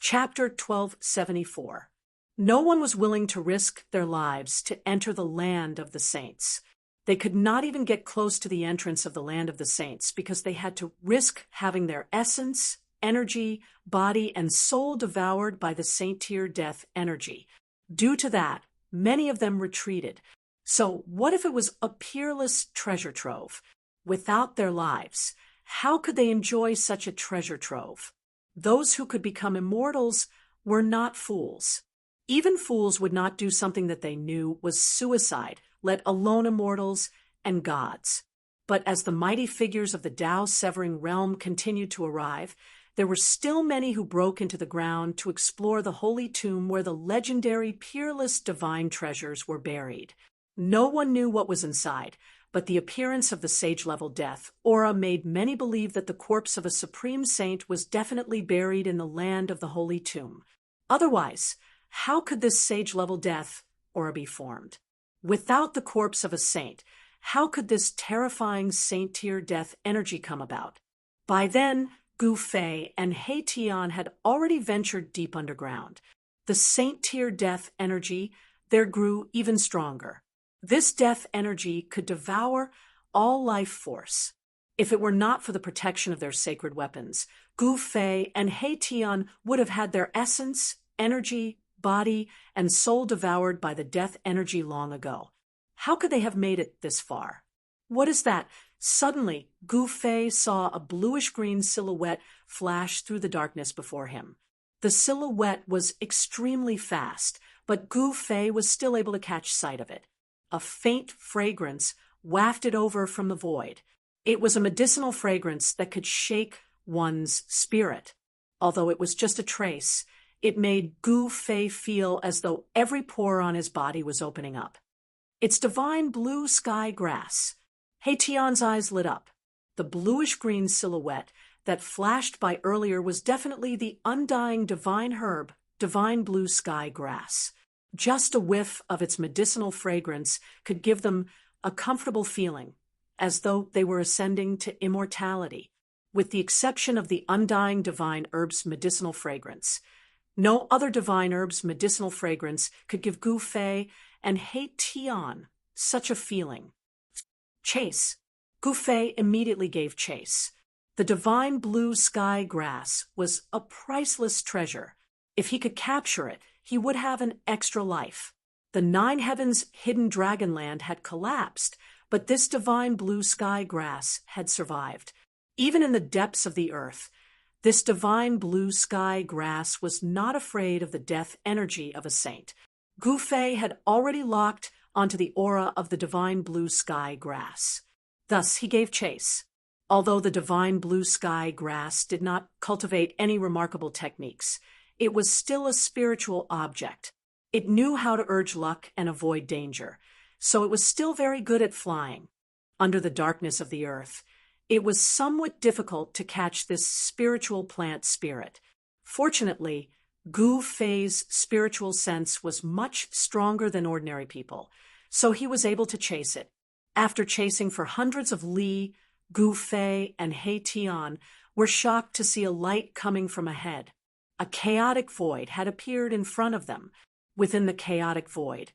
Chapter 1274. No one was willing to risk their lives to enter the land of the saints. They could not even get close to the entrance of the land of the saints because they had to risk having their essence, energy, body, and soul devoured by the saint-tier death energy. Due to that, many of them retreated. So what if it was a peerless treasure trove? Without their lives, how could they enjoy such a treasure trove? Those who could become immortals were not fools. Even fools would not do something that they knew was suicide, let alone immortals and gods. But as the mighty figures of the Tao-severing realm continued to arrive, there were still many who broke into the ground to explore the holy tomb where the legendary peerless divine treasures were buried. No one knew what was inside, but the appearance of the sage-level death aura made many believe that the corpse of a supreme saint was definitely buried in the land of the holy tomb. Otherwise, how could this sage-level death aura be formed? Without the corpse of a saint, how could this terrifying saint-tier death energy come about? By then, Gu Fei and He Tian had already ventured deep underground. The saint-tier death energy there grew even stronger. This death energy could devour all life force. If it were not for the protection of their sacred weapons, Gu Fei and He Tian would have had their essence, energy, body, and soul devoured by the death energy long ago. How could they have made it this far? What is that? Suddenly, Gu Fei saw a bluish-green silhouette flash through the darkness before him. The silhouette was extremely fast, but Gu Fei was still able to catch sight of it. A faint fragrance wafted over from the void. It was a medicinal fragrance that could shake one's spirit. Although it was just a trace, it made Gu Fei feel as though every pore on his body was opening up. It's divine blue sky grass. He Tian's eyes lit up. The bluish-green silhouette that flashed by earlier was definitely the undying divine herb, divine blue sky grass. Just a whiff of its medicinal fragrance could give them a comfortable feeling, as though they were ascending to immortality. With the exception of the undying divine herb's medicinal fragrance, no other divine herb's medicinal fragrance could give Gu Fei and He Tian such a feeling. Chase. Gu Fei immediately gave chase. The divine blue sky grass was a priceless treasure. If he could capture it, he would have an extra life. The Nine Heavens' hidden Dragonland had collapsed, but this divine blue sky grass had survived. Even in the depths of the earth, this divine blue sky grass was not afraid of the death energy of a saint. Gu Fei had already locked onto the aura of the divine blue sky grass. Thus he gave chase. Although the divine blue sky grass did not cultivate any remarkable techniques, it was still a spiritual object. It knew how to urge luck and avoid danger, so it was still very good at flying. Under the darkness of the earth, it was somewhat difficult to catch this spiritual plant spirit. Fortunately, Gu Fei's spiritual sense was much stronger than ordinary people, so he was able to chase it. After chasing for hundreds of li, Gu Fei and He Tian were shocked to see a light coming from ahead. A chaotic void had appeared in front of them. Within the chaotic void,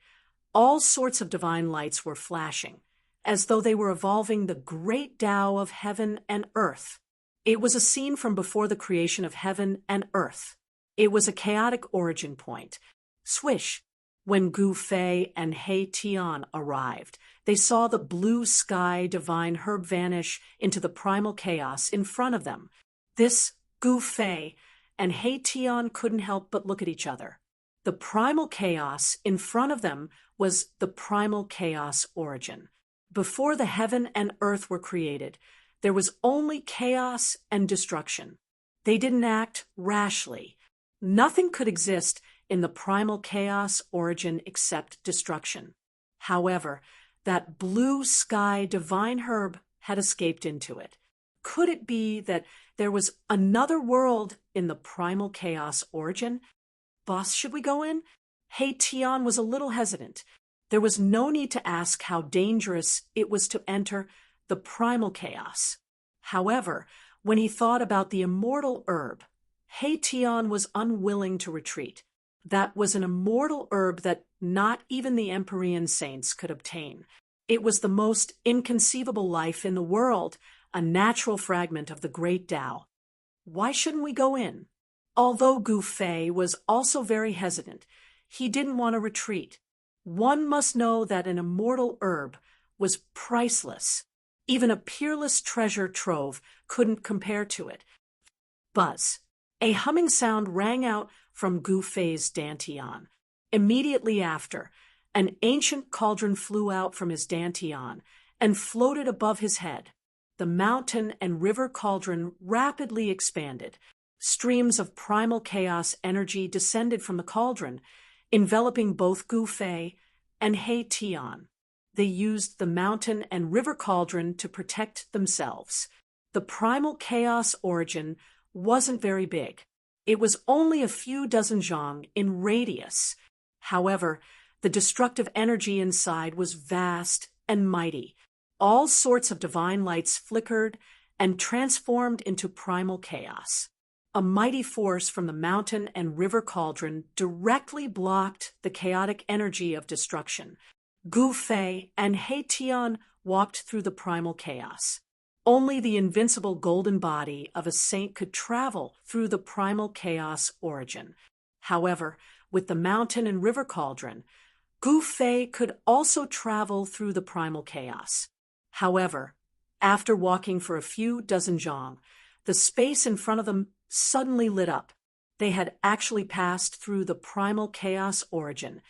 all sorts of divine lights were flashing, as though they were evolving the great Tao of heaven and earth. It was a scene from before the creation of heaven and earth. It was a chaotic origin point. Swish! When Gu Fei and He Tian arrived, they saw the blue sky divine herb vanish into the primal chaos in front of them. This Gu Fei and He Tian couldn't help but look at each other. The primal chaos in front of them was the primal chaos origin. Before the heaven and earth were created, there was only chaos and destruction. They didn't act rashly. Nothing could exist in the primal chaos origin except destruction. However, that blue sky divine herb had escaped into it. Could it be that there was another world in the primal chaos origin? Boss, should we go in? He Tian was a little hesitant. There was no need to ask how dangerous it was to enter the primal chaos. However, when he thought about the immortal herb, Hei was unwilling to retreat. That was an immortal herb that not even the Empyrean saints could obtain. It was the most inconceivable life in the world, a natural fragment of the great Tao. Why shouldn't we go in? Although Gu Fei was also very hesitant, he didn't want to retreat. One must know that an immortal herb was priceless. Even a peerless treasure trove couldn't compare to it. Buzz. A humming sound rang out from Gu Fei's dantian. Immediately after, an ancient cauldron flew out from his dantian and floated above his head. The mountain and river cauldron rapidly expanded. Streams of primal chaos energy descended from the cauldron, enveloping both Gu Fei and Hei. They used the mountain and river cauldron to protect themselves. The primal chaos origin wasn't very big. It was only a few dozen zhang in radius. However, the destructive energy inside was vast and mighty. All sorts of divine lights flickered and transformed into primal chaos. A mighty force from the mountain and river cauldron directly blocked the chaotic energy of destruction. Gu Fei and Hei walked through the primal chaos. Only the invincible golden body of a saint could travel through the primal chaos origin. However, with the mountain and river cauldron, Gu Fei could also travel through the primal chaos. However, after walking for a few dozen zhang, the space in front of them suddenly lit up. They had actually passed through the primal chaos origin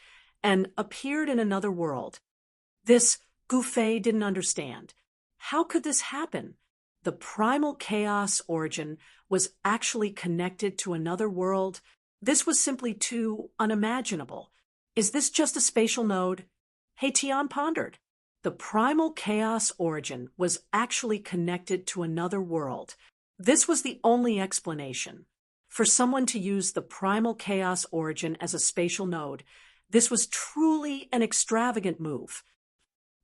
and appeared in another world. This Gu Fei didn't understand. How could this happen? The primal chaos origin was actually connected to another world. This was simply too unimaginable. Is this just a spatial node? Hei pondered. The primal chaos origin was actually connected to another world. This was the only explanation. For someone to use the primal chaos origin as a spatial node, this was truly an extravagant move.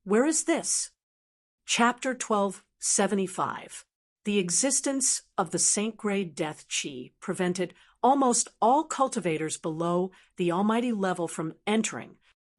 Where is this? Chapter 1275. The existence of the Saint-grade death chi prevented almost all cultivators below the almighty level from entering.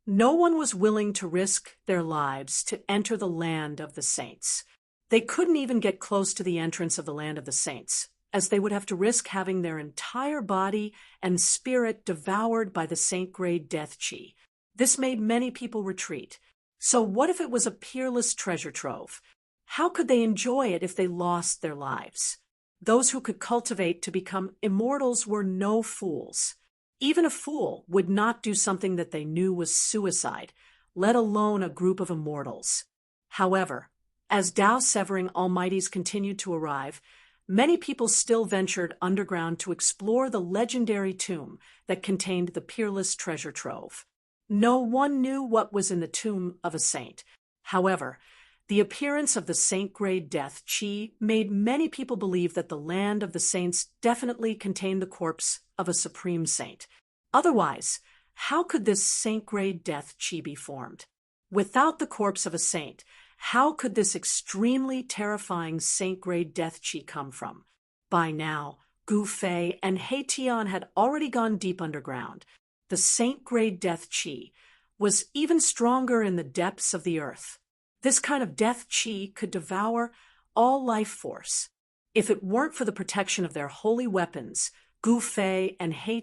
No one was willing to risk their lives to enter the land of the saints. They couldn't even get close to the entrance of the land of the saints, as they would have to risk having their entire body and spirit devoured by the Saint-grade death chi. This made many people retreat. So what if it was a peerless treasure trove? How could they enjoy it if they lost their lives? Those who could cultivate to become immortals were no fools. Even a fool would not do something that they knew was suicide, let alone a group of immortals. However, as Tao-severing almighties continued to arrive, many people still ventured underground to explore the legendary tomb that contained the peerless treasure trove. No one knew what was in the tomb of a saint. However, the appearance of the Saint-grade death chi made many people believe that the land of the saints definitely contained the corpse of a supreme saint. Otherwise, how could this Saint-grade death chi be formed? Without the corpse of a saint, how could this extremely terrifying Saint-grade death chi come from? By now, Gu Fei and Hei had already gone deep underground. The Saint-grade death chi was even stronger in the depths of the earth. This kind of death chi could devour all life force. If it weren't for the protection of their holy weapons, Gu Fei and Hei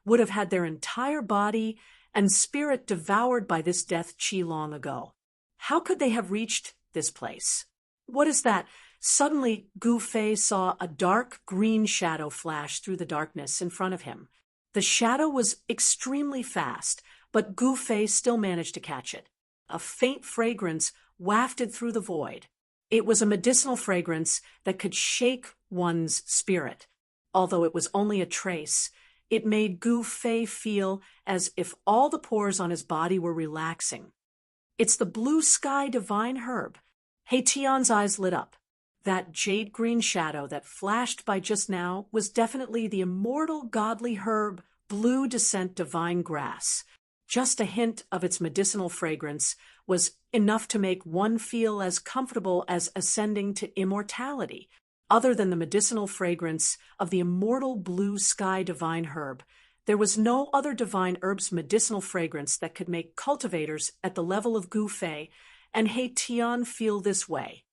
would have had their entire body and spirit devoured by this death chi long ago. How could they have reached this place? What is that? Suddenly, Gu Fei saw a dark green shadow flash through the darkness in front of him. The shadow was extremely fast, but Gu Fei still managed to catch it. A faint fragrance wafted through the void. It was a medicinal fragrance that could shake one's spirit. Although it was only a trace, it made Gu Fei feel as if all the pores on his body were relaxing. It's the blue sky divine herb. Hei eyes lit up. That jade-green shadow that flashed by just now was definitely the immortal godly herb blue descent divine grass. Just a hint of its medicinal fragrance was enough to make one feel as comfortable as ascending to immortality. other than the medicinal fragrance of the immortal blue sky divine herb. There was no other divine herb's medicinal fragrance that could make cultivators at the level of Gu Fei and He Tian feel this way.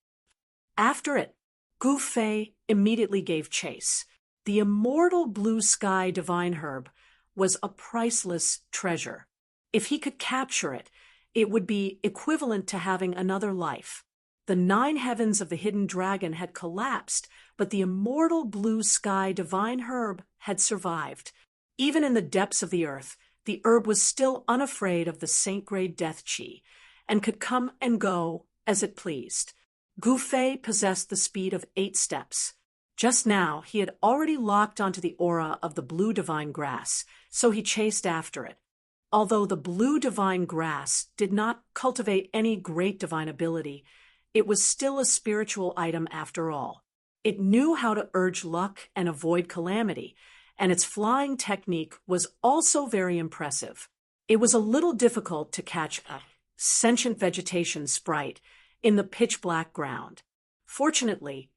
After it, Gu Fei immediately gave chase. The immortal blue sky divine herb was a priceless treasure. If he could capture it, it would be equivalent to having another life. The 9 heavens of the hidden dragon had collapsed, but the immortal blue sky divine herb had survived. Even in the depths of the earth, the herb was still unafraid of the saint-grade death chi, and could come and go as it pleased. Gu Fei possessed the speed of 8 steps. Just now, he had already locked onto the aura of the blue divine grass, so he chased after it. Although the blue divine grass did not cultivate any great divine ability, it was still a spiritual item after all. It knew how to urge luck and avoid calamity, and its flying technique was also very impressive. It was a little difficult to catch a sentient vegetation sprite in the pitch-black ground. Fortunately,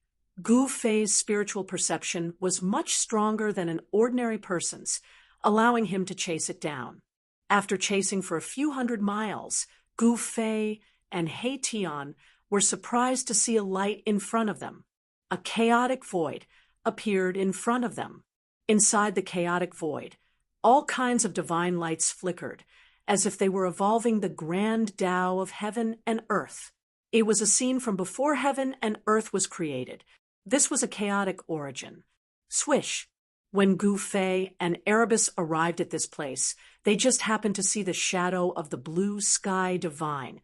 Gu Fei's spiritual perception was much stronger than an ordinary person's, allowing him to chase it down. After chasing for a few hundred miles, Gu Fei and He Tian were surprised to see a light in front of them. A chaotic void appeared in front of them. Inside the chaotic void, all kinds of divine lights flickered, as if they were evolving the grand Tao of heaven and earth. It was a scene from before heaven and earth was created. This was a chaotic origin. Swish! When Gu Fei and Erebus arrived at this place, they just happened to see the shadow of the blue sky divine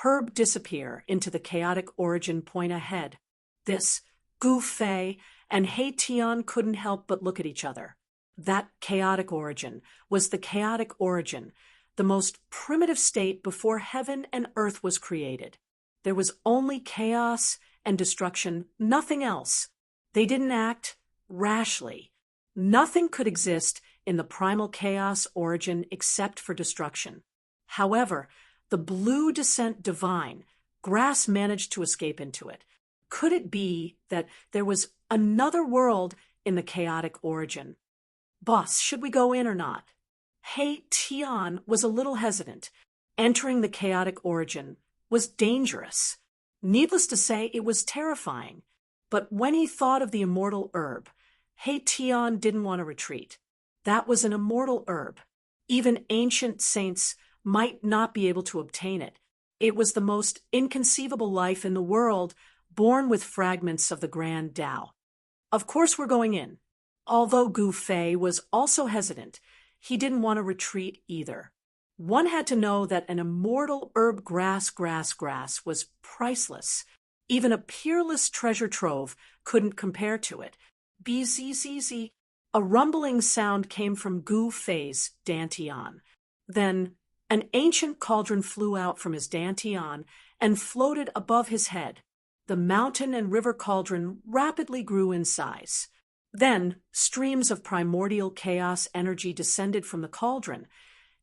herb disappear into the chaotic origin point ahead. This, Gu Fei and He Tian couldn't help but look at each other. That chaotic origin was the chaotic origin, the most primitive state before heaven and earth was created. There was only chaos and destruction, nothing else. They didn't act rashly. Nothing could exist in the primal chaos origin except for destruction. However, the blue descent divine, grass managed to escape into it. Could it be that there was another world in the chaotic origin? Boss, should we go in or not? He Tian was a little hesitant. Entering the chaotic origin was dangerous. Needless to say, it was terrifying. But when he thought of the immortal herb, He Tian didn't want to retreat. That was an immortal herb. Even ancient saints might not be able to obtain it. It was the most inconceivable life in the world, born with fragments of the grand Tao. Of course we're going in. Although Gu Fei was also hesitant, he didn't want to retreat either. One had to know that an immortal herb grass was priceless. Even a peerless treasure trove couldn't compare to it. Bzzz. A rumbling sound came from Gu Fei's dantian. Then an ancient cauldron flew out from his dantian and floated above his head. The mountain and river cauldron rapidly grew in size. Then streams of primordial chaos energy descended from the cauldron,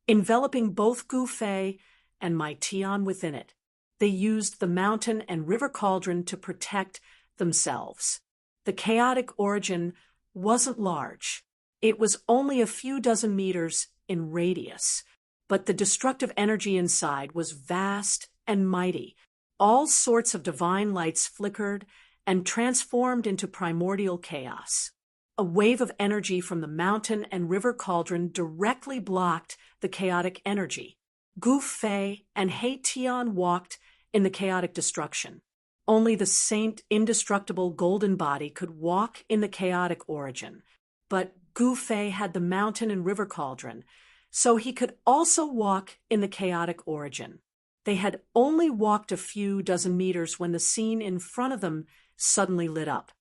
enveloping both Gu Fei and my Tian within it. They used the mountain and river cauldron to protect themselves. The chaotic origin wasn't large. It was only a few dozen meters in radius, but the destructive energy inside was vast and mighty. All sorts of divine lights flickered and transformed into primordial chaos. A wave of energy from the mountain and river cauldron directly blocked the chaotic energy. Gu Fei and He Tian walked in the chaotic destruction. Only the saint indestructible golden body could walk in the chaotic origin. But Gu Fei had the mountain and river cauldron, so he could also walk in the chaotic origin. They had only walked a few dozen meters when the scene in front of them suddenly lit up.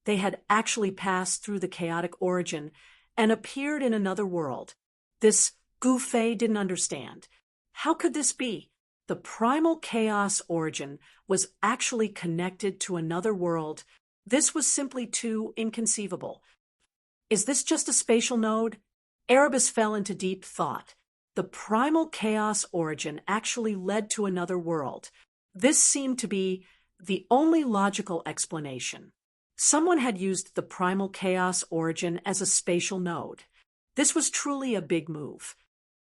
They had actually passed through the chaotic origin and appeared in another world. This Gu Fei didn't understand. How could this be? The primal chaos origin was actually connected to another world. This was simply too inconceivable. Is this just a spatial node? Erebus fell into deep thought. The primal chaos origin actually led to another world. This seemed to be the only logical explanation. Someone had used the primal chaos origin as a spatial node. This was truly a big move.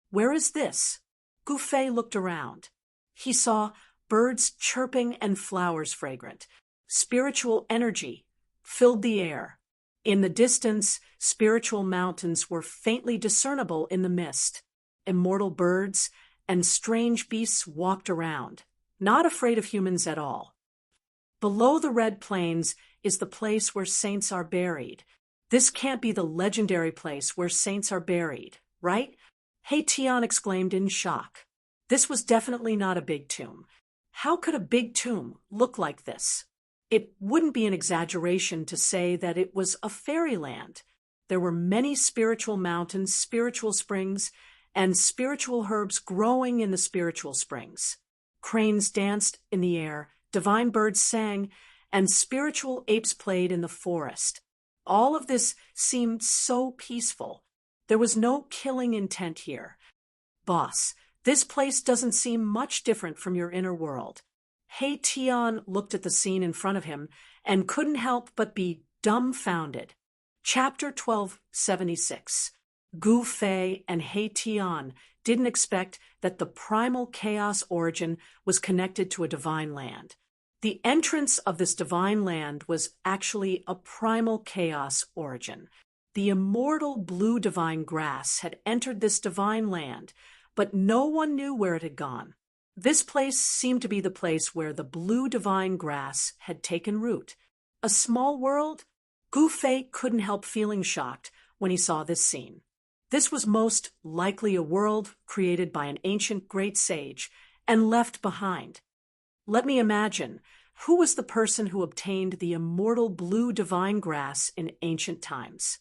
Where is this? Gu Fei looked around. He saw birds chirping and flowers fragrant. Spiritual energy filled the air. In the distance, spiritual mountains were faintly discernible in the mist. Immortal birds and strange beasts walked around, not afraid of humans at all. Below the Red Plains is the place where saints are buried. This can't be the legendary place where saints are buried, right? Hey Tian exclaimed in shock. This was definitely not a big tomb. How could a big tomb look like this? It wouldn't be an exaggeration to say that it was a fairyland. There were many spiritual mountains, spiritual springs, and spiritual herbs growing in the spiritual springs. Cranes danced in the air, divine birds sang, and spiritual apes played in the forest. All of this seemed so peaceful. There was no killing intent here. Boss, this place doesn't seem much different from your inner world. Hey Tian looked at the scene in front of him and couldn't help but be dumbfounded. Chapter 1276. Gu Fei and He Tian didn't expect that the primal chaos origin was connected to a divine land. The entrance of this divine land was actually a primal chaos origin. The immortal blue divine grass had entered this divine land, but no one knew where it had gone. This place seemed to be the place where the blue divine grass had taken root. A small world? Gu Fei couldn't help feeling shocked when he saw this scene. This was most likely a world created by an ancient great sage and left behind. Let me imagine, who was the person who obtained the immortal blue divine grass in ancient times?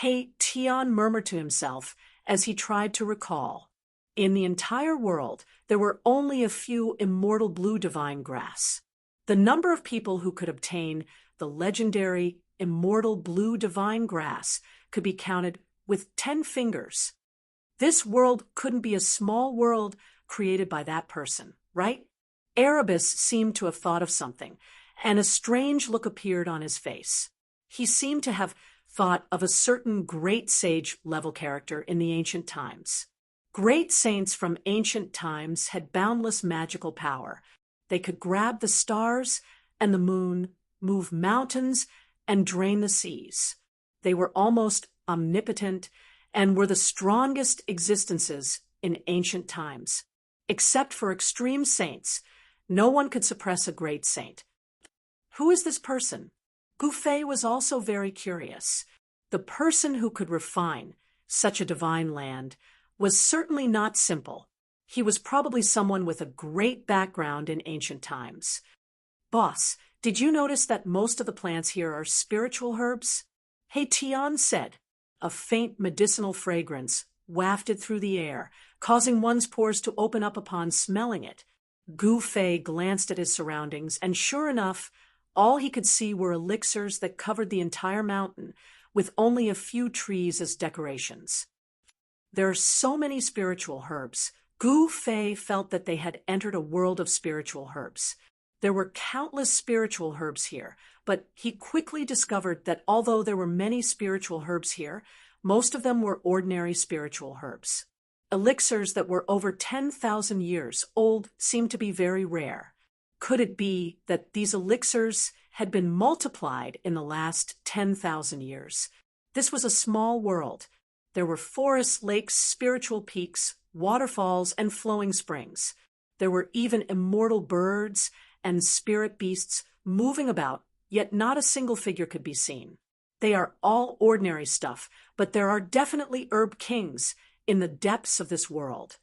He Tian murmured to himself as he tried to recall. In the entire world, there were only a few immortal blue divine grass. The number of people who could obtain the legendary immortal blue divine grass could be counted with 10 fingers. This world couldn't be a small world created by that person, right? Erebus seemed to have thought of something, and a strange look appeared on his face. He seemed to have thought of a certain great sage-level character in the ancient times. Great saints from ancient times had boundless magical power. They could grab the stars and the moon, move mountains, and drain the seas. They were almost omnipotent and were the strongest existences in ancient times. Except for extreme saints, no one could suppress a great saint. Who is this person? Gu Fei was also very curious. The person who could refine such a divine land was certainly not simple. He was probably someone with a great background in ancient times. Boss, did you notice that most of the plants here are spiritual herbs? He Tian said. A faint medicinal fragrance wafted through the air, causing one's pores to open up upon smelling it. Gu Fei glanced at his surroundings, and sure enough, all he could see were elixirs that covered the entire mountain, with only a few trees as decorations. There are so many spiritual herbs. Gu Fei felt that they had entered a world of spiritual herbs. There were countless spiritual herbs here, but he quickly discovered that although there were many spiritual herbs here, most of them were ordinary spiritual herbs. Elixirs that were over 10,000 years old seemed to be very rare. Could it be that these elixirs had been multiplied in the last 10,000 years? This was a small world. There were forests, lakes, spiritual peaks, waterfalls, and flowing springs. There were even immortal birds and spirit beasts moving about, yet not a single figure could be seen. They are all ordinary stuff, but there are definitely herb kings in the depths of this world.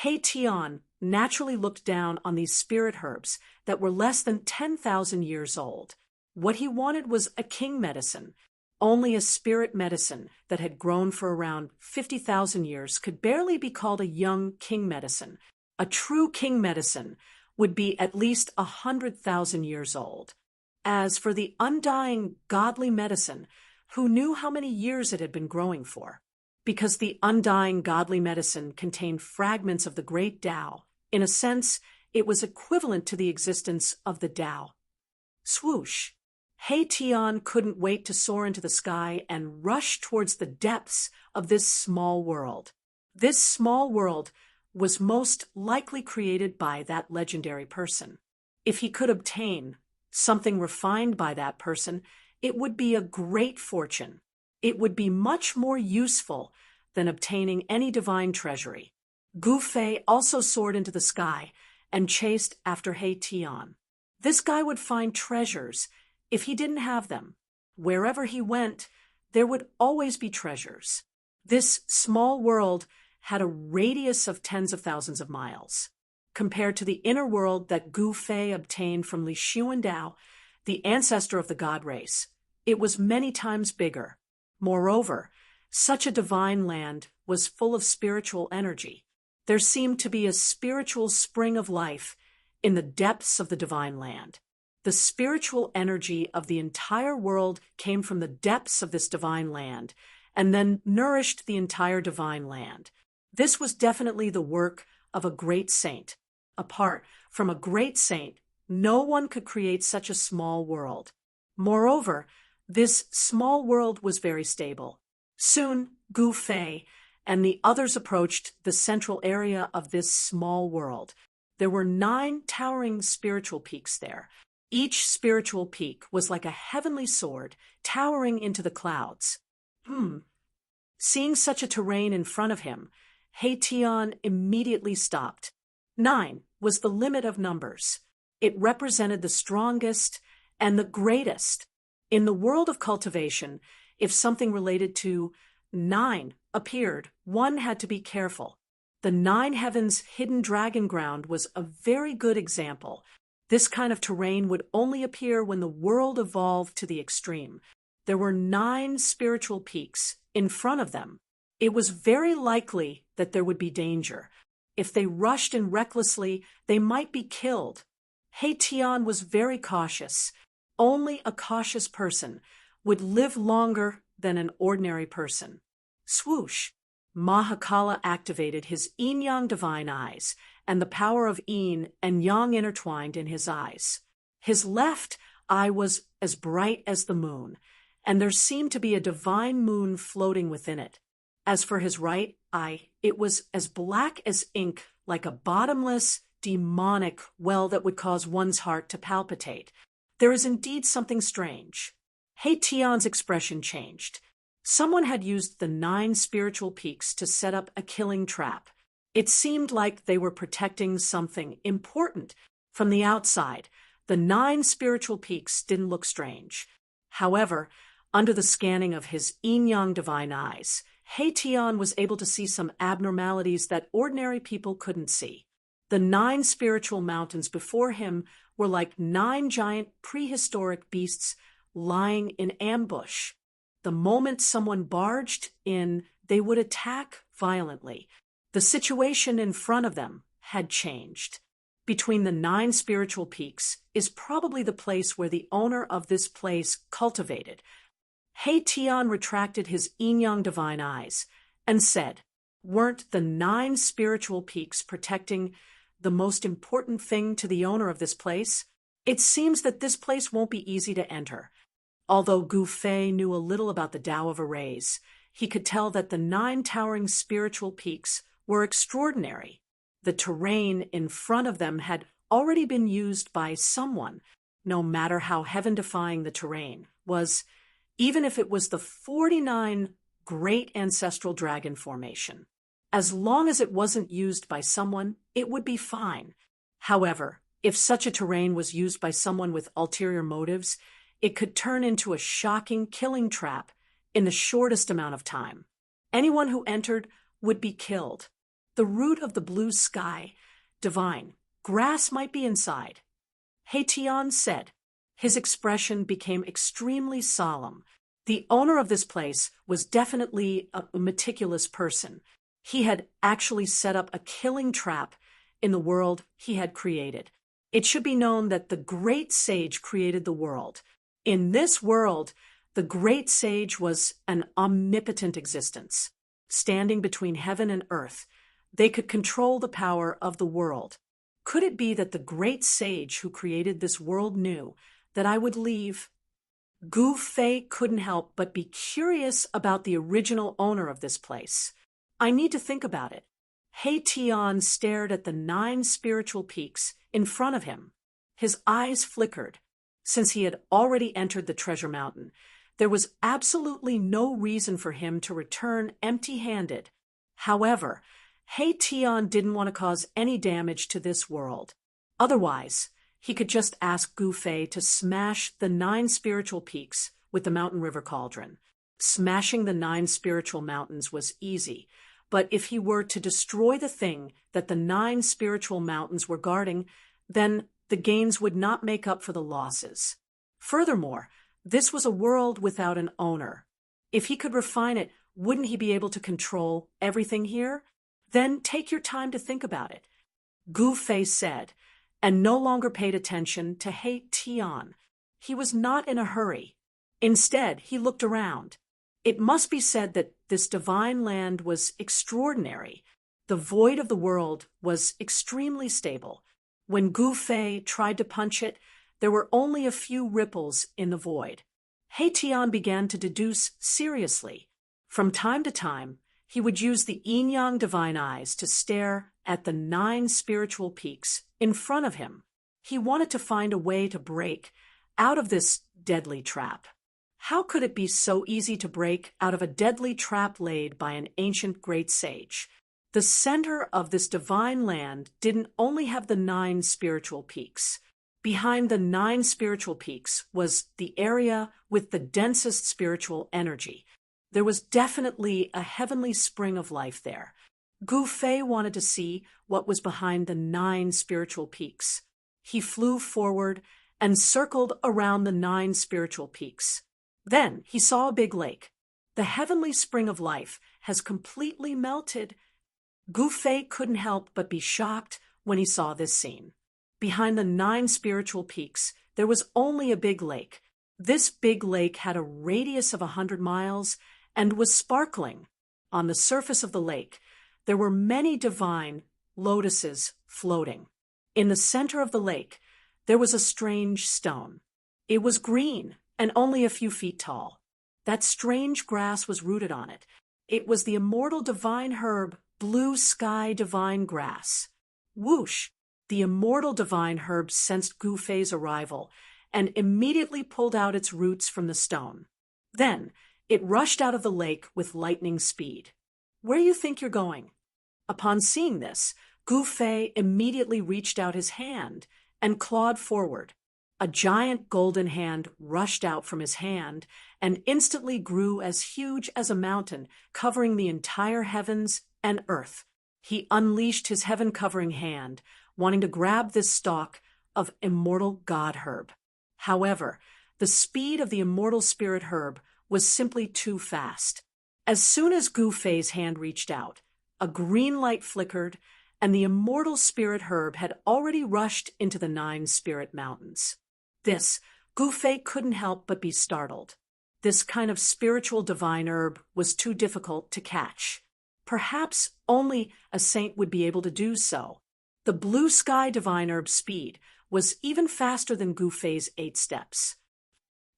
He Tian naturally looked down on these spirit herbs that were less than 10,000 years old. What he wanted was a king medicine. Only a spirit medicine that had grown for around 50,000 years could barely be called a young king medicine. A true king medicine would be at least 100,000 years old. As for the undying godly medicine, who knew how many years it had been growing for? Because the undying godly medicine contained fragments of the great Tao. In a sense, it was equivalent to the existence of the Tao. Swoosh! Tian couldn't wait to soar into the sky and rush towards the depths of this small world. This small world was most likely created by that legendary person. If he could obtain something refined by that person, it would be a great fortune. It would be much more useful than obtaining any divine treasury. Gu Fei also soared into the sky and chased after Tian. This guy would find treasures if he didn't have them. Wherever he went, there would always be treasures. This small world had a radius of tens of thousands of miles. Compared to the inner world that Gu Fei obtained from Li Xuandao, the ancestor of the god race, it was many times bigger. Moreover, such a divine land was full of spiritual energy. There seemed to be a spiritual spring of life in the depths of the divine land. The spiritual energy of the entire world came from the depths of this divine land and then nourished the entire divine land. This was definitely the work of a great saint. Apart from a great saint, no one could create such a small world. Moreover, this small world was very stable. Soon, Gu Fei and the others approached the central area of this small world. There were 9 towering spiritual peaks there. Each spiritual peak was like a heavenly sword towering into the clouds. Seeing such a terrain in front of him, Tian immediately stopped. 9 was the limit of numbers. It represented the strongest and the greatest. In the world of cultivation, if something related to 9 appeared, one had to be careful. The 9 heavens hidden dragon ground was a very good example. This kind of terrain would only appear when the world evolved to the extreme. There were 9 spiritual peaks in front of them. It was very likely that there would be danger. If they rushed in recklessly, they might be killed. Tian was very cautious. Only a cautious person would live longer than an ordinary person. Swoosh! Mahakala activated his yin-yang divine eyes, and the power of yin and yang intertwined in his eyes. His left eye was as bright as the moon, and there seemed to be a divine moon floating within it. As for his right eye, it was as black as ink, like a bottomless, demonic well that would cause one's heart to palpitate. There is indeed something strange. Tian's expression changed. Someone had used the 9 spiritual peaks to set up a killing trap. It seemed like they were protecting something important from the outside. The 9 spiritual peaks didn't look strange. However, under the scanning of his yin-yang divine eyes, Tian was able to see some abnormalities that ordinary people couldn't see. The 9 spiritual mountains before him were like 9 giant prehistoric beasts lying in ambush. The moment someone barged in, they would attack violently. The situation in front of them had changed. Between the 9 spiritual peaks is probably the place where the owner of this place cultivated. Tian retracted his yin-yang divine eyes and said, "Weren't the 9 spiritual peaks protecting the most important thing to the owner of this place? It seems that this place won't be easy to enter." Although Gu Fei knew a little about the Tao of Arrays, he could tell that the 9 towering spiritual peaks were extraordinary. The terrain in front of them had already been used by someone, no matter how heaven-defying the terrain was, even if it was the 49 great ancestral dragon formation. As long as it wasn't used by someone, it would be fine. However, if such a terrain was used by someone with ulterior motives, it could turn into a shocking killing trap in the shortest amount of time. Anyone who entered would be killed. The root of the blue sky, divine, grass might be inside. Tian said. His expression became extremely solemn. The owner of this place was definitely a meticulous person. He had actually set up a killing trap in the world he had created. It should be known that the great sage created the world. In this world, the great sage was an omnipotent existence. Standing between heaven and earth, they could control the power of the world. Could it be that the great sage who created this world knew that I would leave Gu Fei couldn't help but be curious about the original owner of this place. I need to think about it. He Tian stared at the 9 spiritual peaks in front of him. His eyes flickered. Since he had already entered the treasure mountain, there was absolutely no reason for him to return empty-handed. However, He Tian didn't want to cause any damage to this world. Otherwise, he could just ask Gu Fei to smash the 9 spiritual peaks with the Mountain River Cauldron. Smashing the 9 spiritual mountains was easy, but if he were to destroy the thing that the 9 spiritual mountains were guarding, then the gains would not make up for the losses. Furthermore, this was a world without an owner. If he could refine it, wouldn't he be able to control everything here? Then take your time to think about it, Gu Fei said, and no longer paid attention to He Tian. He was not in a hurry. Instead, he looked around. It must be said that this divine land was extraordinary. The void of the world was extremely stable. When Gu Fei tried to punch it, there were only a few ripples in the void. He Tian began to deduce seriously. From time to time, he would use the yin-yang divine eyes to stare at the 9 spiritual peaks in front of him. He wanted to find a way to break out of this deadly trap. How could it be so easy to break out of a deadly trap laid by an ancient great sage? The center of this divine land didn't only have the 9 spiritual peaks. Behind the 9 spiritual peaks was the area with the densest spiritual energy. There was definitely a heavenly spring of life there. Gu Fei wanted to see what was behind the 9 spiritual peaks. He flew forward and circled around the 9 spiritual peaks. Then he saw a big lake. The heavenly spring of life has completely melted. Gu Fei couldn't help but be shocked when he saw this scene. Behind the 9 spiritual peaks, there was only a big lake. This big lake had a radius of 100 miles and was sparkling. On the surface of the lake, there were many divine lotuses floating. In the center of the lake, there was a strange stone. It was green and only a few feet tall. That strange grass was rooted on it. It was the immortal divine herb, blue sky divine grass. Whoosh! The immortal divine herb sensed Gu Fei's arrival and immediately pulled out its roots from the stone. Then it rushed out of the lake with lightning speed. Where do you think you're going? Upon seeing this, Gu Fei immediately reached out his hand and clawed forward. A giant golden hand rushed out from his hand and instantly grew as huge as a mountain, covering the entire heavens and earth. He unleashed his heaven-covering hand, wanting to grab this stalk of immortal god herb. However, the speed of the immortal spirit herb was simply too fast. As soon as Gu Fei's hand reached out, a green light flickered, and the immortal spirit herb had already rushed into the 9 spirit mountains. This, Gu Fei couldn't help but be startled. This kind of spiritual divine herb was too difficult to catch. Perhaps only a saint would be able to do so. The blue sky divine herb speed was even faster than Gu Fei's 8 steps.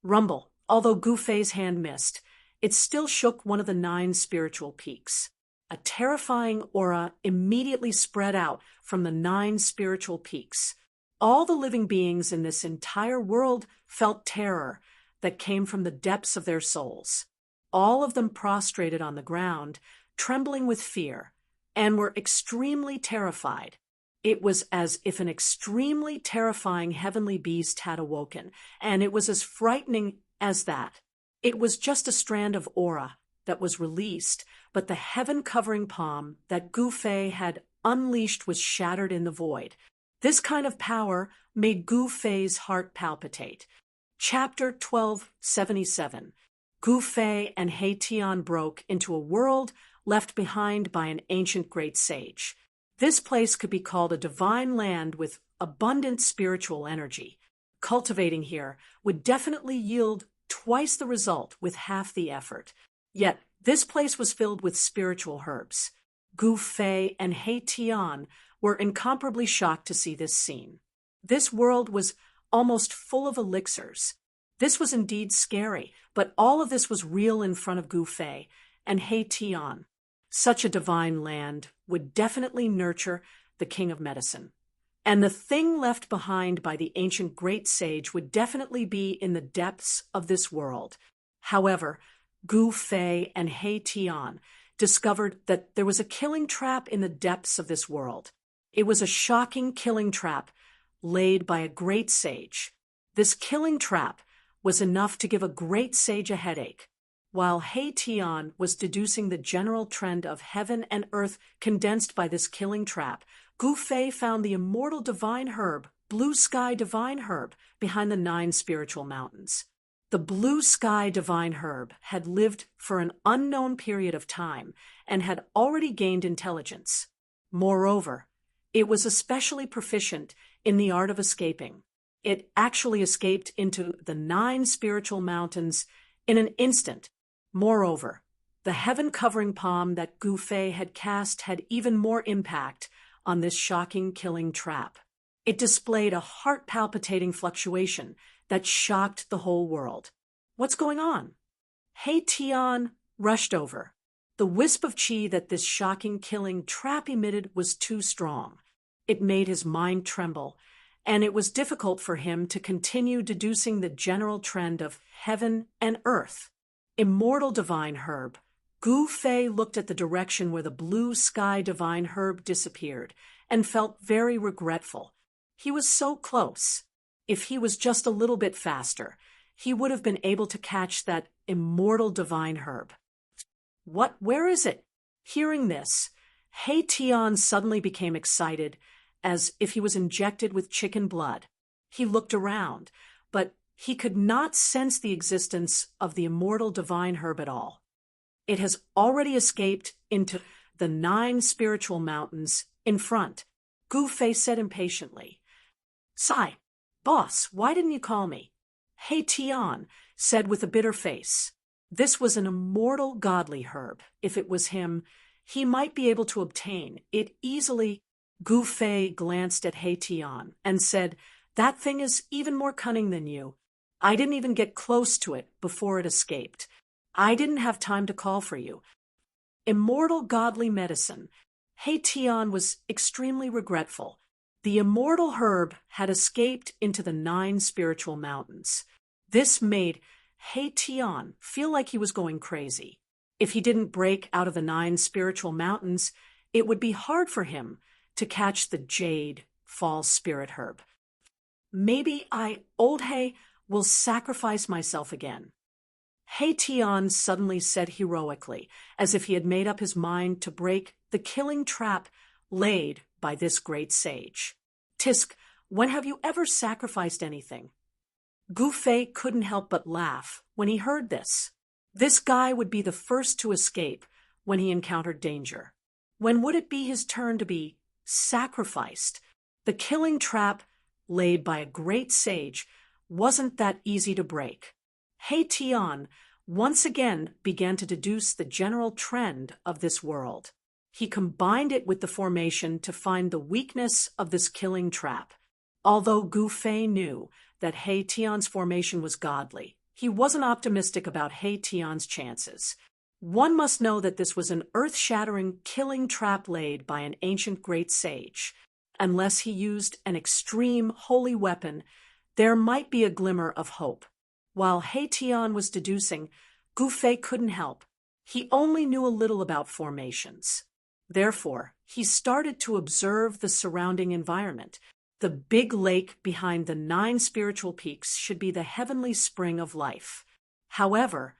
Rumble, although Gu Fei's hand missed, it still shook one of the 9 spiritual peaks. A terrifying aura immediately spread out from the 9 spiritual peaks. All the living beings in this entire world felt terror that came from the depths of their souls. All of them prostrated on the ground, trembling with fear, and were extremely terrified. It was as if an extremely terrifying heavenly beast had awoken, and it was as frightening as that. It was just a strand of aura that was released, but the heaven-covering palm that Gu Fei had unleashed was shattered in the void. This kind of power made Gu Fei's heart palpitate. Chapter 1277. Gu Fei and He Tian broke into a world left behind by an ancient great sage. This place could be called a divine land with abundant spiritual energy. Cultivating here would definitely yield twice the result with half the effort. Yet, this place was filled with spiritual herbs. Gu Fei and He Tian were incomparably shocked to see this scene. This world was almost full of elixirs. This was indeed scary, but all of this was real in front of Gu Fei and He Tian. Such a divine land would definitely nurture the king of medicine. And the thing left behind by the ancient great sage would definitely be in the depths of this world. However, Gu Fei and He Tian discovered that there was a killing trap in the depths of this world. It was a shocking killing trap laid by a great sage. This killing trap was enough to give a great sage a headache. While He Tian was deducing the general trend of heaven and earth condensed by this killing trap, Gu Fei found the immortal divine herb, blue sky divine herb, behind the 9 spiritual mountains. The blue sky divine herb had lived for an unknown period of time and had already gained intelligence. Moreover, it was especially proficient in the art of escaping. It actually escaped into the 9 spiritual mountains in an instant. Moreover, the heaven-covering palm that Gu Fei had cast had even more impact on this shocking killing trap. It displayed a heart-palpitating fluctuation that shocked the whole world. What's going on? He Tian rushed over. The wisp of qi that this shocking killing trap emitted was too strong. It made his mind tremble, and it was difficult for him to continue deducing the general trend of heaven and earth. Immortal divine herb. Gu Fei looked at the direction where the blue sky divine herb disappeared and felt very regretful. He was so close. If he was just a little bit faster, he would have been able to catch that immortal divine herb. What? Where is it? Hearing this, He Tian suddenly became excited, as if he was injected with chicken blood. He looked around, but he could not sense the existence of the immortal divine herb at all. It has already escaped into the 9 spiritual mountains in front, Gu Fei said impatiently. Sigh, boss, why didn't you call me? He Tian said with a bitter face. This was an immortal godly herb. If it was him, he might be able to obtain it easily. Gu Fei glanced at He Tian and said, That thing is even more cunning than you. I didn't even get close to it before it escaped. I didn't have time to call for you. Immortal godly medicine. He Tian was extremely regretful. The immortal herb had escaped into the 9 spiritual mountains. This made He Tian feel like he was going crazy. If he didn't break out of the 9 spiritual mountains, it would be hard for him to catch the jade false spirit herb. Maybe old He, will sacrifice myself again. He Tian suddenly said heroically, as if he had made up his mind to break the killing trap laid by this great sage. Tisk, when have you ever sacrificed anything? Gu Fei couldn't help but laugh when he heard this. This guy would be the first to escape when he encountered danger. When would it be his turn to be sacrificed? The killing trap laid by a great sage wasn't that easy to break. He Tian once again began to deduce the general trend of this world. He combined it with the formation to find the weakness of this killing trap. Although Gu Fei knew that He Tian's formation was godly, he wasn't optimistic about He Tian's chances. One must know that this was an earth-shattering killing trap laid by an ancient great sage. Unless he used an extreme holy weapon, there might be a glimmer of hope. While He Tian was deducing, Gu Fei couldn't help. He only knew a little about formations. Therefore, he started to observe the surrounding environment. The big lake behind the 9 spiritual peaks should be the heavenly spring of life. However,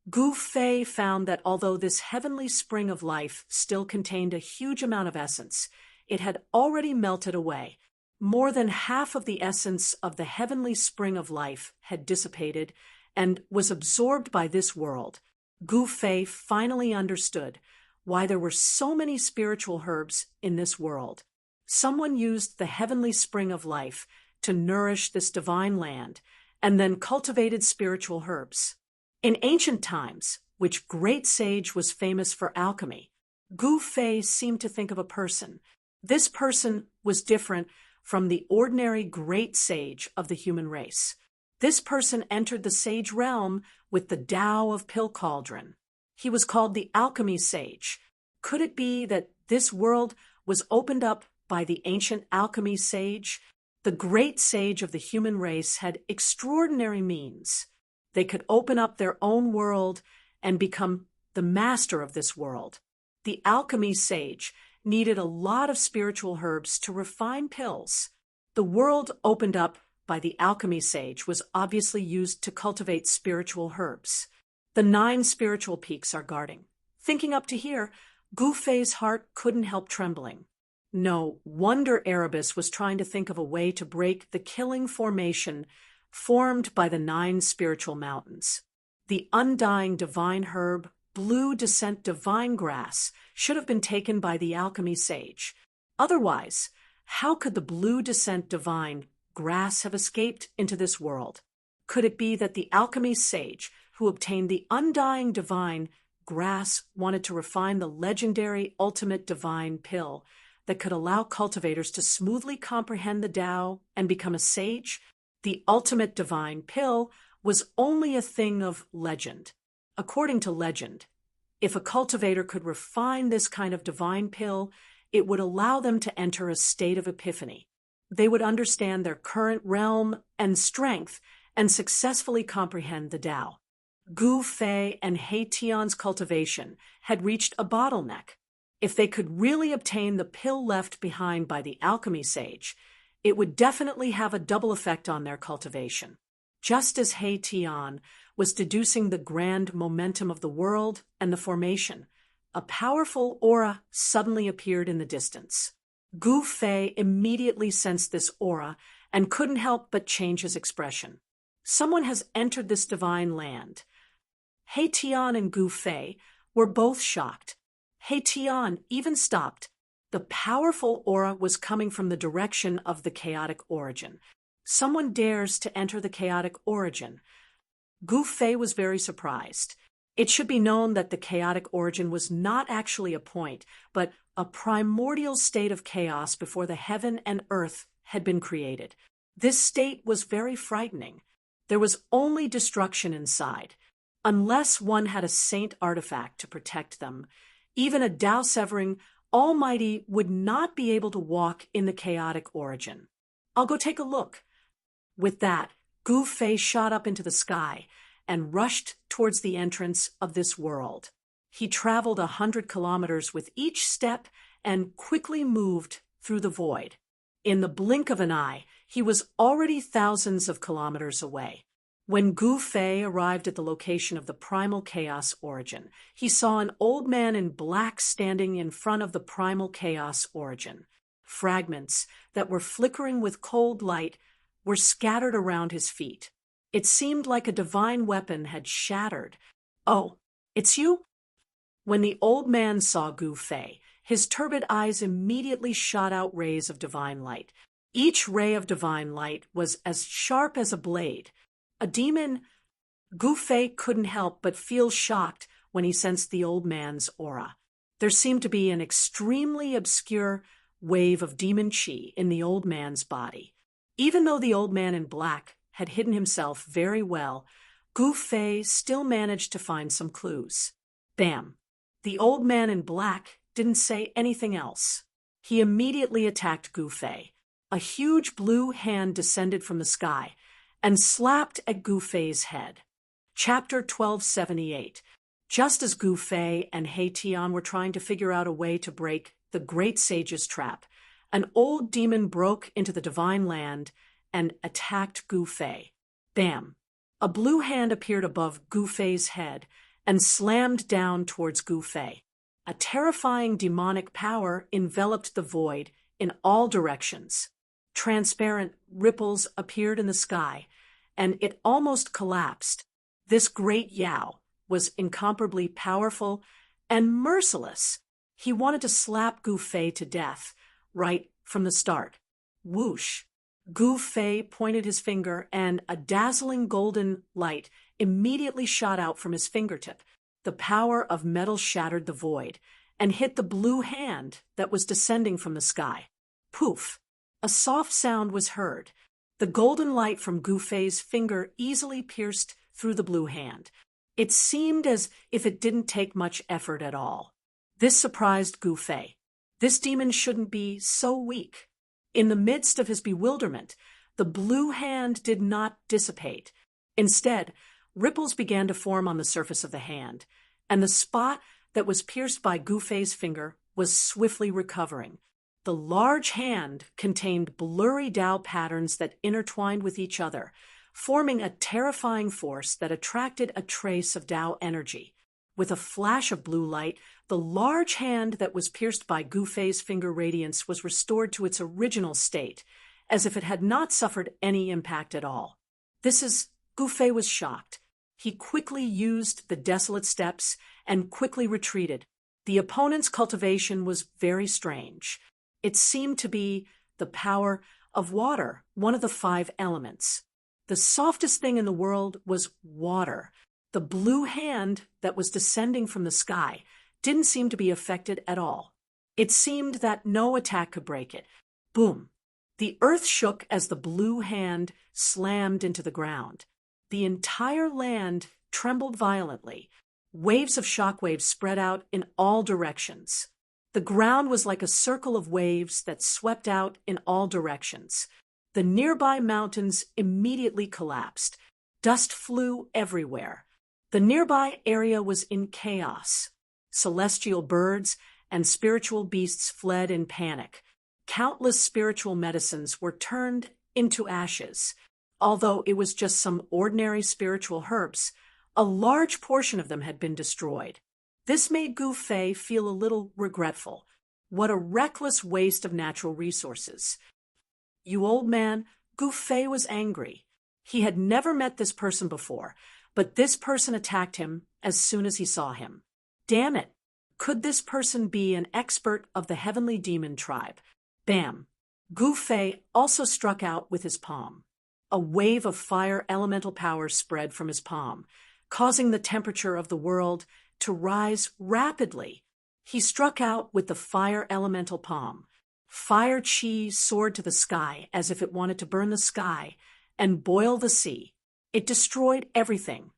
Gu Fei found that although this heavenly spring of life still contained a huge amount of essence, it had already melted away. More than half of the essence of the heavenly spring of life had dissipated and was absorbed by this world. Gu Fei finally understood why there were so many spiritual herbs in this world. Someone used the heavenly spring of life to nourish this divine land and then cultivated spiritual herbs. In ancient times, which great sage was famous for alchemy, Gu Fei seemed to think of a person. This person was different from the ordinary great sage of the human race. This person entered the sage realm with the Tao of Pill Cauldron. He was called the alchemy sage. Could it be that this world was opened up by the ancient alchemy sage? The great sage of the human race had extraordinary means. They could open up their own world and become the master of this world. The alchemy sage needed a lot of spiritual herbs to refine pills. The world opened up by the alchemy sage was obviously used to cultivate spiritual herbs. The 9 spiritual peaks are guarding. Thinking up to here, Gu Fei's heart couldn't help trembling. No wonder Erebus was trying to think of a way to break the killing formation formed by the 9 spiritual mountains. The undying divine herb, blue descent divine grass, should have been taken by the alchemy sage. Otherwise, how could the blue descent divine grass have escaped into this world? Could it be that the alchemy sage, who obtained the undying divine grass, wanted to refine the legendary ultimate divine pill that could allow cultivators to smoothly comprehend the Tao and become a sage? The ultimate divine pill was only a thing of legend. According to legend, if a cultivator could refine this kind of divine pill, it would allow them to enter a state of epiphany. They would understand their current realm and strength and successfully comprehend the Tao. Gu Fei and He Tian's cultivation had reached a bottleneck. If they could really obtain the pill left behind by the alchemy sage, it would definitely have a double effect on their cultivation. Just as He Tian was deducing the grand momentum of the world and the formation, a powerful aura suddenly appeared in the distance. Gu Fei immediately sensed this aura and couldn't help but change his expression. Someone has entered this divine land. He Tian and Gu Fei were both shocked. He Tian even stopped. The powerful aura was coming from the direction of the chaotic origin. Someone dares to enter the chaotic origin. Gu Fei was very surprised. It should be known that the chaotic origin was not actually a point, but a primordial state of chaos before the heaven and earth had been created. This state was very frightening. There was only destruction inside. Unless one had a saint artifact to protect them, even a Tao-severing Almighty would not be able to walk in the chaotic origin. I'll go take a look. With that, Gu Fei shot up into the sky and rushed towards the entrance of this world. He traveled 100 kilometers with each step and quickly moved through the void. In the blink of an eye, he was already thousands of kilometers away. When Gu Fei arrived at the location of the primal chaos origin, he saw an old man in black standing in front of the primal chaos origin. Fragments that were flickering with cold light were scattered around his feet. It seemed like a divine weapon had shattered. "Oh, it's you?" When the old man saw Gu Fei, his turbid eyes immediately shot out rays of divine light. Each ray of divine light was as sharp as a blade. A demon? Gu Fei couldn't help but feel shocked when he sensed the old man's aura. There seemed to be an extremely obscure wave of demon chi in the old man's body. Even though the old man in black had hidden himself very well, Gu Fei still managed to find some clues. Bam! The old man in black didn't say anything else. He immediately attacked Gu Fei. A huge blue hand descended from the sky and slapped at Gu Fei's head. Chapter 1278. Just as Gu Fei and He Tian were trying to figure out a way to break the great sage's trap, an old demon broke into the divine land and attacked Gu Fei. Bam! A blue hand appeared above Gu Fei's head and slammed down towards Gu Fei. A terrifying demonic power enveloped the void in all directions. Transparent ripples appeared in the sky, and it almost collapsed. This great Yao was incomparably powerful and merciless. He wanted to slap Gu Fei to death right from the start. Whoosh! Gu Fei pointed his finger, and a dazzling golden light immediately shot out from his fingertip. The power of metal shattered the void and hit the blue hand that was descending from the sky. Poof! A soft sound was heard. The golden light from Gu Fei's finger easily pierced through the blue hand. It seemed as if it didn't take much effort at all. This surprised Gu Fei. This demon shouldn't be so weak. In the midst of his bewilderment, the blue hand did not dissipate. Instead, ripples began to form on the surface of the hand, and the spot that was pierced by Gu Fei's finger was swiftly recovering. The large hand contained blurry Tao patterns that intertwined with each other, forming a terrifying force that attracted a trace of Tao energy. With a flash of blue light, the large hand that was pierced by Gu Fei's finger radiance was restored to its original state, as if it had not suffered any impact at all. Gu Fei was shocked. He quickly used the desolate steps and quickly retreated. The opponent's cultivation was very strange. It seemed to be the power of water, one of the 5 elements. The softest thing in the world was water. The blue hand that was descending from the sky didn't seem to be affected at all. It seemed that no attack could break it. Boom! The earth shook as the blue hand slammed into the ground. The entire land trembled violently. Waves of shockwaves spread out in all directions. The ground was like a circle of waves that swept out in all directions. The nearby mountains immediately collapsed. Dust flew everywhere. The nearby area was in chaos. Celestial birds and spiritual beasts fled in panic. Countless spiritual medicines were turned into ashes. Although it was just some ordinary spiritual herbs, a large portion of them had been destroyed. This made Gu Fei feel a little regretful. What a reckless waste of natural resources. You old man, Gu Fei was angry. He had never met this person before, but this person attacked him as soon as he saw him. Damn it! Could this person be an expert of the heavenly demon tribe? Bam! Gu Fei also struck out with his palm. A wave of fire elemental power spread from his palm, causing the temperature of the world to rise rapidly. He struck out with the fire elemental palm. Fire chi soared to the sky as if it wanted to burn the sky and boil the sea. It destroyed everything.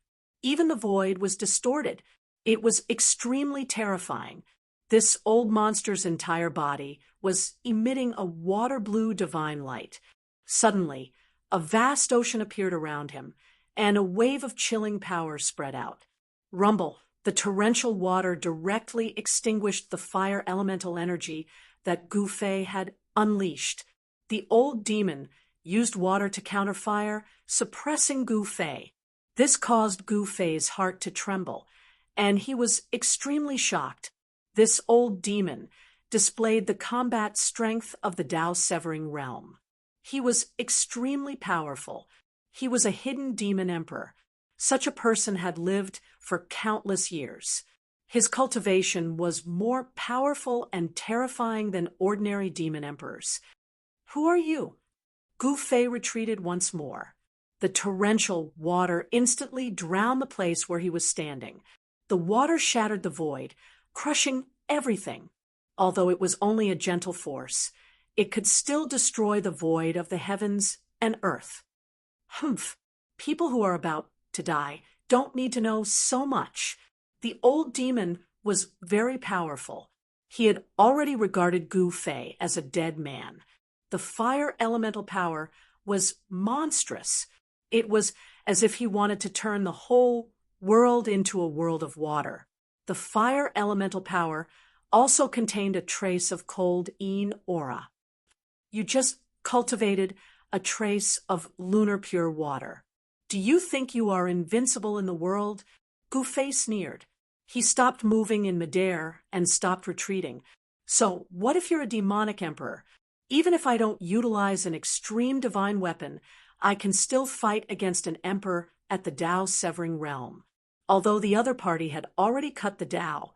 Even the void was distorted. It was extremely terrifying. This old monster's entire body was emitting a water blue divine light. Suddenly, a vast ocean appeared around him, and a wave of chilling power spread out. Rumble, the torrential water directly extinguished the fire elemental energy that Gu Fei had unleashed. The old demon used water to counter fire, suppressing Gu Fei. This caused Gu Fei's heart to tremble, and he was extremely shocked. This old demon displayed the combat strength of the Tao-severing realm. He was extremely powerful. He was a hidden demon emperor. Such a person had lived for countless years. His cultivation was more powerful and terrifying than ordinary demon emperors. Who are you? Gu Fei retreated once more. The torrential water instantly drowned the place where he was standing. The water shattered the void, crushing everything. Although it was only a gentle force, it could still destroy the void of the heavens and earth. Humph! People who are about to die don't need to know so much. The old demon was very powerful. He had already regarded Gu Fei as a dead man. The fire elemental power was monstrous. It was as if he wanted to turn the whole world into a world of water. The fire elemental power also contained a trace of cold Yin aura. You just cultivated a trace of lunar pure water. Do you think you are invincible in the world? Gu Fei sneered. He stopped moving in midair and stopped retreating. So what if you're a demonic emperor? Even if I don't utilize an extreme divine weapon, I can still fight against an emperor at the Tao-severing realm. Although the other party had already cut the Tao,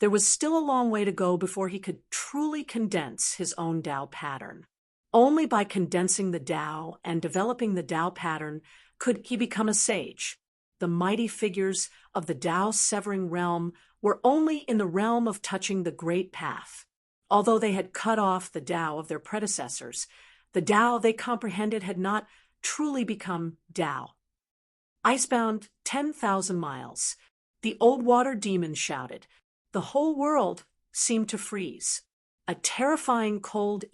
there was still a long way to go before he could truly condense his own Tao pattern. Only by condensing the Tao and developing the Tao pattern could he become a sage. The mighty figures of the Tao-severing realm were only in the realm of touching the Great Path. Although they had cut off the Tao of their predecessors, The Tao they comprehended had not truly become Tao. Icebound 10,000 miles, the old water demon shouted. The whole world seemed to freeze. A terrifying cold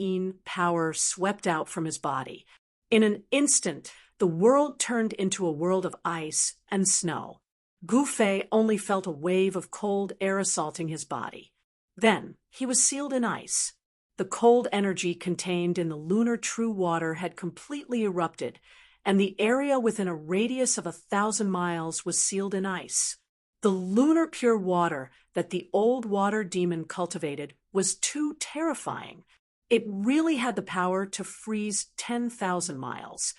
power swept out from his body. In an instant, the world turned into a world of ice and snow. Gu Fei only felt a wave of cold air assaulting his body. Then he was sealed in ice. The cold energy contained in the lunar true water had completely erupted, and the area within a radius of 1,000 miles was sealed in ice. The lunar pure water that the old water demon cultivated was too terrifying. It really had the power to freeze 10,000 miles.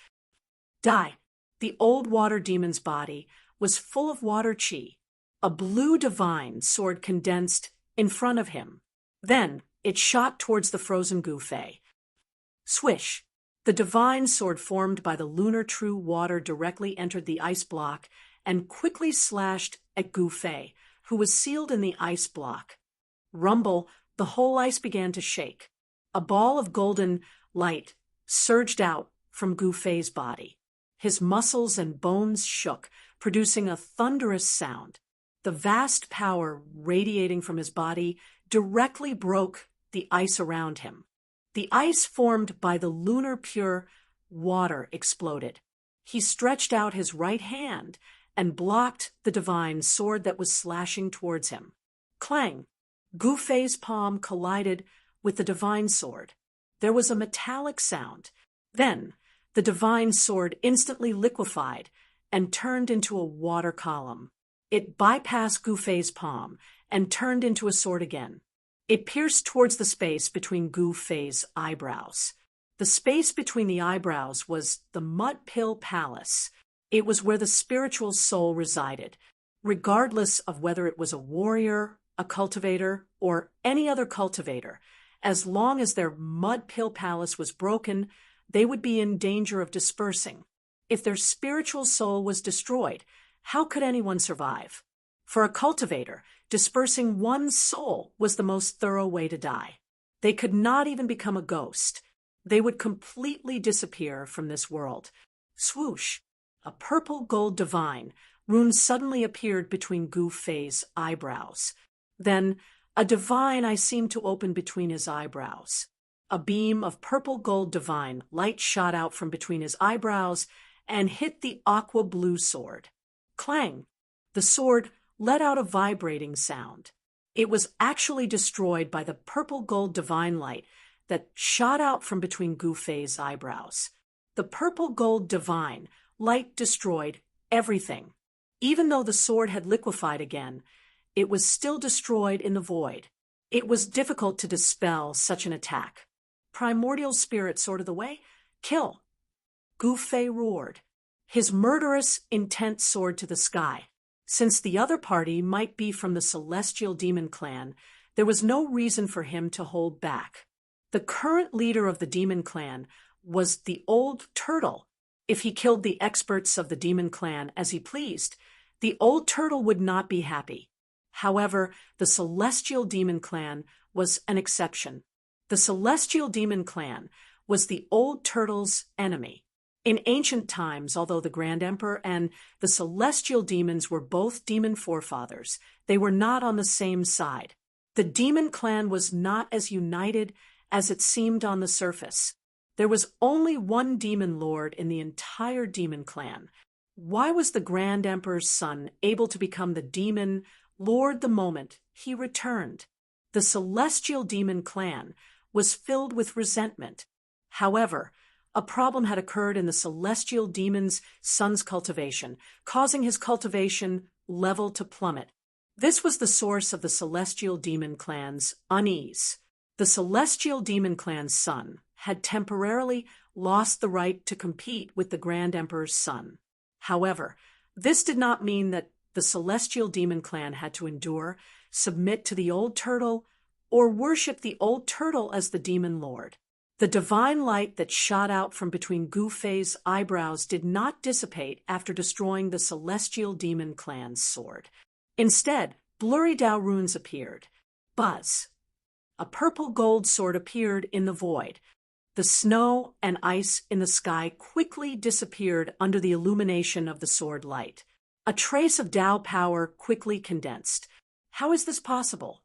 Dai, the old water demon's body, was full of water chi. A blue divine sword condensed in front of him. Then it shot towards the frozen Gu Fei. Swish! The divine sword formed by the lunar true water directly entered the ice block and quickly slashed at Gu Fei, who was sealed in the ice block. Rumble, the whole ice began to shake. A ball of golden light surged out from Gu Fei's body. His muscles and bones shook, producing a thunderous sound. The vast power radiating from his body directly broke the ice around him. The ice formed by the lunar pure water exploded. He stretched out his right hand and blocked the divine sword that was slashing towards him. Clang! Gu Fei's palm collided with the divine sword. There was a metallic sound. Then, the divine sword instantly liquefied and turned into a water column. It bypassed Gu Fei's palm and turned into a sword again. It pierced towards the space between Gu Fei's eyebrows. The space between the eyebrows was the Mud Pill Palace. It was where the spiritual soul resided, regardless of whether it was a warrior, a cultivator, or any other cultivator. As long as their Mud Pill Palace was broken, they would be in danger of dispersing. If their spiritual soul was destroyed, how could anyone survive? For a cultivator, dispersing one's soul was the most thorough way to die. They could not even become a ghost. They would completely disappear from this world. Swoosh! A purple gold divine rune suddenly appeared between Gu Fei's eyebrows. Then, a divine eye seemed to open between his eyebrows. A beam of purple gold divine light shot out from between his eyebrows and hit the aqua blue sword. Clang! The sword let out a vibrating sound. It was actually destroyed by the purple gold divine light that shot out from between Gu Fei's eyebrows. The purple gold divine light destroyed everything. Even though the sword had liquefied again, it was still destroyed in the void. It was difficult to dispel such an attack. Primordial spirit sorted the way. Kill! Gu Fei roared, his murderous intent soared to the sky. Since the other party might be from the Celestial Demon Clan, there was no reason for him to hold back. The current leader of the Demon Clan was the old turtle. If he killed the experts of the Demon Clan as he pleased, the old turtle would not be happy. However, the Celestial Demon Clan was an exception. The Celestial Demon Clan was the old turtle's enemy. In ancient times, although the Grand Emperor and the celestial demons were both demon forefathers, they were not on the same side. The demon clan was not as united as it seemed on the surface. There was only one demon lord in the entire demon clan. Why was the Grand Emperor's son able to become the demon lord the moment he returned? The celestial demon clan was filled with resentment. However, a problem had occurred in the celestial demon's son's cultivation, causing his cultivation level to plummet. This was the source of the celestial demon clan's unease. The celestial demon clan's son had temporarily lost the right to compete with the Grand Emperor's son. However, this did not mean that the celestial demon clan had to endure, submit to the old turtle, or worship the old turtle as the demon lord. The divine light that shot out from between Gu Fei's eyebrows did not dissipate after destroying the celestial demon clan's sword. Instead, blurry Dao runes appeared. Buzz! A purple gold sword appeared in the void. The snow and ice in the sky quickly disappeared under the illumination of the sword light. A trace of Tao power quickly condensed. How is this possible?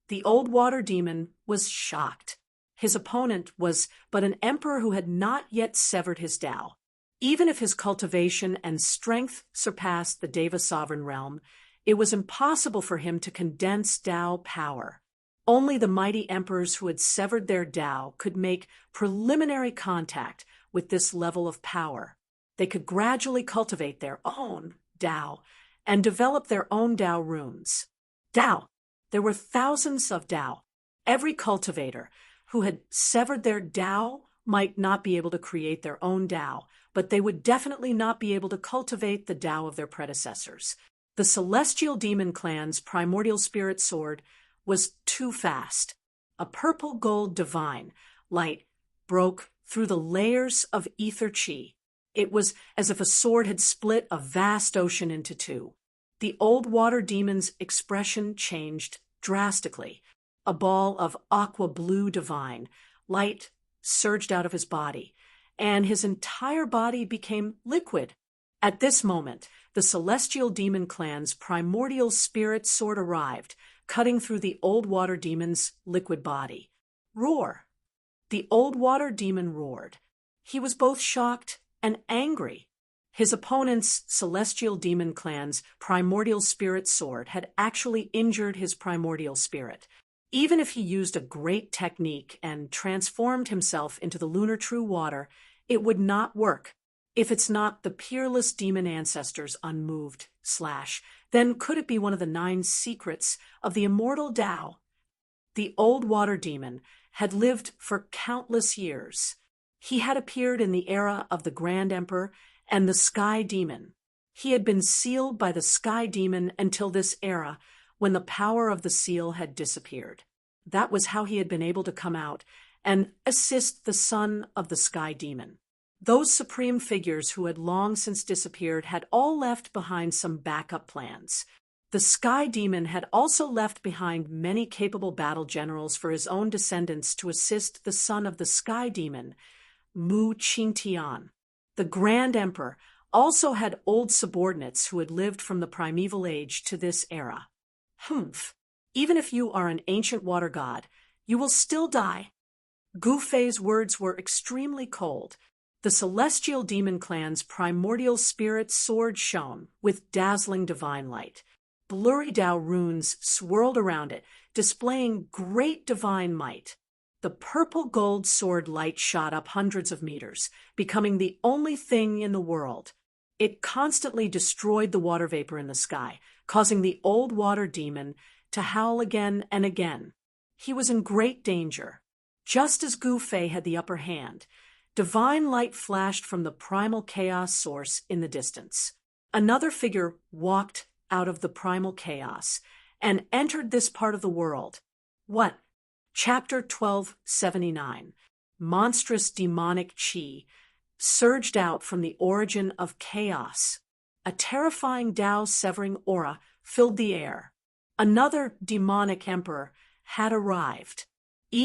The old water demon was shocked. His opponent was but an emperor who had not yet severed his Tao. Even if his cultivation and strength surpassed the Deva sovereign realm, it was impossible for him to condense Tao power. Only the mighty emperors who had severed their Tao could make preliminary contact with this level of power. They could gradually cultivate their own Tao and develop their own Tao runes. Tao. There were thousands of Tao. Every cultivator who had severed their Tao might not be able to create their own Tao, but they would definitely not be able to cultivate the Tao of their predecessors. The celestial demon clan's primordial spirit sword was too fast. A purple-gold divine light broke through the layers of ether chi. It was as if a sword had split a vast ocean into two. The old water demon's expression changed drastically. A ball of aqua blue divine light surged out of his body, and his entire body became liquid. At this moment, the celestial demon clan's primordial spirit sword arrived, cutting through the old water demon's liquid body. Roar! The old water demon roared. He was both shocked and angry. His opponent's celestial demon clan's primordial spirit sword had actually injured his primordial spirit. Even if he used a great technique and transformed himself into the lunar true water, it would not work. If it's not the peerless demon ancestors unmoved / then could it be one of the 9 secrets of the immortal Tao? The old water demon had lived for countless years. He had appeared in the era of the Grand Emperor and the Sky Demon. He had been sealed by the Sky Demon until this era, when the power of the seal had disappeared. That was how he had been able to come out and assist the son of the Sky Demon. Those supreme figures who had long since disappeared had all left behind some backup plans. The Sky Demon had also left behind many capable battle generals for his own descendants to assist the son of the Sky Demon, Mu Qingtian. The Grand Emperor also had old subordinates who had lived from the primeval age to this era. Humph! Even if you are an ancient water god, you will still die. Gu Fei's words were extremely cold. The celestial demon clan's primordial spirit sword shone with dazzling divine light. Blurry Tao runes swirled around it, displaying great divine might. The purple-gold sword light shot up hundreds of meters, becoming the only thing in the world. It constantly destroyed the water vapor in the sky, causing the old water demon to howl again and again. He was in great danger. Just as Gu Fei had the upper hand, divine light flashed from the primal chaos source in the distance. Another figure walked out of the primal chaos and entered this part of the world. What? Chapter 1279. Monstrous demonic chi surged out from the origin of chaos. A terrifying Tao-severing aura filled the air. Another demonic emperor had arrived.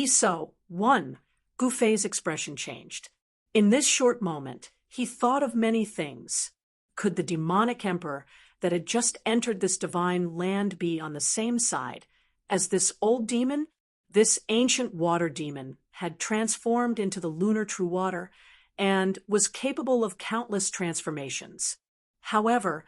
So, one, Gu Fei's expression changed. In this short moment, he thought of many things. Could the demonic emperor that had just entered this divine land be on the same side as this old demon? This ancient water demon had transformed into the lunar true water and was capable of countless transformations. However,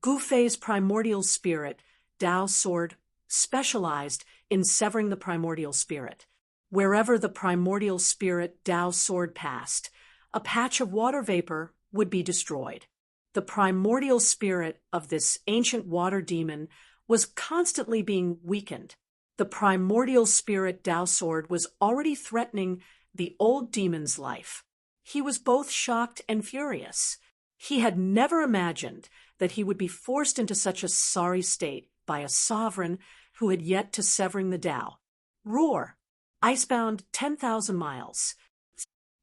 Gu Fei's primordial spirit, Tao sword, specialized in severing the primordial spirit. Wherever the primordial spirit Tao sword passed, a patch of water vapor would be destroyed. The primordial spirit of this ancient water demon was constantly being weakened. The primordial spirit Tao sword was already threatening the old demon's life. He was both shocked and furious. He had never imagined that he would be forced into such a sorry state by a sovereign who had yet to severing the Tao. Roar! Icebound 10,000 miles.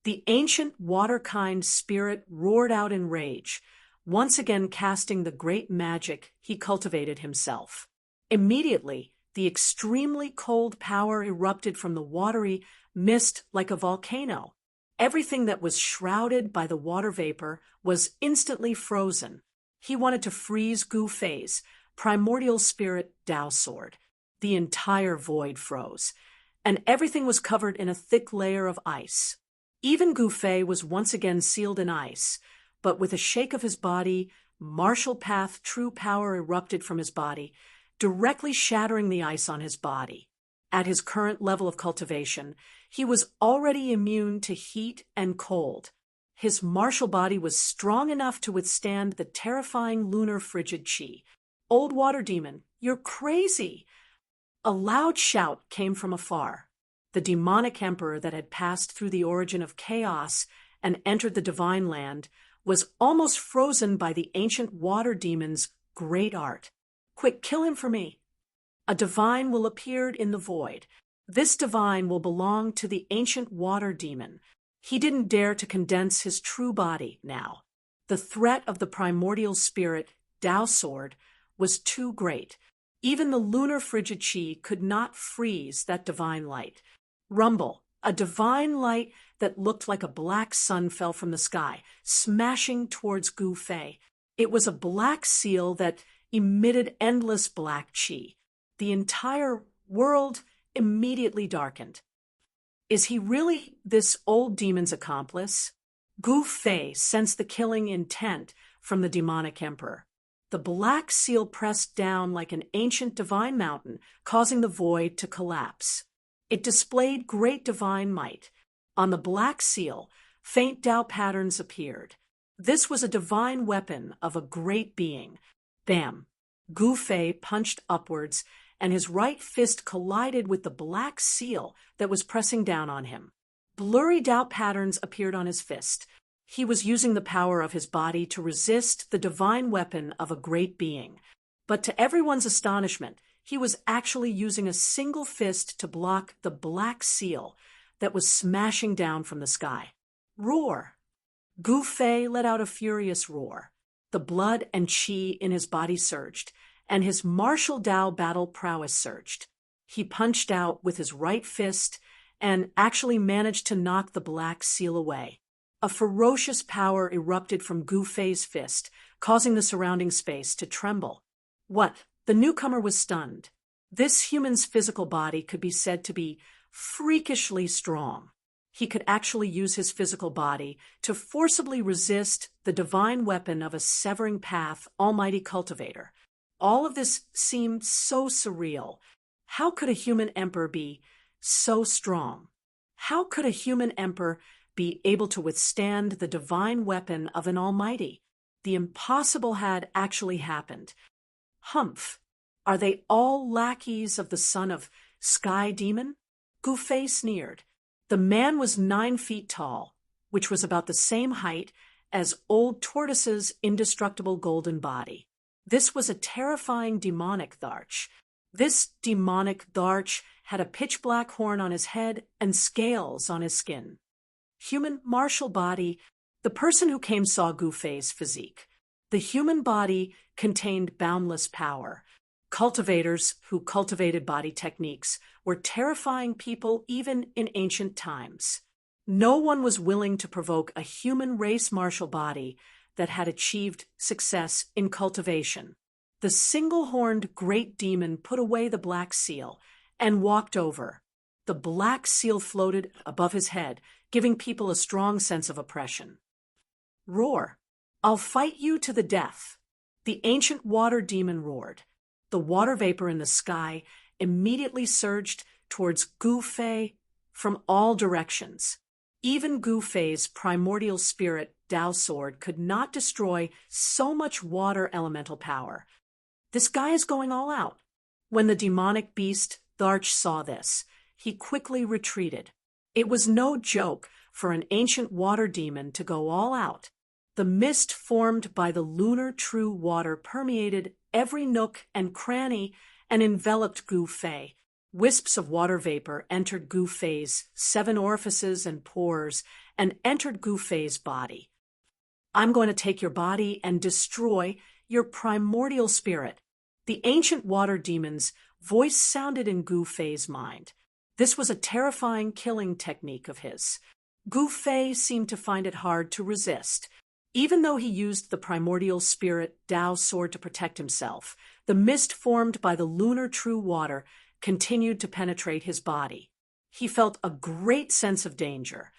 The ancient water-kind spirit roared out in rage, once again casting the great magic he cultivated himself. Immediately, the extremely cold power erupted from the watery mist like a volcano. Everything that was shrouded by the water vapor was instantly frozen. He wanted to freeze Gu Fei's primordial spirit Tao sword. The entire void froze, and everything was covered in a thick layer of ice. Even Gu Fei was once again sealed in ice, but with a shake of his body, martial path true power erupted from his body, directly shattering the ice on his body. At his current level of cultivation, he was already immune to heat and cold. His martial body was strong enough to withstand the terrifying lunar frigid qi. "Old water demon, you're crazy!" A loud shout came from afar. The demonic emperor that had passed through the origin of chaos and entered the divine land was almost frozen by the ancient water demon's great art. "Quick, kill him for me." A divine will appear in the void. This divine will belong to the ancient water demon. He didn't dare to condense his true body now. The threat of the primordial spirit, Tao sword, was too great. Even the lunar frigid qi could not freeze that divine light. Rumble, a divine light that looked like a black sun fell from the sky, smashing towards Gu Fei. It was a black seal that emitted endless black qi. The entire world immediately darkened. Is he really this old demon's accomplice? Gu Fei sensed the killing intent from the demonic emperor. The black seal pressed down like an ancient divine mountain, causing the void to collapse. It displayed great divine might. On the black seal, faint Tao patterns appeared. This was a divine weapon of a great being. Bam! Gu Fei punched upwards, and his right fist collided with the black seal that was pressing down on him. Blurry doubt patterns appeared on his fist. He was using the power of his body to resist the divine weapon of a great being. But to everyone's astonishment, he was actually using a single fist to block the black seal that was smashing down from the sky. Roar! Gu Fei let out a furious roar. The blood and qi in his body surged, and his martial Tao battle prowess surged. He punched out with his right fist and actually managed to knock the black seal away. A ferocious power erupted from Gu Fei's fist, causing the surrounding space to tremble. What? The newcomer was stunned. This human's physical body could be said to be freakishly strong. He could actually use his physical body to forcibly resist the divine weapon of a severing path almighty cultivator. All of this seemed so surreal. How could a human emperor be so strong? How could a human emperor be able to withstand the divine weapon of an almighty? The impossible had actually happened. Humph! Are they all lackeys of the son of Sky Demon? Gu Fei sneered. The man was 9 feet tall, which was about the same height as old Tortoise's indestructible golden body. This was a terrifying demonic Tharch. This demonic Tharch had a pitch-black horn on his head and scales on his skin. Human martial body. The person who came saw Gu Fei's physique. The human body contained boundless power. Cultivators who cultivated body techniques were terrifying people even in ancient times. No one was willing to provoke a human race martial body that had achieved success in cultivation. The single-horned great demon put away the black seal and walked over. The black seal floated above his head, giving people a strong sense of oppression. Roar! I'll fight you to the death. The ancient water demon roared. The water vapor in the sky immediately surged towards Gu Fei from all directions. Even Gu Fei's primordial spirit, Tao sword, could not destroy so much water elemental power. This guy is going all out. When the demonic beast, Tharch, saw this, he quickly retreated. It was no joke for an ancient water demon to go all out. The mist formed by the lunar true water permeated every nook and cranny and enveloped Gu Fei. Wisps of water vapor entered Gu Fei's 7 orifices and pores and entered Gu Fei's body. I'm going to take your body and destroy your primordial spirit. The ancient water demon's voice sounded in Gu Fei's mind. This was a terrifying killing technique of his. Gu Fei seemed to find it hard to resist. Even though he used the primordial spirit Tao sword to protect himself, the mist formed by the lunar true water continued to penetrate his body. He felt a great sense of danger.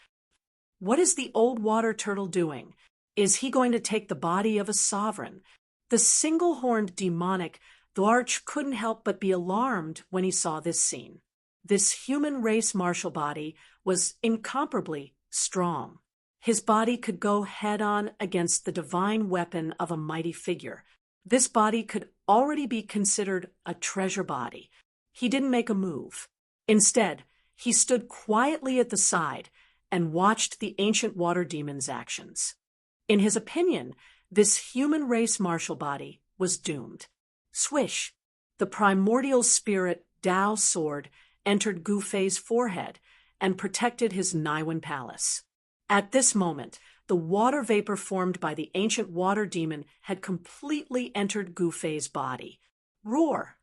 What is the old water turtle doing? Is he going to take the body of a sovereign? The single-horned demonic Dwarch couldn't help but be alarmed when he saw this scene. This human race martial body was incomparably strong. His body could go head-on against the divine weapon of a mighty figure. This body could already be considered a treasure body. He didn't make a move. Instead, he stood quietly at the side and watched the ancient water demon's actions. In his opinion, this human race martial body was doomed. Swish! The primordial spirit Tao sword entered Gu Fei's forehead and protected his Naiwen palace. At this moment, the water vapor formed by the ancient water demon had completely entered Gu Fei's body. Roar!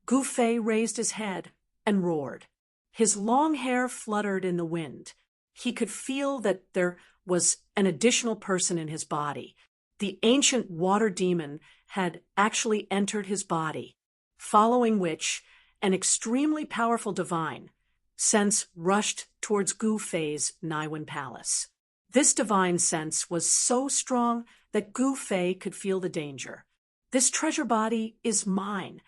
Gu Fei raised his head and roared. His long hair fluttered in the wind. He could feel that there was an additional person in his body. The ancient water demon had actually entered his body, following which an extremely powerful divine sense rushed towards Gu Fei's Naiwen palace. This divine sense was so strong that Gu Fei could feel the danger. This treasure body is mine.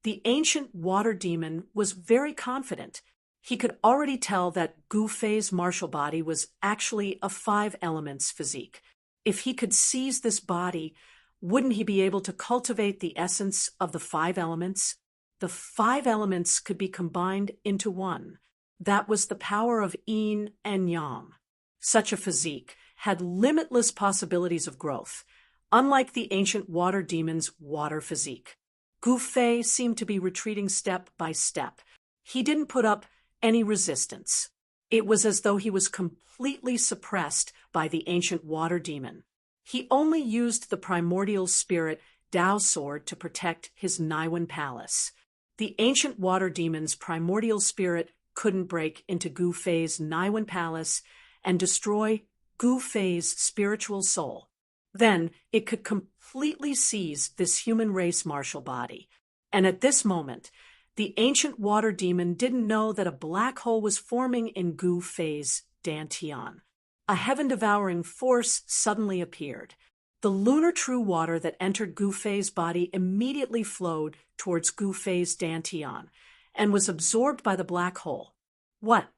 The ancient water demon was very confident. He could already tell that Gu Fei's martial body was actually a 5 elements physique. If he could seize this body, wouldn't he be able to cultivate the essence of the 5 elements? The 5 elements could be combined into one. That was the power of yin and yang. Such a physique had limitless possibilities of growth, unlike the ancient water demon's water physique. Gu Fei seemed to be retreating step by step. He didn't put up any resistance. It was as though he was completely suppressed by the ancient water demon. He only used the primordial spirit Tao sword to protect his Naiwen palace. The ancient water demon's primordial spirit couldn't break into Gu Fei's Naiwen palace and destroy Gu Fei's spiritual soul. Then it could completely seize this human race martial body. And at this moment, the ancient water demon didn't know that a black hole was forming in Gu Fei's dantian. A heaven-devouring force suddenly appeared. The lunar true water that entered Gu Fei's body immediately flowed towards Gu Fei's dantian and was absorbed by the black hole. What?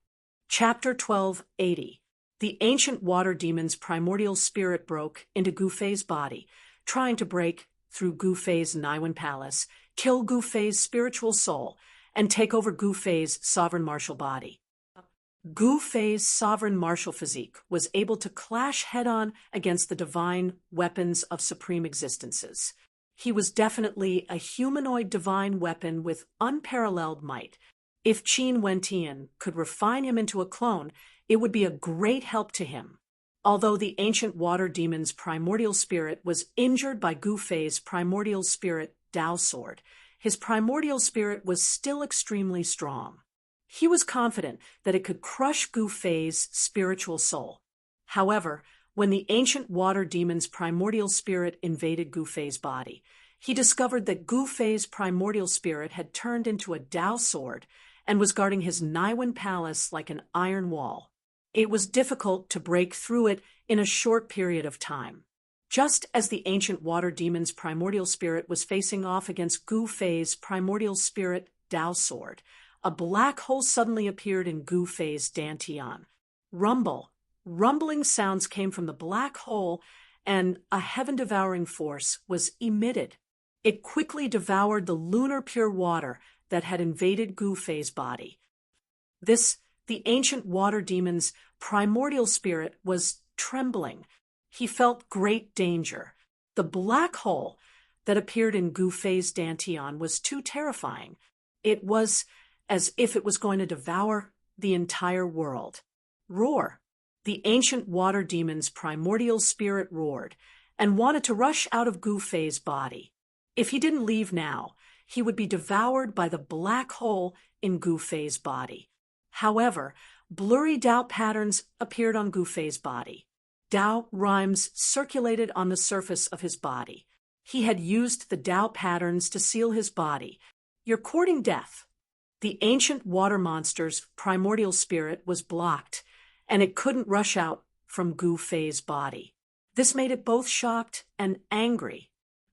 Chapter 1280. The ancient water demon's primordial spirit broke into Gu Fei's body, trying to break through Gu Fei's Naiwen palace, kill Gu Fei's spiritual soul, and take over Gu Fei's sovereign martial body. Gu Fei's sovereign martial physique was able to clash head-on against the divine weapons of supreme existences. He was definitely a humanoid divine weapon with unparalleled might. If Qin Wentian could refine him into a clone, it would be a great help to him. Although the ancient water demon's primordial spirit was injured by Gu Fei's primordial spirit Tao sword, his primordial spirit was still extremely strong. He was confident that it could crush Gu Fei's spiritual soul. However, when the ancient water demon's primordial spirit invaded Gu Fei's body, he discovered that Gu Fei's primordial spirit had turned into a Tao sword and was guarding his Naiwen palace like an iron wall. It was difficult to break through it in a short period of time. Just as the ancient water demon's primordial spirit was facing off against Gu Fei's primordial spirit Tao sword, a black hole suddenly appeared in Gu Fei's dantian. Rumbling sounds came from the black hole, and a heaven-devouring force was emitted. It quickly devoured the lunar pure water that had invaded Gu Fei's body. The ancient water demon's primordial spirit was trembling. He felt great danger. The black hole that appeared in Gu Fei's dantian was too terrifying. It was as if it was going to devour the entire world. Roar! The ancient water demon's primordial spirit roared and wanted to rush out of Gu Fei's body. If he didn't leave now, he would be devoured by the black hole in Gu Fei's body. However, Blurry doubt patterns appeared on Gu Fei's body. Doubt rhymes circulated on the surface of his body. He had used the doubt patterns to seal his body. "You're courting death." The ancient water monster's primordial spirit was blocked, and it couldn't rush out from Gu Fei's body. This made it both shocked and angry.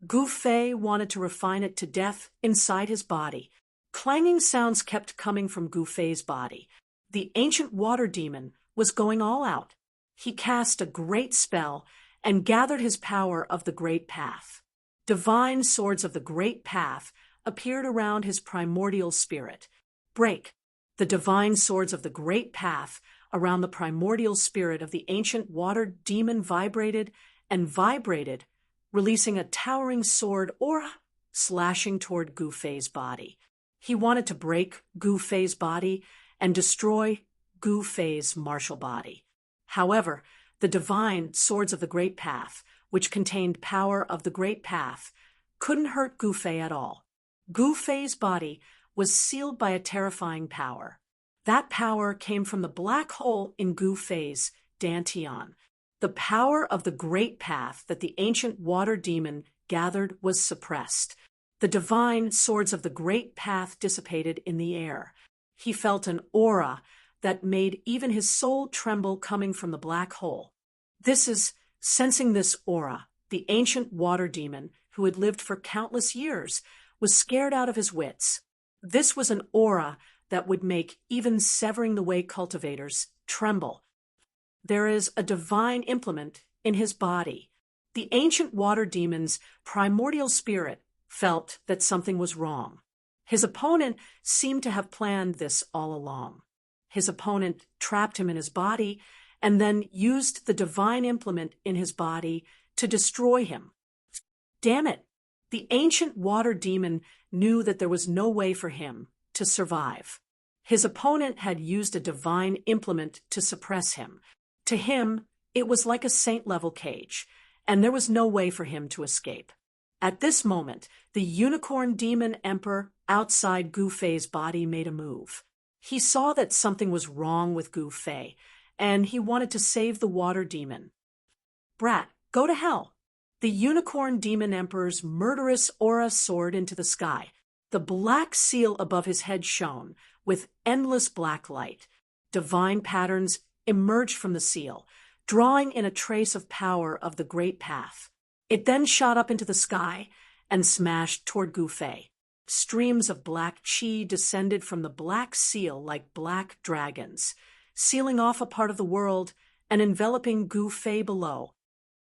Gu Fei wanted to refine it to death inside his body. Clanging sounds kept coming from Gu Fei's body. The ancient water demon was going all out. He cast a great spell and gathered his power of the Great Path. Divine swords of the Great Path appeared around his primordial spirit. Break. The divine swords of the Great Path around the primordial spirit of the ancient water demon vibrated and vibrated, releasing a towering sword aura slashing toward Gu Fei's body. He wanted to break Gu Fei's body and destroy Gu Fei's martial body. However, the divine swords of the Great Path, which contained power of the Great Path, couldn't hurt Gu Fei at all. Gu Fei's body was sealed by a terrifying power. That power came from the black hole in Gu Fei's dantian. The power of the Great Path that the ancient water demon gathered was suppressed. The divine swords of the Great Path dissipated in the air. He felt an aura that made even his soul tremble coming from the black hole. Sensing this aura, the ancient water demon, who had lived for countless years, was scared out of his wits. This was an aura that would make even Severing the Way cultivators tremble. There is a divine implement in his body. The ancient water demon's primordial spirit felt that something was wrong. His opponent seemed to have planned this all along. His opponent trapped him in his body and then used the divine implement in his body to destroy him. Damn it! The ancient water demon knew that there was no way for him to survive. His opponent had used a divine implement to suppress him. To him, it was like a saint-level cage, and there was no way for him to escape. At this moment, the unicorn demon emperor outside Gu Fei's body made a move. He saw that something was wrong with Gu Fei, and he wanted to save the water demon. "Brat, go to hell!" The unicorn demon emperor's murderous aura soared into the sky. The black seal above his head shone with endless black light. Divine patterns emerged from the seal, drawing in a trace of power of the Great Path. It then shot up into the sky and smashed toward Gu Fei. Streams of black chi descended from the black seal like black dragons, sealing off a part of the world and enveloping Gu Fei below.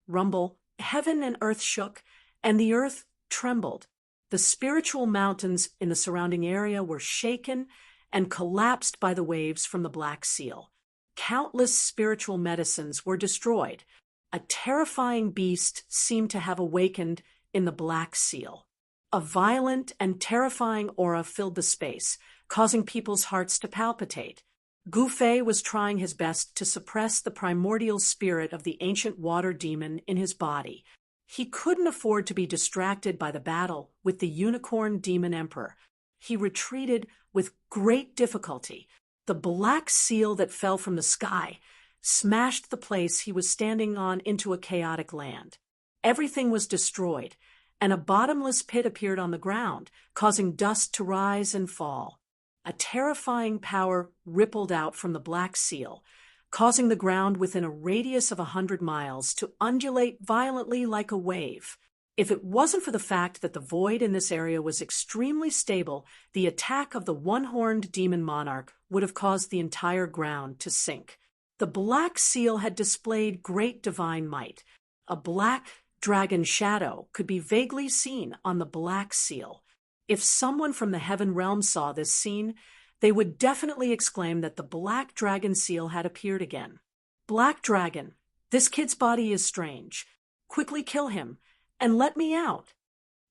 Rumble, heaven and earth shook, and the earth trembled. The spiritual mountains in the surrounding area were shaken and collapsed by the waves from the black seal. Countless spiritual medicines were destroyed. A terrifying beast seemed to have awakened in the black seal. A violent and terrifying aura filled the space, causing people's hearts to palpitate. Gu Fei was trying his best to suppress the primordial spirit of the ancient water demon in his body. He couldn't afford to be distracted by the battle with the unicorn demon emperor. He retreated with great difficulty. The black seal that fell from the sky smashed the place he was standing on into a chaotic land. Everything was destroyed, and a bottomless pit appeared on the ground, causing dust to rise and fall. A terrifying power rippled out from the black seal, causing the ground within a radius of 100 miles to undulate violently like a wave. If it wasn't for the fact that the void in this area was extremely stable, the attack of the one-horned demon monarch would have caused the entire ground to sink. The black seal had displayed great divine might. A black dragon shadow could be vaguely seen on the black seal. If someone from the heaven realm saw this scene, they would definitely exclaim that the black dragon seal had appeared again. "Black dragon, this kid's body is strange. Quickly kill him and let me out."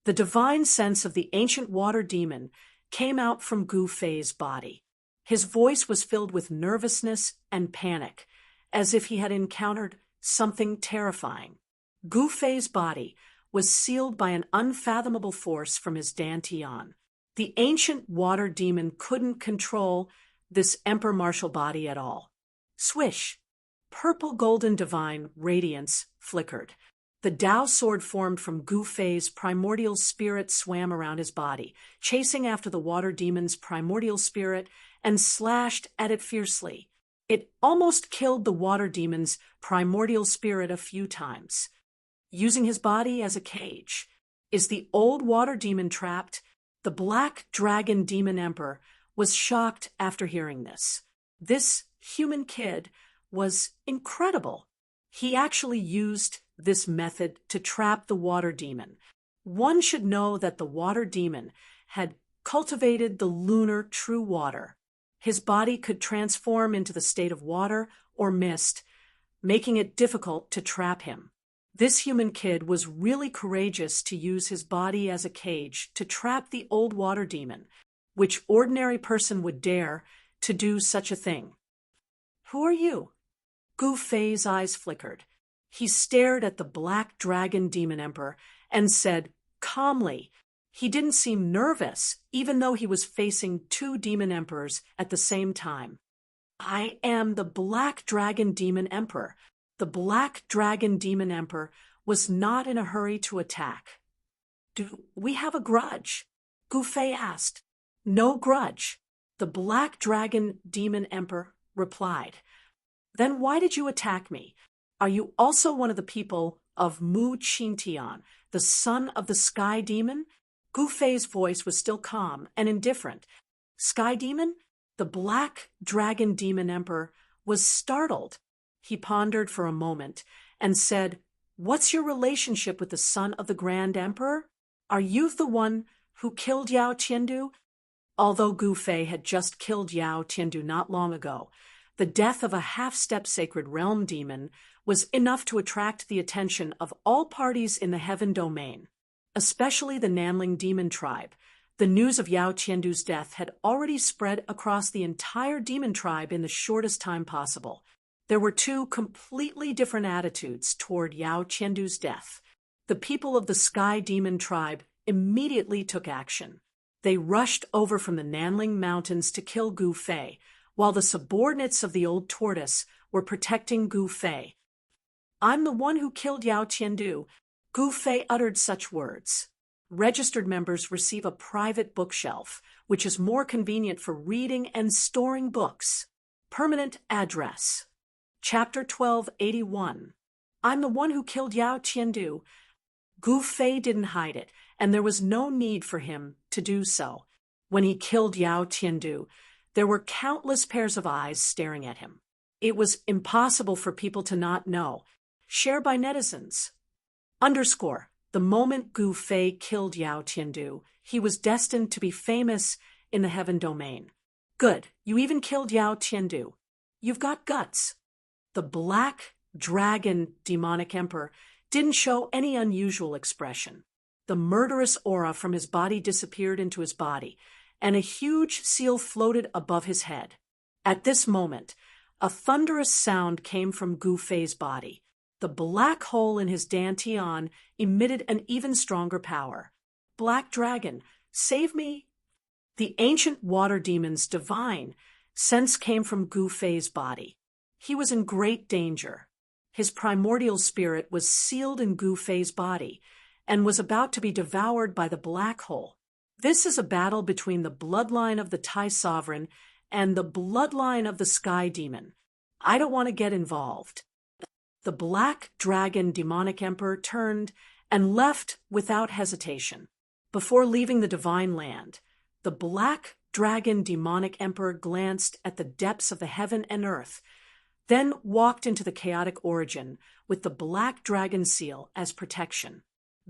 The divine sense of the ancient water demon came out from Gu Fei's body. His voice was filled with nervousness and panic, as if he had encountered something terrifying. Gu Fei's body was sealed by an unfathomable force from his dantian. The ancient water demon couldn't control this Emperor Martial body at all. Swish! Purple golden divine radiance flickered. The Tao sword formed from Gu Fei's primordial spirit swam around his body, chasing after the water demon's primordial spirit and slashed at it fiercely. It almost killed the water demon's primordial spirit a few times. Using his body as a cage. Is the old water demon trapped? The black dragon demon emperor was shocked after hearing this. This human kid was incredible. He actually used this method to trap the water demon. One should know that the water demon had cultivated the lunar true water. His body could transform into the state of water or mist, making it difficult to trap him. This human kid was really courageous to use his body as a cage to trap the old water demon. Which ordinary person would dare to do such a thing? Who are you? Gu Fei's eyes flickered. He stared at the black dragon demon emperor and said calmly. He didn't seem nervous, even though he was facing two demon emperors at the same time. I am the black dragon demon emperor. The black dragon demon emperor was not in a hurry to attack. Do we have a grudge? Gu Fei asked. No grudge, the black dragon demon emperor replied. Then why did you attack me? Are you also one of the people of Mu Qingtian, the son of the sky demon? Gu Fei's voice was still calm and indifferent. Sky demon? The black dragon demon emperor was startled. He pondered for a moment and said, What's your relationship with the son of the grand emperor? Are you the one who killed Yao Tiandu? Although Gu Fei had just killed Yao Tiandu not long ago, the death of a half-step sacred realm demon was enough to attract the attention of all parties in the heaven domain, especially the Nanling demon tribe. The news of Yao Tiandu's death had already spread across the entire demon tribe in the shortest time possible. There were two completely different attitudes toward Yao Tiandu's death. The people of the Sky Demon tribe immediately took action. They rushed over from the Nanling Mountains to kill Gu Fei, while the subordinates of the old tortoise were protecting Gu Fei. I'm the one who killed Yao Tiandu. Gu Fei uttered such words. Registered members receive a private bookshelf, which is more convenient for reading and storing books. Permanent address. Chapter 1281. I'm the one who killed Yao Tiandu. Gu Fei didn't hide it, and there was no need for him to do so. When he killed Yao Tiandu, there were countless pairs of eyes staring at him. It was impossible for people to not know. Share by netizens. Underscore. The moment Gu Fei killed Yao Tiandu, he was destined to be famous in the heaven domain. Good, you even killed Yao Tiandu. You've got guts. The black dragon demonic emperor didn't show any unusual expression. The murderous aura from his body disappeared into his body, and a huge seal floated above his head. At this moment, a thunderous sound came from Gu Fei's body. The black hole in his dantian emitted an even stronger power. Black dragon, save me! The ancient water demon's divine sense came from Gu Fei's body. He was in great danger. His primordial spirit was sealed in Gu Fei's body and was about to be devoured by the black hole. This is a battle between the bloodline of the Tai Sovereign and the bloodline of the Sky Demon. I don't want to get involved. The black dragon demonic emperor turned and left without hesitation. Before leaving the divine land, the black dragon demonic emperor glanced at the depths of the heaven and earth, then walked into the chaotic origin with the black dragon seal as protection.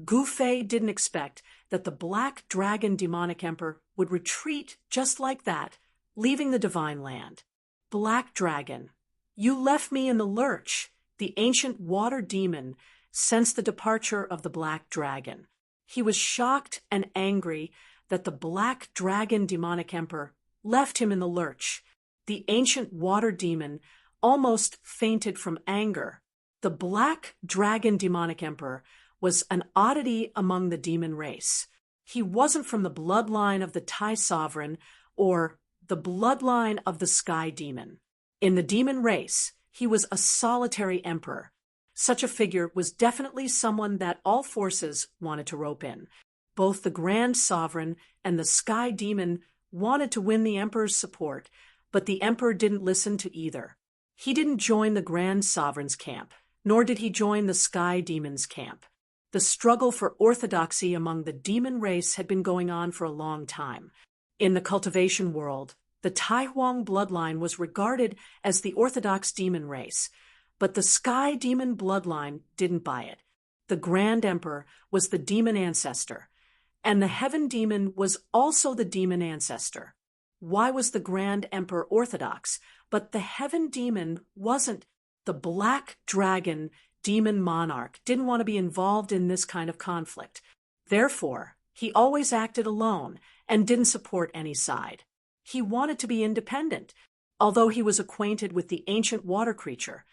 Gu Fei didn't expect that the black dragon demonic emperor would retreat just like that, leaving the divine land. Black dragon, you left me in the lurch. The ancient water demon sensed the departure of the black dragon. He was shocked and angry that the black dragon demonic emperor left him in the lurch. The ancient water demon almost fainted from anger. The black dragon demonic emperor was an oddity among the demon race. He wasn't from the bloodline of the Tai Sovereign or the bloodline of the Sky Demon. In the demon race, he was a solitary emperor. Such a figure was definitely someone that all forces wanted to rope in. Both the Grand Sovereign and the Sky Demon wanted to win the Emperor's support, but the Emperor didn't listen to either. He didn't join the Grand Sovereign's camp, nor did he join the Sky Demon's camp. The struggle for orthodoxy among the demon race had been going on for a long time. In the cultivation world, the Tai Huang bloodline was regarded as the orthodox demon race, but the Sky Demon bloodline didn't buy it. The Grand Emperor was the demon ancestor, and the Heaven Demon was also the demon ancestor. Why was the Grand Emperor orthodox, but the Heaven Demon wasn't? The Black Dragon demon monarch didn't want to be involved in this kind of conflict. Therefore, he always acted alone and didn't support any side. He wanted to be independent. Although he was acquainted with the ancient water creature,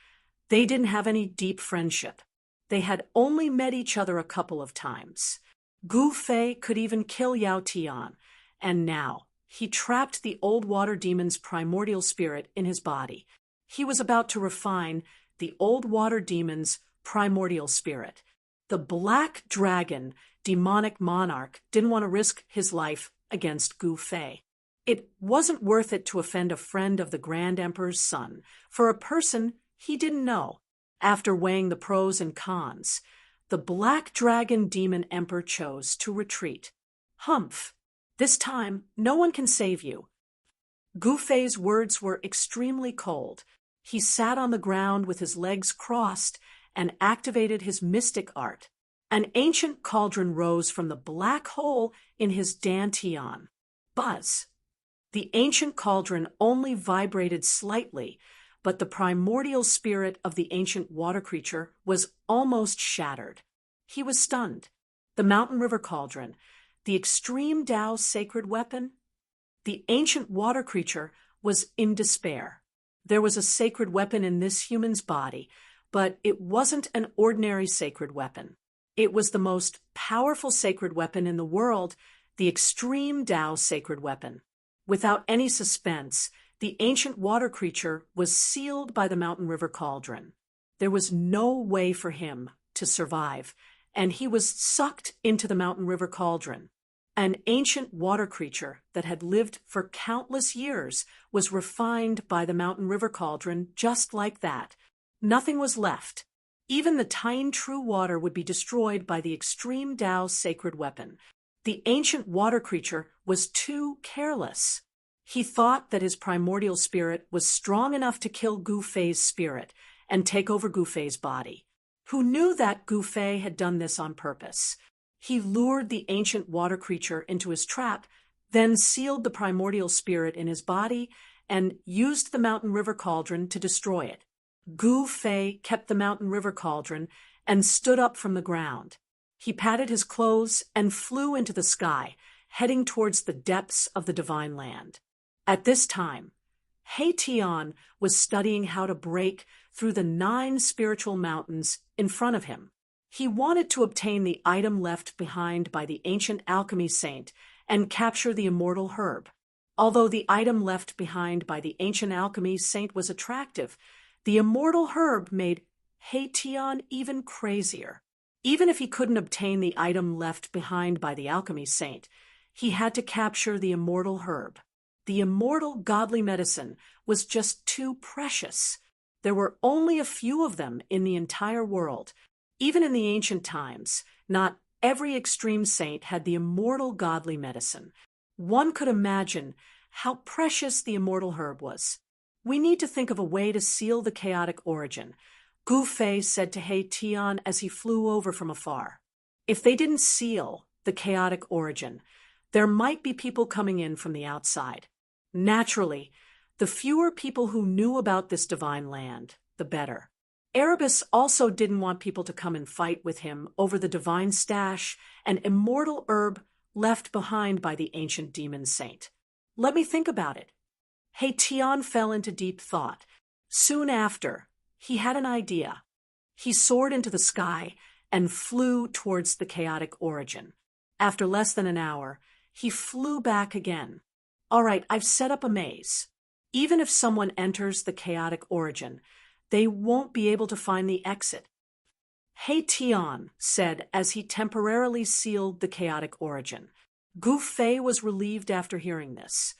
they didn't have any deep friendship. They had only met each other a couple of times. Gu Fei could even kill Yao Tian, and now he trapped the old water demon's primordial spirit in his body. He was about to refine the old water demon's primordial spirit. The Black Dragon demonic monarch didn't want to risk his life against Gu Fei. It wasn't worth it to offend a friend of the Grand Emperor's son for a person he didn't know. After weighing the pros and cons, the Black Dragon Demon Emperor chose to retreat. Humph! This time, no one can save you. Gu Fei's words were extremely cold. He sat on the ground with his legs crossed and activated his mystic art. An ancient cauldron rose from the black hole in his dantian. Buzz! The ancient cauldron only vibrated slightly, but the primordial spirit of the ancient water creature was almost shattered. He was stunned. The Mountain River Cauldron, the extreme Tao sacred weapon? The ancient water creature was in despair. There was a sacred weapon in this human's body, but it wasn't an ordinary sacred weapon. It was the most powerful sacred weapon in the world, the extreme Tao sacred weapon. Without any suspense, the ancient water creature was sealed by the Mountain River Cauldron. There was no way for him to survive, and he was sucked into the Mountain River Cauldron. An ancient water creature that had lived for countless years was refined by the Mountain River Cauldron just like that. Nothing was left. Even the Tine True Water would be destroyed by the extreme Tao sacred weapon. The ancient water creature was too careless. He thought that his primordial spirit was strong enough to kill Gu Fei's spirit and take over Gu Fei's body. Who knew that Gu Fei had done this on purpose? He lured the ancient water creature into his trap, then sealed the primordial spirit in his body and used the Mountain River Cauldron to destroy it. Gu Fei kept the Mountain River Cauldron and stood up from the ground. He patted his clothes and flew into the sky, heading towards the depths of the Divine Land. At this time, He Tian was studying how to break through the 9 spiritual mountains in front of him. He wanted to obtain the item left behind by the ancient alchemy saint and capture the immortal herb. Although the item left behind by the ancient alchemy saint was attractive, the immortal herb made He Tian even crazier. Even if he couldn't obtain the item left behind by the alchemy saint, he had to capture the immortal herb. The immortal godly medicine was just too precious. There were only a few of them in the entire world. Even in the ancient times, not every extreme saint had the immortal godly medicine. One could imagine how precious the immortal herb was. We need to think of a way to seal the chaotic origin, Gu Fei said to He Tian as he flew over from afar. If they didn't seal the chaotic origin, there might be people coming in from the outside. Naturally, the fewer people who knew about this divine land, the better. Erebus also didn't want people to come and fight with him over the divine stash and immortal herb left behind by the ancient demon saint. Let me think about it. He Tian fell into deep thought. Soon after, he had an idea. He soared into the sky and flew towards the chaotic origin. After less than an hour, he flew back again. All right, I've set up a maze. Even if someone enters the chaotic origin, they won't be able to find the exit. Hey Tian said as he temporarily sealed the chaotic origin. Gu Fei was relieved after hearing this.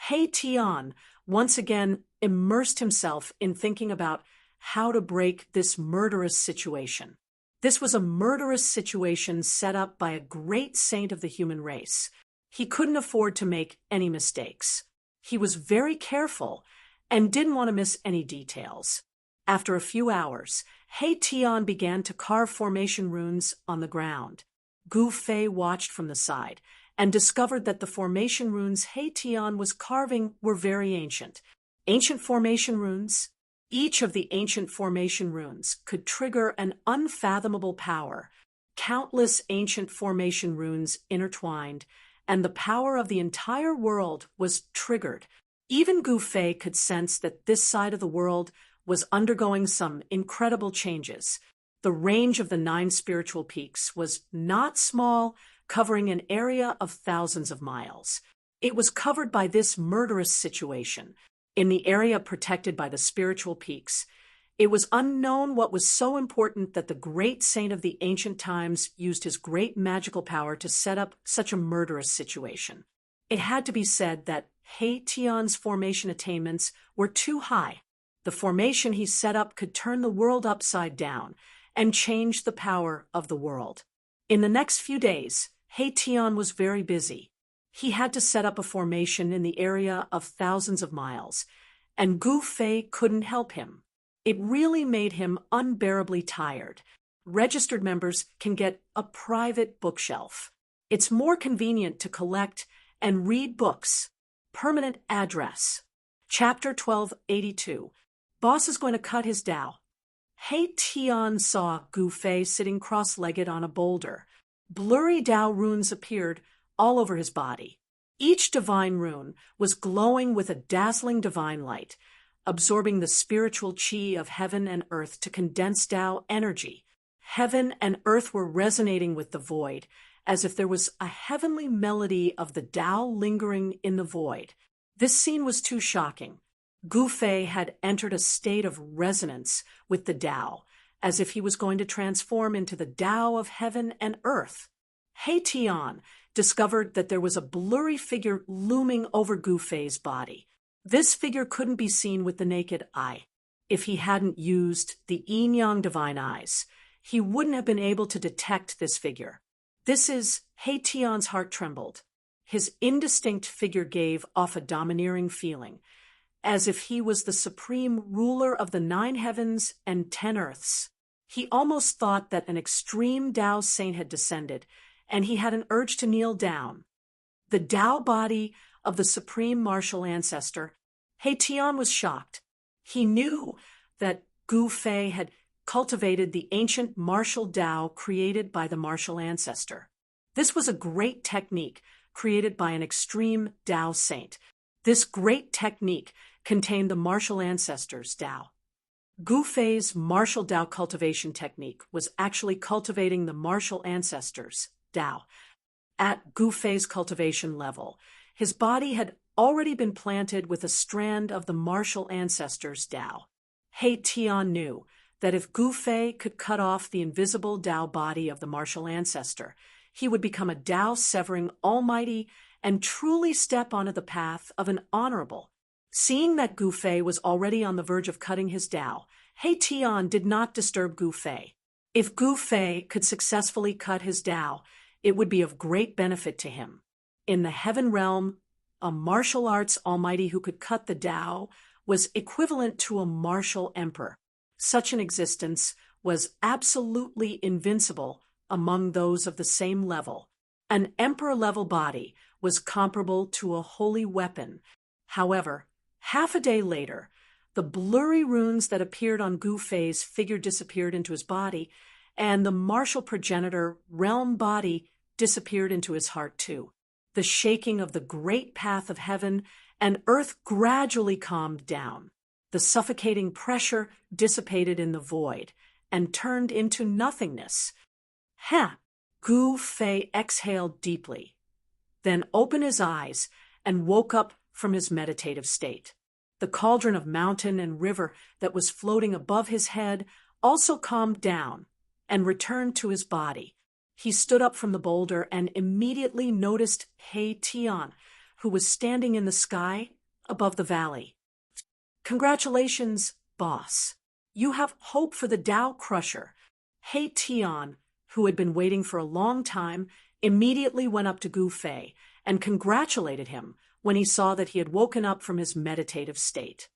Hey Tian once again immersed himself in thinking about how to break this murderous situation. This was a murderous situation set up by a great saint of the human race. He couldn't afford to make any mistakes. He was very careful and didn't want to miss any details. After a few hours, He Tian began to carve formation runes on the ground. Gu Fei watched from the side and discovered that the formation runes He Tian was carving were very ancient. Ancient formation runes? Each of the ancient formation runes could trigger an unfathomable power. Countless ancient formation runes intertwined, and the power of the entire world was triggered. Even Gu Fei could sense that this side of the world was undergoing some incredible changes. The range of the 9 spiritual peaks was not small, covering an area of thousands of miles. It was covered by this murderous situation. In the area protected by the spiritual peaks, it was unknown what was so important that the great saint of the ancient times used his great magical power to set up such a murderous situation. It had to be said that He Tian's formation attainments were too high. The formation he set up could turn the world upside down and change the power of the world. In the next few days, He Tian was very busy. He had to set up a formation in the area of thousands of miles, and Gu Fei couldn't help him. It really made him unbearably tired. Registered members can get a private bookshelf. It's more convenient to collect and read books. Permanent address. Chapter 1282. Boss is going to cut his Tao. He Tian saw Gu Fei sitting cross-legged on a boulder. Blurry Tao runes appeared all over his body. Each divine rune was glowing with a dazzling divine light, absorbing the spiritual chi of heaven and earth to condense Tao energy. Heaven and earth were resonating with the void, as if there was a heavenly melody of the Tao lingering in the void. This scene was too shocking. Gu Fei had entered a state of resonance with the Tao, as if he was going to transform into the Tao of heaven and earth. He Tian discovered that there was a blurry figure looming over Gu Fei's body. This figure couldn't be seen with the naked eye. If he hadn't used the yin-yang divine eyes, he wouldn't have been able to detect this figure. He Tian's heart trembled. His indistinct figure gave off a domineering feeling, as if he was the supreme ruler of the 9 heavens and 10 earths. He almost thought that an extreme Tao saint had descended, and he had an urge to kneel down. The Tao body of the supreme martial ancestor, He Tian was shocked. He knew that Gu Fei had cultivated the ancient martial Tao created by the martial ancestor. This was a great technique created by an extreme Tao saint. This great technique contained the martial ancestors' Tao. Gu Fei's martial Tao cultivation technique was actually cultivating the martial ancestors' Tao. At Gu Fei's cultivation level, his body had already been planted with a strand of the martial ancestors' Tao. He Tian knew that if Gu Fei could cut off the invisible Tao body of the martial ancestor, he would become a Tao-severing almighty and truly step onto the path of an honorable. Seeing that Gu Fei was already on the verge of cutting his Tao, He Tian did not disturb Gu Fei. If Gu Fei could successfully cut his Tao, it would be of great benefit to him. In the heaven realm, a martial arts almighty who could cut the Tao was equivalent to a martial emperor. Such an existence was absolutely invincible among those of the same level. An emperor-level body was comparable to a holy weapon. However, half a day later, the blurry runes that appeared on Gu Fei's figure disappeared into his body, and the martial progenitor realm body disappeared into his heart too. The shaking of the great path of heaven and earth gradually calmed down. The suffocating pressure dissipated in the void and turned into nothingness. Gu Fei exhaled deeply, then opened his eyes and woke up from his meditative state. The cauldron of mountain and river that was floating above his head also calmed down and returned to his body. He stood up from the boulder and immediately noticed He Tian, who was standing in the sky above the valley. "Congratulations, boss. You have hope for the Tao Crusher." He Tian, who had been waiting for a long time, immediately went up to Gu Fei and congratulated him when he saw that he had woken up from his meditative state.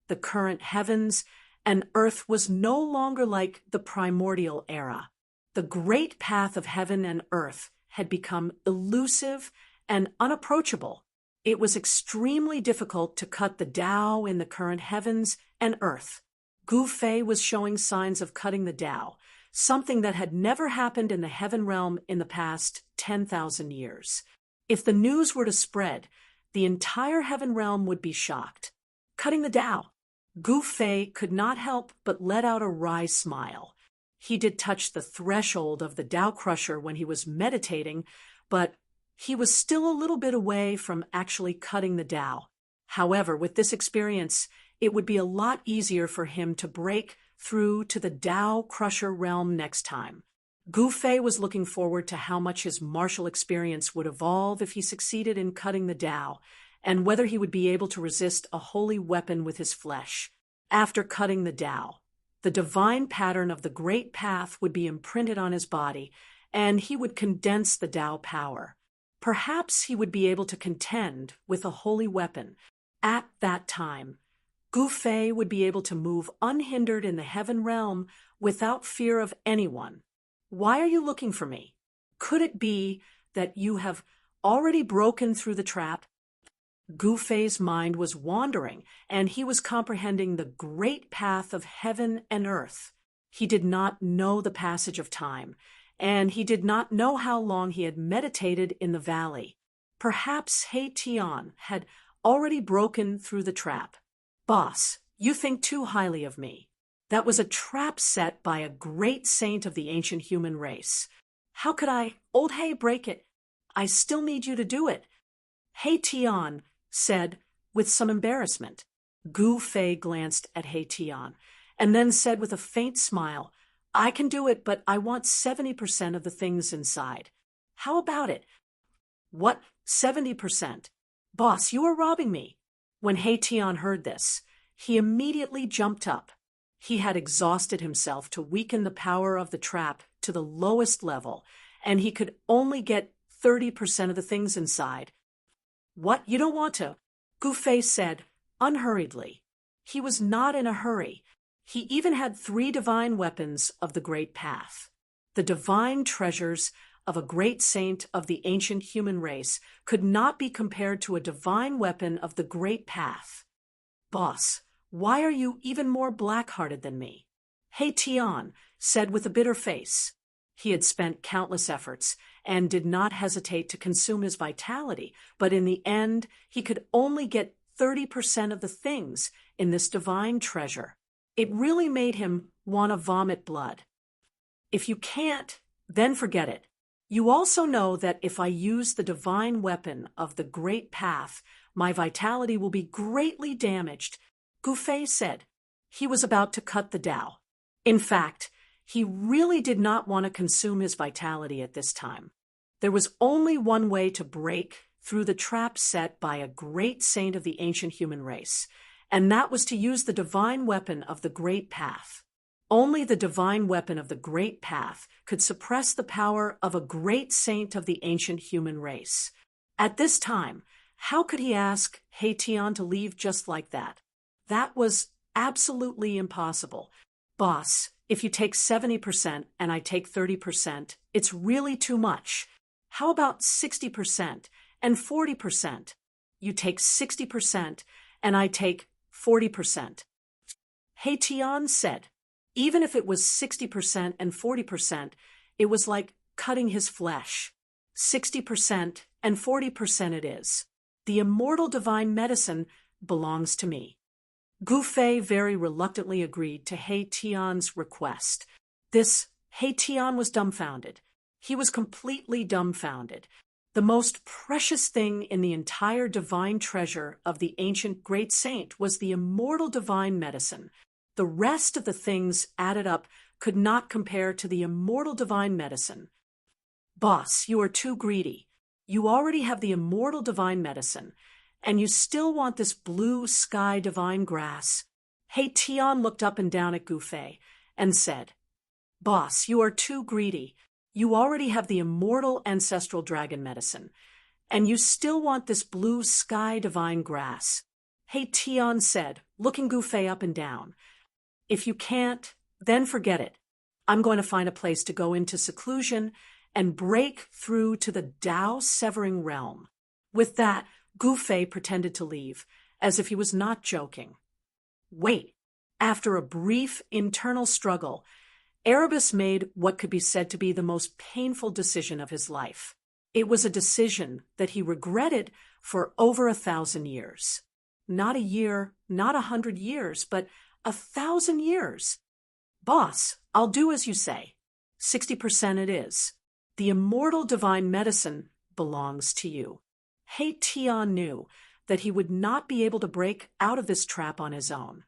The current heavens and earth was no longer like the primordial era. The great path of heaven and earth had become elusive and unapproachable. It was extremely difficult to cut the Tao in the current heavens and earth. Gu Fei was showing signs of cutting the Tao, something that had never happened in the heaven realm in the past 10,000 years. If the news were to spread, the entire heaven realm would be shocked. Cutting the Tao. Gu Fei could not help but let out a wry smile. He did touch the threshold of the Tao Crusher when he was meditating, but he was still a little bit away from actually cutting the Tao. However, with this experience, it would be a lot easier for him to break through to the Tao Crusher realm next time. Gu Fei was looking forward to how much his martial experience would evolve if he succeeded in cutting the Tao, and whether he would be able to resist a holy weapon with his flesh. After cutting the Tao, the divine pattern of the great path would be imprinted on his body, and he would condense the Tao power. Perhaps he would be able to contend with a holy weapon. At that time, Gu Fei would be able to move unhindered in the heaven realm without fear of anyone. "Why are you looking for me? Could it be that you have already broken through the trap?" Gu Fei's mind was wandering, and he was comprehending the great path of heaven and earth. He did not know the passage of time, and he did not know how long he had meditated in the valley. Perhaps He Tian had already broken through the trap. "Boss, you think too highly of me. That was a trap set by a great saint of the ancient human race. How could I, old He, break it? I still need you to do it." He Tian said with some embarrassment. Gu Fei glanced at He Tian and then said with a faint smile, "I can do it, but I want 70% of the things inside. How about it?" "What 70%? Boss, you are robbing me." When He Tian heard this, he immediately jumped up. He had exhausted himself to weaken the power of the trap to the lowest level, and he could only get 30% of the things inside. "What, you don't want to?" Gu Fei said, unhurriedly. He was not in a hurry. He even had 3 divine weapons of the great path. The divine treasures of a great saint of the ancient human race could not be compared to a divine weapon of the great path. "Boss, why are you even more black-hearted than me?" He Tian said with a bitter face. He had spent countless efforts and did not hesitate to consume his vitality, but in the end, he could only get 30% of the things in this divine treasure. It really made him want to vomit blood. "If you can't, then forget it. You also know that if I use the divine weapon of the great path, my vitality will be greatly damaged," Gu Fei said. He was about to cut the Tao. In fact, he really did not want to consume his vitality at this time. There was only one way to break through the trap set by a great saint of the ancient human race, and that was to use the divine weapon of the great path. Only the divine weapon of the great path could suppress the power of a great saint of the ancient human race. At this time, how could he ask He Tian to leave just like that? That was absolutely impossible. "Boss, if you take 70% and I take 30%, it's really too much. How about 60% and 40%? You take 60% and I take 40%. He Tian said. Even if it was 60% and 40%, it was like cutting his flesh. 60% and 40% it is. The immortal divine medicine belongs to me." Gu Fei very reluctantly agreed to He Tian's request. He Tian was dumbfounded. He was completely dumbfounded. The most precious thing in the entire divine treasure of the ancient great saint was the immortal divine medicine. The rest of the things added up could not compare to the immortal divine medicine. Boss, you are too greedy. You already have the immortal divine medicine, and you still want this blue sky divine grass. Hey Tian looked up and down at Gufei and said, Boss, you are too greedy. You already have the immortal ancestral dragon medicine, and you still want this blue sky divine grass. Hey Tian said, looking Gufei up and down. If you can't, then forget it. I'm going to find a place to go into seclusion and break through to the Tao-severing realm. With that, Gufei pretended to leave, as if he was not joking. Wait. After a brief internal struggle, Erebus made what could be said to be the most painful decision of his life. It was a decision that he regretted for over 1,000 years. Not a year, not 100 years, but 1,000 years. Boss, I'll do as you say. 60% it is. The immortal divine medicine belongs to you. He Tian knew that he would not be able to break out of this trap on his own.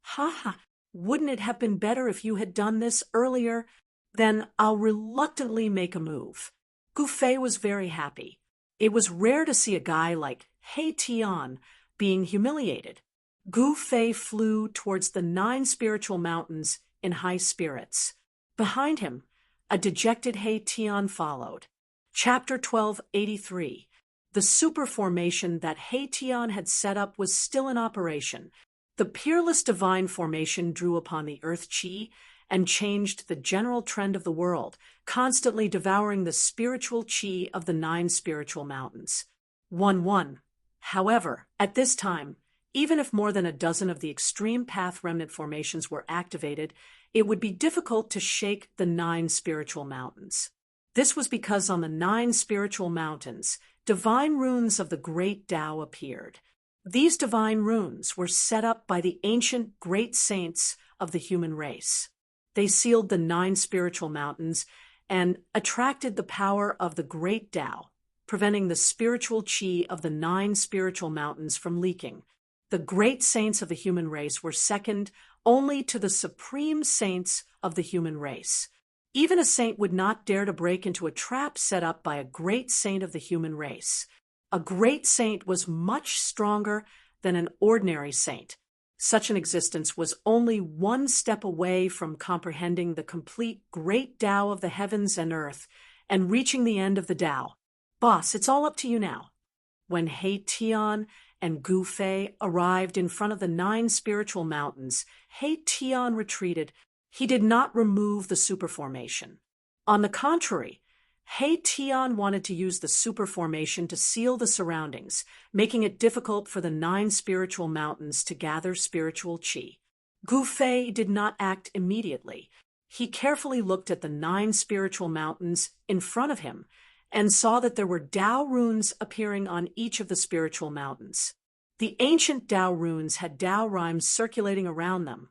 Ha ha, wouldn't it have been better if you had done this earlier? Then I'll reluctantly make a move. Gufei was very happy. It was rare to see a guy like He Tian being humiliated. Gufei flew towards the 9 spiritual mountains in high spirits. Behind him, a dejected He Tian followed. Chapter 1283. The super formation that He Tian had set up was still in operation. The peerless divine formation drew upon the earth chi and changed the general trend of the world, constantly devouring the spiritual chi of the 9 spiritual mountains. 1-1. However, at this time, even if more than a dozen of the extreme path remnant formations were activated, it would be difficult to shake the 9 spiritual mountains. This was because on the 9 spiritual mountains, divine runes of the great Tao appeared. These divine runes were set up by the ancient great saints of the human race. They sealed the 9 spiritual mountains and attracted the power of the great Tao, preventing the spiritual chi of the 9 spiritual mountains from leaking. The great saints of the human race were second only to the supreme saints of the human race. Even a saint would not dare to break into a trap set up by a great saint of the human race. A great saint was much stronger than an ordinary saint. Such an existence was only one step away from comprehending the complete great Tao of the heavens and earth and reaching the end of the Tao. Boss, it's all up to you now. When He Tian and Gufei arrived in front of the 9 spiritual mountains, He Tian retreated. He did not remove the superformation. On the contrary, He Tian wanted to use the superformation to seal the surroundings, making it difficult for the 9 spiritual mountains to gather spiritual chi. Gufei did not act immediately. He carefully looked at the 9 spiritual mountains in front of him and saw that there were Tao runes appearing on each of the spiritual mountains. The ancient Tao runes had Tao rhymes circulating around them,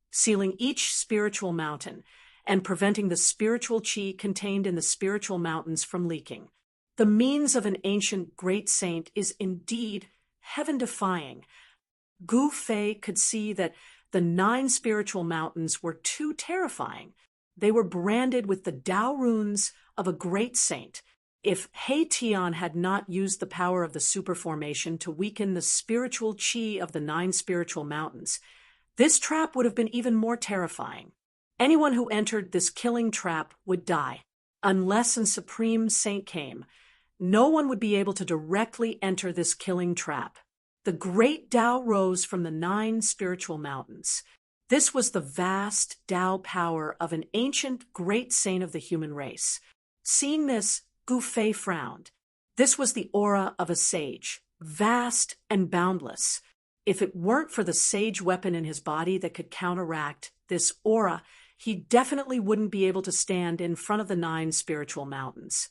sealing each spiritual mountain and preventing the spiritual chi contained in the spiritual mountains from leaking. The means of an ancient great saint is indeed heaven-defying. Gufei could see that the 9 spiritual mountains were too terrifying. They were branded with the Tao runes of a great saint. If He Tian had not used the power of the superformation to weaken the spiritual chi of the 9 spiritual mountains, this trap would have been even more terrifying. Anyone who entered this killing trap would die. Unless a supreme saint came, no one would be able to directly enter this killing trap. The great Tao rose from the 9 spiritual mountains. This was the vast Tao power of an ancient great saint of the human race. Seeing this, Gufei frowned. This was the aura of a sage, vast and boundless. If it weren't for the sage weapon in his body that could counteract this aura, he definitely wouldn't be able to stand in front of the 9 spiritual mountains.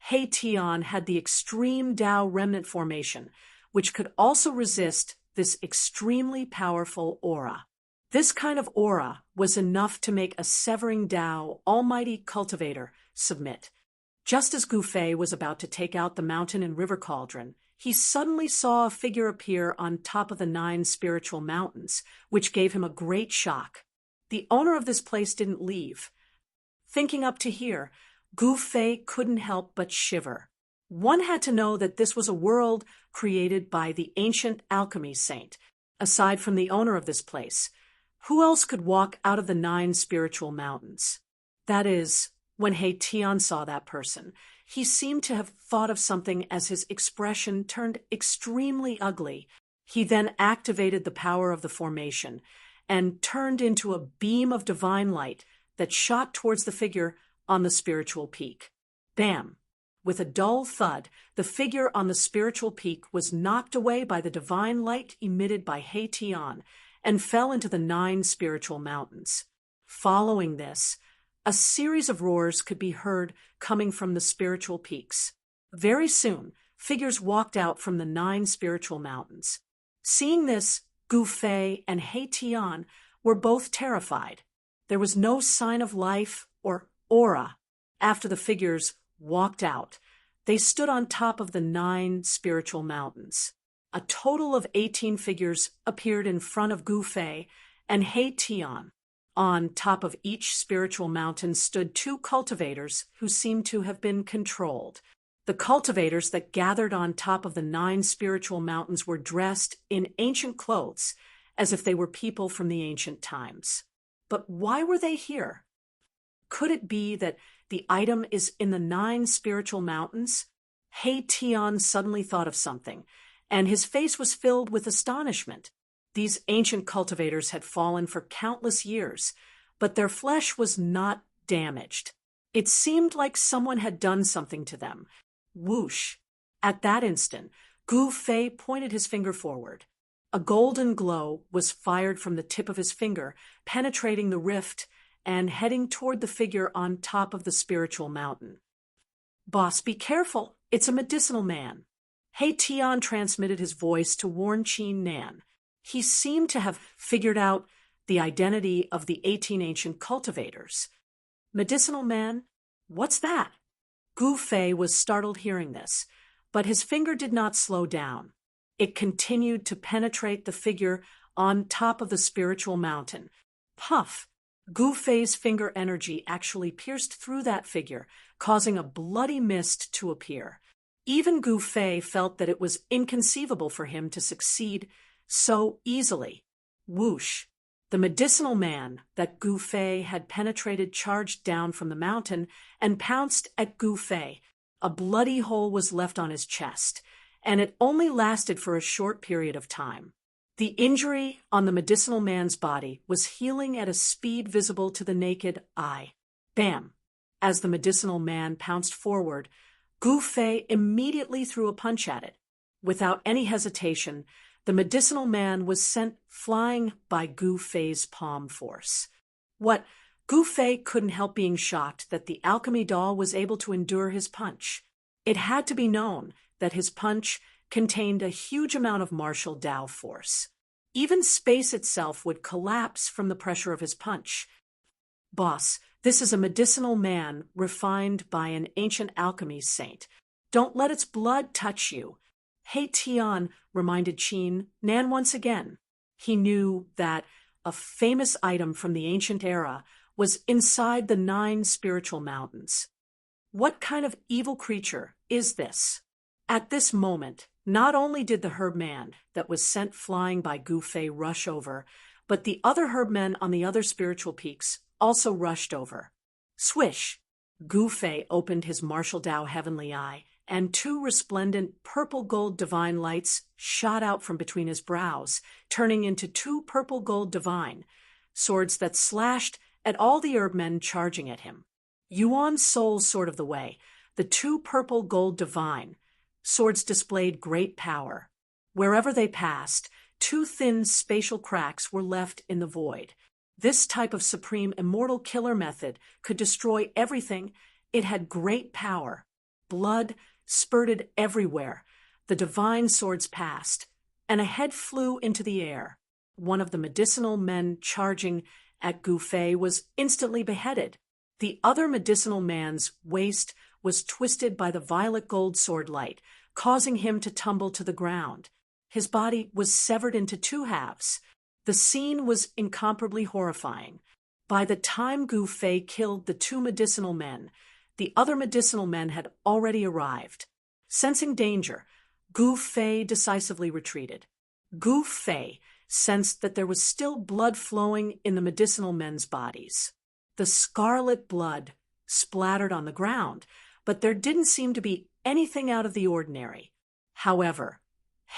He Tian had the extreme Tao remnant formation, which could also resist this extremely powerful aura. This kind of aura was enough to make a severing Tao almighty cultivator submit. Just as Gouffet was about to take out the mountain and river cauldron, he suddenly saw a figure appear on top of the 9 spiritual mountains, which gave him a great shock. The owner of this place didn't leave. Thinking up to here, Gouffet couldn't help but shiver. One had to know that this was a world created by the ancient alchemy saint. Aside from the owner of this place, who else could walk out of the 9 spiritual mountains? That is, when He Tian saw that person, he seemed to have thought of something as his expression turned extremely ugly. He then activated the power of the formation and turned into a beam of divine light that shot towards the figure on the spiritual peak. Bam! With a dull thud, the figure on the spiritual peak was knocked away by the divine light emitted by He Tian and fell into the 9 spiritual mountains. Following this, a series of roars could be heard coming from the spiritual peaks. Very soon, figures walked out from the 9 spiritual mountains. Seeing this, Gouffet and He Tian were both terrified. There was no sign of life or aura after the figures walked out. They stood on top of the 9 spiritual mountains. A total of 18 figures appeared in front of Gouffet and He Tian. On top of each spiritual mountain stood 2 cultivators who seemed to have been controlled. The cultivators that gathered on top of the 9 spiritual mountains were dressed in ancient clothes, as if they were people from the ancient times. But why were they here? Could it be that the item is in the 9 spiritual mountains? He Tian suddenly thought of something, and his face was filled with astonishment. These ancient cultivators had fallen for countless years, but their flesh was not damaged. It seemed like someone had done something to them. Whoosh! At that instant, Gouffet pointed his finger forward. A golden glow was fired from the tip of his finger, penetrating the rift and heading toward the figure on top of the spiritual mountain. "Boss, be careful! It's a medicinal man." He Tian transmitted his voice to warn Qin Nan. He seemed to have figured out the identity of the 18 ancient cultivators. Medicinal man? What's that? Gouffet was startled hearing this, but his finger did not slow down. It continued to penetrate the figure on top of the spiritual mountain. Puff! Gouffet's finger energy actually pierced through that figure, causing a bloody mist to appear. Even Gouffet felt that it was inconceivable for him to succeed so easily. Whoosh! The medicinal man that Gouffet had penetrated charged down from the mountain and pounced at Gouffet. A bloody hole was left on his chest, and it only lasted for a short period of time. The injury on the medicinal man's body was healing at a speed visible to the naked eye. Bam! As the medicinal man pounced forward, Gouffet immediately threw a punch at it. Without any hesitation, the medicinal man was sent flying by Gouffet's palm force. Gouffet couldn't help being shocked that the alchemy doll was able to endure his punch. It had to be known that his punch contained a huge amount of martial Tao force. Even space itself would collapse from the pressure of his punch. "Boss, this is a medicinal man refined by an ancient alchemy saint. Don't let its blood touch you." He Tian reminded Qin Nan once again. He knew that a famous item from the ancient era was inside the 9 spiritual mountains. What kind of evil creature is this? At this moment, not only did the herbman that was sent flying by Gouffet rush over, but the other herbmen on the other spiritual peaks also rushed over. Swish! Gouffet opened his martial Tao heavenly eye, and 2 resplendent purple-gold divine lights shot out from between his brows, turning into 2 purple-gold divine swords that slashed at all the herbmen charging at him. Yuan's soul sort of the way, the 2 purple-gold divine swords displayed great power. Wherever they passed, 2 thin spatial cracks were left in the void. This type of supreme immortal killer method could destroy everything. It had great power. Blood spurted everywhere. The divine swords passed, and a head flew into the air. One of the medicinal men charging at Gouffet was instantly beheaded. The other medicinal man's waist was twisted by the violet gold sword light, causing him to tumble to the ground. His body was severed into two halves. The scene was incomparably horrifying. By the time Gu Fei killed the two medicinal men, the other medicinal men had already arrived. Sensing danger, Gu Fei decisively retreated. Gu Fei sensed that there was still blood flowing in the medicinal men's bodies. The scarlet blood splattered on the ground, but there didn't seem to be anything out of the ordinary. However,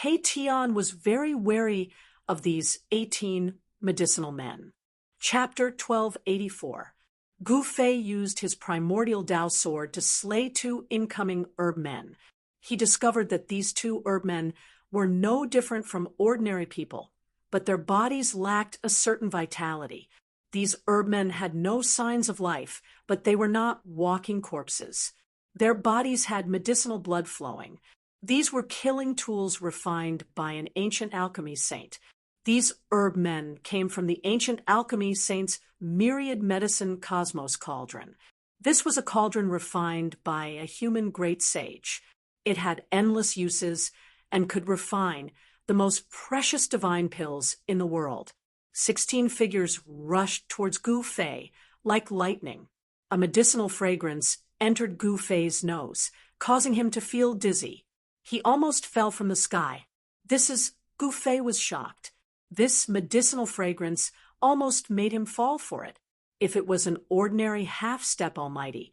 He Tian was very wary of these 18 medicinal men. Chapter 1284. Gu Fei used his primordial Dao sword to slay two incoming herb men. He discovered that these two herb men were no different from ordinary people, but their bodies lacked a certain vitality. These herb men had no signs of life, but they were not walking corpses. Their bodies had medicinal blood flowing. These were killing tools refined by an ancient alchemy saint. These herb men came from the ancient alchemy saint's myriad medicine cosmos cauldron. This was a cauldron refined by a human great sage. It had endless uses and could refine the most precious divine pills in the world. 16 figures rushed towards Gu Fei like lightning. A medicinal fragrance entered Gu Fei's nose, causing him to feel dizzy. He almost fell from the sky. Gu Fei was shocked. This medicinal fragrance almost made him fall for it. If it was an ordinary half-step almighty,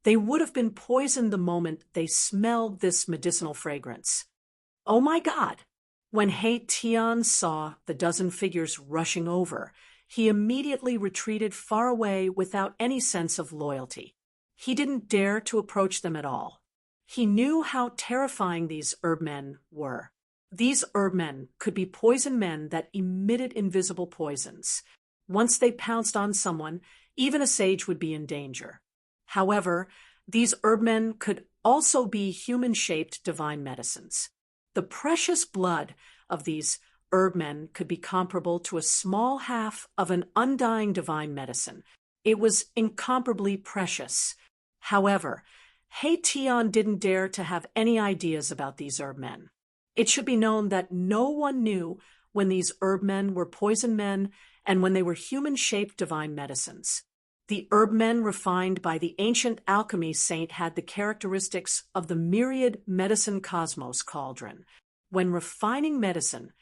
they would have been poisoned the moment they smelled this medicinal fragrance. Oh my God! When He Tian saw the dozen figures rushing over, he immediately retreated far away without any sense of loyalty. He didn't dare to approach them at all. He knew how terrifying these herb men were. These herb men could be poison men that emitted invisible poisons. Once they pounced on someone, even a sage would be in danger. However, these herb men could also be human-shaped divine medicines. The precious blood of these herb men could be comparable to a small half of an undying divine medicine. It was incomparably precious. However, He Tian didn't dare to have any ideas about these herb men. It should be known that no one knew when these herb men were poison men and when they were human-shaped divine medicines. The herb men refined by the ancient alchemy saint had the characteristics of the myriad medicine cosmos cauldron. When refining medicine,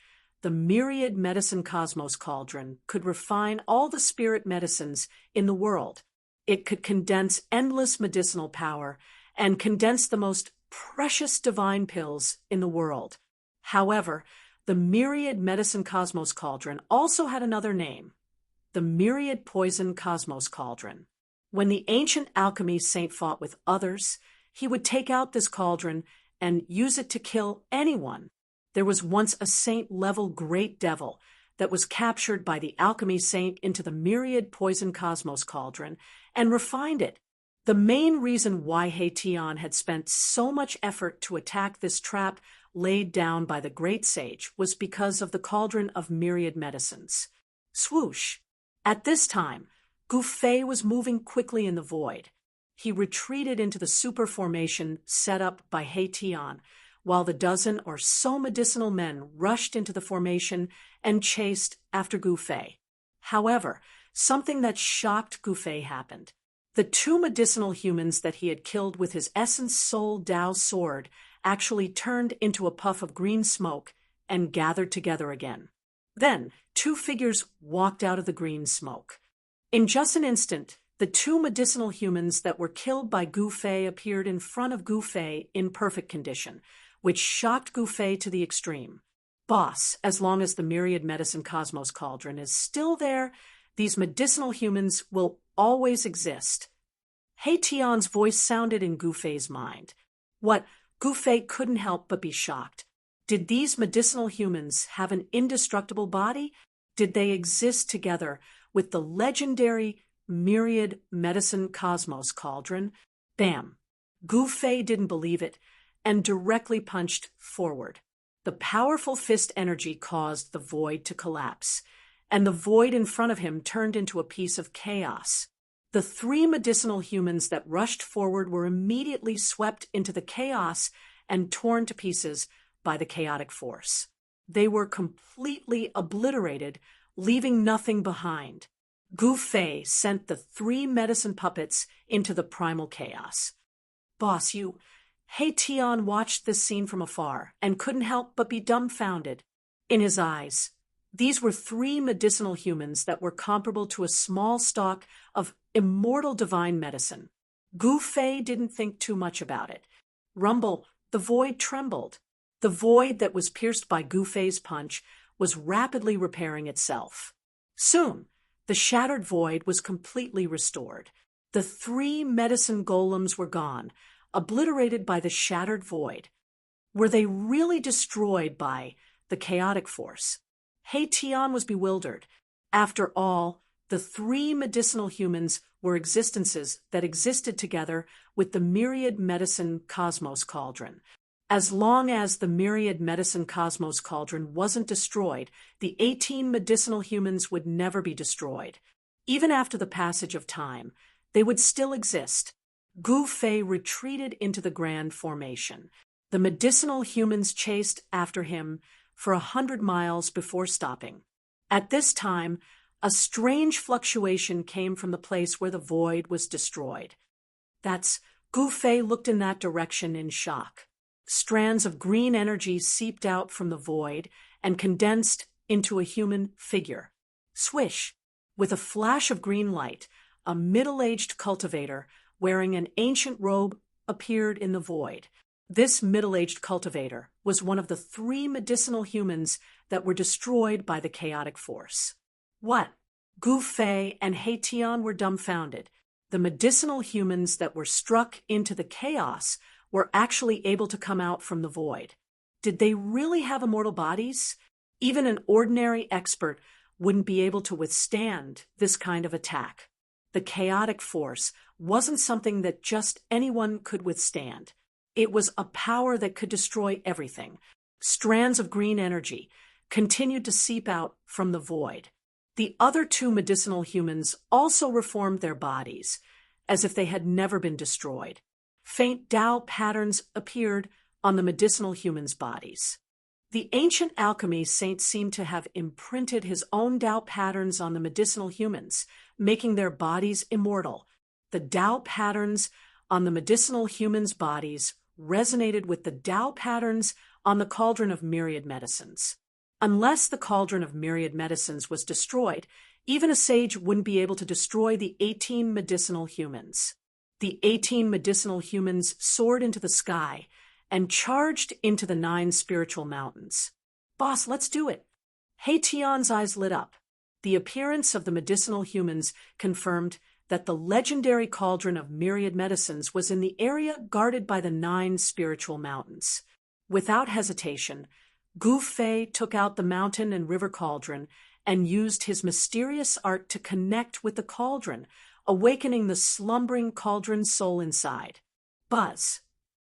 the myriad medicine cosmos cauldron could refine all the spirit medicines in the world. It could condense endless medicinal power and condense the most precious divine pills in the world. However, the myriad medicine cosmos cauldron also had another name, the myriad poison cosmos cauldron. When the ancient alchemy saint fought with others, he would take out this cauldron and use it to kill anyone. There was once a saint-level great devil that was captured by the alchemy saint into the myriad poison cosmos cauldron and refined it. The main reason why He Tian had spent so much effort to attack this trap laid down by the great sage was because of the cauldron of myriad medicines. Swoosh! At this time, Gu Fei was moving quickly in the void. He retreated into the super formation set up by He Tian, while the dozen or so medicinal men rushed into the formation and chased after Gu Fei. However, something that shocked Gu Fei happened. The two medicinal humans that he had killed with his essence soul Dao sword actually turned into a puff of green smoke and gathered together again. Then, two figures walked out of the green smoke. In just an instant, the two medicinal humans that were killed by Gu Fei appeared in front of Gu Fei in perfect condition, which shocked Gu Fei to the extreme. Boss, as long as the myriad medicine cosmos cauldron is still there, these medicinal humans will always exist. He Tian's voice sounded in Gu Fei's mind. What? Gu Fei couldn't help but be shocked. Did these medicinal humans have an indestructible body? Did they exist together with the legendary myriad medicine cosmos cauldron? Bam! Gu Fei didn't believe it and directly punched forward. The powerful fist energy caused the void to collapse, and the void in front of him turned into a piece of chaos. The three medicinal humans that rushed forward were immediately swept into the chaos and torn to pieces by the chaotic force. They were completely obliterated, leaving nothing behind. Gu Fei sent the three medicine puppets into the primal chaos. Boss, He Tian watched this scene from afar and couldn't help but be dumbfounded. In his eyes, these were three medicinal humans that were comparable to a small stalk of immortal divine medicine. Gu Fei didn't think too much about it. Rumble, the void trembled. The void that was pierced by Gu Fei's punch was rapidly repairing itself. Soon, the shattered void was completely restored. The three medicine golems were gone, obliterated by the shattered void. Were they really destroyed by the chaotic force? He Tian was bewildered. After all, the three medicinal humans were existences that existed together with the myriad medicine cosmos cauldron. As long as the myriad medicine cosmos cauldron wasn't destroyed, the 18 medicinal humans would never be destroyed. Even after the passage of time, they would still exist. Gu Fei retreated into the grand formation. The medicinal humans chased after him for 100 miles before stopping. At this time, a strange fluctuation came from the place where the void was destroyed. Gu Fei looked in that direction in shock. Strands of green energy seeped out from the void and condensed into a human figure. Swish! With a flash of green light, a middle-aged cultivator wearing an ancient robe appeared in the void. This middle-aged cultivator was one of the three medicinal humans that were destroyed by the chaotic force. What? Gu Fei and He Tian were dumbfounded. The medicinal humans that were struck into the chaos were actually able to come out from the void. Did they really have immortal bodies? Even an ordinary expert wouldn't be able to withstand this kind of attack. The chaotic force wasn't something that just anyone could withstand. It was a power that could destroy everything. Strands of green energy continued to seep out from the void. The other two medicinal humans also reformed their bodies, as if they had never been destroyed. Faint Tao patterns appeared on the medicinal humans' bodies. The ancient alchemy saint seemed to have imprinted his own Tao patterns on the medicinal humans, making their bodies immortal. The Tao patterns on the medicinal humans' bodies resonated with the Tao patterns on the cauldron of myriad medicines. Unless the cauldron of myriad medicines was destroyed, even a sage wouldn't be able to destroy the 18 medicinal humans. The 18 medicinal humans soared into the sky and charged into the 9 spiritual mountains. Boss, let's do it. He Tian's eyes lit up. The appearance of the medicinal humans confirmed that the legendary cauldron of myriad medicines was in the area guarded by the 9 spiritual mountains. Without hesitation, Gu Fei took out the mountain and river cauldron and used his mysterious art to connect with the cauldron, awakening the slumbering cauldron soul inside. Buzz!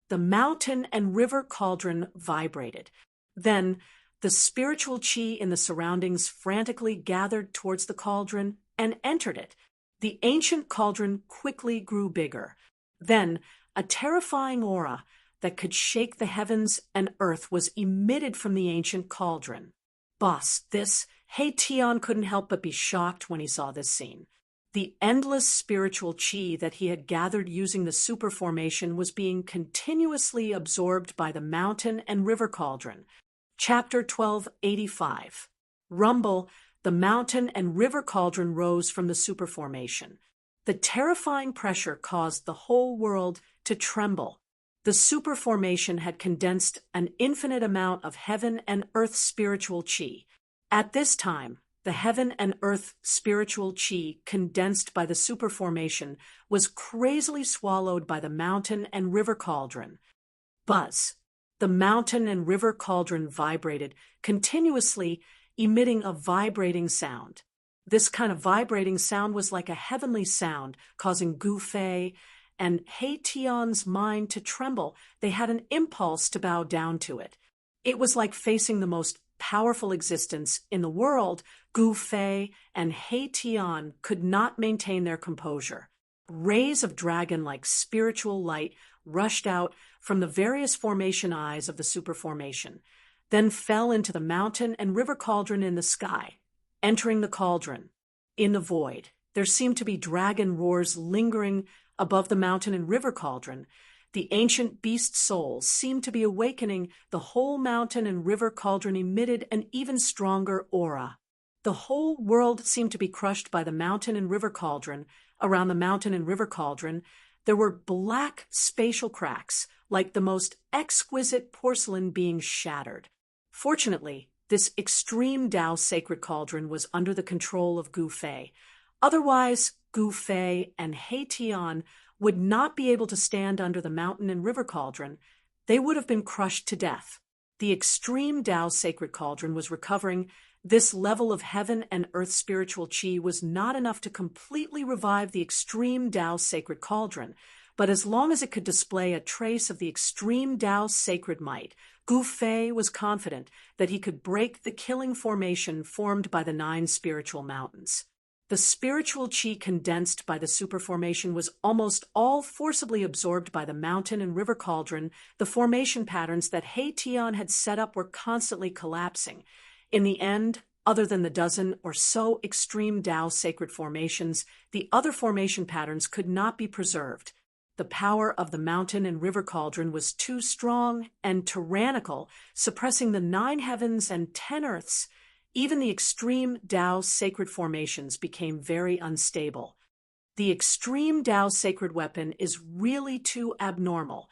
The mountain and river cauldron vibrated. Then, the spiritual chi in the surroundings frantically gathered towards the cauldron and entered it. The ancient cauldron quickly grew bigger. Then, a terrifying aura that could shake the heavens and earth was emitted from the ancient cauldron. Boss, He Tian couldn't help but be shocked when he saw this scene. The endless spiritual chi that he had gathered using the super formation was being continuously absorbed by the mountain and river cauldron. Chapter 1285. Rumble, the mountain and river cauldron rose from the super formation. The terrifying pressure caused the whole world to tremble. The super formation had condensed an infinite amount of heaven and earth spiritual chi. At this time, the heaven and earth spiritual chi condensed by the super formation was crazily swallowed by the mountain and river cauldron. Buzz! The mountain and river cauldron vibrated, continuously emitting a vibrating sound. This kind of vibrating sound was like a heavenly sound, causing Gu Fei and He Tian's mind to tremble. They had an impulse to bow down to it. It was like facing the most powerful existence in the world Gu Fei and He Tian could not maintain their composure. Rays of dragon-like spiritual light rushed out from the various formation eyes of the superformation, then fell into the mountain and river cauldron in the sky. Entering the cauldron, in the void, there seemed to be dragon roars lingering above the mountain and river cauldron. The ancient beast souls seemed to be awakening. The whole mountain and river cauldron emitted an even stronger aura. The whole world seemed to be crushed by the mountain and river cauldron. Around the mountain and river cauldron, there were black spatial cracks, like the most exquisite porcelain being shattered. Fortunately, this extreme Tao sacred cauldron was under the control of Gu Fei. Otherwise, Gu Fei and He Tian would not be able to stand under the mountain and river cauldron. They would have been crushed to death. The extreme Tao sacred cauldron was recovering. This level of heaven and earth spiritual qi was not enough to completely revive the extreme Tao sacred cauldron, but as long as it could display a trace of the extreme Tao sacred might, Gu Fei was confident that he could break the killing formation formed by the 9 spiritual mountains. The spiritual qi condensed by the superformation was almost all forcibly absorbed by the mountain and river cauldron. The formation patterns that He Tian had set up were constantly collapsing. In the end, other than the dozen or so extreme Tao sacred formations, the other formation patterns could not be preserved. The power of the mountain and river cauldron was too strong and tyrannical, suppressing the 9 heavens and 10 earths. Even the extreme Tao sacred formations became very unstable. The extreme Tao sacred weapon is really too abnormal.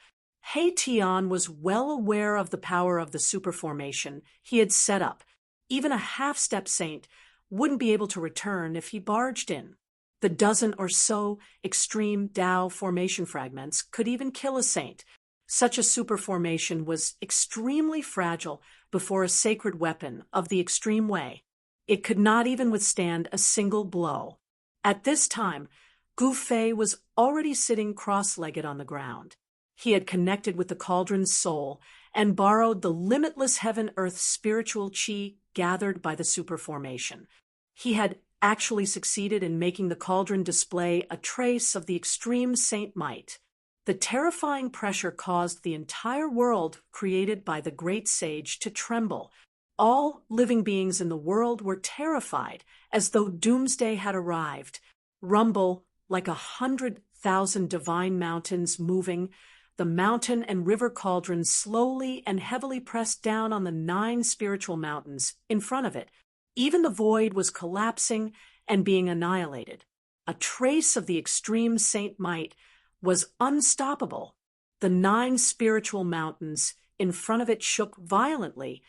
He Tian was well aware of the power of the superformation he had set up. Even a half-step saint wouldn't be able to return if he barged in. The dozen or so extreme Tao formation fragments could even kill a saint. Such a superformation was extremely fragile before a sacred weapon of the extreme way. It could not even withstand a single blow. At this time, Gu Fei was already sitting cross-legged on the ground. He had connected with the cauldron's soul and borrowed the limitless heaven-earth spiritual qi gathered by the superformation. He had actually succeeded in making the cauldron display a trace of the extreme saint might. The terrifying pressure caused the entire world created by the great sage to tremble. All living beings in the world were terrified, as though doomsday had arrived. Rumble, like 100,000 divine mountains moving, the mountain and river cauldron slowly and heavily pressed down on the 9 spiritual mountains in front of it. Even the void was collapsing and being annihilated. A trace of the extreme saint might was unstoppable. The 9 spiritual mountains in front of it shook violently,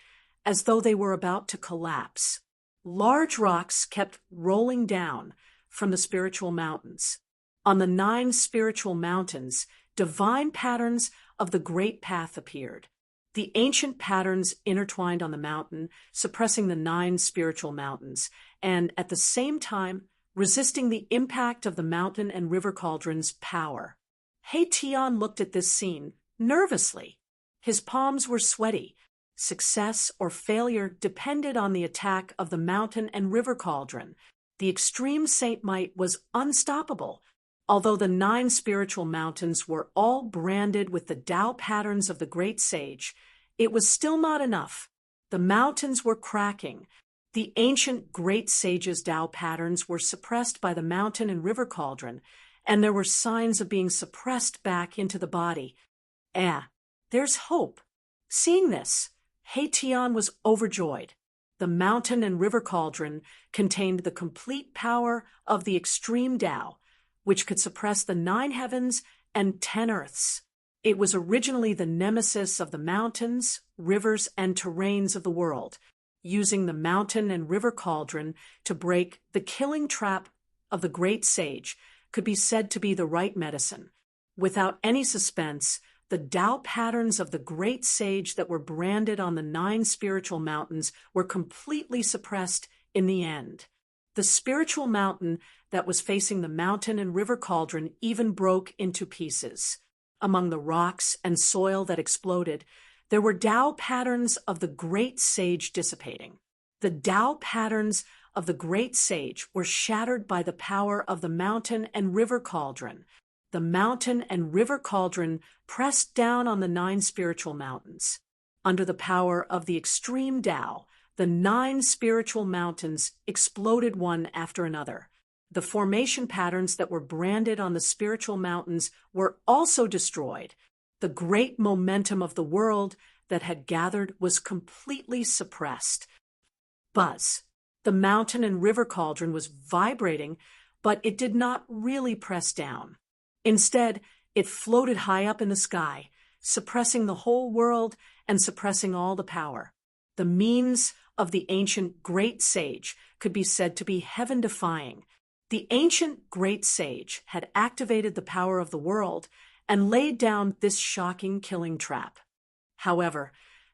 as though they were about to collapse. Large rocks kept rolling down from the spiritual mountains. On the 9 spiritual mountains, divine patterns of the great path appeared. The ancient patterns intertwined on the mountain, suppressing the 9 spiritual mountains, and at the same time resisting the impact of the mountain and river cauldron's power. He Tian looked at this scene nervously. His palms were sweaty. Success or failure depended on the attack of the mountain and river cauldron. The extreme saint might was unstoppable. Although the 9 spiritual mountains were all branded with the Tao patterns of the great sage, it was still not enough. The mountains were cracking. The ancient great sage's Tao patterns were suppressed by the mountain and river cauldron, and there were signs of being suppressed back into the body. There's hope. Seeing this, He Tian was overjoyed. The mountain and river cauldron contained the complete power of the extreme Tao, which could suppress the 9 heavens and 10 earths. It was originally the nemesis of the mountains, rivers, and terrains of the world, using the mountain and river cauldron to break the killing trap of the great sage could be said to be the right medicine. Without any suspense, the Tao patterns of the great sage that were branded on the 9 spiritual mountains were completely suppressed in the end. The spiritual mountain that was facing the mountain and river cauldron even broke into pieces. Among the rocks and soil that exploded, there were Tao patterns of the great sage dissipating. The Tao patterns of the great sage were shattered by the power of the mountain and river cauldron. The mountain and river cauldron pressed down on the 9 spiritual mountains. Under the power of the extreme Tao, the 9 spiritual mountains exploded one after another. The formation patterns that were branded on the spiritual mountains were also destroyed. The great momentum of the world that had gathered was completely suppressed. Buzz. The mountain and river cauldron was vibrating, but it did not really press down. Instead, it floated high up in the sky, suppressing the whole world and suppressing all the power. The means of the ancient great sage could be said to be heaven-defying. The ancient great sage had activated the power of the world and laid down this shocking killing trap. However,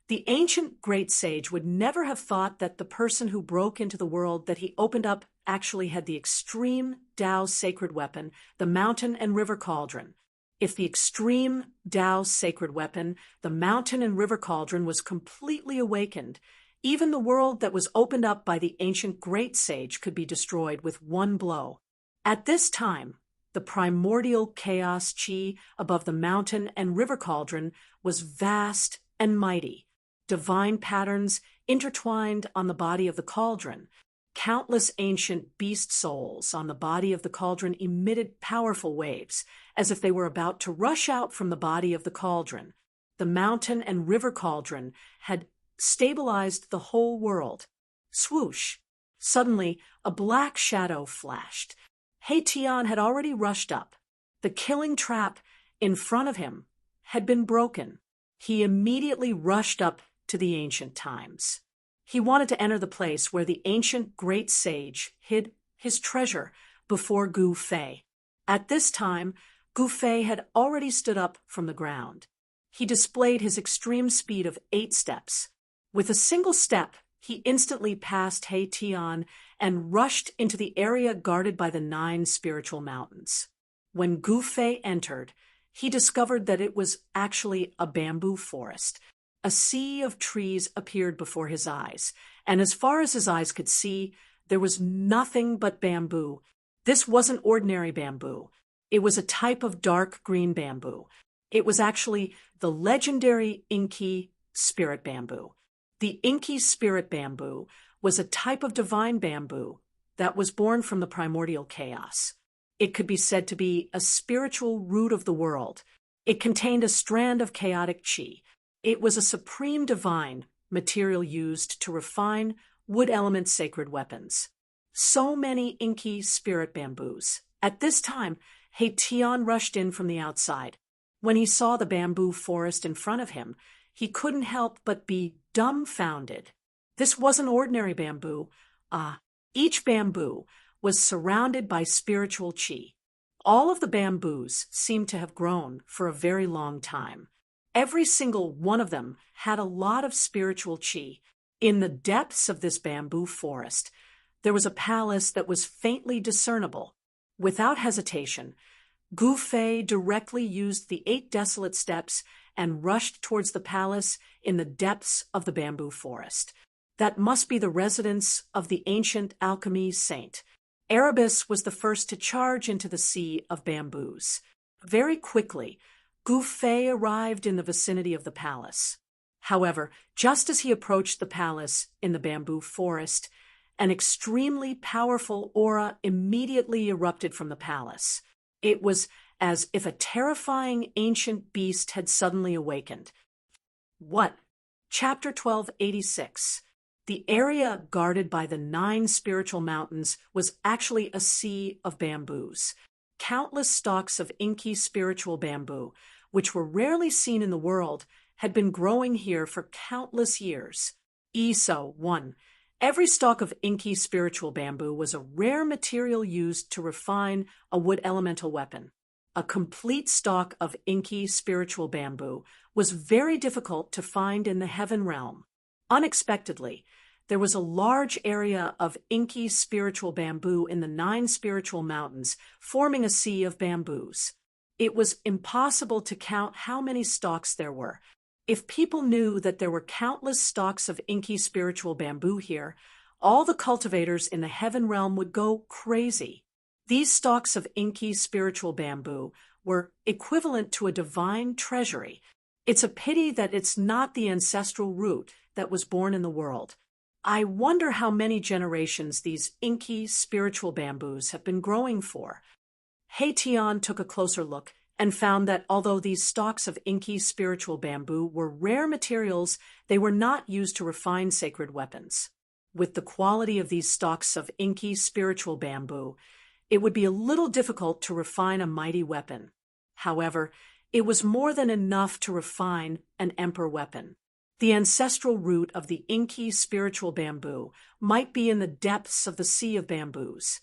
the ancient great sage would never have thought that the person who broke into the world that he opened up actually had the extreme Tao sacred weapon, the mountain and river cauldron. If the extreme Tao sacred weapon, the mountain and river cauldron, was completely awakened, even the world that was opened up by the ancient great sage could be destroyed with one blow. At this time, the primordial chaos chi above the mountain and river cauldron was vast and mighty. Divine patterns intertwined on the body of the cauldron. Countless ancient beast souls on the body of the cauldron emitted powerful waves, as if they were about to rush out from the body of the cauldron. The mountain and river cauldron had stabilized the whole world. Swoosh! Suddenly, a black shadow flashed. He Tian had already rushed up. The killing trap in front of him had been broken. He immediately rushed up to the ancient times. He wanted to enter the place where the ancient great sage hid his treasure before Gu Fei. At this time, Gu Fei had already stood up from the ground. He displayed his extreme speed of 8 steps. With a single step, he instantly passed He Tian and rushed into the area guarded by the 9 spiritual mountains. When Gu Fei entered, he discovered that it was actually a bamboo forest. A sea of trees appeared before his eyes, and as far as his eyes could see, there was nothing but bamboo. This wasn't ordinary bamboo. It was a type of dark green bamboo. It was actually the legendary Inky spirit bamboo. The Inky spirit bamboo was a type of divine bamboo that was born from the primordial chaos. It could be said to be a spiritual root of the world. It contained a strand of chaotic chi. It was a supreme divine material used to refine wood element sacred weapons. So many Inky spirit bamboos. At this time, He Tian rushed in from the outside. When he saw the bamboo forest in front of him, he couldn't help but be dumbfounded. This wasn't ordinary bamboo. Each bamboo was surrounded by spiritual chi. All of the bamboos seemed to have grown for a very long time. Every single one of them had a lot of spiritual chi. In the depths of this bamboo forest, there was a palace that was faintly discernible. Without hesitation, Gu Fei directly used the 8 desolate steps and rushed towards the palace in the depths of the bamboo forest. That must be the residence of the ancient alchemy saint. Erebus was the first to charge into the sea of bamboos. Very quickly, Gu Fei arrived in the vicinity of the palace. However, just as he approached the palace in the bamboo forest, an extremely powerful aura immediately erupted from the palace. It was as if a terrifying ancient beast had suddenly awakened. What? Chapter 1286. The area guarded by the 9 spiritual mountains was actually a sea of bamboos. Countless stalks of inky spiritual bamboo, which were rarely seen in the world, had been growing here for countless years. ESO 1. Every stalk of inky spiritual bamboo was a rare material used to refine a wood elemental weapon. A complete stalk of inky spiritual bamboo was very difficult to find in the heaven realm. Unexpectedly, there was a large area of inky spiritual bamboo in the 9 spiritual mountains, forming a sea of bamboos. It was impossible to count how many stalks there were. If people knew that there were countless stalks of inky spiritual bamboo here, all the cultivators in the heaven realm would go crazy. These stalks of inky spiritual bamboo were equivalent to a divine treasury. It's a pity that it's not the ancestral root that was born in the world. I wonder how many generations these inky spiritual bamboos have been growing for. Tian took a closer look and found that although these stalks of inky spiritual bamboo were rare materials, they were not used to refine sacred weapons. With the quality of these stalks of inky spiritual bamboo, it would be a little difficult to refine a mighty weapon. However, it was more than enough to refine an emperor weapon. The ancestral root of the inky spiritual bamboo might be in the depths of the sea of bamboos.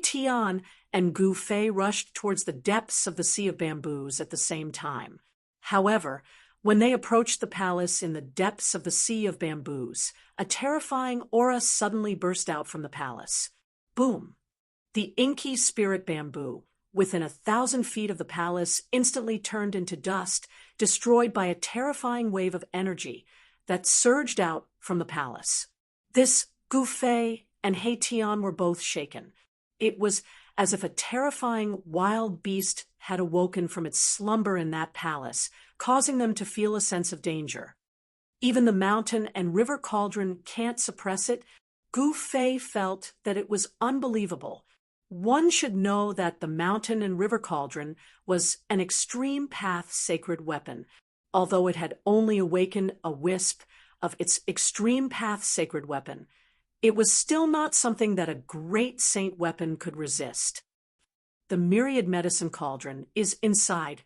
Tian and Gu Fei rushed towards the depths of the sea of bamboos at the same time. However, when they approached the palace in the depths of the sea of bamboos, a terrifying aura suddenly burst out from the palace. Boom! The inky spirit bamboo, within 1,000 feet of the palace, instantly turned into dust, destroyed by a terrifying wave of energy that surged out from the palace. This Gu Fei and Tian were both shaken. It was as if a terrifying wild beast had awoken from its slumber in that palace, causing them to feel a sense of danger. Even the mountain and river cauldron can't suppress it. Gu Fei felt that it was unbelievable. One should know that the mountain and river cauldron was an extreme path sacred weapon, although it had only awakened a wisp of its extreme path sacred weapon. It was still not something that a great saint weapon could resist. The myriad medicine cauldron is inside.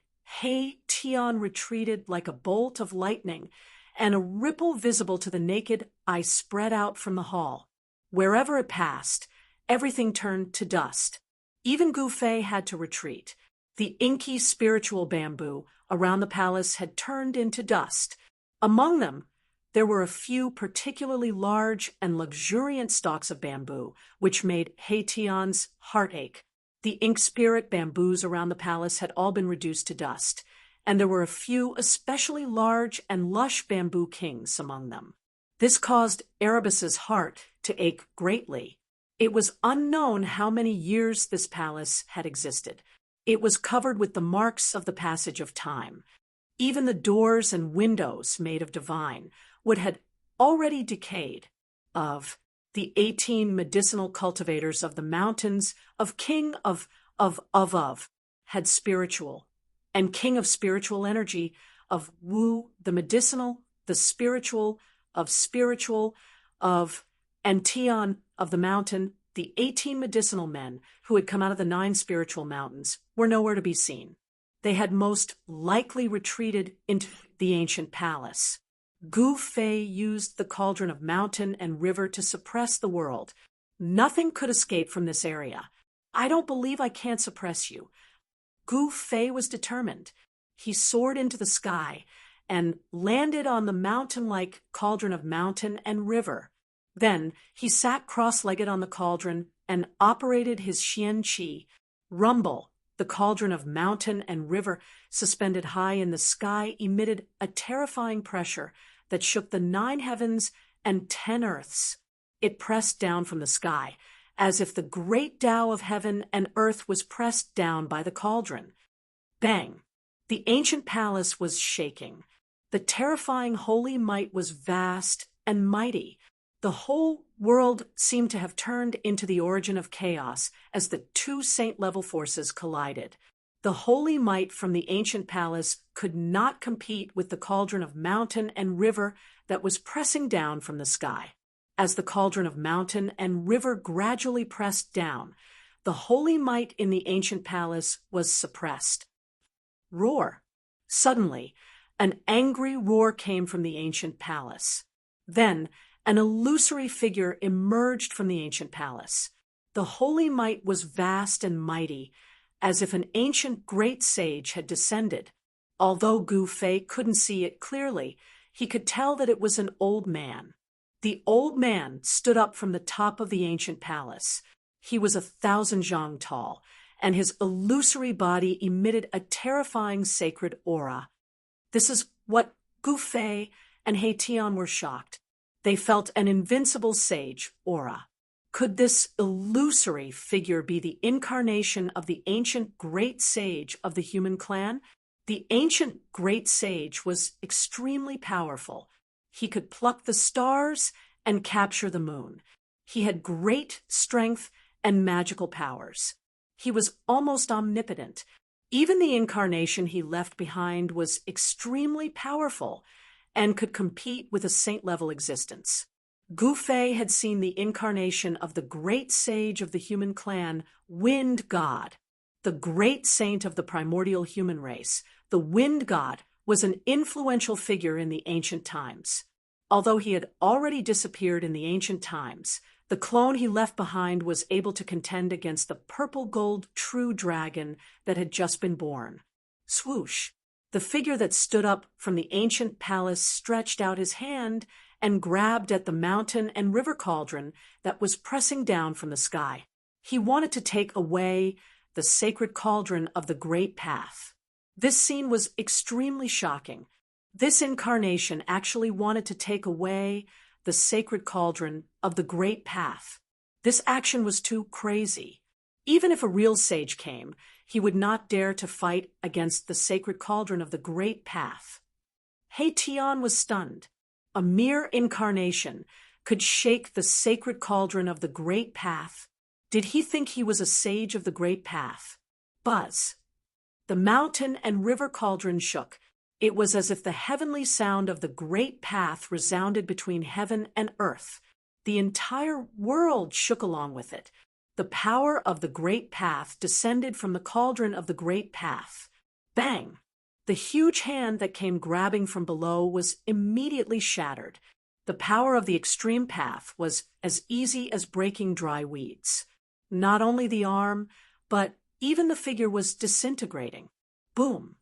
Tian retreated like a bolt of lightning, and a ripple visible to the naked eye spread out from the hall. Wherever it passed, everything turned to dust. Even Gu Fei had to retreat. The inky spiritual bamboo around the palace had turned into dust. Among them, there were a few particularly large and luxuriant stalks of bamboo, which made Tian's heart ache. The ink spirit bamboos around the palace had all been reduced to dust, and there were a few especially large and lush bamboo kings among them. This caused Erebus's heart to ache greatly. It was unknown how many years this palace had existed. It was covered with the marks of the passage of time. Even the doors and windows, made of divine wood, had already decayed. Of the 18 medicinal cultivators of the mountains of King of had spiritual, and King of spiritual energy, of Wu, the medicinal, the spiritual, and Tian of the mountain, the 18 medicinal men who had come out of the 9 spiritual mountains were nowhere to be seen. They had most likely retreated into the ancient palace. Gu Fei used the cauldron of mountain and river to suppress the world. Nothing could escape from this area. I don't believe I can't suppress you. Gu Fei was determined. He soared into the sky and landed on the mountain-like cauldron of mountain and river. Then he sat cross-legged on the cauldron and operated his Xian Qi. Rumble, the cauldron of mountain and river, suspended high in the sky, emitted a terrifying pressure that shook the 9 heavens and 10 earths. It pressed down from the sky, as if the great Tao of heaven and earth was pressed down by the cauldron. Bang! The ancient palace was shaking. The terrifying holy might was vast and mighty. The whole world seemed to have turned into the origin of chaos as the 2 saint-level forces collided. The holy might from the ancient palace could not compete with the cauldron of mountain and river that was pressing down from the sky. As the cauldron of mountain and river gradually pressed down, the holy might in the ancient palace was suppressed. Roar! Suddenly, an angry roar came from the ancient palace. Then, an illusory figure emerged from the ancient palace. The holy might was vast and mighty, as if an ancient great sage had descended. Although Gu Fei couldn't see it clearly, he could tell that it was an old man. The old man stood up from the top of the ancient palace. He was 1,000 zhang tall, and his illusory body emitted a terrifying sacred aura. This is what Gu Fei and Tian were shocked. They felt an invincible sage aura. Could this illusory figure be the incarnation of the ancient great sage of the human clan? The ancient great sage was extremely powerful. He could pluck the stars and capture the moon. He had great strength and magical powers. He was almost omnipotent. Even the incarnation he left behind was extremely powerful and could compete with a saint-level existence. Gu Fei had seen the incarnation of the great sage of the human clan, Wind God. The great saint of the primordial human race, the Wind God, was an influential figure in the ancient times. Although he had already disappeared in the ancient times, the clone he left behind was able to contend against the purple-gold true dragon that had just been born. Swoosh! The figure that stood up from the ancient palace stretched out his hand and grabbed at the mountain and river cauldron that was pressing down from the sky. He wanted to take away the sacred cauldron of the Great Path. This scene was extremely shocking. This incarnation actually wanted to take away the sacred cauldron of the Great Path. This action was too crazy. Even if a real sage came, he would not dare to fight against the sacred cauldron of the Great Path. He Tian was stunned. A mere incarnation could shake the sacred cauldron of the Great Path. Did he think he was a sage of the Great Path? Buzz! The mountain and river cauldron shook. It was as if the heavenly sound of the Great Path resounded between heaven and earth. The entire world shook along with it. The power of the Great Path descended from the cauldron of the Great Path. Bang! The huge hand that came grabbing from below was immediately shattered. The power of the extreme path was as easy as breaking dry weeds. Not only the arm, but even the figure was disintegrating. Boom!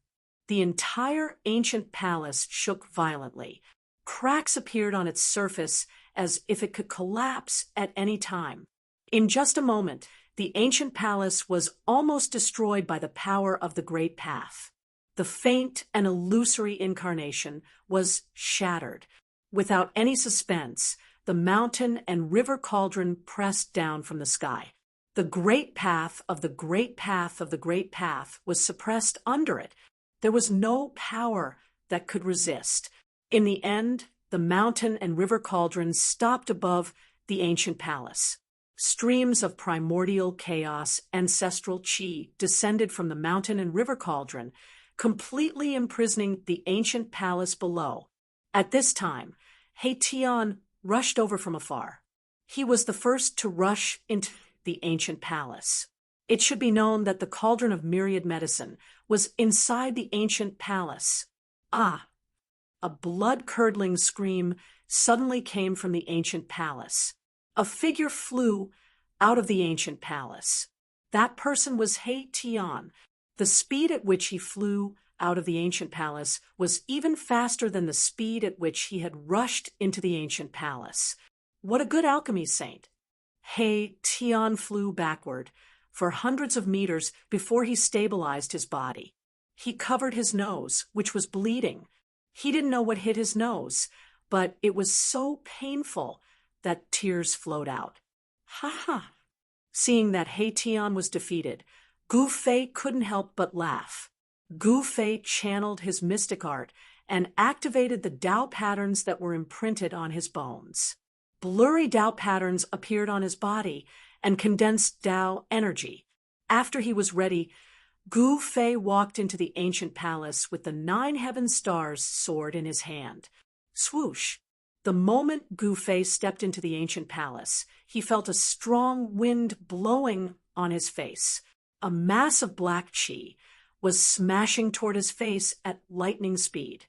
The entire ancient palace shook violently. Cracks appeared on its surface as if it could collapse at any time. In just a moment, the ancient palace was almost destroyed by the power of the Great Path. The faint and illusory incarnation was shattered. Without any suspense, the mountain and river cauldron pressed down from the sky. The Great Path of the Great Path of the Great Path was suppressed under it. There was no power that could resist. In the end, the mountain and river cauldrons stopped above the ancient palace. Streams of primordial chaos, ancestral chi, descended from the mountain and river cauldron, completely imprisoning the ancient palace below. At this time, He Tian rushed over from afar. He was the first to rush into the ancient palace. It should be known that the cauldron of myriad medicine was inside the ancient palace. Ah! A blood-curdling scream suddenly came from the ancient palace. A figure flew out of the ancient palace. That person was He Tian. The speed at which he flew out of the ancient palace was even faster than the speed at which he had rushed into the ancient palace. What a good alchemy saint! He Tian flew backward for hundreds of meters before he stabilized his body. He covered his nose, which was bleeding. He didn't know what hit his nose, but it was so painful that tears flowed out. Ha ha! Seeing that He Tian was defeated, Gu Fei couldn't help but laugh. Gu Fei channeled his mystic art and activated the Tao patterns that were imprinted on his bones. Blurry Tao patterns appeared on his body and condensed Tao energy. After he was ready, Gu Fei walked into the ancient palace with the 9 heaven stars sword in his hand. Swoosh! The moment Gu Fei stepped into the ancient palace, he felt a strong wind blowing on his face. A mass of black chi was smashing toward his face at lightning speed.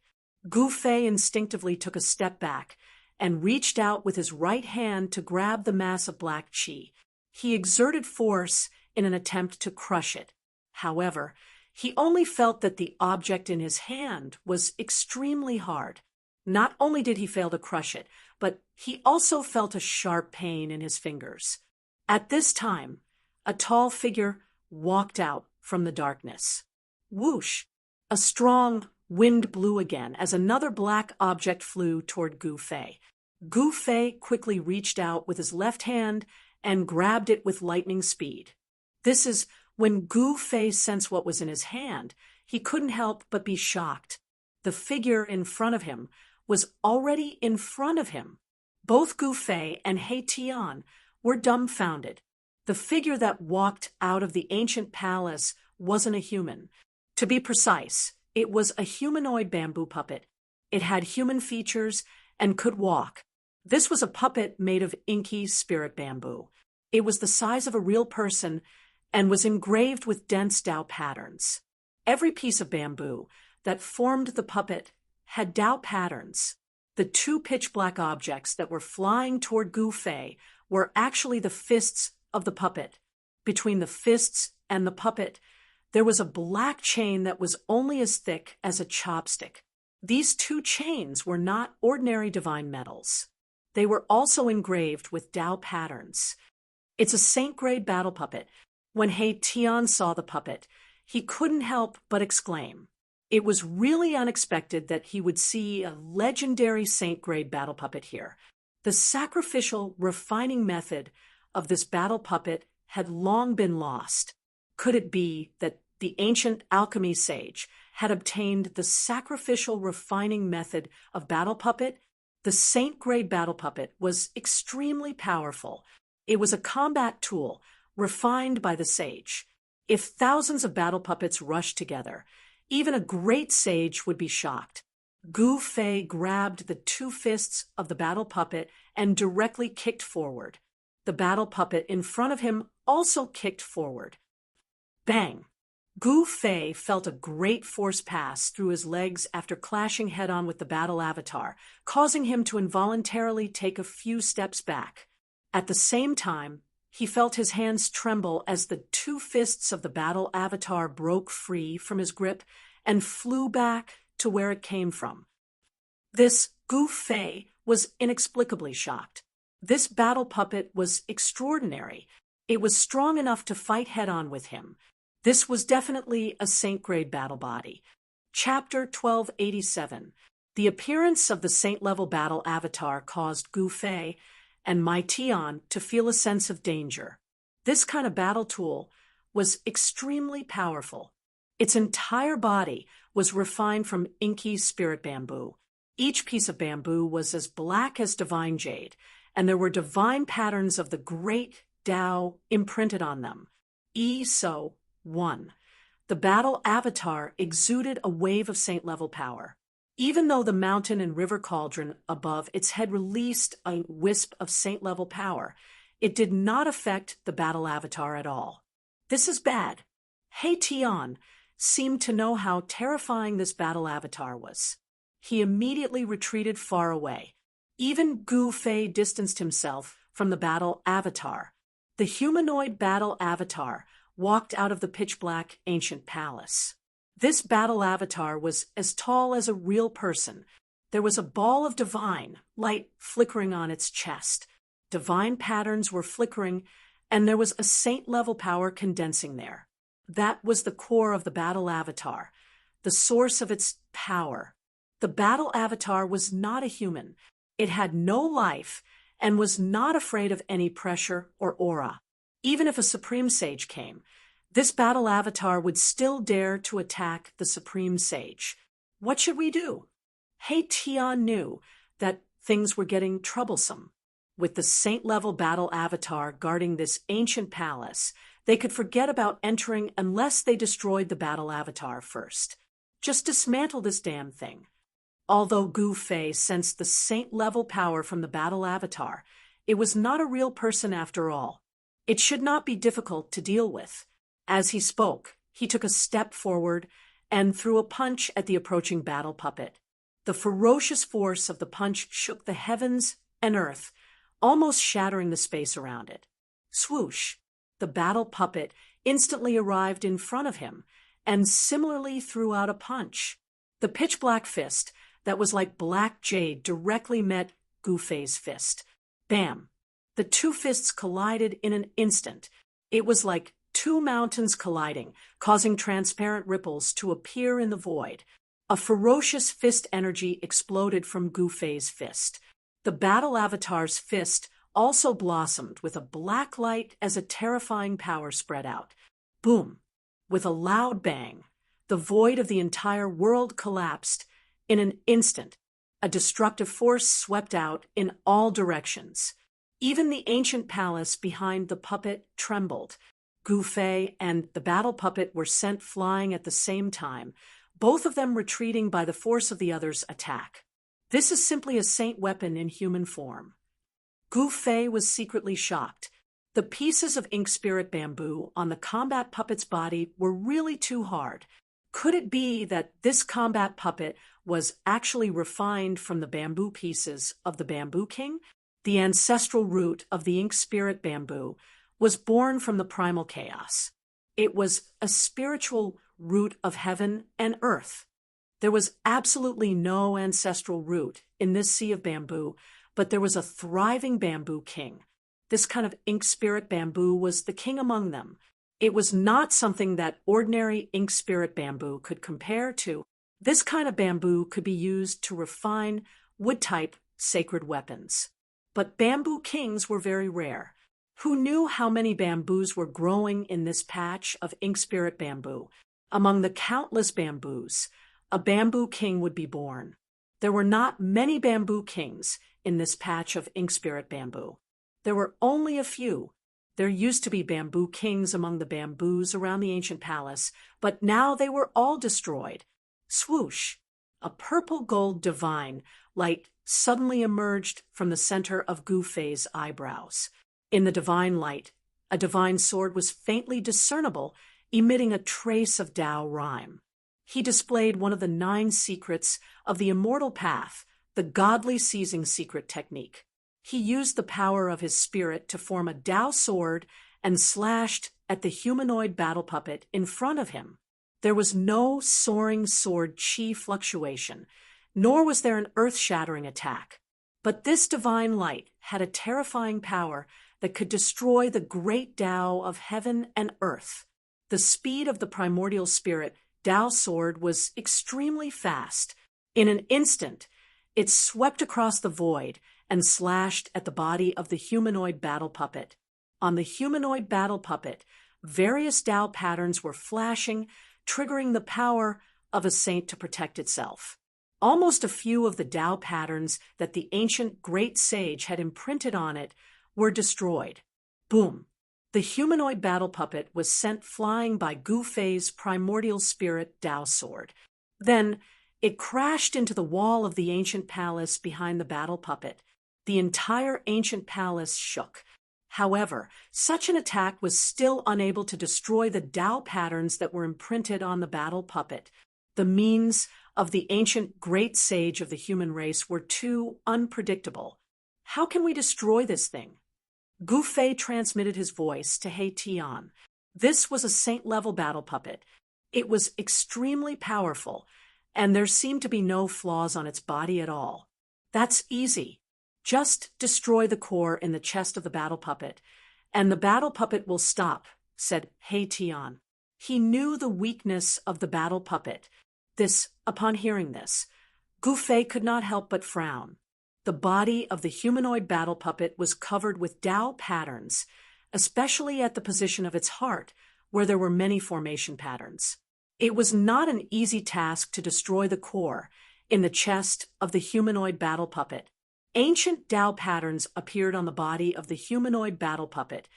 Gu Fei instinctively took a step back and reached out with his right hand to grab the mass of black chi. He exerted force in an attempt to crush it. However, he only felt that the object in his hand was extremely hard. Not only did he fail to crush it, but he also felt a sharp pain in his fingers. At this time, a tall figure walked out from the darkness. Whoosh! A strong wind blew again as another black object flew toward Gu Fei. Gu Fei quickly reached out with his left hand and grabbed it with lightning speed. This is when Gu Fei sensed what was in his hand, he couldn't help but be shocked. The figure in front of him was already in front of him. Both Gu Fei and He Tian were dumbfounded. The figure that walked out of the ancient palace wasn't a human. To be precise, it was a humanoid bamboo puppet. It had human features and could walk. This was a puppet made of inky spirit bamboo. It was the size of a real person and was engraved with dense Dao patterns. Every piece of bamboo that formed the puppet had Dao patterns. The two pitch-black objects that were flying toward Gu Fei were actually the fists of the puppet. Between the fists and the puppet, there was a black chain that was only as thick as a chopstick. These two chains were not ordinary divine metals. They were also engraved with Dao patterns. It's a saint-grade battle puppet. When He Tian saw the puppet, he couldn't help but exclaim. It was really unexpected that he would see a legendary saint-grade battle puppet here. The sacrificial, refining method of this battle puppet had long been lost. Could it be that the ancient alchemy sage had obtained the sacrificial, refining method of battle puppet? The saint-grade battle puppet was extremely powerful. It was a combat tool refined by the sage. If thousands of battle puppets rushed together, even a great sage would be shocked. Gu Fei grabbed the two fists of the battle puppet and directly kicked forward. The battle puppet in front of him also kicked forward. Bang! Gu Fei felt a great force pass through his legs after clashing head-on with the battle avatar, causing him to involuntarily take a few steps back. At the same time, he felt his hands tremble as the two fists of the battle avatar broke free from his grip and flew back to where it came from. This Gu Fei was inexplicably shocked. This battle puppet was extraordinary. It was strong enough to fight head-on with him. This was definitely a saint-grade battle body. Chapter 1287. The appearance of the saint-level battle avatar caused Gu Fei and Mai Tian to feel a sense of danger. This kind of battle tool was extremely powerful. Its entire body was refined from inky spirit bamboo. Each piece of bamboo was as black as divine jade, and there were divine patterns of the great Tao imprinted on them. So 1. The battle avatar exuded a wave of saint-level power. Even though the mountain and river cauldron above its head released a wisp of saint-level power, it did not affect the battle avatar at all. This is bad. He Tian seemed to know how terrifying this battle avatar was. He immediately retreated far away. Even Gu Fei distanced himself from the battle avatar. The humanoid battle avatar walked out of the pitch-black ancient palace. This battle avatar was as tall as a real person. There was a ball of divine light flickering on its chest. Divine patterns were flickering, and there was a saint-level power condensing there. That was the core of the battle avatar, the source of its power. The battle avatar was not a human. It had no life and was not afraid of any pressure or aura. Even if a supreme sage came, this battle avatar would still dare to attack the supreme sage. What should we do? He Tian knew that things were getting troublesome. With the saint-level battle avatar guarding this ancient palace, they could forget about entering unless they destroyed the battle avatar first. Just dismantle this damn thing. Although Gu Fei sensed the saint-level power from the battle avatar, it was not a real person after all. It should not be difficult to deal with. As he spoke, he took a step forward and threw a punch at the approaching battle puppet. The ferocious force of the punch shook the heavens and earth, almost shattering the space around it. Swoosh! The battle puppet instantly arrived in front of him and similarly threw out a punch. The pitch-black fist that was like black jade directly met Gu Fei's fist. Bam! The two fists collided in an instant. It was like two mountains colliding, causing transparent ripples to appear in the void. A ferocious fist energy exploded from Gu Fei's fist. The battle avatar's fist also blossomed with a black light as a terrifying power spread out. Boom! With a loud bang, the void of the entire world collapsed in an instant. A destructive force swept out in all directions. Even the ancient palace behind the puppet trembled. Gu Fei and the battle puppet were sent flying at the same time, both of them retreating by the force of the other's attack. This is simply a saint weapon in human form. Gu Fei was secretly shocked. The pieces of ink spirit bamboo on the combat puppet's body were really too hard. Could it be that this combat puppet was actually refined from the bamboo pieces of the Bamboo King? The ancestral root of the ink spirit bamboo was born from the primal chaos. It was a spiritual root of heaven and earth. There was absolutely no ancestral root in this sea of bamboo, but there was a thriving bamboo king. This kind of ink spirit bamboo was the king among them. It was not something that ordinary ink spirit bamboo could compare to. This kind of bamboo could be used to refine wood-type sacred weapons. But bamboo kings were very rare. Who knew how many bamboos were growing in this patch of ink spirit bamboo? Among the countless bamboos, a bamboo king would be born. There were not many bamboo kings in this patch of ink spirit bamboo. There were only a few. There used to be bamboo kings among the bamboos around the ancient palace, but now they were all destroyed. Swoosh! A purple-gold divine light suddenly emerged from the center of Gu Fei's eyebrows. In the divine light, a divine sword was faintly discernible, emitting a trace of Tao rhyme. He displayed one of the 9 secrets of the immortal path, the godly seizing secret technique. He used the power of his spirit to form a Tao sword and slashed at the humanoid battle puppet in front of him. There was no soaring sword chi fluctuation, nor was there an earth-shattering attack. But this divine light had a terrifying power that could destroy the great Tao of heaven and earth. The speed of the primordial spirit Tao sword was extremely fast. In an instant, it swept across the void and slashed at the body of the humanoid battle puppet. On the humanoid battle puppet, various Tao patterns were flashing, triggering the power of a saint to protect itself. Almost a few of the Tao patterns that the ancient great sage had imprinted on it were destroyed. Boom! The humanoid battle puppet was sent flying by Gu Fei's primordial spirit Tao sword. Then it crashed into the wall of the ancient palace behind the battle puppet. The entire ancient palace shook. However, such an attack was still unable to destroy the Tao patterns that were imprinted on the battle puppet. The means of the ancient great sage of the human race were too unpredictable. How can we destroy this thing? Gu Fei transmitted his voice to He Tian. This was a saint-level battle puppet. It was extremely powerful, and there seemed to be no flaws on its body at all. That's easy. Just destroy the core in the chest of the battle puppet, and the battle puppet will stop, said He Tian. He knew the weakness of the battle puppet. Upon hearing this, Gu Fei could not help but frown. The body of the humanoid battle puppet was covered with Tao patterns, especially at the position of its heart, where there were many formation patterns. It was not an easy task to destroy the core in the chest of the humanoid battle puppet. Ancient Tao patterns appeared on the body of the humanoid battle puppet,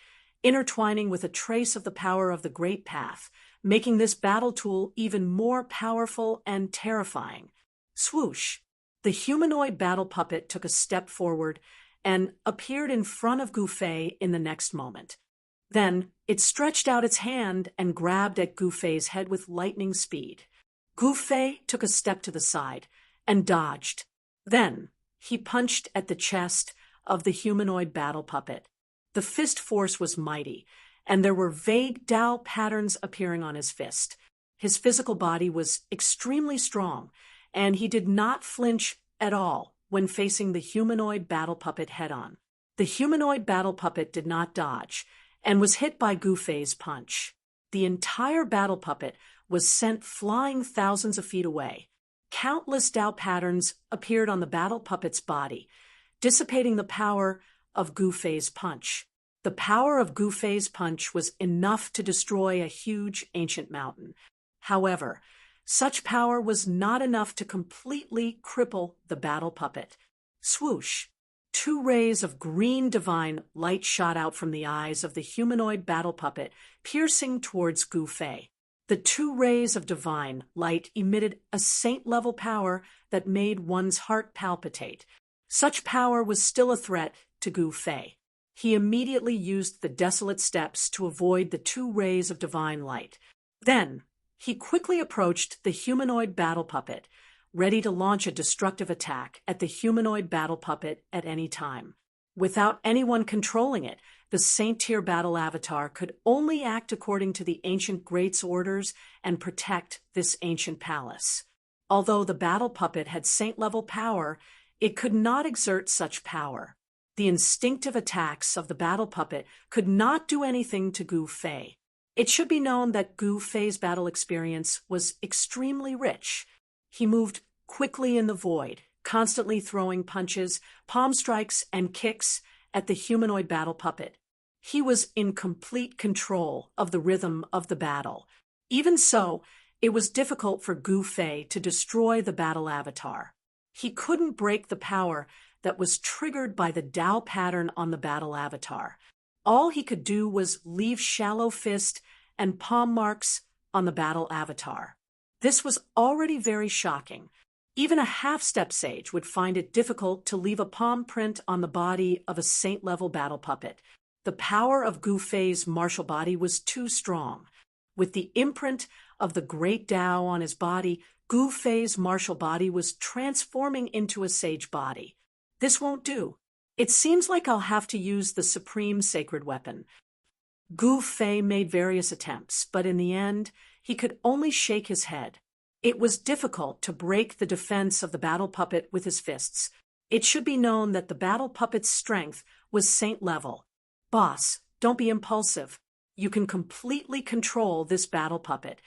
intertwining with a trace of the power of the Great Path, making this battle tool even more powerful and terrifying. Swoosh! The humanoid battle puppet took a step forward and appeared in front of Gu Fei in the next moment. Then it stretched out its hand and grabbed at Gu Fei's head with lightning speed. Gu Fei took a step to the side and dodged. Then he punched at the chest of the humanoid battle puppet. The fist force was mighty, and there were vague Tao patterns appearing on his fist. His physical body was extremely strong, and he did not flinch at all when facing the humanoid battle puppet head-on. The humanoid battle puppet did not dodge, and was hit by Gu Fei's punch. The entire battle puppet was sent flying thousands of feet away. Countless Tao patterns appeared on the battle puppet's body. dissipating the power of Gu Fei's punch. The power of Gu Fei's punch was enough to destroy a huge ancient mountain. However, such power was not enough to completely cripple the battle puppet. Swoosh! Two rays of green divine light shot out from the eyes of the humanoid battle puppet, piercing towards Gu Fei. The two rays of divine light emitted a saint-level power that made one's heart palpitate. Such power was still a threat to Gu Fei. He immediately used the desolate steps to avoid the two rays of divine light. Then, he quickly approached the humanoid battle puppet, ready to launch a destructive attack at the humanoid battle puppet at any time. Without anyone controlling it, the Saint-Tier battle avatar could only act according to the ancient great's orders and protect this ancient palace. Although the battle puppet had saint-level power, it could not exert such power. The instinctive attacks of the battle puppet could not do anything to Gu Fei. It should be known that Gu Fei's battle experience was extremely rich. He moved quickly in the void, constantly throwing punches, palm strikes, and kicks at the humanoid battle puppet. He was in complete control of the rhythm of the battle. Even so, it was difficult for Gu Fei to destroy the battle avatar. He couldn't break the power that was triggered by the Dao pattern on the battle avatar. All he could do was leave shallow fist and palm marks on the battle avatar. This was already very shocking. Even a half-step sage would find it difficult to leave a palm print on the body of a saint-level battle puppet. The power of Gu Fei's martial body was too strong. With the imprint of the great Dao on his body, Gu Fei's martial body was transforming into a sage body. This won't do. It seems like I'll have to use the supreme sacred weapon. Gu Fei made various attempts, but in the end, he could only shake his head. It was difficult to break the defense of the battle puppet with his fists. It should be known that the battle puppet's strength was saint-level. Boss, don't be impulsive. You can completely control this battle puppet.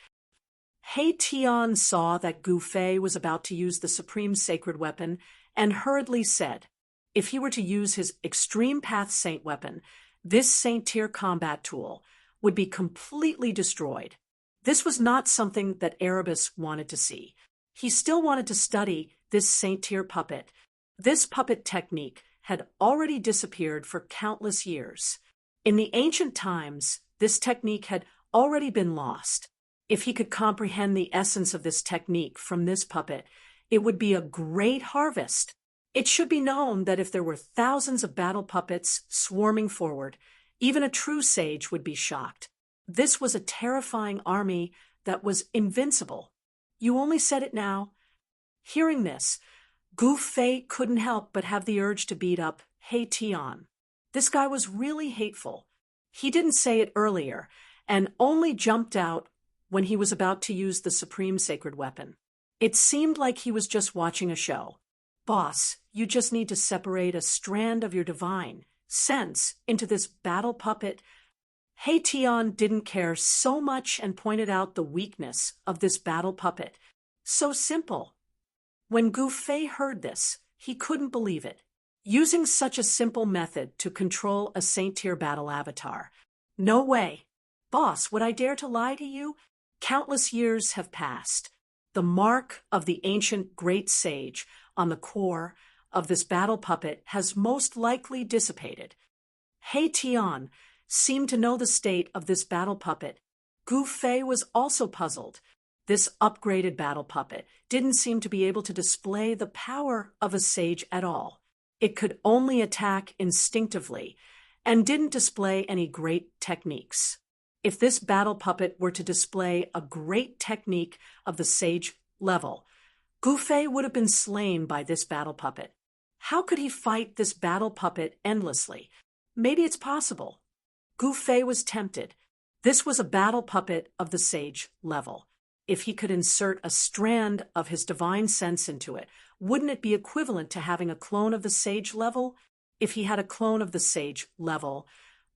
He Tian saw that Gu Fei was about to use the supreme sacred weapon and hurriedly said, if he were to use his extreme path saint weapon, this saint-tier combat tool would be completely destroyed. This was not something that Erebus wanted to see. He still wanted to study this saint-tier puppet. This puppet technique had already disappeared for countless years. In the ancient times, this technique had already been lost. If he could comprehend the essence of this technique from this puppet, it would be a great harvest. It should be known that if there were thousands of battle puppets swarming forward, even a true sage would be shocked. This was a terrifying army that was invincible. You only said it now. Hearing this, Gu Fei couldn't help but have the urge to beat up He Tian. This guy was really hateful. He didn't say it earlier, and only jumped out when he was about to use the supreme sacred weapon. It seemed like he was just watching a show. Boss, you just need to separate a strand of your divine sense into this battle puppet. He Tian didn't care so much and pointed out the weakness of this battle puppet. So simple. When Gu Fei heard this, he couldn't believe it. Using such a simple method to control a saint-tier battle avatar. No way. Boss, would I dare to lie to you? Countless years have passed. The mark of the ancient great sage on the core of this battle puppet has most likely dissipated. He Tian seemed to know the state of this battle puppet. Gu Fei was also puzzled. This upgraded battle puppet didn't seem to be able to display the power of a sage at all. It could only attack instinctively and didn't display any great techniques. If this battle puppet were to display a great technique of the sage level, Gu Fei would have been slain by this battle puppet. How could he fight this battle puppet endlessly? Maybe it's possible. Gu Fei was tempted. This was a battle puppet of the sage level. If he could insert a strand of his divine sense into it, wouldn't it be equivalent to having a clone of the sage level? If he had a clone of the sage level,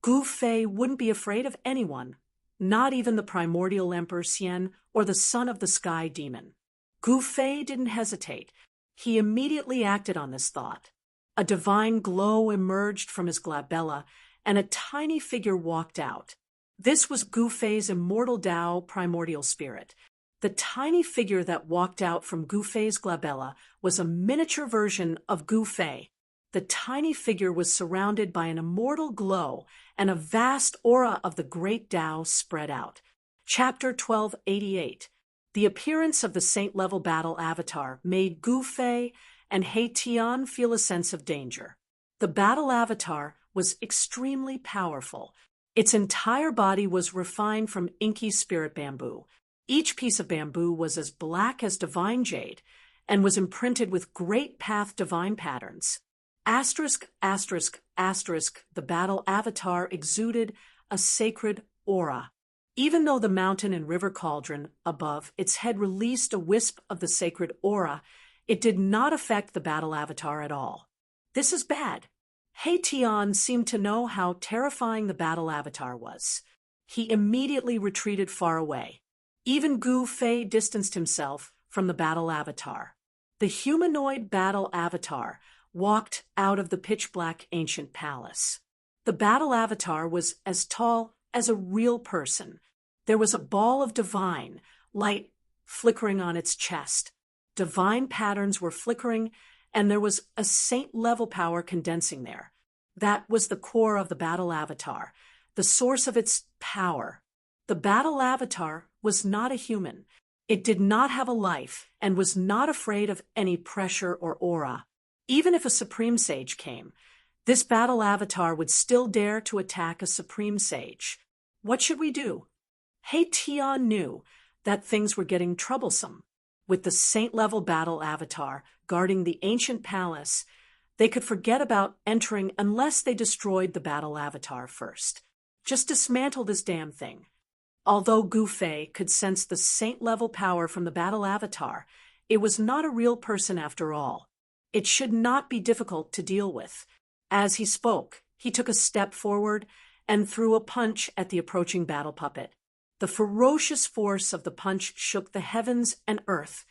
Gu Fei wouldn't be afraid of anyone, not even the primordial Emperor Xian or the son of the sky demon. Gu Fei didn't hesitate. He immediately acted on this thought. A divine glow emerged from his glabella, and a tiny figure walked out. This was Gu Fei's immortal Tao primordial spirit. The tiny figure that walked out from Gu Fei's glabella was a miniature version of Gu Fei. The tiny figure was surrounded by an immortal glow, and a vast aura of the great Tao spread out. Chapter 1288. The appearance of the saint-level battle avatar made Gu Fei and He Tian feel a sense of danger. The battle avatar was extremely powerful. Its entire body was refined from inky spirit bamboo. Each piece of bamboo was as black as divine jade and was imprinted with great path divine patterns. Asterisk, asterisk, asterisk, the battle avatar exuded a sacred aura. Even though the mountain and river cauldron above its head released a wisp of the sacred aura, it did not affect the battle avatar at all. This is bad. He Tian seemed to know how terrifying the battle avatar was. He immediately retreated far away. Even Gu Fei distanced himself from the battle avatar. The humanoid battle avatar walked out of the pitch-black ancient palace. The battle avatar was as tall as a real person. There was a ball of divine light flickering on its chest. Divine patterns were flickering, and there was a saint-level power condensing there. That was the core of the battle avatar, the source of its power. The battle avatar was not a human. It did not have a life and was not afraid of any pressure or aura. Even if a supreme sage came, this battle avatar would still dare to attack a supreme sage. What should we do? He Tian knew that things were getting troublesome. With the saint-level battle avatar guarding the ancient palace, they could forget about entering unless they destroyed the battle avatar first. Just dismantle this damn thing. Although Gu Fei could sense the saint-level power from the battle avatar, it was not a real person after all. It should not be difficult to deal with. As he spoke, he took a step forward and threw a punch at the approaching battle puppet. The ferocious force of the punch shook the heavens and earth,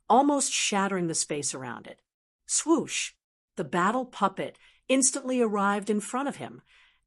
almost shattering the space around it. Swoosh! The battle puppet instantly arrived in front of him,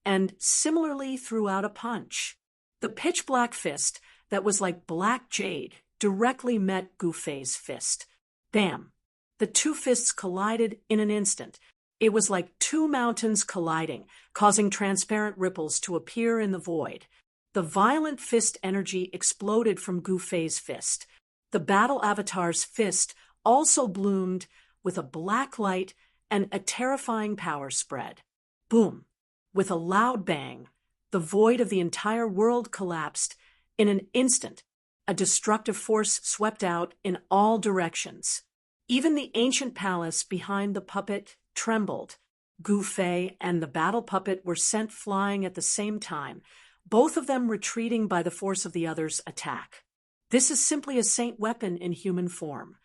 and similarly threw out a punch. The pitch-black fist that was like black jade directly met Gu Fei's fist. Bam! The two fists collided in an instant. It was like two mountains colliding, causing transparent ripples to appear in the void. The violent fist energy exploded from Gu Fei's fist. The battle avatar's fist also bloomed with a black light and a terrifying power spread. Boom! With a loud bang, the void of the entire world collapsed. In an instant, a destructive force swept out in all directions. Even the ancient palace behind the puppet trembled. Gu Fei and the battle puppet were sent flying at the same time, both of them retreating by the force of the other's attack. This is simply a saint weapon in human form.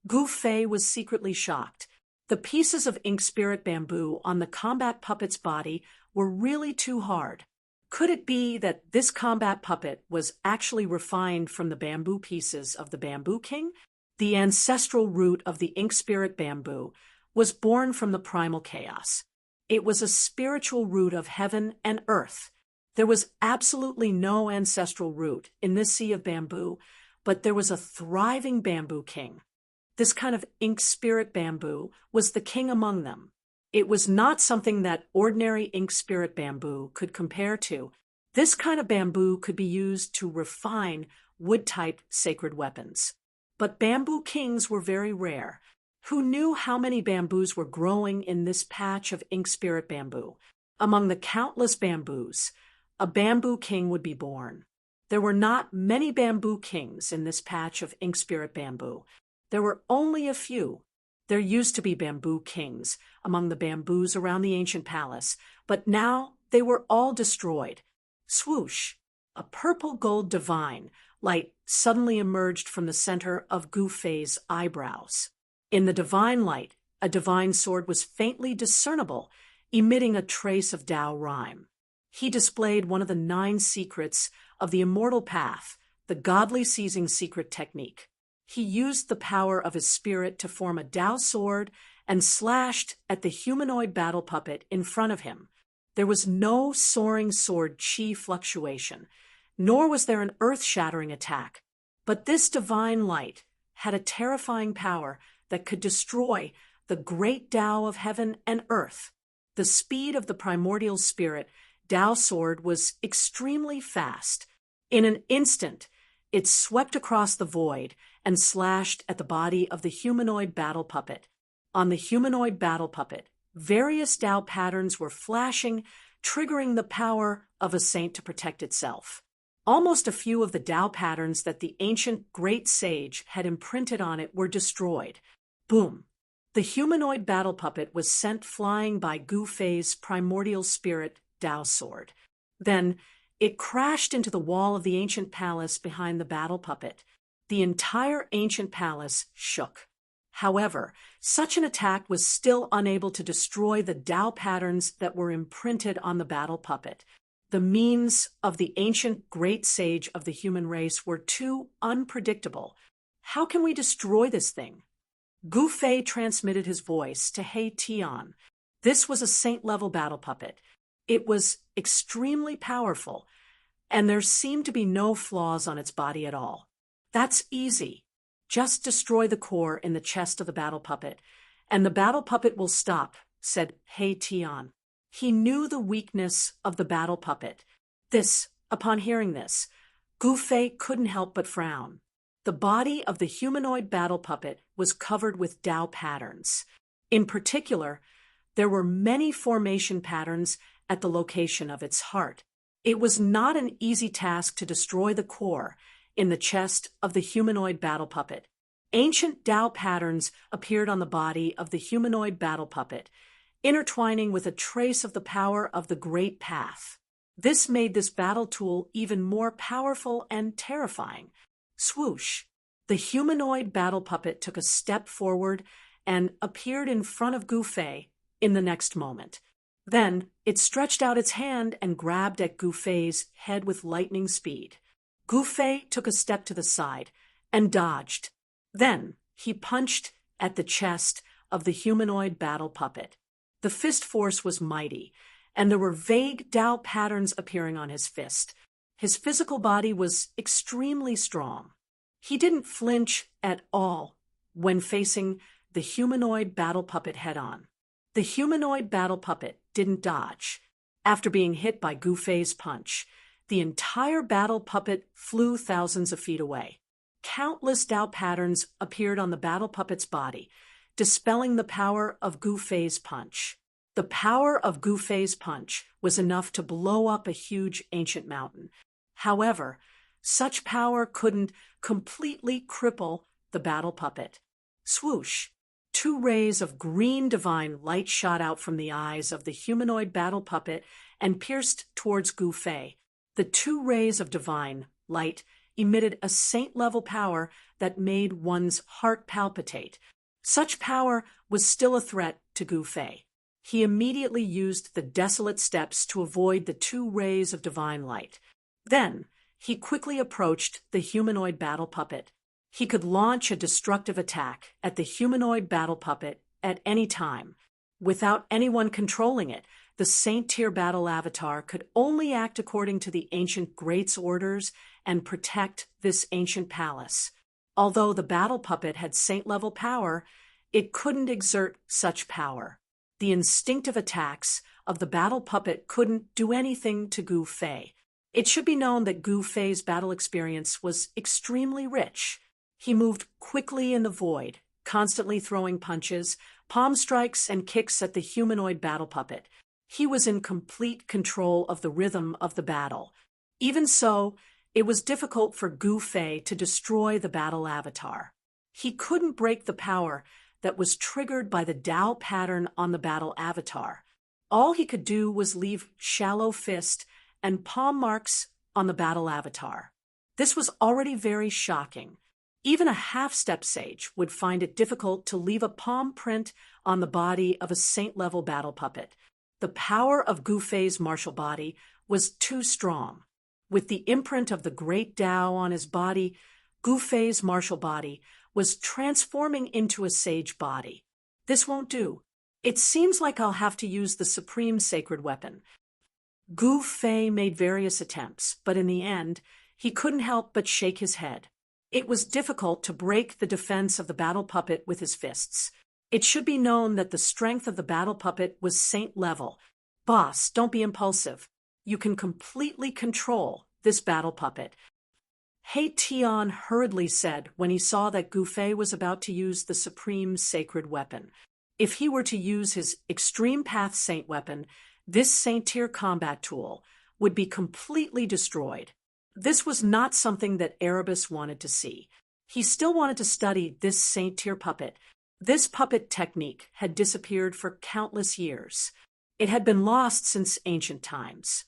Gu Fei was secretly shocked. The pieces of ink spirit bamboo on the combat puppet's body were really too hard. Could it be that this combat puppet was actually refined from the bamboo pieces of the Bamboo King? The ancestral root of the ink spirit bamboo was born from the primal chaos. It was a spiritual root of heaven and earth. There was absolutely no ancestral root in this sea of bamboo, but there was a thriving Bamboo King. This kind of ink spirit bamboo was the king among them. It was not something that ordinary ink spirit bamboo could compare to. This kind of bamboo could be used to refine wood-type sacred weapons. But Bamboo Kings were very rare. Who knew how many bamboos were growing in this patch of ink spirit bamboo? Among the countless bamboos, a Bamboo King would be born. There were not many Bamboo Kings in this patch of ink spirit bamboo. There were only a few. There used to be Bamboo Kings among the bamboos around the ancient palace, but now they were all destroyed. Swoosh! A purple-gold divine light suddenly emerged from the center of Gu Fei's eyebrows. In the divine light, a divine sword was faintly discernible, emitting a trace of Tao rhyme. He displayed one of the 9 secrets of the immortal path, the godly seizing secret technique. He used the power of his spirit to form a Tao sword and slashed at the humanoid battle puppet in front of him. There was no soaring sword chi fluctuation, nor was there an earth-shattering attack. But this divine light had a terrifying power that could destroy the great Tao of heaven and earth. The speed of the primordial spirit Tao sword was extremely fast. In an instant, it swept across the void and slashed at the body of the humanoid battle puppet. On the humanoid battle puppet, various Tao patterns were flashing, triggering the power of a saint to protect itself. Almost a few of the Tao patterns that the ancient great sage had imprinted on it were destroyed. Boom! The humanoid battle puppet was sent flying by Gu Fei's primordial spirit Tao sword. Then it crashed into the wall of the ancient palace behind the battle puppet. The entire ancient palace shook. However, such an attack was still unable to destroy the Tao patterns that were imprinted on the battle puppet. The means of the ancient great sage of the human race were too unpredictable. How can we destroy this thing? Gu Fei transmitted his voice to He Tian. This was a saint-level battle puppet. It was extremely powerful, and there seemed to be no flaws on its body at all. That's easy. Just destroy the core in the chest of the battle puppet, and the battle puppet will stop, said He Tian. He knew the weakness of the battle puppet. Upon hearing this, Gu Fei couldn't help but frown. The body of the humanoid battle puppet was covered with Tao patterns. In particular, there were many formation patterns at the location of its heart. It was not an easy task to destroy the core in the chest of the humanoid battle puppet. Ancient Tao patterns appeared on the body of the humanoid battle puppet, intertwining with a trace of the power of the Great Path. This made this battle tool even more powerful and terrifying. Swoosh! The humanoid battle puppet took a step forward and appeared in front of Gu Fei in the next moment. Then it stretched out its hand and grabbed at Gu Fei's head with lightning speed. Gu Fei took a step to the side and dodged. Then he punched at the chest of the humanoid battle puppet. The fist force was mighty, and there were vague Tao patterns appearing on his fist. His physical body was extremely strong. He didn't flinch at all when facing the humanoid battle puppet head-on. The humanoid battle puppet didn't dodge. After being hit by Gu Fei's punch, the entire battle puppet flew thousands of feet away. Countless Tao patterns appeared on the battle puppet's body, dispelling the power of Gu Fei's punch. The power of Gu Fei's punch was enough to blow up a huge ancient mountain. However, such power couldn't completely cripple the battle puppet. Swoosh! 2 rays of green divine light shot out from the eyes of the humanoid battle puppet and pierced towards Gu Fei. The 2 rays of divine light emitted a saint-level power that made one's heart palpitate. Such power was still a threat to Gu Fei. He immediately used the desolate steps to avoid the 2 rays of divine light. Then he quickly approached the humanoid battle puppet. He could launch a destructive attack at the humanoid battle puppet at any time. Without anyone controlling it, the Saint-Tier battle avatar could only act according to the ancient great's orders and protect this ancient palace. Although the battle puppet had saint-level power, it couldn't exert such power. The instinctive attacks of the battle puppet couldn't do anything to Gu Fei. It should be known that Gu Fei's battle experience was extremely rich. He moved quickly in the void, constantly throwing punches, palm strikes, and kicks at the humanoid battle puppet. He was in complete control of the rhythm of the battle. Even so, it was difficult for Gu Fei to destroy the battle avatar. He couldn't break the power that was triggered by the Tao pattern on the battle avatar. All he could do was leave shallow fist and palm marks on the battle avatar. This was already very shocking. Even a half-step sage would find it difficult to leave a palm print on the body of a saint-level battle puppet. The power of Gu Fei's martial body was too strong. With the imprint of the great Tao on his body, Gu Fei's martial body was transforming into a sage body. This won't do. It seems like I'll have to use the supreme sacred weapon. Gu Fei made various attempts, but in the end, he couldn't help but shake his head. It was difficult to break the defense of the battle puppet with his fists. It should be known that the strength of the battle puppet was saint level. Boss, don't be impulsive. You can completely control this battle puppet. He Tian hurriedly said when he saw that Gu Fei was about to use the supreme sacred weapon. If he were to use his extreme path saint weapon, this saint-tier combat tool would be completely destroyed. This was not something that Erebus wanted to see. He still wanted to study this saint-tier puppet. This puppet technique had disappeared for countless years. It had been lost since ancient times.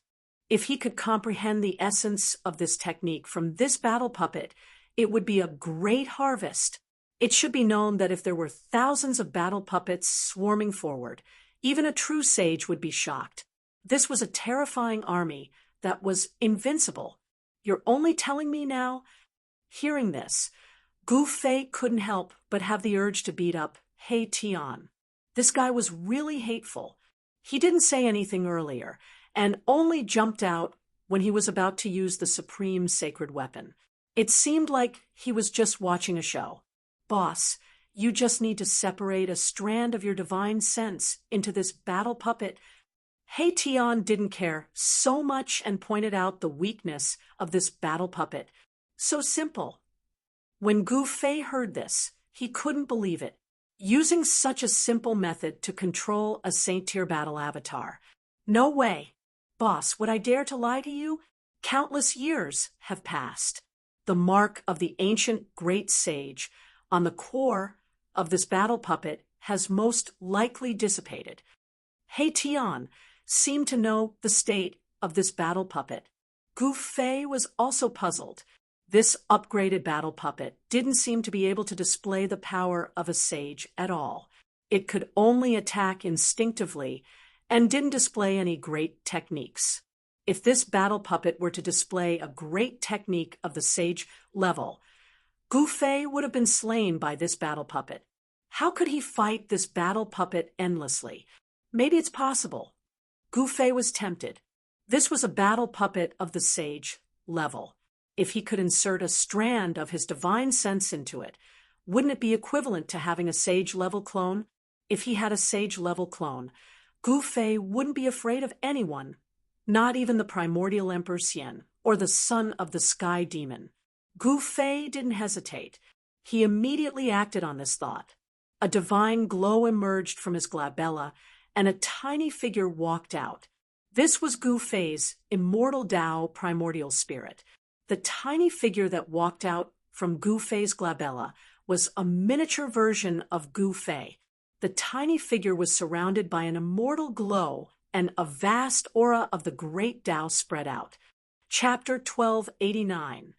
If he could comprehend the essence of this technique from this battle puppet, it would be a great harvest. It should be known that if there were thousands of battle puppets swarming forward, even a true sage would be shocked. This was a terrifying army that was invincible. You're only telling me now? Hearing this, Gu Fei couldn't help but have the urge to beat up He Tian. This guy was really hateful. He didn't say anything earlier, and only jumped out when he was about to use the supreme sacred weapon. It seemed like he was just watching a show. Boss, you just need to separate a strand of your divine sense into this battle puppet. He Tian didn't care so much and pointed out the weakness of this battle puppet. So simple. When Gu Fei heard this, he couldn't believe it. Using such a simple method to control a saint-tier battle avatar. No way. Boss, would I dare to lie to you? Countless years have passed. The mark of the ancient great sage on the core of this battle puppet has most likely dissipated. He Tian seemed to know the state of this battle puppet. Gu Fei was also puzzled. This upgraded battle puppet didn't seem to be able to display the power of a sage at all. It could only attack instinctively and didn't display any great techniques. If this battle puppet were to display a great technique of the sage level, Gu Fei would have been slain by this battle puppet. How could he fight this battle puppet endlessly? Maybe it's possible. Gu Fei was tempted. This was a battle puppet of the sage level. If he could insert a strand of his divine sense into it, wouldn't it be equivalent to having a sage-level clone? If he had a sage-level clone, Gu Fei wouldn't be afraid of anyone, not even the primordial Emperor Xian or the son of the sky demon. Gu Fei didn't hesitate. He immediately acted on this thought. A divine glow emerged from his glabella, and a tiny figure walked out. This was Gu Fei's immortal Tao primordial spirit. The tiny figure that walked out from Gu Fei's glabella was a miniature version of Gu Fei. The tiny figure was surrounded by an immortal glow, and a vast aura of the great Tao spread out. Chapter 1289.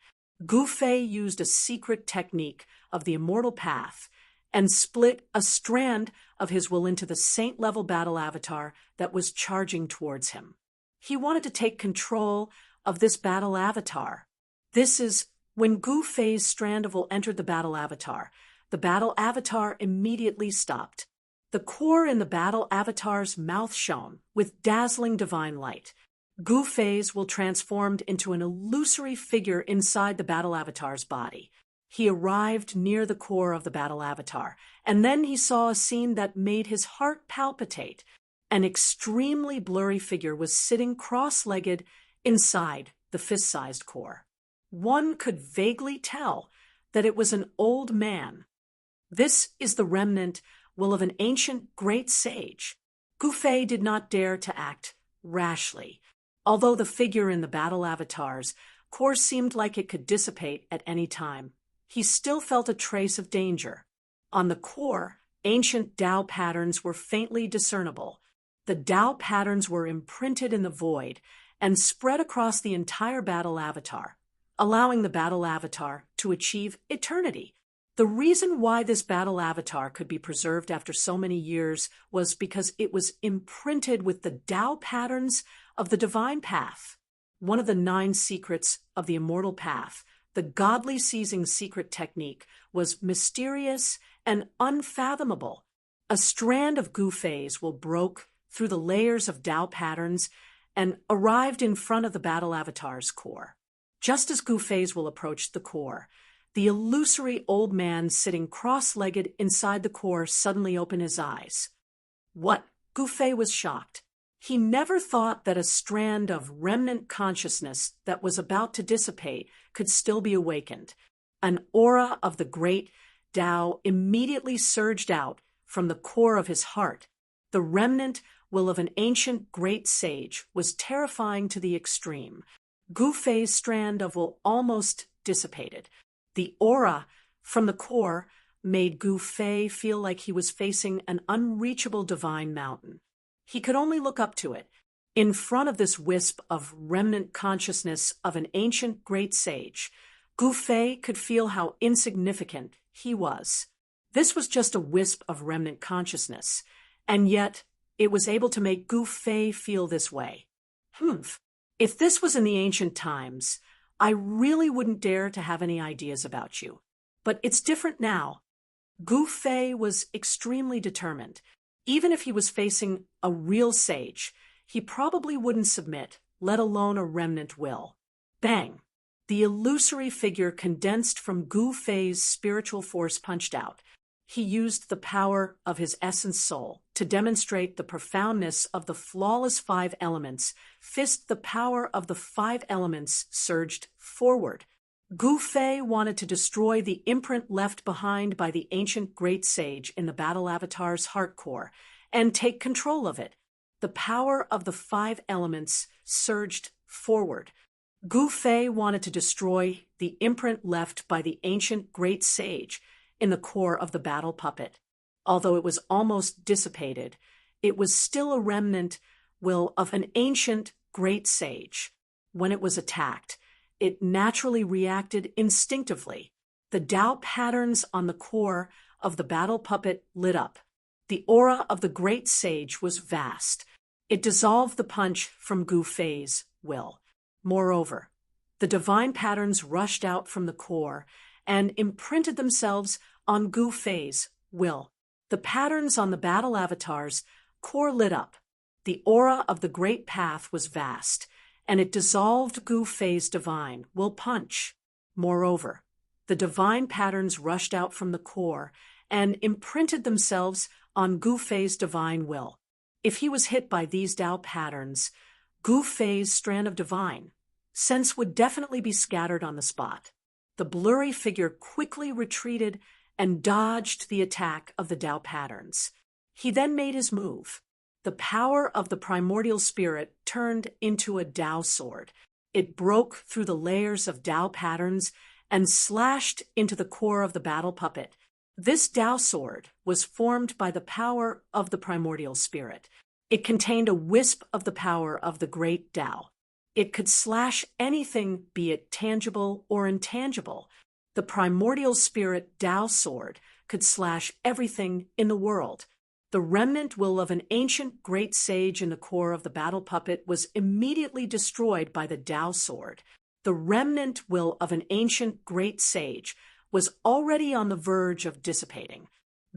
Gu Fei used a secret technique of the immortal path and split a strand of his will into the saint-level battle avatar that was charging towards him. He wanted to take control of this battle avatar. This is when Gu Fei's strand of will entered the battle avatar. The battle avatar immediately stopped. The core in the battle avatar's mouth shone with dazzling divine light. Gu Fei's will transformed into an illusory figure inside the battle avatar's body. He arrived near the core of the battle avatar, and then he saw a scene that made his heart palpitate. An extremely blurry figure was sitting cross-legged inside the fist-sized core. One could vaguely tell that it was an old man. This is the remnant will of an ancient great sage. Gu Fei did not dare to act rashly. Although the figure in the battle avatar's core seemed like it could dissipate at any time, he still felt a trace of danger. On the core, ancient Tao patterns were faintly discernible. The Tao patterns were imprinted in the void and spread across the entire battle avatar, allowing the battle avatar to achieve eternity. The reason why this battle avatar could be preserved after so many years was because it was imprinted with the Tao patterns of the divine path. One of the 9 secrets of the immortal path, the godly seizing secret technique, was mysterious and unfathomable. A strand of Gu Fei's will broke through the layers of Tao patterns and arrived in front of the battle avatar's core. Just as Gu Fei's will approached the core, the illusory old man sitting cross-legged inside the core suddenly opened his eyes. What? Gu Fei was shocked. He never thought that a strand of remnant consciousness that was about to dissipate could still be awakened. An aura of the great Tao immediately surged out from the core of his heart. The remnant will of an ancient great sage was terrifying to the extreme. Gu Fei's strand of will almost dissipated. The aura from the core made Gu Fei feel like he was facing an unreachable divine mountain. He could only look up to it. In front of this wisp of remnant consciousness of an ancient great sage, Gu Fei could feel how insignificant he was. This was just a wisp of remnant consciousness, and yet it was able to make Gu Fei feel this way. If this was in the ancient times, I really wouldn't dare to have any ideas about you. But it's different now. Gu Fei was extremely determined. Even if he was facing a real sage, he probably wouldn't submit, let alone a remnant will. Bang! The illusory figure condensed from Gu Fei's spiritual force punched out. He used the power of his essence soul to demonstrate the profoundness of the flawless 5 elements. The power of the 5 elements surged forward. Gu Fei wanted to destroy the imprint left behind by the ancient great sage in the battle avatar's heart core and take control of it. The power of the 5 elements surged forward. Gu Fei wanted to destroy the imprint left by the ancient great sage in the core of the battle puppet. Although it was almost dissipated, it was still a remnant will of an ancient great sage. When it was attacked, it naturally reacted instinctively. The Tao patterns on the core of the battle puppet lit up. The aura of the great sage was vast. It dissolved the punch from Gu Fei's will. Moreover, the divine patterns rushed out from the core and imprinted themselves on Gu Fei's will. The patterns on the battle avatar's core lit up. The aura of the great path was vast, and it dissolved Gu Fei's divine will punch. Moreover, the divine patterns rushed out from the core and imprinted themselves on Gu Fei's divine will. If he was hit by these Tao patterns, Gu Fei's strand of divine sense would definitely be scattered on the spot. The blurry figure quickly retreated and dodged the attack of the Tao patterns. He then made his move. The power of the primordial spirit turned into a Tao sword. It broke through the layers of Tao patterns and slashed into the core of the battle puppet. This Tao sword was formed by the power of the primordial spirit. It contained a wisp of the power of the great Tao. It could slash anything, be it tangible or intangible. The primordial spirit Tao sword could slash everything in the world. The remnant will of an ancient great sage in the core of the battle puppet was immediately destroyed by the Tao sword. The remnant will of an ancient great sage was already on the verge of dissipating.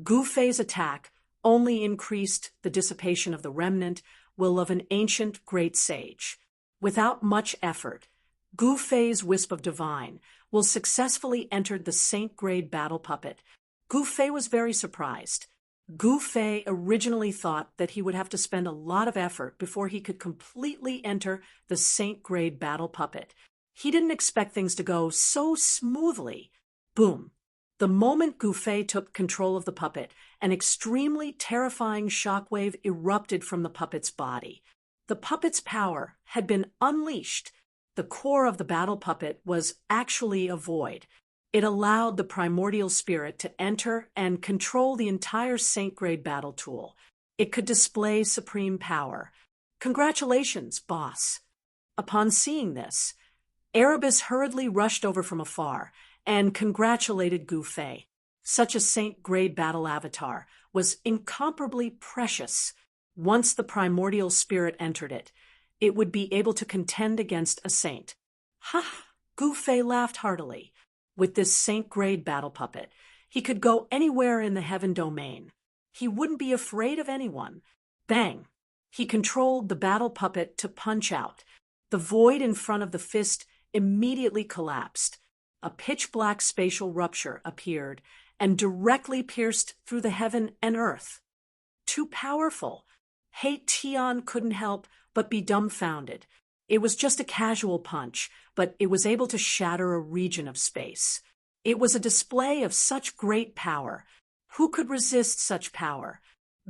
Gu Fei's attack only increased the dissipation of the remnant will of an ancient great sage. Without much effort, Gu Fei's wisp of divine will successfully entered the saint-grade battle puppet. Gu Fei was very surprised. Gu Fei originally thought that he would have to spend a lot of effort before he could completely enter the saint-grade battle puppet. He didn't expect things to go so smoothly. Boom! The moment Gu Fei took control of the puppet, an extremely terrifying shockwave erupted from the puppet's body. The puppet's power had been unleashed. The core of the battle puppet was actually a void. It allowed the primordial spirit to enter and control the entire saint-grade battle tool. It could display supreme power. Congratulations, boss. Upon seeing this, Erebus hurriedly rushed over from afar and congratulated Gu Fei. Such a saint-grade battle avatar was incomparably precious. Once the primordial spirit entered it, it would be able to contend against a saint. Ha! Gu Fei laughed heartily. With this saint-grade battle puppet, he could go anywhere in the heaven domain. He wouldn't be afraid of anyone. Bang! He controlled the battle puppet to punch out. The void in front of the fist immediately collapsed. A pitch-black spatial rupture appeared and directly pierced through the heaven and earth. Too powerful. Tian couldn't help but be dumbfounded. It was just a casual punch, but it was able to shatter a region of space. It was a display of such great power. Who could resist such power?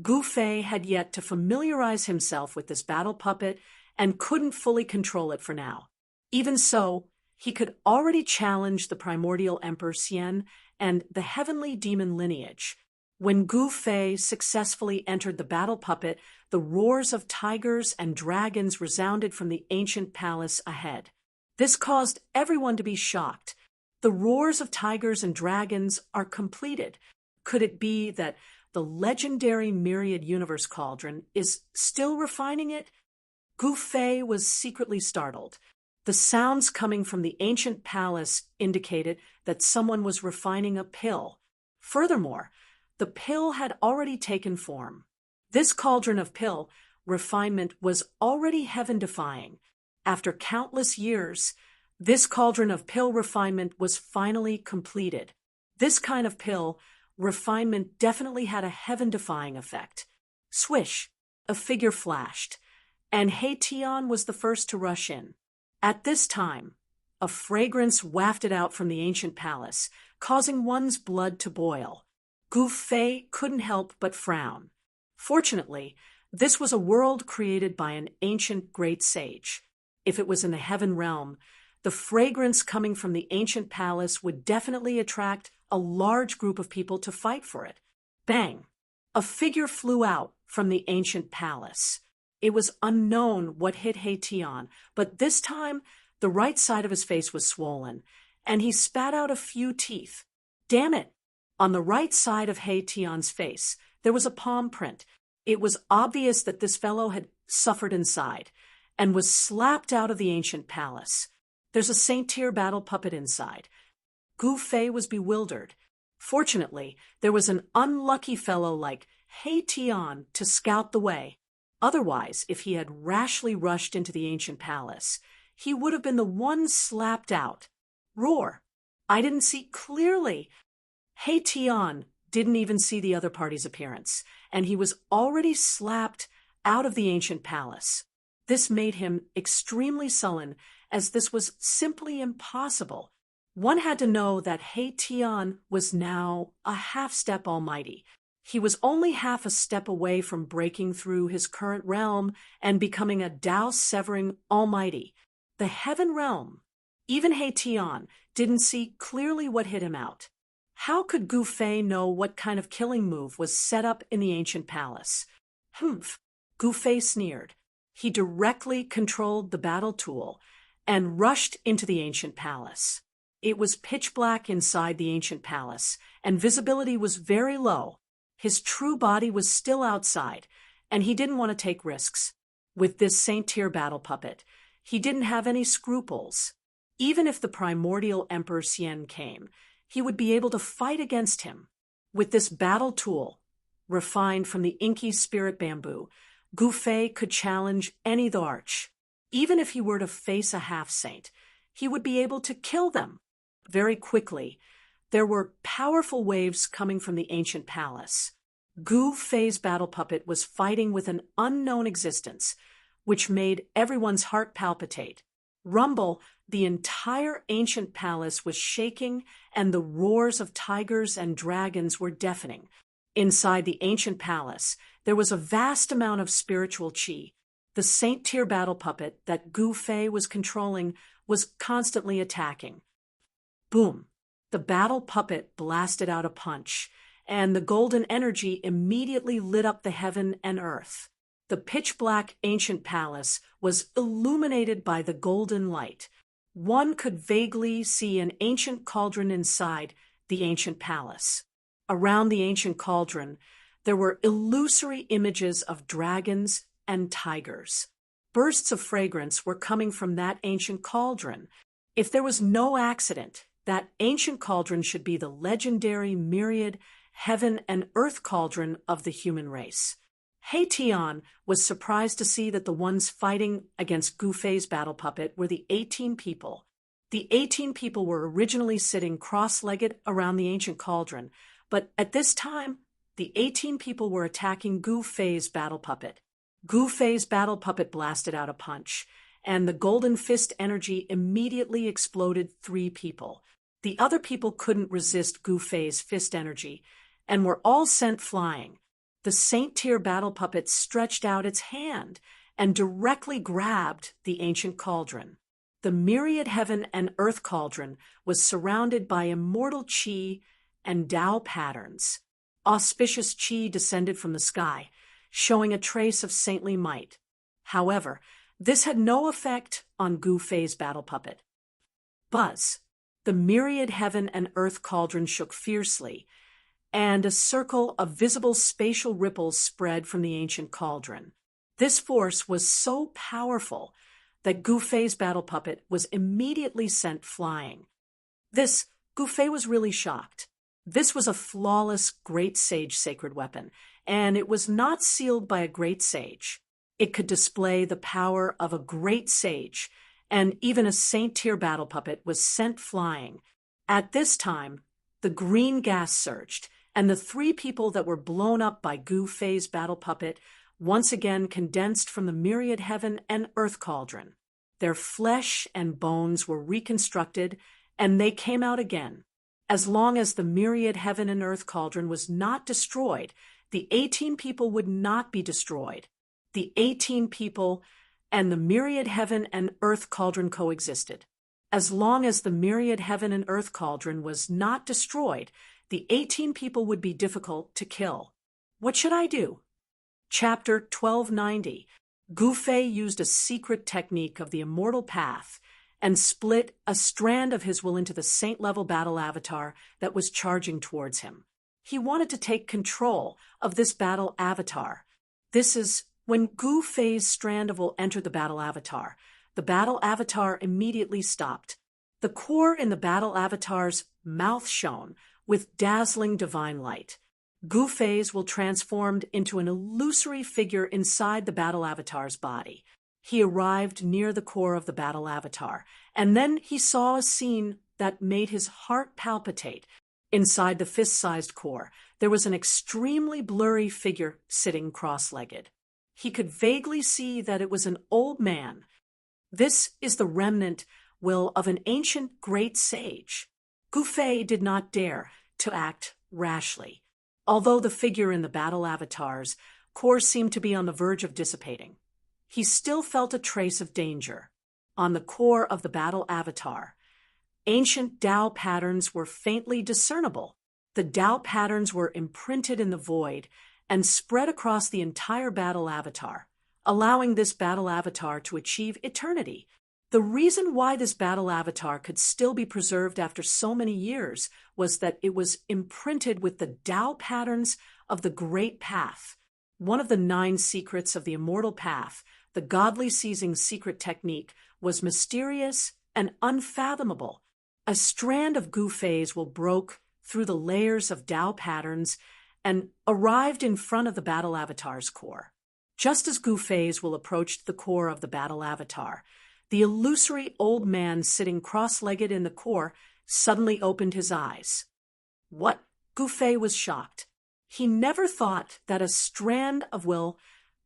Gu Fei had yet to familiarize himself with this battle puppet and couldn't fully control it for now. Even so, he could already challenge the primordial Emperor Xian and the heavenly demon lineage. When Gu Fei successfully entered the battle puppet, the roars of tigers and dragons resounded from the ancient palace ahead. This caused everyone to be shocked. The roars of tigers and dragons are completed. Could it be that the legendary Myriad Universe Cauldron is still refining it? Gu Fei was secretly startled. The sounds coming from the ancient palace indicated that someone was refining a pill. Furthermore, the pill had already taken form. This cauldron of pill refinement was already heaven-defying. After countless years, this cauldron of pill refinement was finally completed. This kind of pill refinement definitely had a heaven-defying effect. Swish, a figure flashed, and Tian was the first to rush in. At this time, a fragrance wafted out from the ancient palace, causing one's blood to boil. Gu Fei couldn't help but frown. Fortunately, this was a world created by an ancient great sage. If it was in the heaven realm, the fragrance coming from the ancient palace would definitely attract a large group of people to fight for it. Bang! A figure flew out from the ancient palace. It was unknown what hit Tian, but this time the right side of his face was swollen, and he spat out a few teeth. Damn it! On the right side of Tian's face, there was a palm print. It was obvious that this fellow had suffered inside, and was slapped out of the ancient palace. There's a Saint-Tier battle puppet inside. Gu Fei was bewildered. Fortunately, there was an unlucky fellow like Tian to scout the way. Otherwise, if he had rashly rushed into the ancient palace, he would have been the one slapped out. Roar! I didn't see clearly. Tian didn't even see the other party's appearance, and he was already slapped out of the ancient palace. This made him extremely sullen, as this was simply impossible. One had to know that Tian was now a half-step almighty. He was only half a step away from breaking through his current realm and becoming a Tao-severing almighty. The heaven realm. Even Tian didn't see clearly what hit him out. How could Gu Fei know what kind of killing move was set up in the ancient palace? Humph! Gu Fei sneered. He directly controlled the battle tool and rushed into the ancient palace. It was pitch black inside the ancient palace, and visibility was very low. His true body was still outside, and he didn't want to take risks. With this Saint-Tier battle puppet, he didn't have any scruples. Even if the primordial Emperor Xian came, he would be able to fight against him. With this battle tool, refined from the inky spirit bamboo, Gu Fei could challenge any Arch. Even if he were to face a half-saint, he would be able to kill them. Very quickly, there were powerful waves coming from the ancient palace. Gu Fei's battle puppet was fighting with an unknown existence, which made everyone's heart palpitate. Rumble, the entire ancient palace was shaking, and the roars of tigers and dragons were deafening. Inside the ancient palace, there was a vast amount of spiritual qi. The Saint-Tier battle puppet that Gu Fei was controlling was constantly attacking. Boom! The battle puppet blasted out a punch, and the golden energy immediately lit up the heaven and earth. The pitch-black ancient palace was illuminated by the golden light. One could vaguely see an ancient cauldron inside the ancient palace. Around the ancient cauldron, there were illusory images of dragons and tigers. Bursts of fragrance were coming from that ancient cauldron. If there was no accident, that ancient cauldron should be the legendary Myriad heaven and earth cauldron of the human race. Tian was surprised to see that the ones fighting against Gu Fei's battle puppet were the 18 people. The 18 people were originally sitting cross-legged around the ancient cauldron, but at this time, the 18 people were attacking Gu Fei's battle puppet. Gu Fei's battle puppet blasted out a punch, and the golden fist energy immediately exploded 3 people. The other people couldn't resist Gu Fei's fist energy, and were all sent flying. The Saint Tier battle puppet stretched out its hand and directly grabbed the ancient cauldron. The myriad heaven and earth cauldron was surrounded by immortal qi and Tao patterns. Auspicious qi descended from the sky, showing a trace of saintly might. However, this had no effect on Gu Fei's battle puppet. Buzz! The myriad heaven and earth cauldron shook fiercely, and a circle of visible spatial ripples spread from the ancient cauldron. This force was so powerful that Gu Fei's battle puppet was immediately sent flying. Gu Fei was really shocked. This was a flawless great sage sacred weapon, and it was not sealed by a great sage. It could display the power of a great sage, and even a Saint Tier battle puppet was sent flying. At this time, the green gas surged, and the 3 people that were blown up by Gu Fei's battle puppet once again condensed from the myriad heaven and earth cauldron. Their flesh and bones were reconstructed, and they came out again. As long as the myriad heaven and earth cauldron was not destroyed, the 18 people would not be destroyed. The 18 people and the myriad heaven and earth cauldron coexisted. As long as the myriad heaven and earth cauldron was not destroyed, the 18 people would be difficult to kill. What should I do? Chapter 1290. Gu Fei used a secret technique of the immortal path and split a strand of his will into the saint-level battle avatar that was charging towards him. He wanted to take control of this battle avatar. This is when Gu Fei's strand of will entered the battle avatar. The battle avatar immediately stopped. The core in the battle avatar's mouth shone with dazzling divine light. Gu Fei's will transformed into an illusory figure inside the battle avatar's body. He arrived near the core of the battle avatar, and then he saw a scene that made his heart palpitate. Inside the fist-sized core, there was an extremely blurry figure sitting cross-legged. He could vaguely see that it was an old man. This is the remnant will of an ancient great sage. Gu Fei did not dare to act rashly. Although the figure in the battle avatar's core seemed to be on the verge of dissipating, he still felt a trace of danger. On the core of the battle avatar, ancient Tao patterns were faintly discernible. The Tao patterns were imprinted in the void and spread across the entire battle avatar, allowing this battle avatar to achieve eternity. The reason why this battle avatar could still be preserved after so many years was that it was imprinted with the Tao patterns of the Great Path. One of the 9 secrets of the immortal path, the godly seizing secret technique, was mysterious and unfathomable. A strand of Gu Fei's will broke through the layers of Tao patterns and arrived in front of the battle avatar's core. Just as Gu Fei's will approached the core of the battle avatar, the illusory old man sitting cross-legged in the core suddenly opened his eyes. What? Gu Fei was shocked. He never thought that a strand of will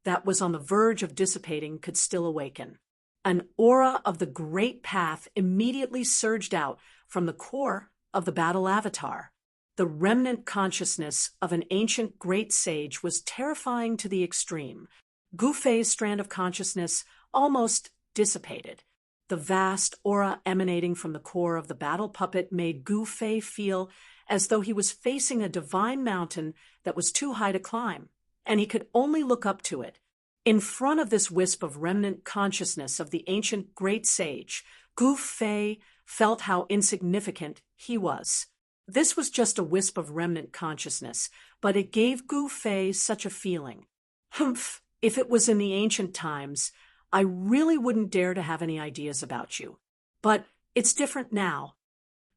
that was on the verge of dissipating could still awaken. An aura of the great path immediately surged out from the core of the battle avatar. The remnant consciousness of an ancient great sage was terrifying to the extreme. Gu Fei's strand of consciousness almost dissipated. The vast aura emanating from the core of the battle puppet made Gu Fei feel as though he was facing a divine mountain that was too high to climb, and he could only look up to it. In front of this wisp of remnant consciousness of the ancient great sage, Gu Fei felt how insignificant he was. This was just a wisp of remnant consciousness, but it gave Gu Fei such a feeling. Humph, if it was in the ancient times, I really wouldn't dare to have any ideas about you. But it's different now.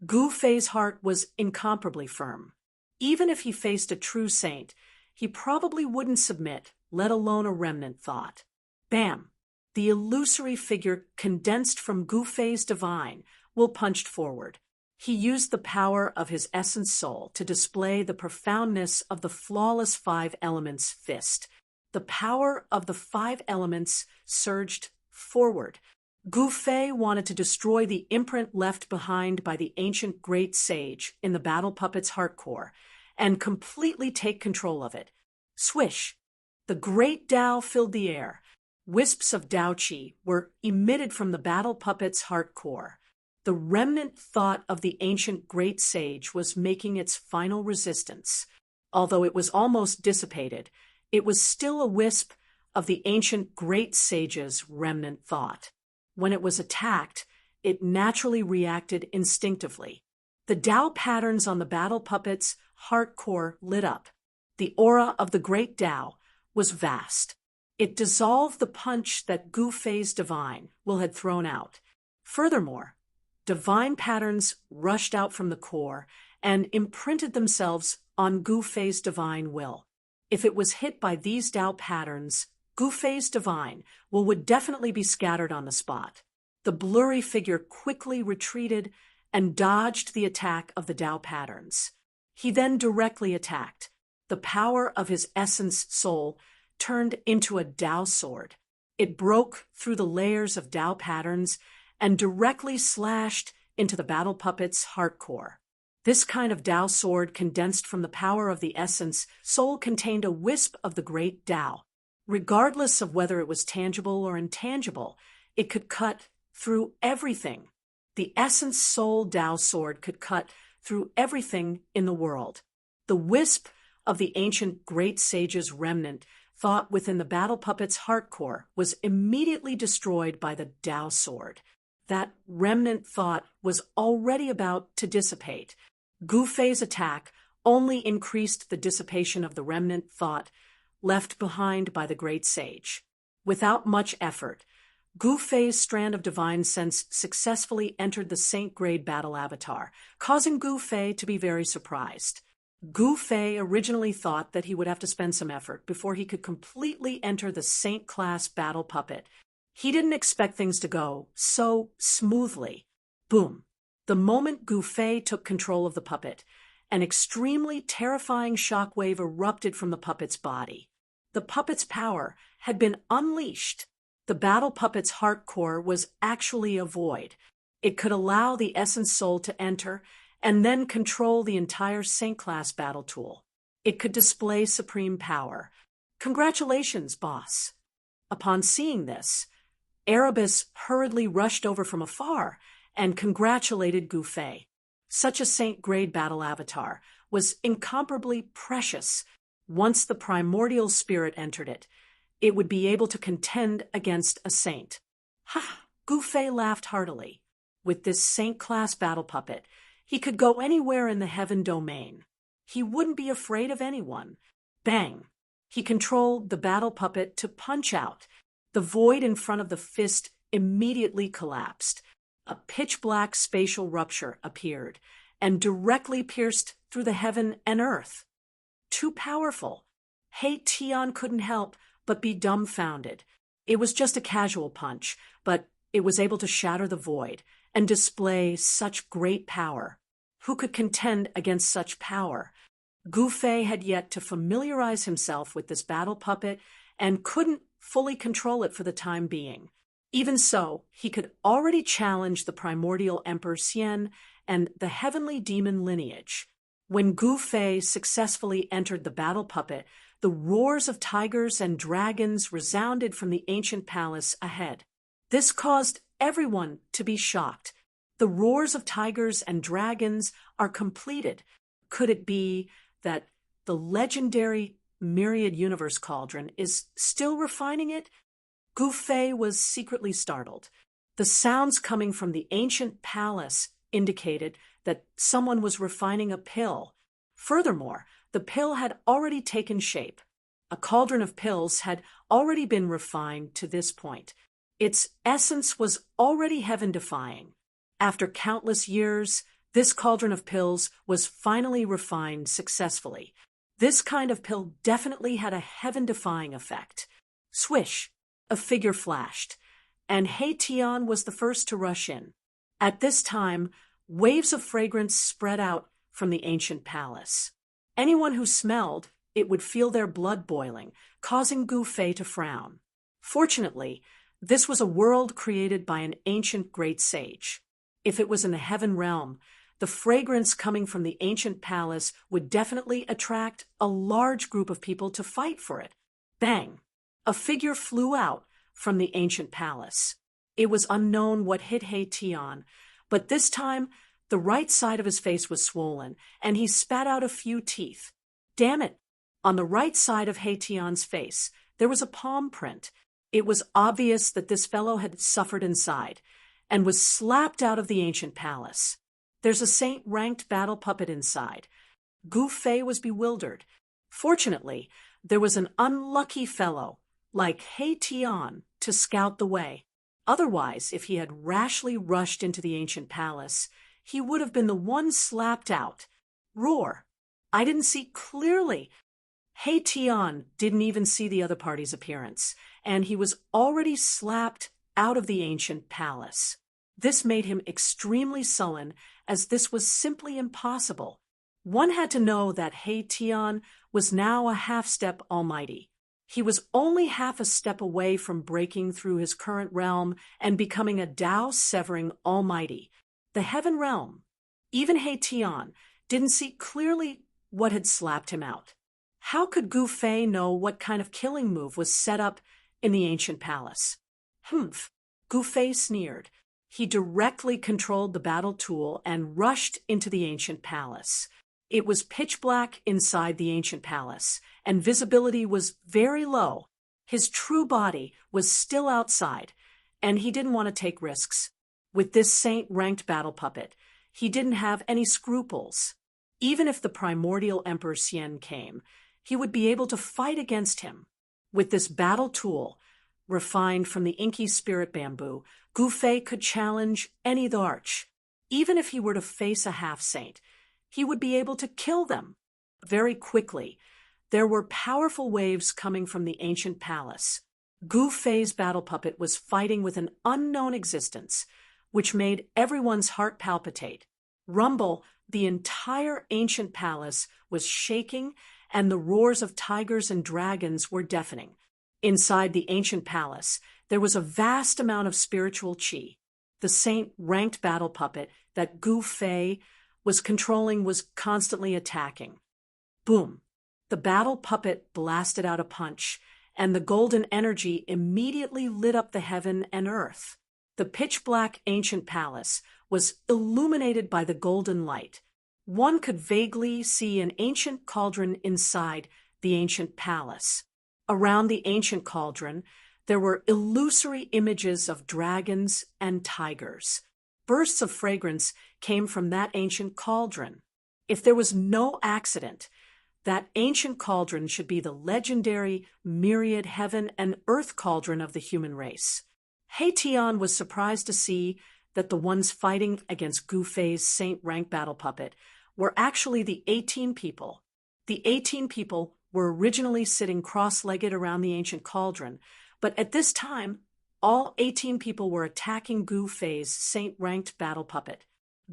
Gu Fei's heart was incomparably firm. Even if he faced a true saint, he probably wouldn't submit, let alone a remnant thought. Bam! The illusory figure condensed from Gu Fei's divine will punched forward. He used the power of his essence soul to display the profoundness of the flawless five elements fist. The power of the five elements surged forward. Gu Fei wanted to destroy the imprint left behind by the ancient great sage in the battle puppet's heart core and completely take control of it. Swish! The great Tao filled the air. Wisps of Tao Qi were emitted from the battle puppet's heart core. The remnant thought of the ancient great sage was making its final resistance. Although it was almost dissipated, it was still a wisp of the ancient great sage's remnant thought. When it was attacked, it naturally reacted instinctively. The Tao patterns on the battle puppet's heart core lit up. The aura of the great Tao was vast. It dissolved the punch that Gu Fei's divine will had thrown out. Furthermore, divine patterns rushed out from the core and imprinted themselves on Gu Fei's divine will. If it was hit by these Tao patterns, Gu Fei's divine will would definitely be scattered on the spot. The blurry figure quickly retreated and dodged the attack of the Tao patterns. He then directly attacked. The power of his essence soul turned into a Tao sword. It broke through the layers of Tao patterns and directly slashed into the battle puppet's heart core. This kind of Tao sword condensed from the power of the essence soul contained a wisp of the great Tao. Regardless of whether it was tangible or intangible, it could cut through everything. The essence soul Tao sword could cut through everything in the world. The wisp of the ancient great sage's remnant thought within the battle puppet's heart core was immediately destroyed by the Tao sword. That remnant thought was already about to dissipate. Gu Fei's attack only increased the dissipation of the remnant thought left behind by the great sage. Without much effort, Gu Fei's strand of divine sense successfully entered the saint-grade battle avatar, causing Gu Fei to be very surprised. Gu Fei originally thought that he would have to spend some effort before he could completely enter the saint-class battle puppet. He didn't expect things to go so smoothly. Boom! The moment Gu Fei took control of the puppet, an extremely terrifying shockwave erupted from the puppet's body. The puppet's power had been unleashed. The battle puppet's heart core was actually a void. It could allow the essence soul to enter and then control the entire Saint-class battle tool. It could display supreme power. Congratulations, boss. Upon seeing this, Erebus hurriedly rushed over from afar and congratulated Gu Fei. Such a saint-grade battle avatar was incomparably precious. Once the primordial spirit entered it, it would be able to contend against a saint. Ha! Gu Fei laughed heartily. With this saint-class battle puppet, he could go anywhere in the heaven domain. He wouldn't be afraid of anyone. Bang! He controlled the battle puppet to punch out. The void in front of the fist immediately collapsed. A pitch-black spatial rupture appeared and directly pierced through the heaven and earth. Too powerful. Hei Tian couldn't help but be dumbfounded. It was just a casual punch, but it was able to shatter the void and display such great power. Who could contend against such power? Gu Fei had yet to familiarize himself with this battle puppet and couldn't fully control it for the time being. Even so, he could already challenge the primordial Emperor Xian and the heavenly demon lineage. When Gu Fei successfully entered the battle puppet, the roars of tigers and dragons resounded from the ancient palace ahead. This caused everyone to be shocked. The roars of tigers and dragons are completed. Could it be that the legendary Myriad Universe Cauldron is still refining it? Gu Fei was secretly startled. The sounds coming from the ancient palace indicated that someone was refining a pill. Furthermore, the pill had already taken shape. A cauldron of pills had already been refined to this point. Its essence was already heaven-defying. After countless years, This cauldron of pills was finally refined successfully. This kind of pill definitely had a heaven-defying effect. Swish! A figure flashed, and Hei-Tian was the first to rush in. At this time, waves of fragrance spread out from the ancient palace. Anyone who smelled it would feel their blood boiling, causing Gu Fei to frown. Fortunately, this was a world created by an ancient great sage. If it was in the heaven realm, the fragrance coming from the ancient palace would definitely attract a large group of people to fight for it. Bang! A figure flew out from the ancient palace. It was unknown what hit Hei-Tian, but this time the right side of his face was swollen, and he spat out a few teeth. Damn it! On the right side of Hei-Tian's face, there was a palm print. It was obvious that this fellow had suffered inside, and was slapped out of the ancient palace. There's a saint-ranked battle puppet inside. Gu Fei was bewildered. Fortunately, there was an unlucky fellow, like Hei-Tian, to scout the way. Otherwise, if he had rashly rushed into the ancient palace, he would have been the one slapped out. Roar! I didn't see clearly. Hei-Tian didn't even see the other party's appearance, and he was already slapped out of the ancient palace. This made him extremely sullen, as this was simply impossible. One had to know that Hei-Tian was now a half-step almighty. He was only half a step away from breaking through his current realm and becoming a Tao-severing almighty. The heaven realm. Even Hei-Tian didn't see clearly what had slapped him out. How could Gu Fei know what kind of killing move was set up in the ancient palace? Humph! Gu Fei sneered. He directly controlled the battle tool and rushed into the ancient palace. It was pitch black inside the ancient palace, and visibility was very low. His true body was still outside, and he didn't want to take risks. With this saint-ranked battle puppet, he didn't have any scruples. Even if the primordial Emperor Xian came, he would be able to fight against him. With this battle tool, refined from the inky spirit bamboo, Gu Fei could challenge any arch. Even if he were to face a half-saint, he would be able to kill them. Very quickly, there were powerful waves coming from the ancient palace. Gu Fei's battle puppet was fighting with an unknown existence, which made everyone's heart palpitate. Rumble, the entire ancient palace was shaking, and the roars of tigers and dragons were deafening. Inside the ancient palace, there was a vast amount of spiritual qi. The saint-ranked battle puppet that Gu Fei was controlling was constantly attacking. Boom! The battle puppet blasted out a punch, and the golden energy immediately lit up the heaven and earth. The pitch-black ancient palace was illuminated by the golden light. One could vaguely see an ancient cauldron inside the ancient palace. Around the ancient cauldron, there were illusory images of dragons and tigers. Bursts of fragrance came from that ancient cauldron. If there was no accident, that ancient cauldron should be the legendary myriad heaven and earth cauldron of the human race. Hei-Tian was surprised to see that the ones fighting against Gu Fei's saint-ranked battle puppet were actually the 18 people. The 18 people were originally sitting cross-legged around the ancient cauldron, but at this time, all 18 people were attacking Gu Fei's saint-ranked battle puppet.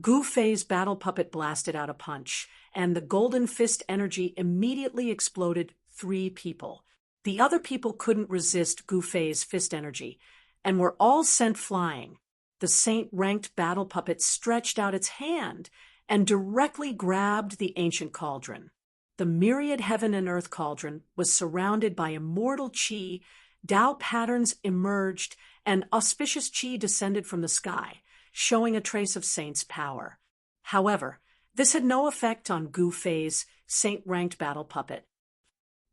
Gu Fei's battle puppet blasted out a punch, and the golden fist energy immediately exploded 3 people. The other people couldn't resist Gu Fei's fist energy, and were all sent flying. The saint-ranked battle puppet stretched out its hand and directly grabbed the ancient cauldron. The myriad heaven and earth cauldron was surrounded by immortal qi. Tao patterns emerged, and auspicious qi descended from the sky, showing a trace of saint's power. However, this had no effect on Gu Fei's saint-ranked battle puppet.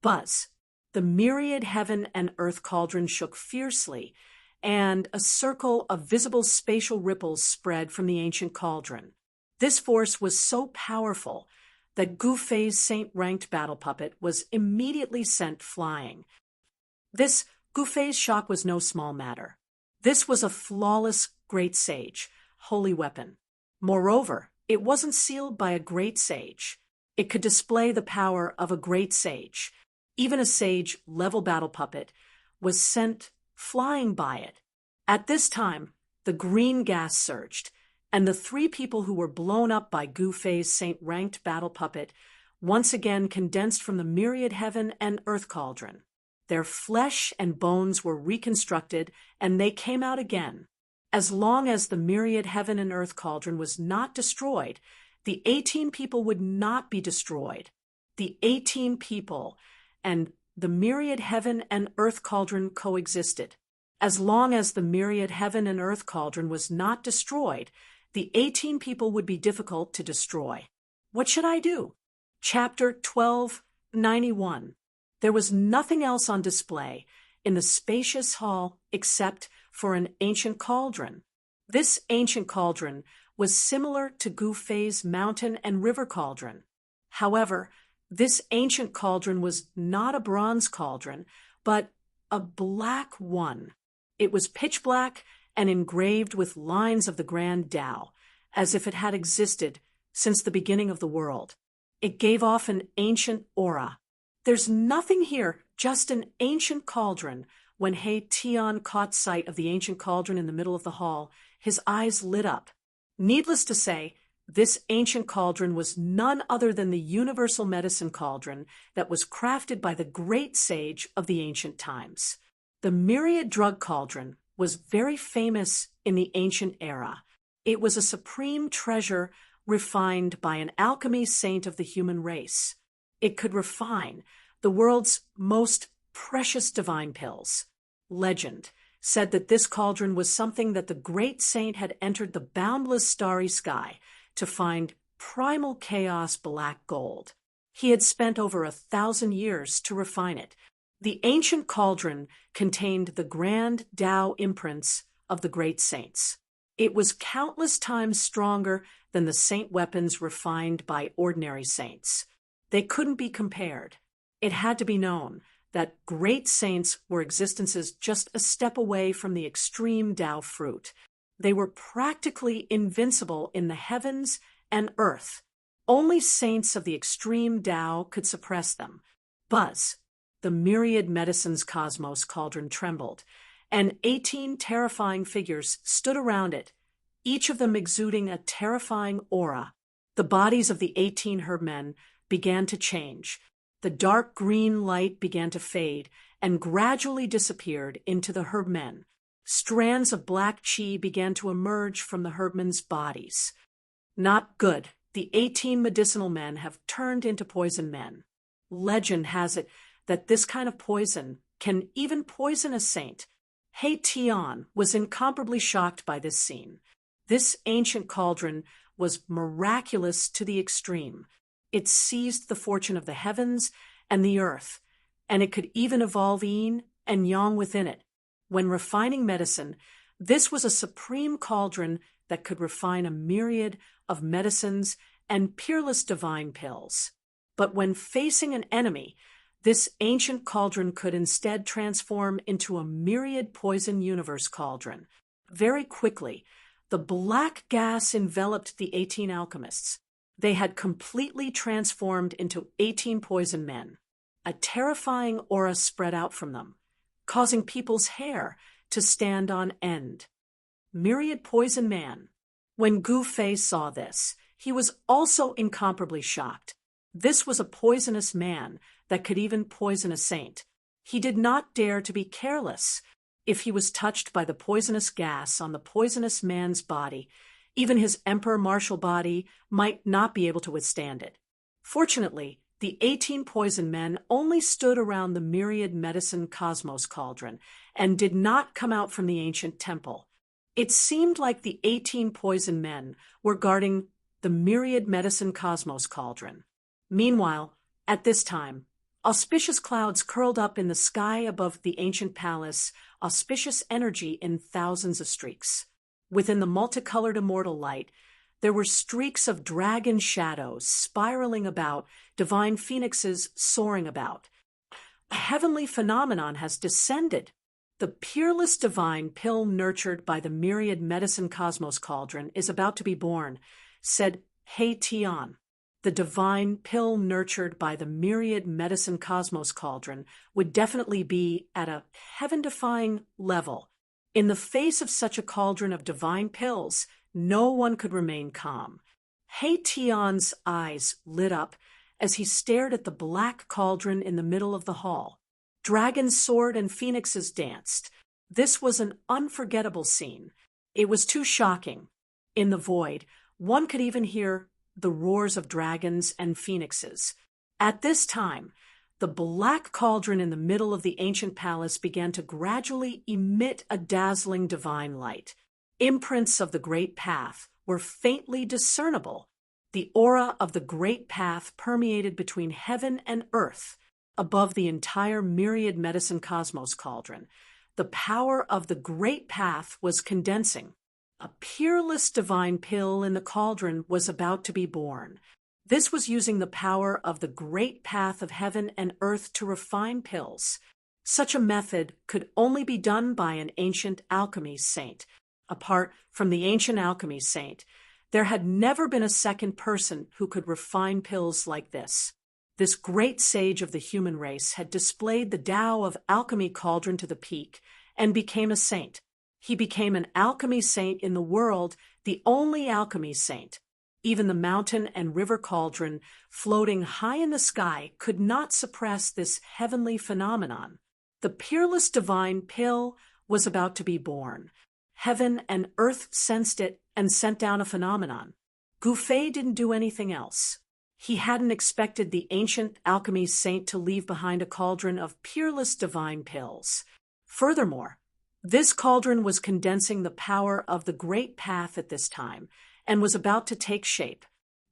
Buzz! The myriad heaven and earth cauldron shook fiercely, and a circle of visible spatial ripples spread from the ancient cauldron. This force was so powerful that Gu Fei's saint-ranked battle puppet was immediately sent flying. This Gu Fei's shock was no small matter. This was a flawless great sage, holy weapon. Moreover, It wasn't sealed by a great sage. It could display the power of a great sage. Even a sage-level battle puppet was sent flying by it. At this time, the green gas surged, and the three people who were blown up by Gu Fei's saint-ranked battle puppet once again condensed from the myriad heaven and earth cauldron. Their flesh and bones were reconstructed, and they came out again. As long as the myriad heaven and earth cauldron was not destroyed, the 18 people would not be destroyed. The 18 people and the myriad heaven and earth cauldron coexisted. As long as the myriad heaven and earth cauldron was not destroyed, the 18 people would be difficult to destroy. What should I do? Chapter 1291. There was nothing else on display in the spacious hall except for an ancient cauldron. This ancient cauldron was similar to Gu Fei's mountain and river cauldron. However, this ancient cauldron was not a bronze cauldron, but a black one. It was pitch black and engraved with lines of the Grand Tao, as if it had existed since the beginning of the world. It gave off an ancient aura. There's nothing here, just an ancient cauldron. When He Tian caught sight of the ancient cauldron in the middle of the hall, his eyes lit up. Needless to say, this ancient cauldron was none other than the universal medicine cauldron that was crafted by the great sage of the ancient times. The myriad drug cauldron was very famous in the ancient era. It was a supreme treasure refined by an alchemy saint of the human race. It could refine the world's most precious divine pills. Legend said that this cauldron was something that the great saint had entered the boundless starry sky to find primal chaos black gold. He had spent over 1,000 years to refine it. The ancient cauldron contained the grand Tao imprints of the great saints. It was countless times stronger than the saint weapons refined by ordinary saints. They couldn't be compared. It had to be known that great saints were existences just a step away from the extreme Tao fruit. They were practically invincible in the heavens and earth. Only saints of the extreme Tao could suppress them. Buzz, the myriad medicines cosmos cauldron trembled, and 18 terrifying figures stood around it, each of them exuding a terrifying aura. The bodies of the 18 herbmen began to change. The dark green light began to fade and gradually disappeared into the herbmen. Strands of black chi began to emerge from the herbmen's bodies. Not good. The 18 medicinal men have turned into poison men. Legend has it that this kind of poison can even poison a saint. He Tian was incomparably shocked by this scene. This ancient cauldron was miraculous to the extreme. It seized the fortune of the heavens and the earth, and it could even evolve yin and yang within it. When refining medicine, this was a supreme cauldron that could refine a myriad of medicines and peerless divine pills. But when facing an enemy, this ancient cauldron could instead transform into a myriad poison universe cauldron. Very quickly, the black gas enveloped the 18 alchemists. They had completely transformed into 18 poison men. A terrifying aura spread out from them, causing people's hair to stand on end. Myriad poison man. When Gu Fei saw this, he was also incomparably shocked. This was a poisonous man that could even poison a saint. He did not dare to be careless. If he was touched by the poisonous gas on the poisonous man's body, even his emperor martial body might not be able to withstand it. Fortunately, the 18 poison men only stood around the myriad medicine cosmos cauldron and did not come out from the ancient temple. It seemed like the 18 poison men were guarding the myriad medicine cosmos cauldron. Meanwhile, at this time, auspicious clouds curled up in the sky above the ancient palace, auspicious energy in thousands of streaks. Within the multicolored immortal light, there were streaks of dragon shadows spiraling about, divine phoenixes soaring about. A heavenly phenomenon has descended. The peerless divine pill nurtured by the myriad medicine cosmos cauldron is about to be born, said Tian, the divine pill nurtured by the myriad medicine cosmos cauldron, would definitely be at a heaven-defying level. In the face of such a cauldron of divine pills, no one could remain calm. Tian's eyes lit up as he stared at the black cauldron in the middle of the hall. Dragons soared and phoenixes danced. This was an unforgettable scene. It was too shocking. In the void, one could even hear the roars of dragons and phoenixes. At this time, the black cauldron in the middle of the ancient palace began to gradually emit a dazzling divine light. Imprints of the great path were faintly discernible. The aura of the great path permeated between heaven and earth, above the entire myriad medicine cosmos cauldron. The power of the great path was condensing. A peerless divine pill in the cauldron was about to be born. This was using the power of the great path of heaven and earth to refine pills. Such a method could only be done by an ancient alchemy saint. Apart from the ancient alchemy saint, there had never been a second person who could refine pills like this. This great sage of the human race had displayed the Tao of alchemy cauldron to the peak and became a saint. He became an alchemy saint in the world, the only alchemy saint. Even the mountain and river cauldron floating high in the sky could not suppress this heavenly phenomenon. The peerless divine pill was about to be born. Heaven and earth sensed it and sent down a phenomenon. Gufei didn't do anything else. He hadn't expected the ancient alchemy saint to leave behind a cauldron of peerless divine pills. Furthermore, this cauldron was condensing the power of the great path at this time and was about to take shape.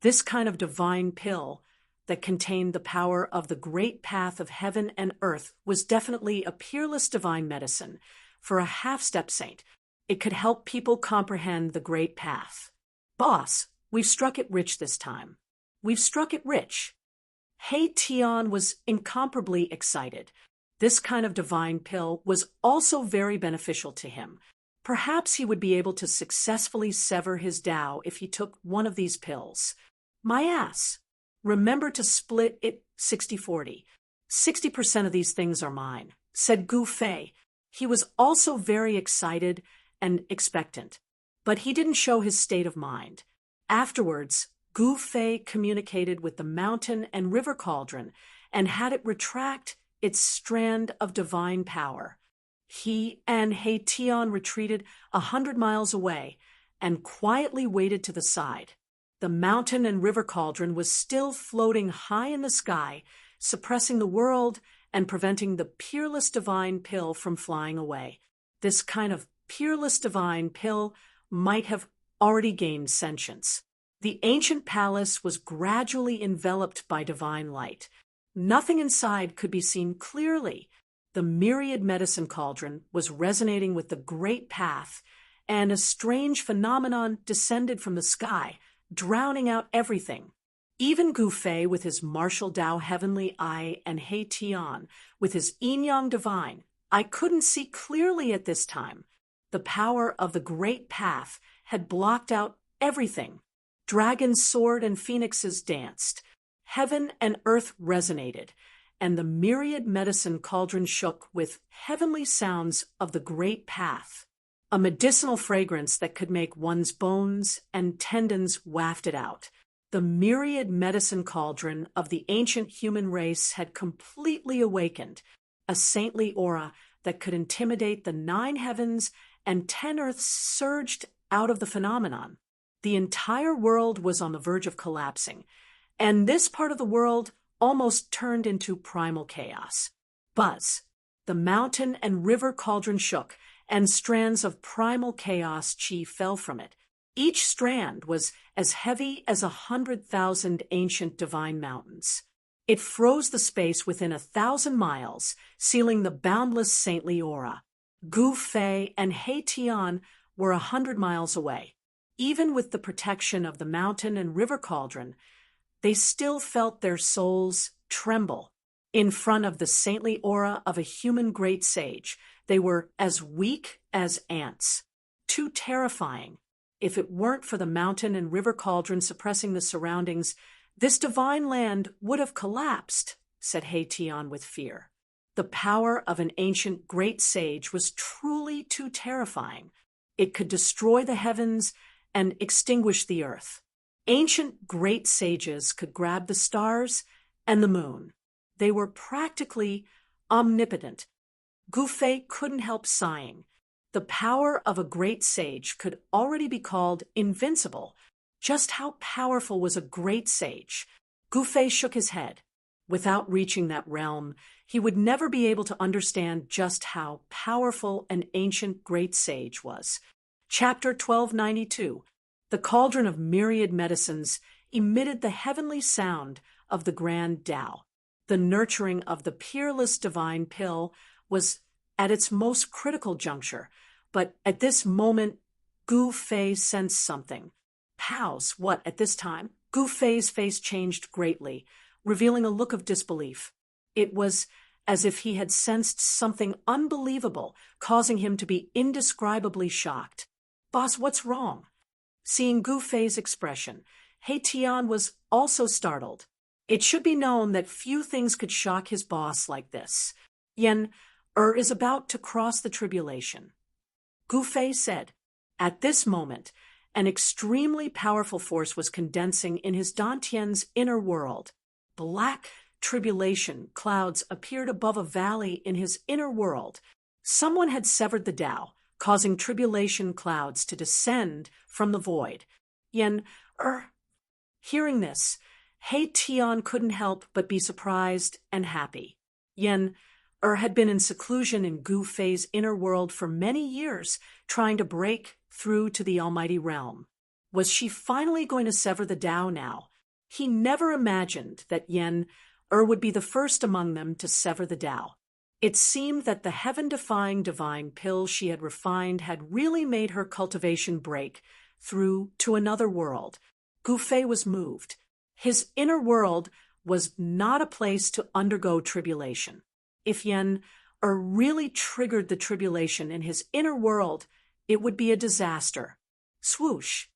This kind of divine pill that contained the power of the great path of heaven and earth was definitely a peerless divine medicine. For a half-step saint, it could help people comprehend the great path. Boss, we've struck it rich this time. We've struck it rich. Tian was incomparably excited. This kind of divine pill was also very beneficial to him. Perhaps he would be able to successfully sever his Tao if he took one of these pills. My ass. Remember to split it 60-40. 60% of these things are mine, said Gufei. He was also very excited and expectant, but he didn't show his state of mind. Afterwards, Gufei communicated with the mountain and river cauldron and had it retract its strand of divine power. He and Tian retreated 100 miles away and quietly waited to the side. The mountain and river cauldron was still floating high in the sky, suppressing the world and preventing the peerless divine pill from flying away. This kind of peerless divine pill might have already gained sentience. The ancient palace was gradually enveloped by divine light. Nothing inside could be seen clearly. The myriad medicine cauldron was resonating with the great path, and a strange phenomenon descended from the sky, drowning out everything. Even Gufei with his martial Tao heavenly eye and Tian with his yin-yang divine, I couldn't see clearly at this time. The power of the great path had blocked out everything. Dragons soared and phoenixes danced. Heaven and earth resonated, and the myriad medicine cauldron shook with heavenly sounds of the great path, a medicinal fragrance that could make one's bones and tendons wafted out. The myriad medicine cauldron of the ancient human race had completely awakened, a saintly aura that could intimidate the 9 heavens and 10 earths surged out of the phenomenon. The entire world was on the verge of collapsing, and this part of the world almost turned into primal chaos. Buzz. The mountain and river cauldron shook, and strands of primal chaos chi fell from it. Each strand was as heavy as 100,000 ancient divine mountains. It froze the space within 1,000 miles, sealing the boundless saintly aura. Gufei and Tian were 100 miles away. Even with the protection of the mountain and river cauldron, they still felt their souls tremble. In front of the saintly aura of a human great sage, they were as weak as ants. Too terrifying. if it weren't for the mountain and river cauldron suppressing the surroundings, this divine land would have collapsed, said Heian with fear. The power of an ancient great sage was truly too terrifying. It could destroy the heavens and extinguish the earth. Ancient great sages could grab the stars and the moon. They were practically omnipotent. Gu Fei couldn't help sighing. The power of a great sage could already be called invincible. Just how powerful was a great sage? Gu Fei shook his head. Without reaching that realm, he would never be able to understand just how powerful an ancient great sage was. Chapter 1292. The cauldron of myriad medicines emitted the heavenly sound of the grand Tao. The nurturing of the peerless divine pill was at its most critical juncture, but at this moment, Gu Fei sensed something. Pals, what, at this time? Gu Fei's face changed greatly, revealing a look of disbelief. It was as if he had sensed something unbelievable, causing him to be indescribably shocked. Boss, what's wrong? Seeing Gu Fei's expression, Heian was also startled. It should be known that few things could shock his boss like this. Yen is about to cross the tribulation. Gu Fei said. At this moment, an extremely powerful force was condensing in his Dantian's inner world. Black tribulation clouds appeared above a valley in his inner world. Someone had severed the Tao, causing tribulation clouds to descend from the void. Yen, Hearing this, Heian couldn't help but be surprised and happy. Yen, had been in seclusion in Gu Fei's inner world for many years, trying to break through to the almighty realm. Was she finally going to sever the Tao now? He never imagined that Yen would be the first among them to sever the Tao. It seemed that the heaven-defying divine pill she had refined had really made her cultivation break through to another world. Gu Fei was moved. His inner world was not a place to undergo tribulation. If Yen really triggered the tribulation in his inner world, it would be a disaster. Swoosh!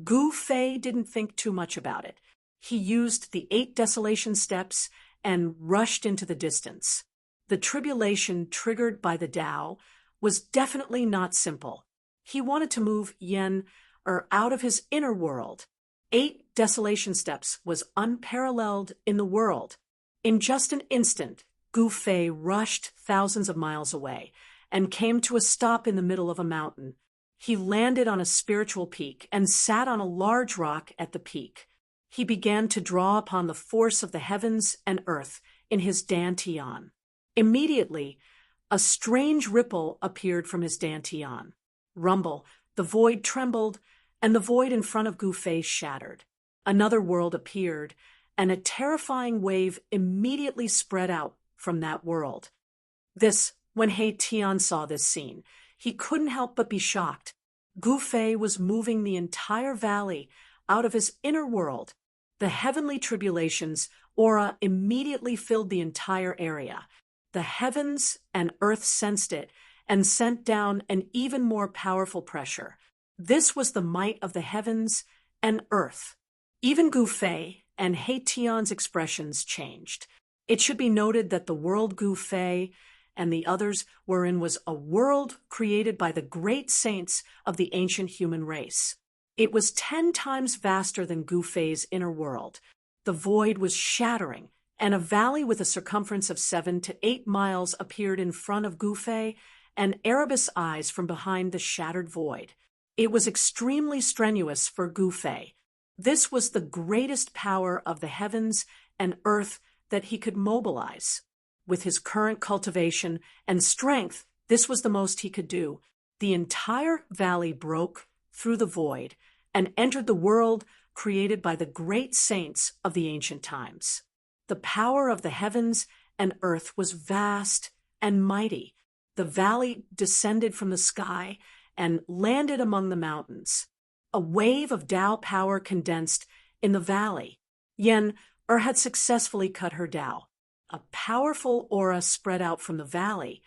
Gu Fei didn't think too much about it. He used the 8 desolation steps and rushed into the distance. The tribulation triggered by the Tao was definitely not simple. He wanted to move Yen out of his inner world. 8 desolation steps was unparalleled in the world. In just an instant, Gu Fei rushed thousands of miles away and came to a stop in the middle of a mountain. He landed on a spiritual peak and sat on a large rock at the peak. He began to draw upon the force of the heavens and earth in his Dantian. Immediately, a strange ripple appeared from his Dantian. Rumble, the void trembled, and the void in front of Gu Fei shattered. Another world appeared, and a terrifying wave immediately spread out from that world. When Heian saw this scene, he couldn't help but be shocked. Gu Fei was moving the entire valley out of his inner world. The heavenly tribulation's aura immediately filled the entire area. The heavens and earth sensed it and sent down an even more powerful pressure. This was the might of the heavens and earth. Even Gu Fei and Heian's expressions changed. It should be noted that the world Gu Fei and the others were in was a world created by the great saints of the ancient human race. It was 10 times vaster than Gu Fei's inner world. The void was shattering, and a valley with a circumference of 7 to 8 miles appeared in front of Gu Fei and Erebus' eyes from behind the shattered void. It was extremely strenuous for Gu Fei. This was the greatest power of the heavens and earth that he could mobilize. With his current cultivation and strength, this was the most he could do. The entire valley broke through the void and entered the world created by the great saints of the ancient times. The power of the heavens and earth was vast and mighty. The valley descended from the sky and landed among the mountains. A wave of Tao power condensed in the valley. Yen had successfully cut her Tao. A powerful aura spread out from the valley,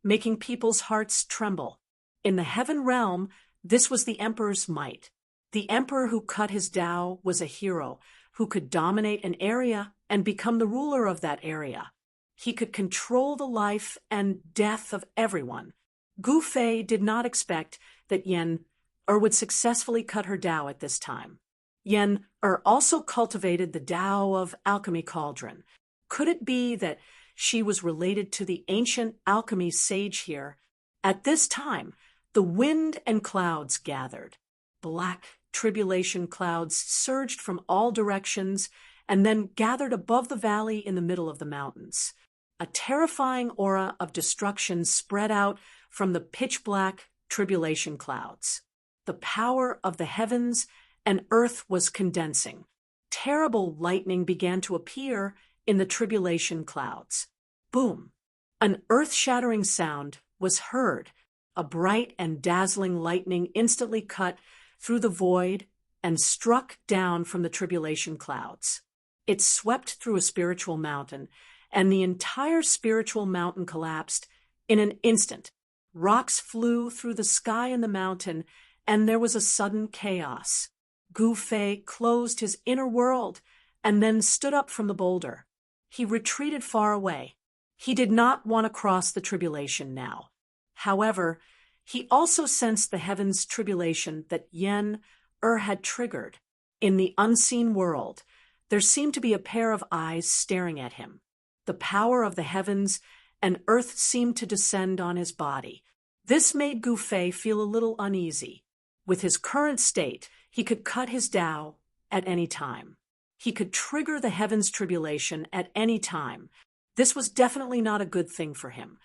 making people's hearts tremble. In the heaven realm, this was the emperor's might. The emperor who cut his Tao was a hero who could dominate an area and become the ruler of that area. He could control the life and death of everyone. Gu Fei did not expect that Yen would successfully cut her Tao at this time. Yen also cultivated the Tao of alchemy cauldron. Could it be that she was related to the ancient alchemy sage here? At this time, the wind and clouds gathered. Black tribulation clouds surged from all directions and then gathered above the valley in the middle of the mountains. A terrifying aura of destruction spread out from the pitch-black tribulation clouds. The power of the heavens and earth was condensing. Terrible lightning began to appear in the tribulation clouds. Boom! An earth-shattering sound was heard. A bright and dazzling lightning instantly cut through the void and struck down from the tribulation clouds. It swept through a spiritual mountain, and the entire spiritual mountain collapsed in an instant. Rocks flew through the sky and the mountain, and there was a sudden chaos. Gu Fei closed his inner world and then stood up from the boulder. He retreated far away. He did not want to cross the tribulation now. However, he also sensed the heavens' tribulation that Yen had triggered. In the unseen world, there seemed to be a pair of eyes staring at him. The power of the heavens and earth seemed to descend on his body. This made Gu Fei feel a little uneasy. With his current state, he could cut his Tao at any time. He could trigger the heavens' tribulation at any time. This was definitely not a good thing for him.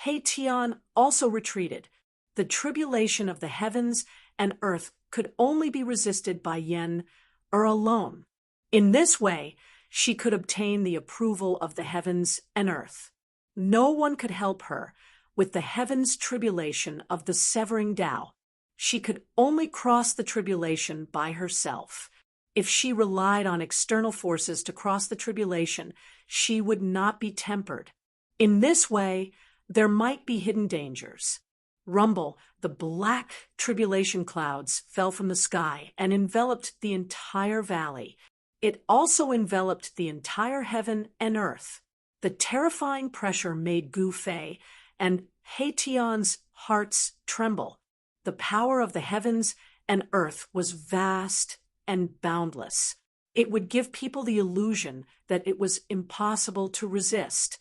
He Tian also retreated. The tribulation of the heavens and earth could only be resisted by Yen alone. In this way, she could obtain the approval of the heavens and earth. No one could help her with the heavens' tribulation of the severing Tao. She could only cross the tribulation by herself. If she relied on external forces to cross the tribulation, she would not be tempered. In this way, there might be hidden dangers. Rumble, the black tribulation clouds fell from the sky and enveloped the entire valley. It also enveloped the entire heaven and earth. The terrifying pressure made Gu Fei and He Tian's hearts tremble. The power of the heavens and earth was vast and boundless. It would give people the illusion that it was impossible to resist.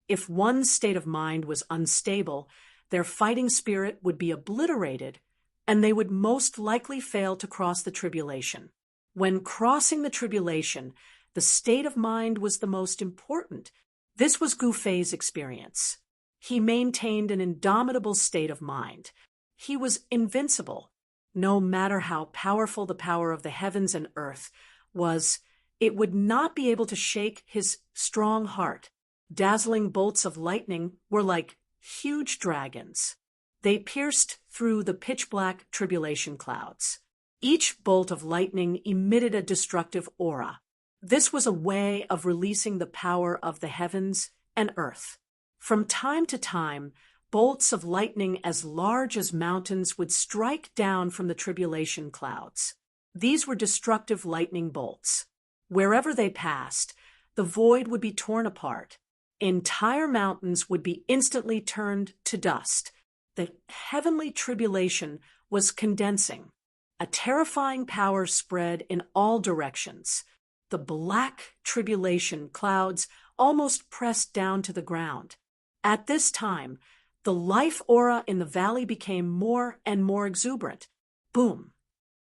If one's state of mind was unstable, their fighting spirit would be obliterated, and they would most likely fail to cross the tribulation. When crossing the tribulation, the state of mind was the most important. This was Gu Fei's experience. He maintained an indomitable state of mind. He was invincible. No matter how powerful the power of the heavens and earth was, it would not be able to shake his strong heart. Dazzling bolts of lightning were like huge dragons. They pierced through the pitch-black tribulation clouds. Each bolt of lightning emitted a destructive aura. This was a way of releasing the power of the heavens and earth. From time to time, bolts of lightning as large as mountains would strike down from the tribulation clouds. These were destructive lightning bolts. Wherever they passed, the void would be torn apart. Entire mountains would be instantly turned to dust. The heavenly tribulation was condensing. A terrifying power spread in all directions. The black tribulation clouds almost pressed down to the ground. At this time, the life aura in the valley became more and more exuberant. Boom!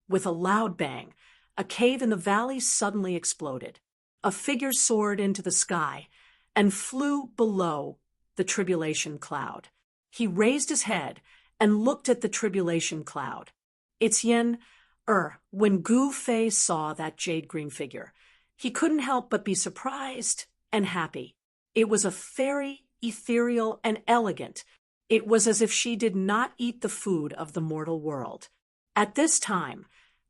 With a loud bang, a cave in the valley suddenly exploded. A figure soared into the sky and flew below the tribulation cloud. He raised his head and looked at the tribulation cloud. It's Yen. When Gu Fei saw that jade-green figure, he couldn't help but be surprised and happy. It was a fairy, ethereal, and elegant. It was as if she did not eat the food of the mortal world. At this time,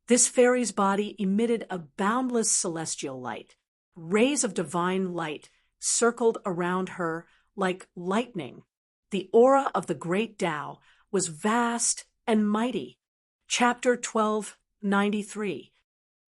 this fairy's body emitted a boundless celestial light. Rays of divine light circled around her like lightning. The aura of the great Tao was vast and mighty. Chapter 12, 93.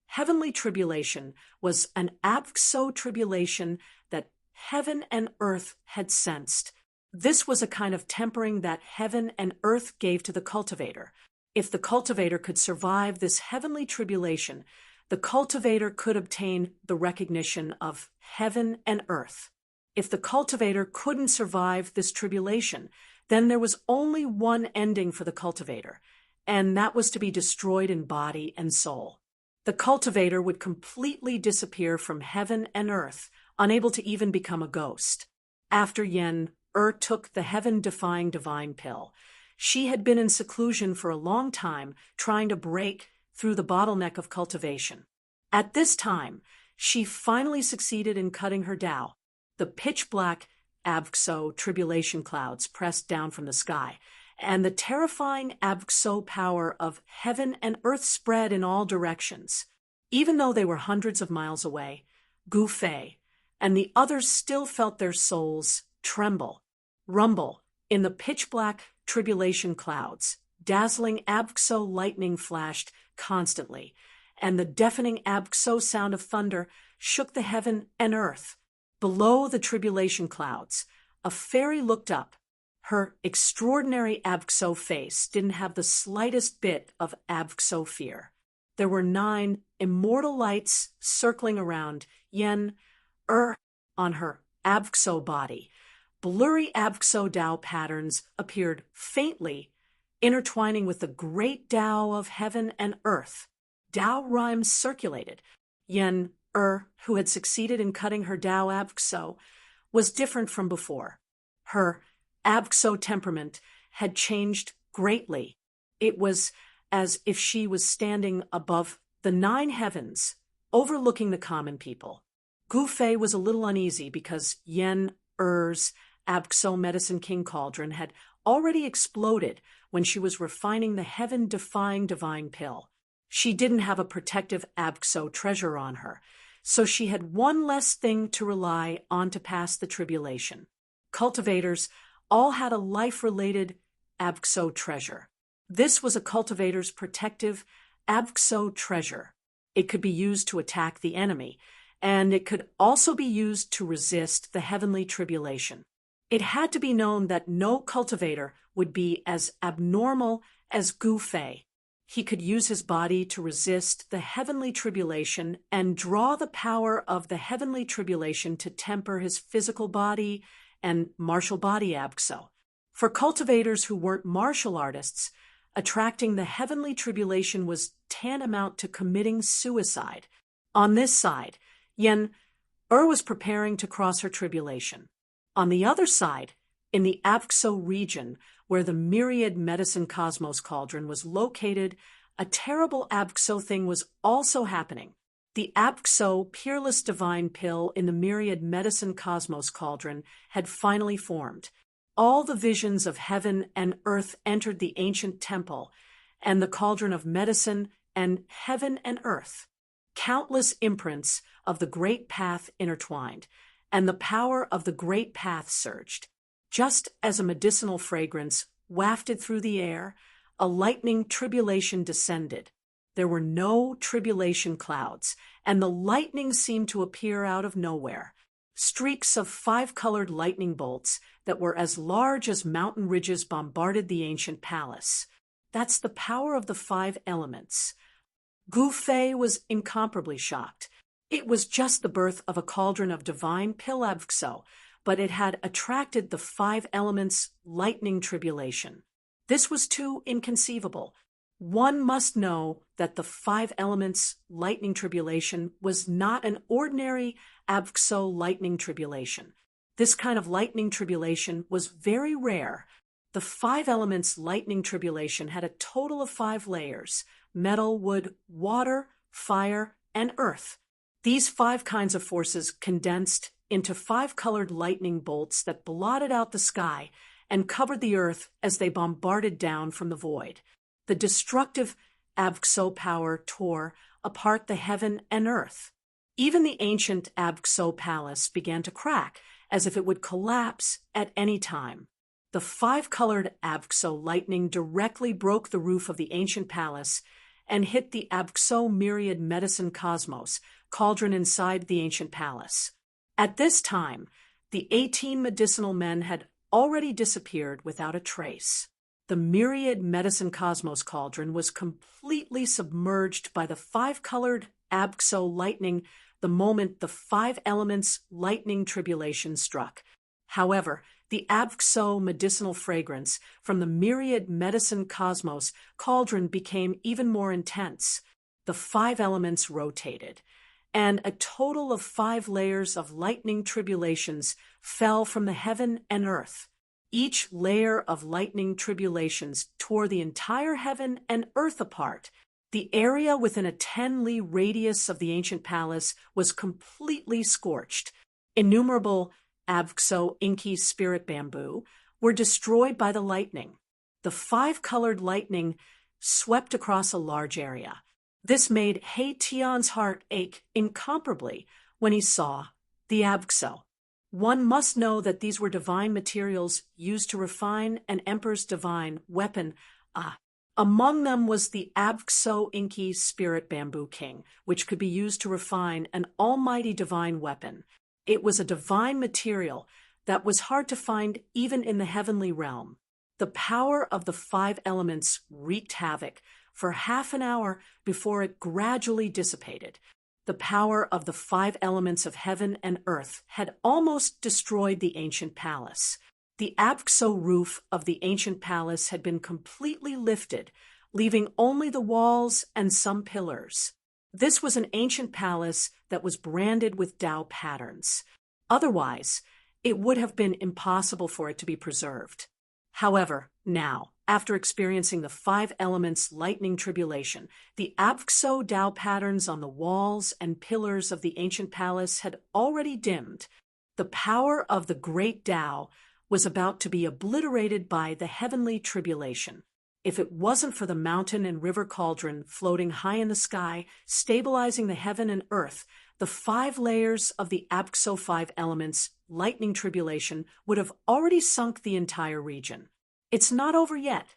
Heavenly tribulation was an abxo-tribulation that heaven and earth had sensed. This was a kind of tempering that heaven and earth gave to the cultivator. If the cultivator could survive this heavenly tribulation, the cultivator could obtain the recognition of heaven and earth. If the cultivator couldn't survive this tribulation, then there was only one ending for the cultivator, and that was to be destroyed in body and soul. The cultivator would completely disappear from heaven and earth, unable to even become a ghost. After Yen-Er took the heaven-defying divine pill, she had been in seclusion for a long time, trying to break through the bottleneck of cultivation. At this time, she finally succeeded in cutting her Tao. The pitch-black abxo tribulation clouds pressed down from the sky, and the terrifying abxo power of heaven and earth spread in all directions. Even though they were hundreds of miles away, Gu Fei and the others still felt their souls tremble, rumble in the pitch-black tribulation clouds. Dazzling abxo lightning flashed constantly, and the deafening abxo sound of thunder shook the heaven and earth. Below the tribulation clouds, a fairy looked up. Her extraordinary abxo face didn't have the slightest bit of abxo fear. There were 9 immortal lights circling around Yen-Er on her abxo body. Blurry abxo Tao patterns appeared faintly, intertwining with the great Tao of heaven and earth. Tao rhymes circulated. Yen-Er, who had succeeded in cutting her Tao abxo, was different from before. Her abxo temperament had changed greatly. It was as if she was standing above the 9 heavens, overlooking the common people. Gu Fei was a little uneasy because Yen-Er's abxo medicine king cauldron had already exploded when she was refining the heaven-defying divine pill. She didn't have a protective abxo treasure on her, so she had one less thing to rely on to pass the tribulation. Cultivators all had a life-related abxo treasure. This was a cultivator's protective abxo treasure. It could be used to attack the enemy, and it could also be used to resist the heavenly tribulation. It had to be known that no cultivator would be as abnormal as Gu Fei. He could use his body to resist the heavenly tribulation and draw the power of the heavenly tribulation to temper his physical body and martial body abxo. For cultivators who weren't martial artists, attracting the heavenly tribulation was tantamount to committing suicide. On this side, Yen-Er was preparing to cross her tribulation. On the other side, in the abxo region, where the myriad medicine cosmos cauldron was located, a terrible abxo thing was also happening. The abxo peerless divine pill in the myriad medicine cosmos cauldron had finally formed. All the visions of heaven and earth entered the ancient temple and the cauldron of medicine and heaven and earth. Countless imprints of the great path intertwined, and the power of the great path surged. Just as a medicinal fragrance wafted through the air, a lightning tribulation descended. There were no tribulation clouds, and the lightning seemed to appear out of nowhere. Streaks of 5-colored lightning bolts that were as large as mountain ridges bombarded the ancient palace. That's the power of the 5 elements. Gu Fei was incomparably shocked. It was just the birth of a cauldron of divine pill abxo, but it had attracted the 5 elements' lightning tribulation. This was too inconceivable. One must know that the 5 elements' lightning tribulation was not an ordinary abxo lightning tribulation. This kind of lightning tribulation was very rare. The 5 elements' lightning tribulation had a total of 5 layers: metal, wood, water, fire, and earth. These 5 kinds of forces condensed into 5-colored lightning bolts that blotted out the sky and covered the earth as they bombarded down from the void. The destructive abxo power tore apart the heaven and earth. Even the ancient abxo palace began to crack, as if it would collapse at any time. The 5-colored abxo lightning directly broke the roof of the ancient palace and hit the Abxo myriad medicine cosmos cauldron inside the ancient palace. At this time, the 18 medicinal men had already disappeared without a trace. The myriad medicine cosmos cauldron was completely submerged by the five-colored Abxo lightning the moment the five elements lightning tribulation struck. However, the Abxo medicinal fragrance from the myriad medicine cosmos cauldron became even more intense. The five elements rotated, and a total of 5 layers of lightning tribulations fell from the heaven and earth. Each layer of lightning tribulations tore the entire heaven and earth apart. The area within a 10-li radius of the ancient palace was completely scorched. Innumerable Abxo inky spirit bamboo were destroyed by the lightning. The 5-colored lightning swept across a large area. This made He Tian's heart ache incomparably when he saw the Abxo. One must know that these were divine materials used to refine an emperor's divine weapon. Among them was the Abxo inky spirit bamboo king, which could be used to refine an almighty divine weapon. It was a divine material that was hard to find even in the heavenly realm. The power of the 5 elements wreaked havoc for half an hour before it gradually dissipated. The power of the 5 elements of heaven and earth had almost destroyed the ancient palace. The Abxo roof of the ancient palace had been completely lifted, leaving only the walls and some pillars. This was an ancient palace that was branded with Tao patterns. Otherwise, it would have been impossible for it to be preserved. However, now, after experiencing the 5 elements lightning tribulation, the Abxo Tao patterns on the walls and pillars of the ancient palace had already dimmed. The power of the great Tao was about to be obliterated by the heavenly tribulation. If it wasn't for the mountain and river cauldron floating high in the sky, stabilizing the heaven and earth, the 5 layers of the Abxo 5 elements lightning tribulation would have already sunk the entire region. It's not over yet.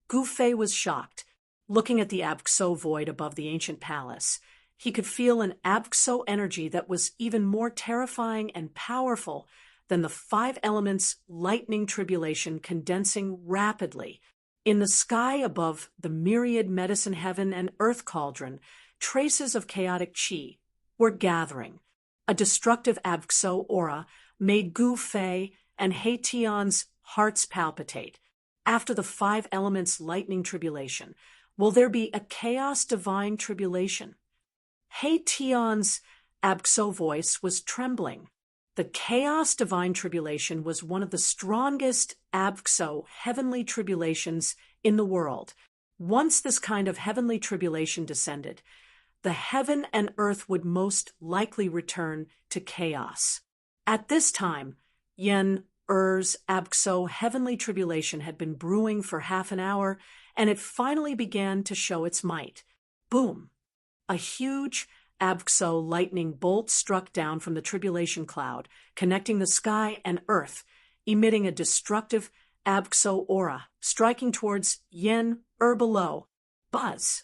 Gu Fei was shocked. Looking at the Abxo void above the ancient palace, he could feel an Abxo energy that was even more terrifying and powerful than the 5 elements lightning tribulation condensing rapidly. In the sky above the myriad medicine heaven and earth cauldron, traces of chaotic qi were gathering. A destructive Abxo aura made Gu Fei and He Tian's hearts palpitate. After the 5 elements lightning tribulation, will there be a chaos divine tribulation? He Tian's Abxo voice was trembling. The chaos divine tribulation was one of the strongest Abxo heavenly tribulations in the world. Once this kind of heavenly tribulation descended, the heaven and earth would most likely return to chaos. At this time, Yen Er's Abxo heavenly tribulation had been brewing for half an hour, and it finally began to show its might. Boom! A huge Abxo lightning bolt struck down from the tribulation cloud, connecting the sky and earth, emitting a destructive Abxo aura, striking towards Yen below. Buzz!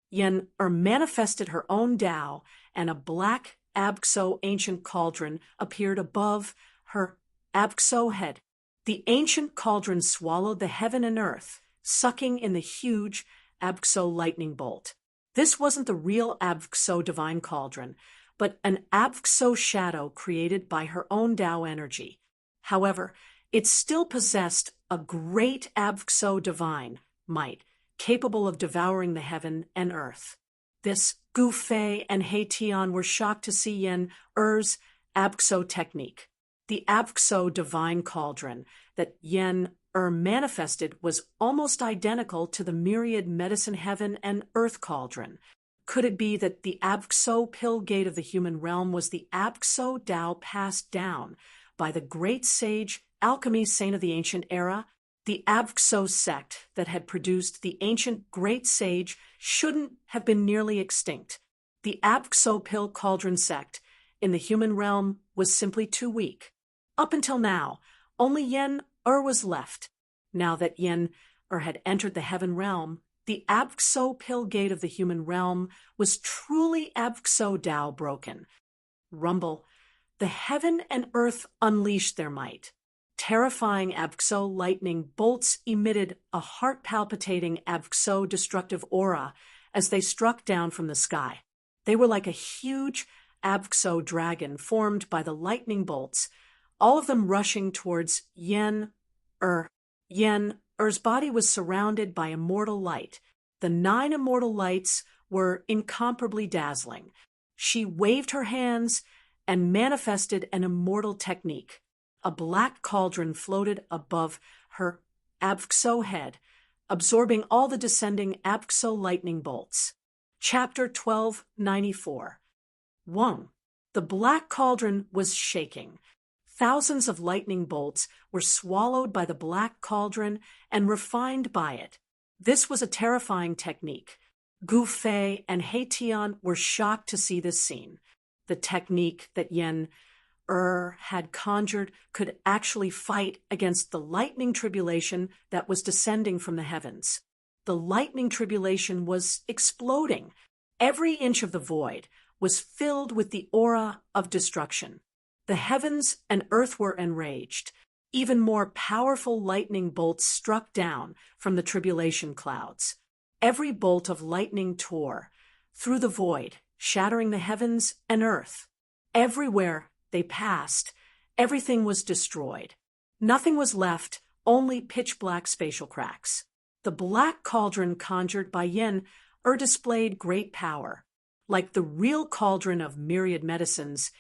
Yen manifested her own Tao, and a black Abxo ancient cauldron appeared above her Abxo head. The ancient cauldron swallowed the heaven and earth, sucking in the huge Abxo lightning bolt. This wasn't the real Abxo divine cauldron, but an Abxo shadow created by her own Tao energy. However, it still possessed a great Abxo divine might, capable of devouring the heaven and earth. This Gu Fei and He Tian were shocked to see Yen Er's Abxo technique. The Abxo divine cauldron that Yen manifested was almost identical to the myriad medicine heaven and earth cauldron. Could it be that the Abxo pill gate of the human realm was the Abxo Tao passed down by the great sage alchemy saint of the ancient era? The Abxo sect that had produced the ancient great sage shouldn't have been nearly extinct. The Abxo pill cauldron sect in the human realm was simply too weak. Up until now, only Yen was left. Now that Yen had entered the heaven realm, The Abxo pill gate of the human realm was truly Abxo Dao broken. Rumble. The heaven and earth unleashed their might. Terrifying Abxo lightning bolts emitted a heart-palpitating Abxo destructive aura as they struck down from the sky. They were like a huge Abxo dragon formed by the lightning bolts, all of them rushing towards Yen-Er. Yen-Er's body was surrounded by immortal light. The 9 immortal lights were incomparably dazzling. She waved her hands and manifested an immortal technique. A black cauldron floated above her Abxo head, absorbing all the descending Abxo lightning bolts. Chapter 1294. 1. The black cauldron was shaking. Thousands of lightning bolts were swallowed by the black cauldron and refined by it. This was a terrifying technique. Gu Fei and He Tian were shocked to see this scene. The technique that Yen-Er had conjured could actually fight against the lightning tribulation that was descending from the heavens. The lightning tribulation was exploding. Every inch of the void was filled with the aura of destruction. The heavens and earth were enraged. Even more powerful lightning bolts struck down from the tribulation clouds. Every bolt of lightning tore through the void, shattering the heavens and earth. Everywhere they passed, everything was destroyed. Nothing was left, only pitch-black spatial cracks. The black cauldron conjured by Yen-Er displayed great power. Like the real cauldron of myriad medicines,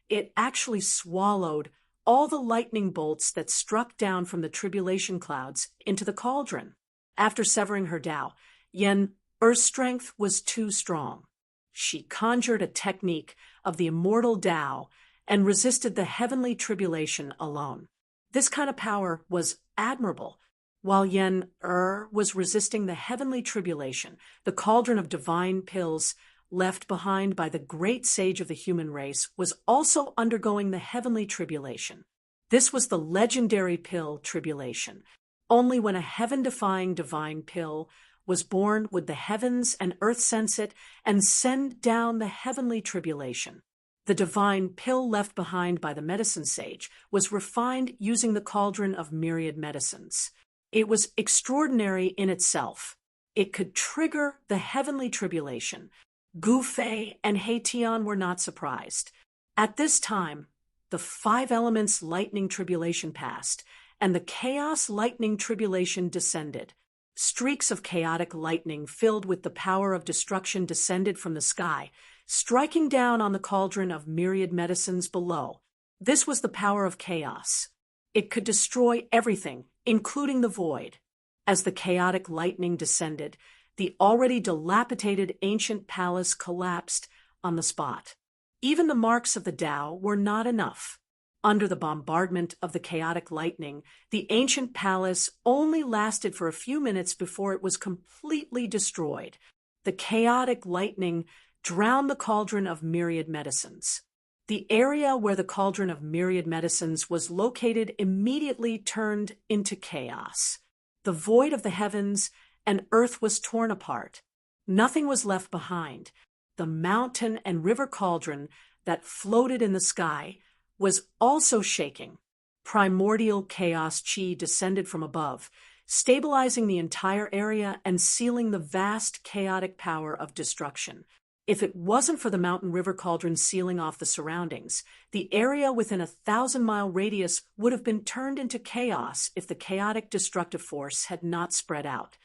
it actually swallowed all the lightning bolts that struck down from the tribulation clouds into the cauldron. After severing her Tao, Yen-Er's strength was too strong. She conjured a technique of the immortal Tao and resisted the heavenly tribulation alone. This kind of power was admirable. While Yen-Er was resisting the heavenly tribulation, the cauldron of divine pills left behind by the great sage of the human race was also undergoing the heavenly tribulation. This was the legendary pill tribulation. Only when a heaven-defying divine pill was born would the heavens and earth sense it and send down the heavenly tribulation. The divine pill left behind by the medicine sage was refined using the cauldron of myriad medicines. It was extraordinary in itself. It could trigger the heavenly tribulation. Gu Fei and He Tian were not surprised. At this time, the 5 elements lightning tribulation passed, and the chaos lightning tribulation descended. Streaks of chaotic lightning filled with the power of destruction descended from the sky, striking down on the cauldron of myriad medicines below. This was the power of chaos. It could destroy everything, including the void. As the chaotic lightning descended, the already dilapidated ancient palace collapsed on the spot. Even the marks of the Tao were not enough. Under the bombardment of the chaotic lightning, the ancient palace only lasted for a few minutes before it was completely destroyed. The chaotic lightning drowned the cauldron of myriad medicines. The area where the cauldron of myriad medicines was located immediately turned into chaos. The void of the heavens and earth was torn apart. Nothing was left behind. The mountain and river cauldron that floated in the sky was also shaking. Primordial chaos chi descended from above, stabilizing the entire area and sealing the vast chaotic power of destruction. If it wasn't for the mountain river cauldron sealing off the surroundings, the area within a 1,000-mile radius would have been turned into chaos if the chaotic destructive force had not spread out.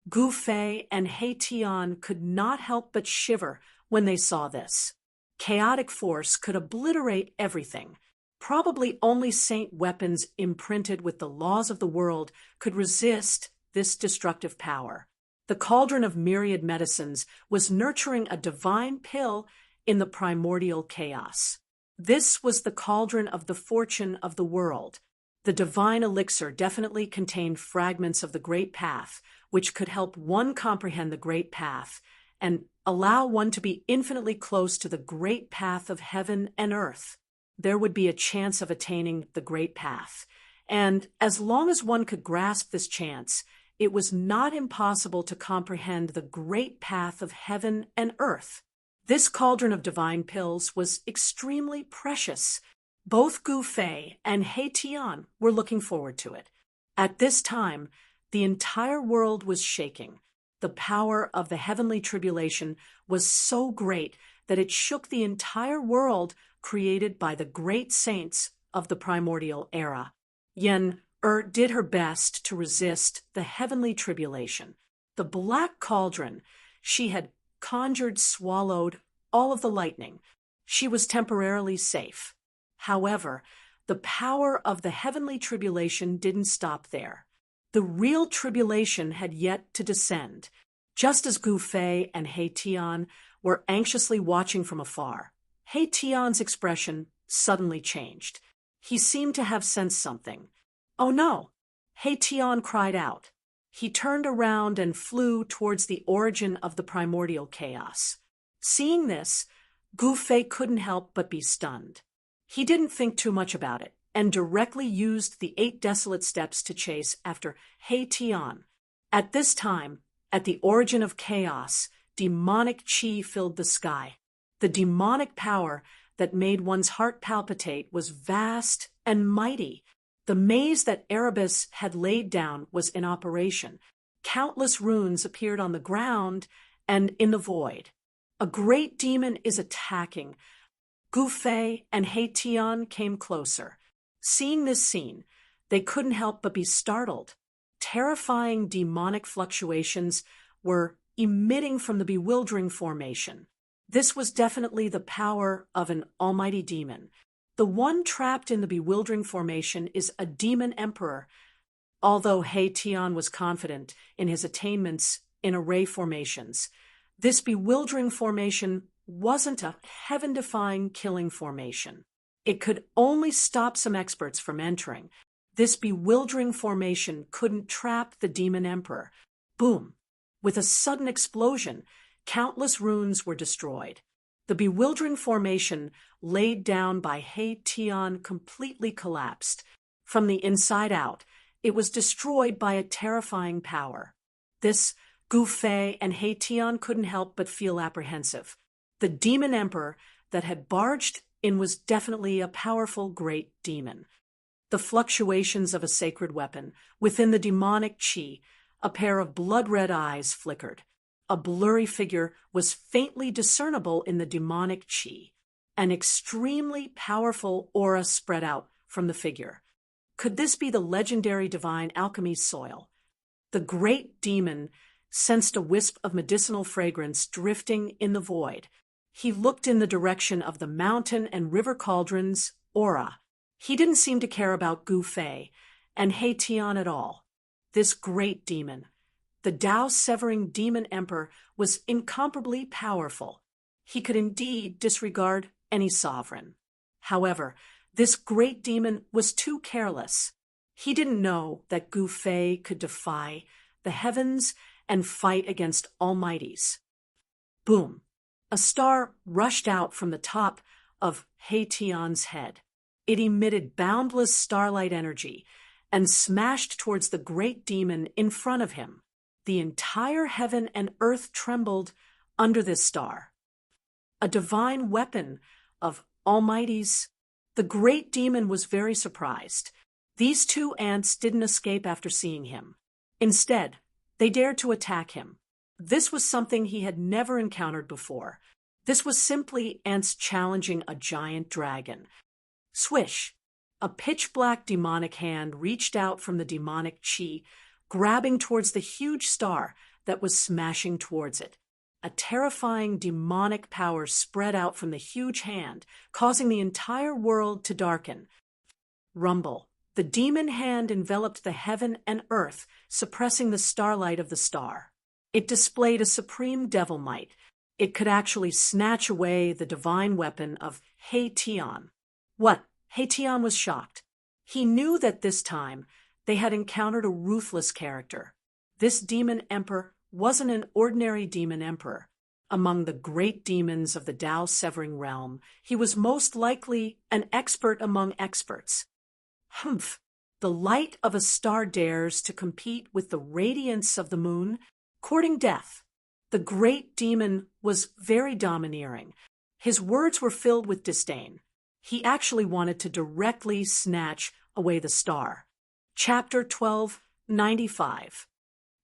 Gu Fei and He Tian could not help but shiver when they saw this. Chaotic force could obliterate everything. Probably only saint weapons imprinted with the laws of the world could resist this destructive power. The cauldron of myriad medicines was nurturing a divine pill in the primordial chaos. This was the cauldron of the fortune of the world. The divine elixir definitely contained fragments of the great path, which could help one comprehend the great path and allow one to be infinitely close to the great path of heaven and earth. There would be a chance of attaining the great path. And as long as one could grasp this chance, it was not impossible to comprehend the great path of heaven and earth. This cauldron of divine pills was extremely precious. Both Gu Fei and He Tian were looking forward to it. At this time, the entire world was shaking. The power of the heavenly tribulation was so great that it shook the entire world created by the great saints of the primordial era. Yen did her best to resist the heavenly tribulation. The black cauldron she had conjured swallowed all of the lightning. She was temporarily safe. However, the power of the heavenly tribulation didn't stop there. The real tribulation had yet to descend. Just as Gu Fei and He Tian were anxiously watching from afar, He Tian's expression suddenly changed. He seemed to have sensed something. "Oh no!" He Tian cried out. He turned around and flew towards the origin of the primordial chaos. Seeing this, Gu Fei couldn't help but be stunned. He didn't think too much about it, and directly used the 8 desolate steps to chase after He Tian. At this time, at the origin of chaos, demonic qi filled the sky. The demonic power that made one's heart palpitate was vast and mighty. The maze that Erebus had laid down was in operation. Countless runes appeared on the ground and in the void. A great demon is attacking. Gu Fei and He Tian came closer. Seeing this scene, they couldn't help but be startled. Terrifying demonic fluctuations were emitting from the bewildering formation. This was definitely the power of an almighty demon. The one trapped in the bewildering formation is a demon emperor. Although He Tian was confident in his attainments in array formations, this bewildering formation wasn't a heaven-defying killing formation. It could only stop some experts from entering. This bewildering formation couldn't trap the demon emperor. Boom! With a sudden explosion, countless runes were destroyed. The bewildering formation laid down by He Tian completely collapsed. From the inside out, it was destroyed by a terrifying power. This, Gu Fei and He Tian couldn't help but feel apprehensive. The demon emperor that had barged in was definitely a powerful great demon. The fluctuations of a sacred weapon within the demonic qi, a pair of blood-red eyes flickered. A blurry figure was faintly discernible in the demonic qi. An extremely powerful aura spread out from the figure. Could this be the legendary divine alchemy soil? The great demon sensed a wisp of medicinal fragrance drifting in the void. He looked in the direction of the mountain and river cauldron's aura. He didn't seem to care about Gu Fei and He Tian at all. This great demon, the Tao-severing demon emperor, was incomparably powerful. He could indeed disregard any sovereign. However, this great demon was too careless. He didn't know that Gu Fei could defy the heavens and fight against almighties. Boom! A star rushed out from the top of He Tian's head. It emitted boundless starlight energy and smashed towards the great demon in front of him. The entire heaven and earth trembled under this star. A divine weapon of almighties. The great demon was very surprised. These 2 ants didn't escape after seeing him. Instead, they dared to attack him. This was something he had never encountered before. This was simply ants challenging a giant dragon. Swish! A pitch-black demonic hand reached out from the demonic qi, grabbing towards the huge star that was smashing towards it. A terrifying demonic power spread out from the huge hand, causing the entire world to darken. Rumble! The demon hand enveloped the heaven and earth, suppressing the starlight of the star. It displayed a supreme devil might. It could actually snatch away the divine weapon of He Tian. What? He Tian was shocked. He knew that this time they had encountered a ruthless character. This demon emperor wasn't an ordinary demon emperor. Among the great demons of the Tao-severing realm, he was most likely an expert among experts. Humph! The light of a star dares to compete with the radiance of the moon, courting death. The great demon was very domineering. His words were filled with disdain. He actually wanted to directly snatch away the star. Chapter 1295.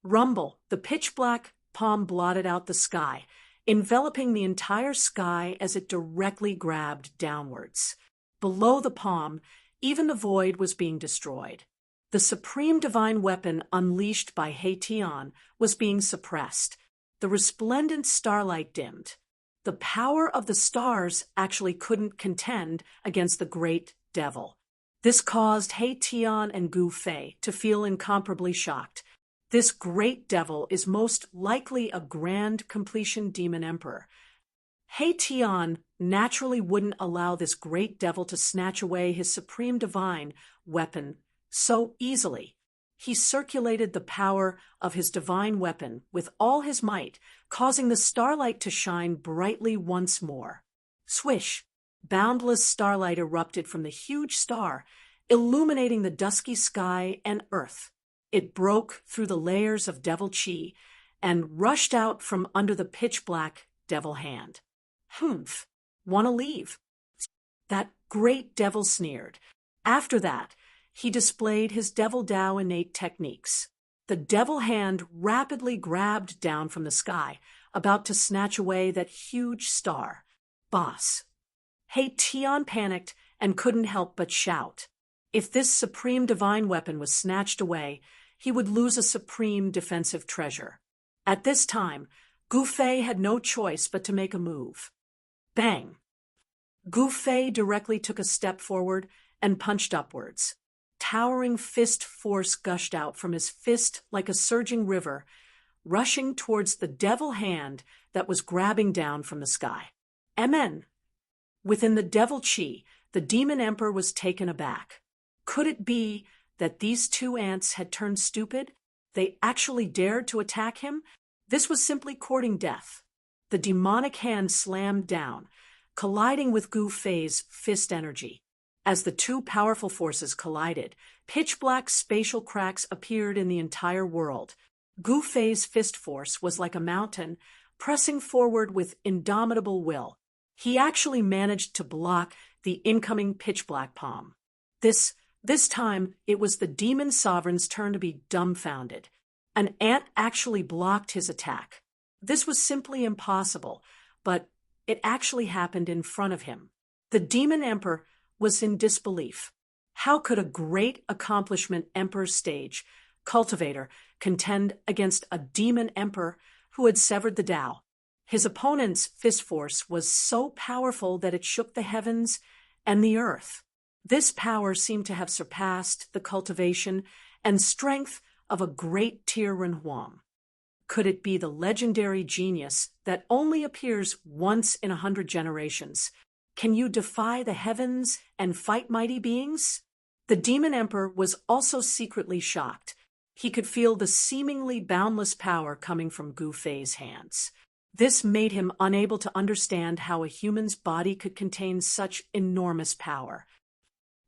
Rumble, the pitch-black palm blotted out the sky, enveloping the entire sky as it directly grabbed downwards. Below the palm, even the void was being destroyed. The supreme divine weapon unleashed by Haitian was being suppressed. The resplendent starlight dimmed. The power of the stars actually couldn't contend against the great devil. This caused Haitian and Gu Fei to feel incomparably shocked. This great devil is most likely a grand completion demon emperor. Haitian naturally wouldn't allow this great devil to snatch away his supreme divine weapon so easily. He circulated the power of his divine weapon with all his might, causing the starlight to shine brightly once more. Swish! Boundless starlight erupted from the huge star, illuminating the dusky sky and earth. It broke through the layers of devil chi and rushed out from under the pitch-black devil hand. "Humph, wanna leave?" that great devil sneered. After that, he displayed his devil Tao innate techniques. The devil hand rapidly grabbed down from the sky, about to snatch away that huge star. "Boss." Haitian panicked and couldn't help but shout. If this supreme divine weapon was snatched away, he would lose a supreme defensive treasure. At this time, Gu Fei had no choice but to make a move. Bang! Gu Fei directly took a step forward and punched upwards. Towering fist force gushed out from his fist like a surging river, rushing towards the devil hand that was grabbing down from the sky. Amen. Within the devil chi, the demon emperor was taken aback. Could it be that these two ants had turned stupid? They actually dared to attack him? This was simply courting death. The demonic hand slammed down, colliding with Gu Fei's fist energy. As the two powerful forces collided, pitch-black spatial cracks appeared in the entire world. Gu Fei's fist force was like a mountain, pressing forward with indomitable will. He actually managed to block the incoming pitch-black palm. This time, it was the demon sovereign's turn to be dumbfounded. An ant actually blocked his attack. This was simply impossible, but it actually happened in front of him. The demon emperor was in disbelief. How could a great accomplishment emperor stage cultivator contend against a demon emperor who had severed the Tao? His opponent's fist force was so powerful that it shook the heavens and the earth. This power seemed to have surpassed the cultivation and strength of a great Tir Renhuam. Could it be the legendary genius that only appears once in 100 generations? Can you defy the heavens and fight mighty beings? The demon emperor was also secretly shocked. He could feel the seemingly boundless power coming from Gu Fei's hands. This made him unable to understand how a human's body could contain such enormous power.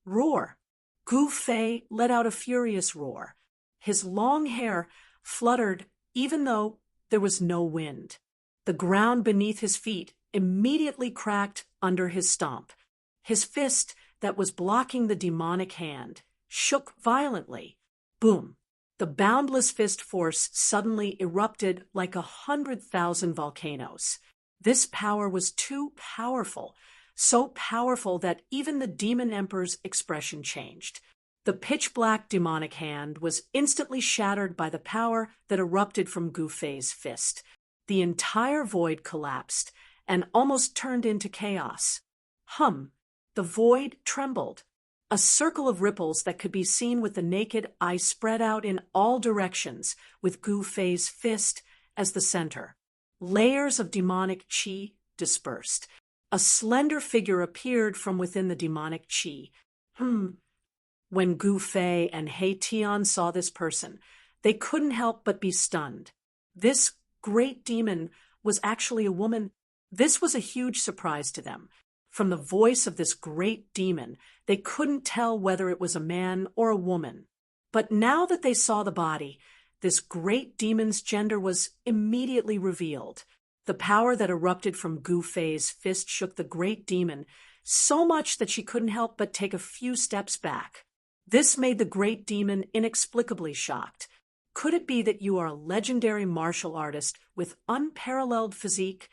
Roar! Gu Fei let out a furious roar. His long hair fluttered even though there was no wind. The ground beneath his feet immediately cracked under his stomp. His fist that was blocking the demonic hand shook violently. Boom! The boundless fist force suddenly erupted like 100,000 volcanoes. This power was too powerful, so powerful that even the demon emperor's expression changed. The pitch-black demonic hand was instantly shattered by the power that erupted from Gu Fei's fist. The entire void collapsed and almost turned into chaos. The void trembled. A circle of ripples that could be seen with the naked eye spread out in all directions, with Gu Fei's fist as the center. Layers of demonic chi dispersed. A slender figure appeared from within the demonic chi. When Gu Fei and Haitian saw this person, they couldn't help but be stunned. This great demon was actually a woman. This was a huge surprise to them. From the voice of this great demon, They couldn't tell whether it was a man or a woman. But now that they saw the body, this great demon's gender was immediately revealed. The power that erupted from Gu Fei's fist shook the great demon so much that she couldn't help but take a few steps back. This made the great demon inexplicably shocked. Could it be that you are a legendary martial artist with unparalleled physique?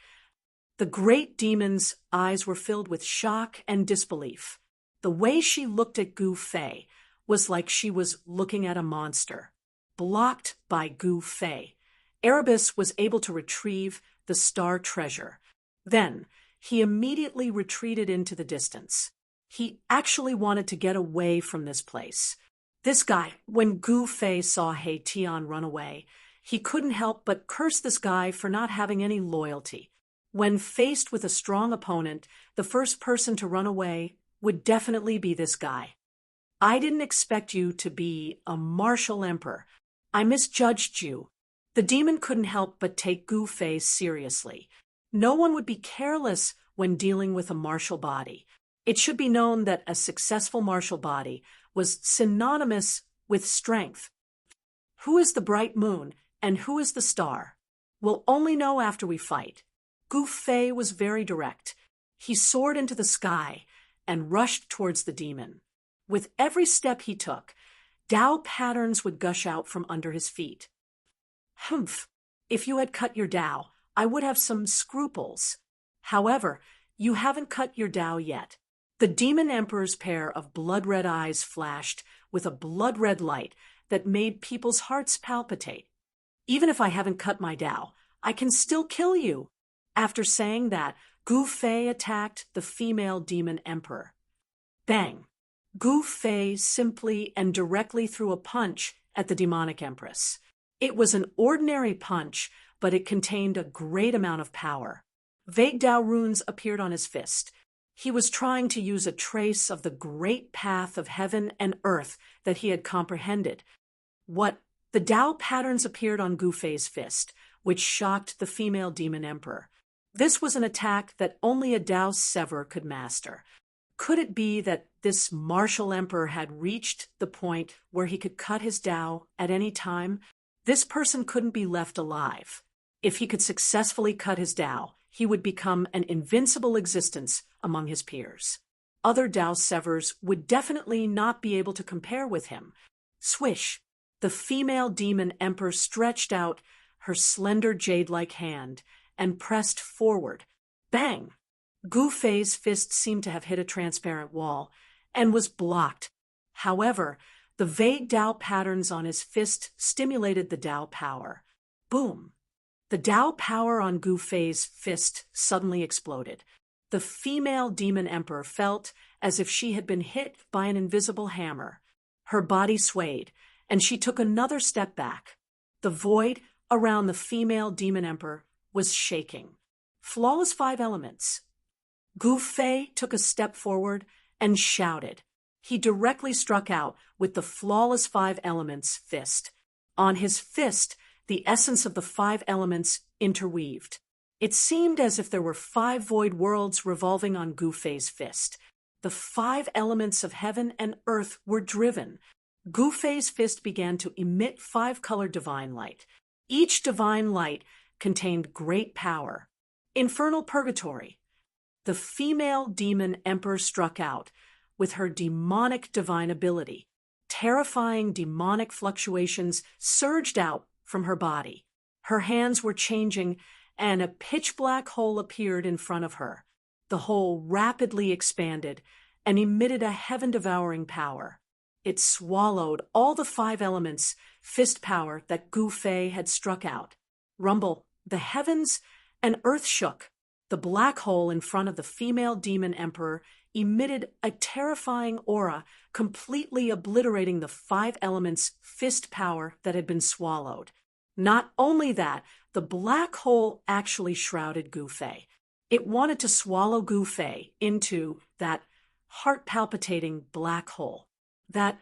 The great demon's eyes were filled with shock and disbelief. The way she looked at Gu Fei was like she was looking at a monster. Blocked by Gu Fei, Erebus was able to retrieve the star treasure. Then, he immediately retreated into the distance. He actually wanted to get away from this place. This guy, when Gu Fei saw He Tian run away, he couldn't help but curse this guy for not having any loyalty. When faced with a strong opponent, the first person to run away would definitely be this guy. I didn't expect you to be a martial emperor. I misjudged you. The demon couldn't help but take Gu Fei seriously. No one would be careless when dealing with a martial body. It should be known that a successful martial body was synonymous with strength. Who is the bright moon and who is the star? We'll only know after we fight. Gu Fei was very direct. He soared into the sky and rushed towards the demon. With every step he took, Tao patterns would gush out from under his feet. Humph! If you had cut your Tao, I would have some scruples. However, you haven't cut your Tao yet. The demon emperor's pair of blood-red eyes flashed with a blood-red light that made people's hearts palpitate. Even if I haven't cut my Tao, I can still kill you. After saying that, Gu Fei attacked the female demon emperor. Bang! Gu Fei simply and directly threw a punch at the demonic empress. It was an ordinary punch, but it contained a great amount of power. Vague Tao runes appeared on his fist. He was trying to use a trace of the great path of heaven and earth that he had comprehended. The Tao patterns appeared on Gu Fei's fist, which shocked the female demon emperor. This was an attack that only a Tao sever could master. Could it be that this martial emperor had reached the point where he could cut his Tao at any time? This person couldn't be left alive. If he could successfully cut his Tao, he would become an invincible existence among his peers. Other Tao severs would definitely not be able to compare with him. Swish! The female demon emperor stretched out her slender jade-like hand and pressed forward. Bang! Gu Fei's fist seemed to have hit a transparent wall and was blocked. However, the vague Tao patterns on his fist stimulated the Tao power. Boom! The Tao power on Gu Fei's fist suddenly exploded. The female demon emperor felt as if she had been hit by an invisible hammer. Her body swayed, and she took another step back. The void around the female demon emperor was shaking. Flawless 5 elements. Gu Fei took a step forward and shouted. He directly struck out with the flawless 5 elements fist. On his fist, the essence of the 5 elements interweaved. It seemed as if there were 5 void worlds revolving on Gu Fei's fist. The 5 elements of heaven and earth were driven. Gu Fei's fist began to emit 5-colored divine light. Each divine light contained great power. Infernal purgatory. The female demon emperor struck out with her demonic divine ability. Terrifying demonic fluctuations surged out from her body. Her hands were changing, and a pitch-black hole appeared in front of her. The hole rapidly expanded and emitted a heaven-devouring power. It swallowed all the 5 elements fist power that Gu Fei had struck out. Rumble, the heavens and earth shook. The black hole in front of the female demon emperor emitted a terrifying aura, completely obliterating the 5 elements fist power that had been swallowed. Not only that, the black hole actually shrouded Gu Fei. It wanted to swallow Gu Fei into that heart-palpitating black hole. That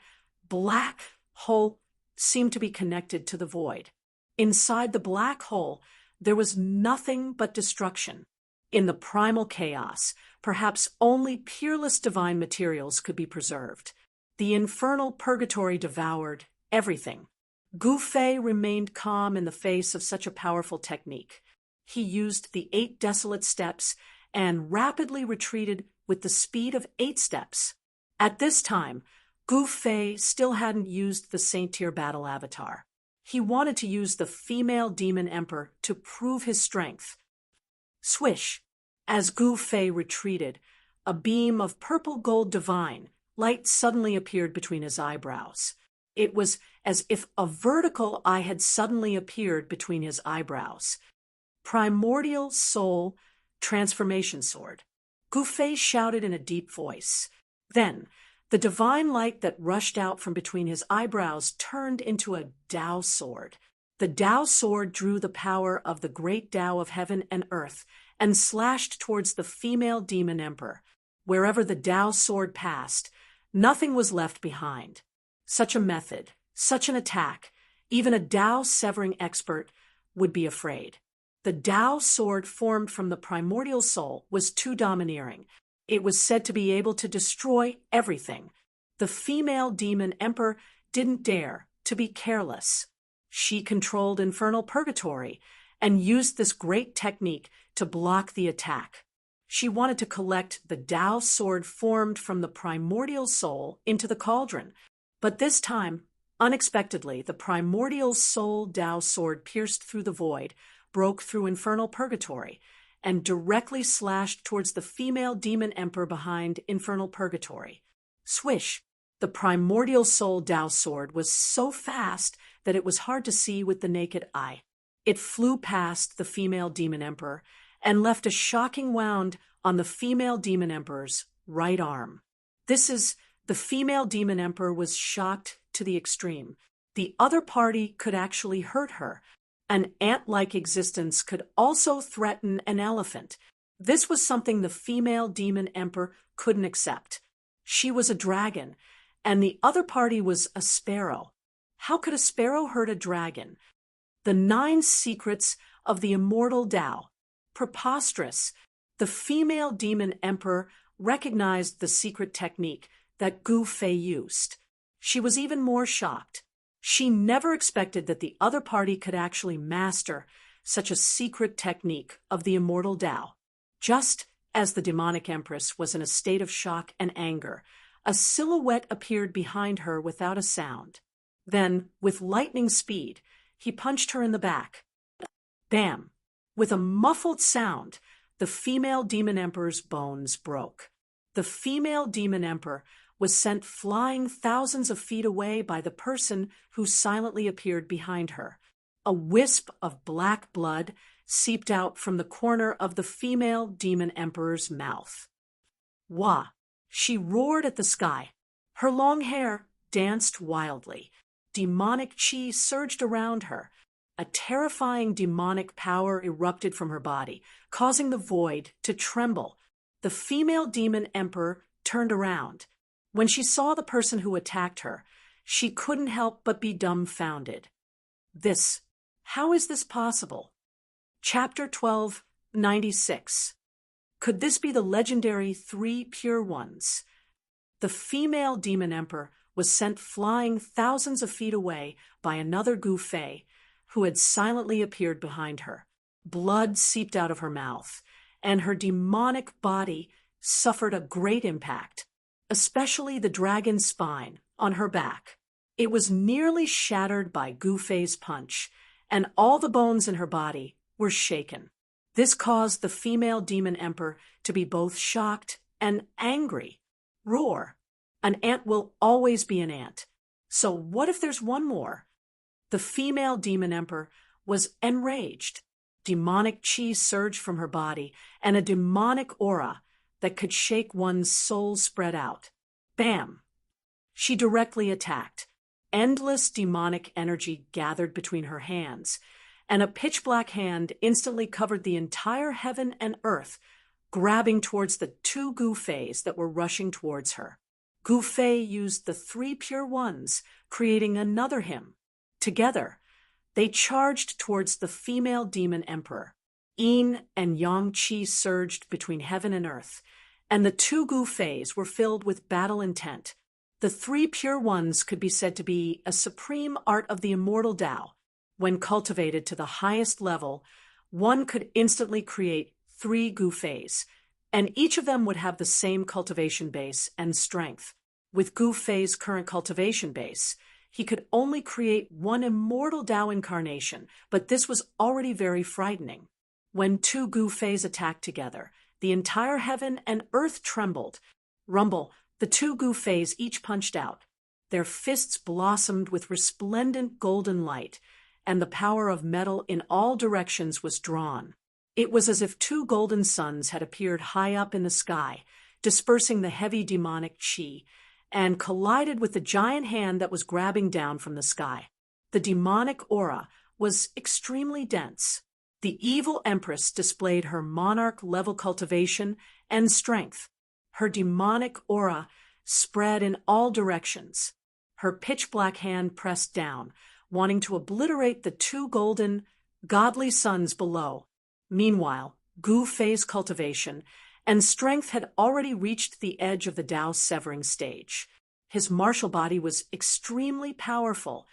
black hole seemed to be connected to the void. Inside the black hole, there was nothing but destruction. In the primal chaos, perhaps only peerless divine materials could be preserved. The infernal purgatory devoured everything. Gu Fei remained calm in the face of such a powerful technique. He used the 8 desolate steps and rapidly retreated with the speed of 8 steps. At this time, Gu Fei still hadn't used the Saint-Tier battle avatar. He wanted to use the female demon emperor to prove his strength. Swish! As Gu Fei retreated, a beam of purple gold divine light suddenly appeared between his eyebrows. It was as if a vertical eye had suddenly appeared between his eyebrows. Primordial Soul Transformation Sword. Gu Fei shouted in a deep voice. Then, the divine light that rushed out from between his eyebrows turned into a Tao sword. The Tao sword drew the power of the great Tao of heaven and earth and slashed towards the female demon emperor. Wherever the Tao sword passed, nothing was left behind. Such a method, such an attack, even a Tao-severing expert would be afraid. The Tao sword formed from the primordial soul was too domineering. It was said to be able to destroy everything. The female demon emperor didn't dare to be careless. She controlled infernal purgatory and used this great technique to block the attack. She wanted to collect the Tao sword formed from the primordial soul into the cauldron. But this time, unexpectedly, the primordial soul Tao sword pierced through the void, broke through infernal purgatory, and directly slashed towards the female demon emperor behind infernal purgatory. Swish! The primordial soul Tao sword was so fast that it was hard to see with the naked eye. It flew past the female demon emperor and left a shocking wound on the female demon emperor's right arm. The female demon emperor was shocked to the extreme. The other party could actually hurt her. An ant-like existence could also threaten an elephant. This was something the female demon emperor couldn't accept. She was a dragon, and the other party was a sparrow. How could a sparrow hurt a dragon? The 9 secrets of the immortal Tao. Preposterous. The female demon emperor recognized the secret technique that Gu Fei used. She was even more shocked. She never expected that the other party could actually master such a secret technique of the immortal Tao. Just as the demonic empress was in a state of shock and anger, a silhouette appeared behind her without a sound. Then, with lightning speed, he punched her in the back. Bam! With a muffled sound, the female demon emperor's bones broke. The female demon emperor was sent flying thousands of feet away by the person who silently appeared behind her. A wisp of black blood seeped out from the corner of the female demon emperor's mouth. Wah! She roared at the sky. Her long hair danced wildly. Demonic chi surged around her. A terrifying demonic power erupted from her body, causing the void to tremble. The female demon emperor turned around. When she saw the person who attacked her, she couldn't help but be dumbfounded. How is this possible? Chapter 1296. Could this be the legendary 3 pure ones? The female demon emperor was sent flying thousands of feet away by another Gu Fei, who had silently appeared behind her. Blood seeped out of her mouth, and her demonic body suffered a great impact, especially the dragon's spine on her back. It was nearly shattered by Gu Fei's punch, and all the bones in her body were shaken. This caused the female demon emperor to be both shocked and angry. Roar! An ant will always be an ant. So what if there's one more? The female demon emperor was enraged. Demonic chi surged from her body, and a demonic aura that could shake one's soul spread out. Bam! She directly attacked. Endless demonic energy gathered between her hands, and a pitch-black hand instantly covered the entire heaven and earth, grabbing towards the 2 Gu Feis that were rushing towards her. Gu Fei used the 3 pure ones, creating another hymn. Together, they charged towards the female demon emperor. yin and yang qi surged between heaven and earth, and the two Gu Feis were filled with battle intent. The three pure ones could be said to be a supreme art of the immortal Tao. When cultivated to the highest level, one could instantly create three Gu Feis, and each of them would have the same cultivation base and strength. With Gu Fei's current cultivation base, he could only create one immortal Tao incarnation, but this was already very frightening. When two Gu Feis attacked together, the entire heaven and earth trembled. Rumble, the two Gu Feis each punched out. Their fists blossomed with resplendent golden light, and the power of metal in all directions was drawn. It was as if two golden suns had appeared high up in the sky, dispersing the heavy demonic qi, and collided with the giant hand that was grabbing down from the sky. The demonic aura was extremely dense. The evil empress displayed her monarch-level cultivation and strength. Her demonic aura spread in all directions. Her pitch-black hand pressed down, wanting to obliterate the two golden, godly suns below. Meanwhile, Gu Fei's cultivation and strength had already reached the edge of the Tao's severing stage. His martial body was extremely powerful,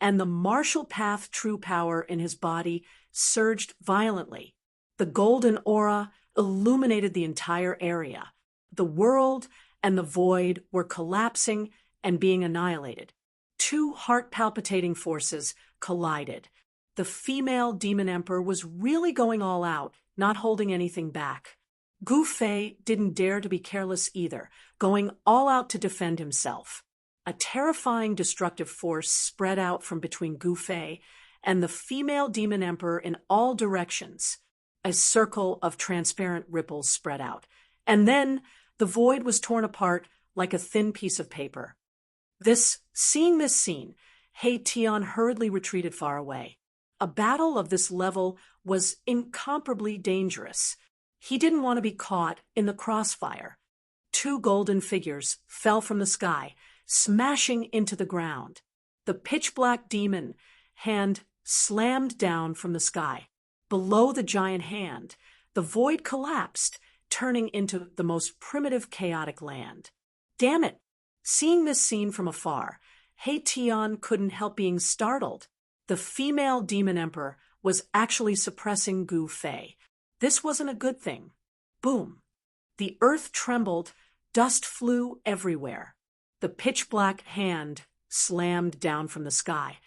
and the martial path true power in his body surged violently. The golden aura illuminated the entire area. The world and the void were collapsing and being annihilated. Two heart-palpitating forces collided. The female demon emperor was really going all out, not holding anything back. Gu Fei didn't dare to be careless either, going all out to defend himself. A terrifying destructive force spread out from between Gu Fei and the female demon emperor in all directions. A circle of transparent ripples spread out, and then the void was torn apart like a thin piece of paper. Seeing this scene, He Tian hurriedly retreated far away. A battle of this level was incomparably dangerous. He didn't want to be caught in the crossfire. Two golden figures fell from the sky, smashing into the ground. The pitch-black demon hand slammed down from the sky. Below the giant hand, the void collapsed, turning into the most primitive chaotic land. Damn it! Seeing this scene from afar, He Tian couldn't help being startled. The female demon emperor was actually suppressing Gu Fei. This wasn't a good thing. Boom! The earth trembled, dust flew everywhere. The pitch-black hand slammed down from the sky,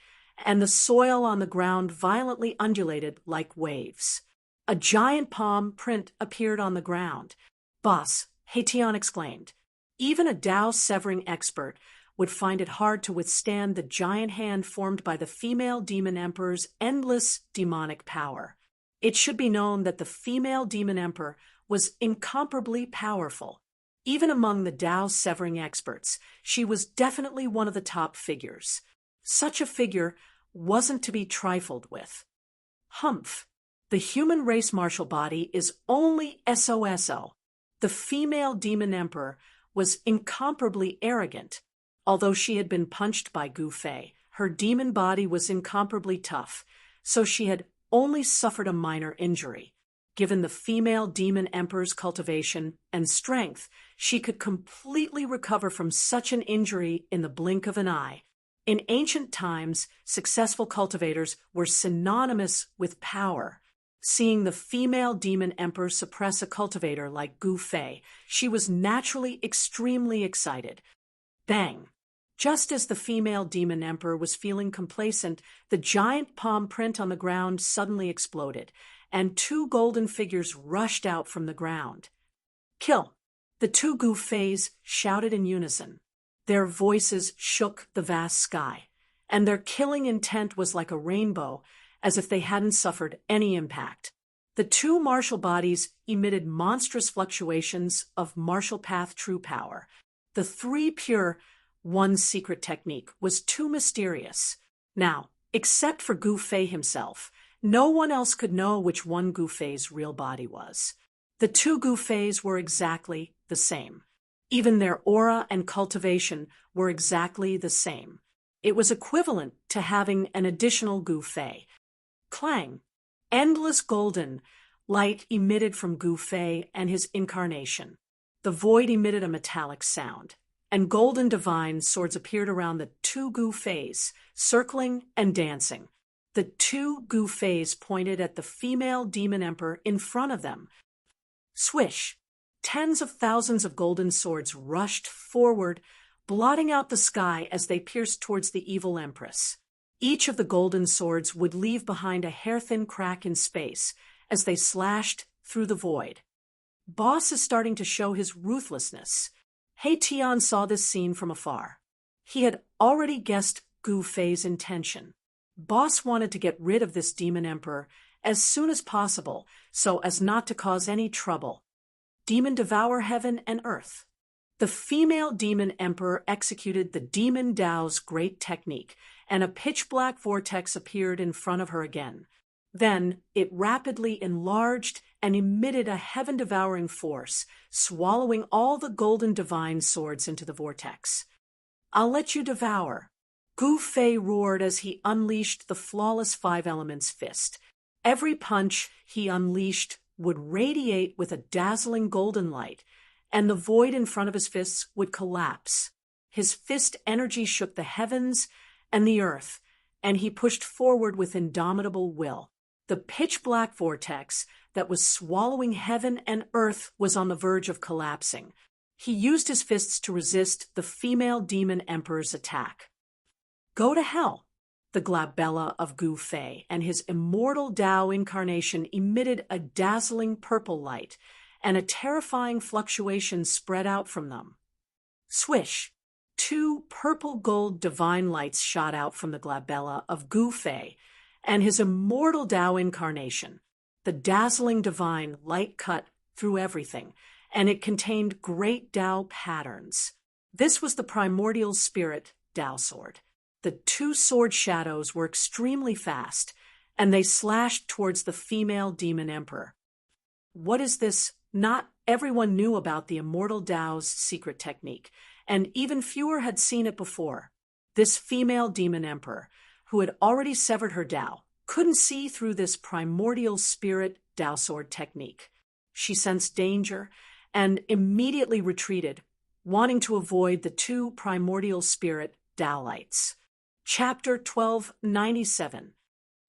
and the soil on the ground violently undulated like waves. A giant palm print appeared on the ground. "Boss," He Tian exclaimed, "even a Tao-severing expert would find it hard to withstand the giant hand formed by the female demon emperor's endless demonic power. It should be known that the female demon emperor was incomparably powerful. Even among the Tao-severing experts, she was definitely one of the top figures. Such a figure wasn't to be trifled with. Humph! The human race martial body is only SOSO. The female demon emperor was incomparably arrogant. Although she had been punched by Gu Fei, her demon body was incomparably tough, so she had only suffered a minor injury. Given the female demon emperor's cultivation and strength, she could completely recover from such an injury in the blink of an eye. In ancient times, successful cultivators were synonymous with power. Seeing the female demon emperor suppress a cultivator like Gu Fei, she was naturally extremely excited. Bang! Just as the female demon emperor was feeling complacent, the giant palm print on the ground suddenly exploded, and two golden figures rushed out from the ground. "Kill!" The two Gu Feis shouted in unison. Their voices shook the vast sky, and their killing intent was like a rainbow, as if they hadn't suffered any impact. The two martial bodies emitted monstrous fluctuations of martial path true power. The three pure, one secret technique was too mysterious. Now, except for Gu Fei himself, no one else could know which one Gu Fei's real body was. The two Gu Feis were exactly the same. Even their aura and cultivation were exactly the same. It was equivalent to having an additional Gu Fei. Clang! Endless golden, light emitted from Gu Fei and his incarnation. The void emitted a metallic sound, and golden divine swords appeared around the two Gu Feis, circling and dancing. The two Gu Feis pointed at the female demon emperor in front of them. Swish! Tens of thousands of golden swords rushed forward, blotting out the sky as they pierced towards the evil empress. Each of the golden swords would leave behind a hair-thin crack in space as they slashed through the void. Boss is starting to show his ruthlessness. He Tian saw this scene from afar. He had already guessed Gu Fei's intention. Boss wanted to get rid of this demon emperor as soon as possible so as not to cause any trouble. Demon devour heaven and earth. The female demon emperor executed the demon Dao's great technique, and a pitch-black vortex appeared in front of her again. Then it rapidly enlarged and emitted a heaven-devouring force, swallowing all the golden divine swords into the vortex. "I'll let you devour." Gu Fei roared as he unleashed the flawless Five Elements fist. Every punch he unleashed would radiate with a dazzling golden light, and the void in front of his fists would collapse. His fist energy shook the heavens and the earth, and he pushed forward with indomitable will. The pitch-black vortex that was swallowing heaven and earth was on the verge of collapsing. He used his fists to resist the female demon emperor's attack. "Go to hell!" The glabella of Gu Fei and his immortal Dao incarnation emitted a dazzling purple light, and a terrifying fluctuation spread out from them. Swish! Two purple-gold divine lights shot out from the glabella of Gu Fei and his immortal Dao incarnation. The dazzling divine light cut through everything, and it contained great Dao patterns. This was the primordial spirit Dao sword. The two sword shadows were extremely fast, and they slashed towards the female demon emperor. What is this? Not everyone knew about the immortal Dao's secret technique, and even fewer had seen it before. This female demon emperor, who had already severed her Dao, couldn't see through this primordial spirit Dao sword technique. She sensed danger and immediately retreated, wanting to avoid the two primordial spirit Dao lights. Chapter 1297.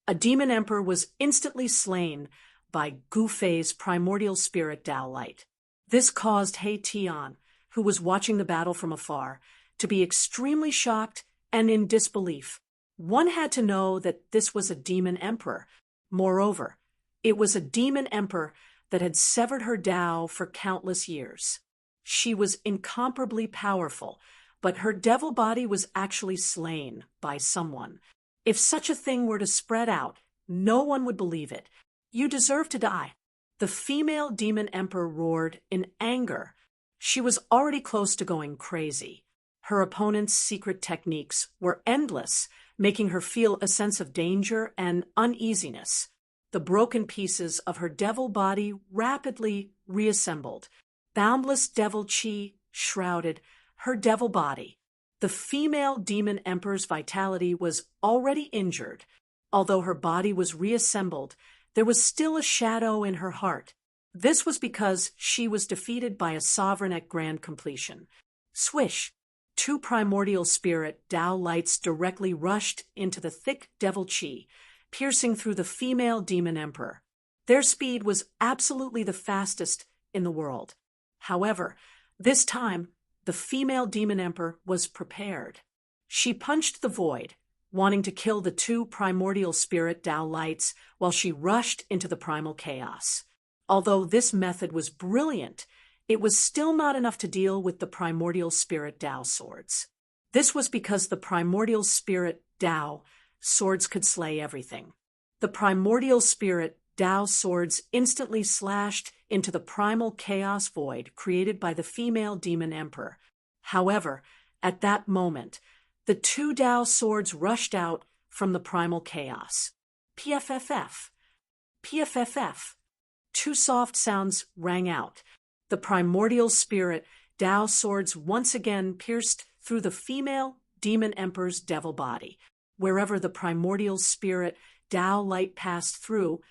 A demon emperor was instantly slain by Gu Fei's primordial spirit Dao light. This caused He Tian, who was watching the battle from afar, to be extremely shocked and in disbelief. One had to know that this was a demon emperor. Moreover, it was a demon emperor that had severed her Dao for countless years. She was incomparably powerful, but her devil body was actually slain by someone. If such a thing were to spread out, no one would believe it. "You deserve to die." The female demon emperor roared in anger. She was already close to going crazy. Her opponent's secret techniques were endless, making her feel a sense of danger and uneasiness. The broken pieces of her devil body rapidly reassembled. Boundless devil chi shrouded her devil body. The female demon emperor's vitality was already injured. Although her body was reassembled, there was still a shadow in her heart. This was because she was defeated by a sovereign at grand completion. Swish! Two primordial spirit Dao lights directly rushed into the thick devil chi, piercing through the female demon emperor. Their speed was absolutely the fastest in the world. However, this time, the female demon emperor was prepared. She punched the void, wanting to kill the two primordial spirit Dao lights while she rushed into the primal chaos. Although this method was brilliant, it was still not enough to deal with the primordial spirit Dao swords. This was because the primordial spirit Dao swords could slay everything. The primordial spirit Dao swords instantly slashed into the primal chaos void created by the female demon emperor. However, at that moment, the two Dao swords rushed out from the primal chaos. PFFF. PFFF. Two soft sounds rang out. The primordial spirit Dao swords once again pierced through the female demon emperor's devil body. Wherever the primordial spirit Dao light passed through,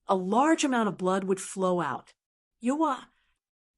A large amount of blood would flow out. Yuwa!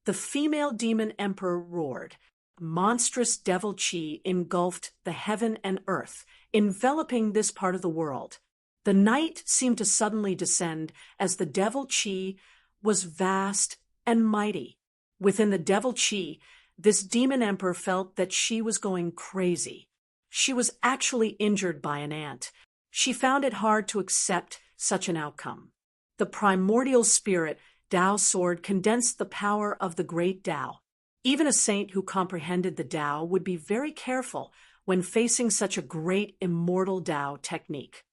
The female demon emperor roared. Monstrous devil chi engulfed the heaven and earth, enveloping this part of the world. The night seemed to suddenly descend as the devil chi was vast and mighty. Within the devil chi, this demon emperor felt that she was going crazy. She was actually injured by an ant. She found it hard to accept such an outcome. The primordial spirit, Tao sword, condensed the power of the great Tao. Even a saint who comprehended the Tao would be very careful when facing such a great immortal Tao technique.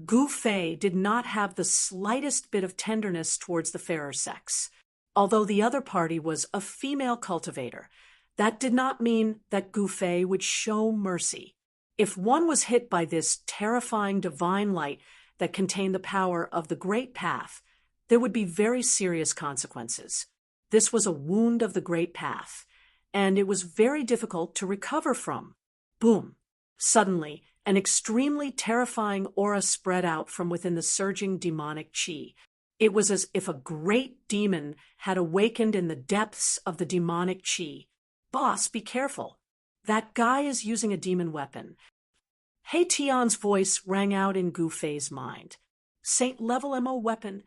Gu Fei did not have the slightest bit of tenderness towards the fairer sex. Although the other party was a female cultivator, that did not mean that Gu Fei would show mercy. If one was hit by this terrifying divine light that contained the power of the great path, there would be very serious consequences. This was a wound of the great path, and it was very difficult to recover from. Boom! Suddenly, an extremely terrifying aura spread out from within the surging demonic chi. It was as if a great demon had awakened in the depths of the demonic chi. Boss, be careful. That guy is using a demon weapon. Hei Tian's voice rang out in Gu Fei's mind. Saint-level MO weapon.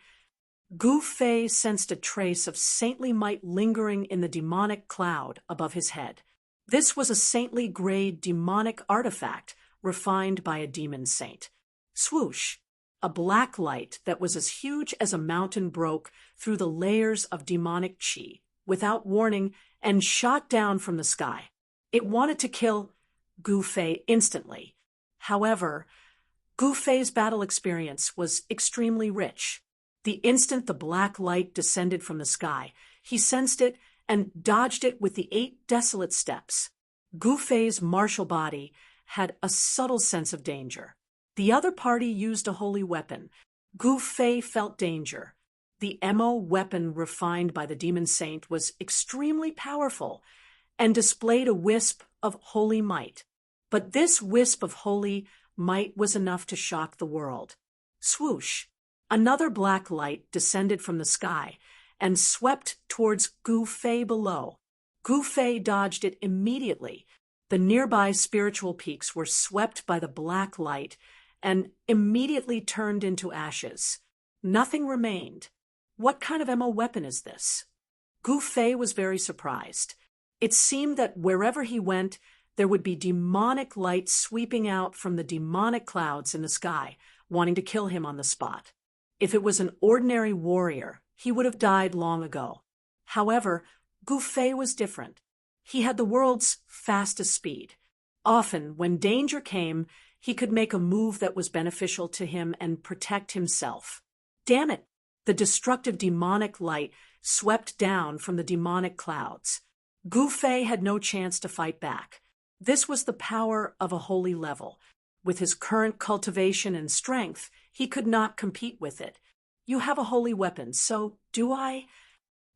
Gu Fei sensed a trace of saintly might lingering in the demonic cloud above his head. This was a saintly grade demonic artifact refined by a demon saint. Swoosh! A black light that was as huge as a mountain broke through the layers of demonic chi, without warning, and shot down from the sky. It wanted to kill Gu Fei instantly. However, Gu Fei's battle experience was extremely rich. The instant the black light descended from the sky, he sensed it and dodged it with the 8 desolate steps. Gu Fei's martial body had a subtle sense of danger. The other party used a holy weapon. Gu Fei felt danger. The MO weapon refined by the demon saint was extremely powerful and displayed a wisp of holy might. But this wisp of holy might was enough to shock the world. Swoosh! Another black light descended from the sky and swept towards Gu Fei below. Gu Fei dodged it immediately. The nearby spiritual peaks were swept by the black light and immediately turned into ashes. Nothing remained. What kind of MO weapon is this? Gu Fei was very surprised. It seemed that wherever he went, there would be demonic light sweeping out from the demonic clouds in the sky, wanting to kill him on the spot. If it was an ordinary warrior, he would have died long ago. However, Gu Fei was different. He had the world's fastest speed. Often, when danger came, he could make a move that was beneficial to him and protect himself. Damn it! The destructive demonic light swept down from the demonic clouds. Gu Fei had no chance to fight back. This was the power of a holy level. With his current cultivation and strength, he could not compete with it. You have a holy weapon, so do I?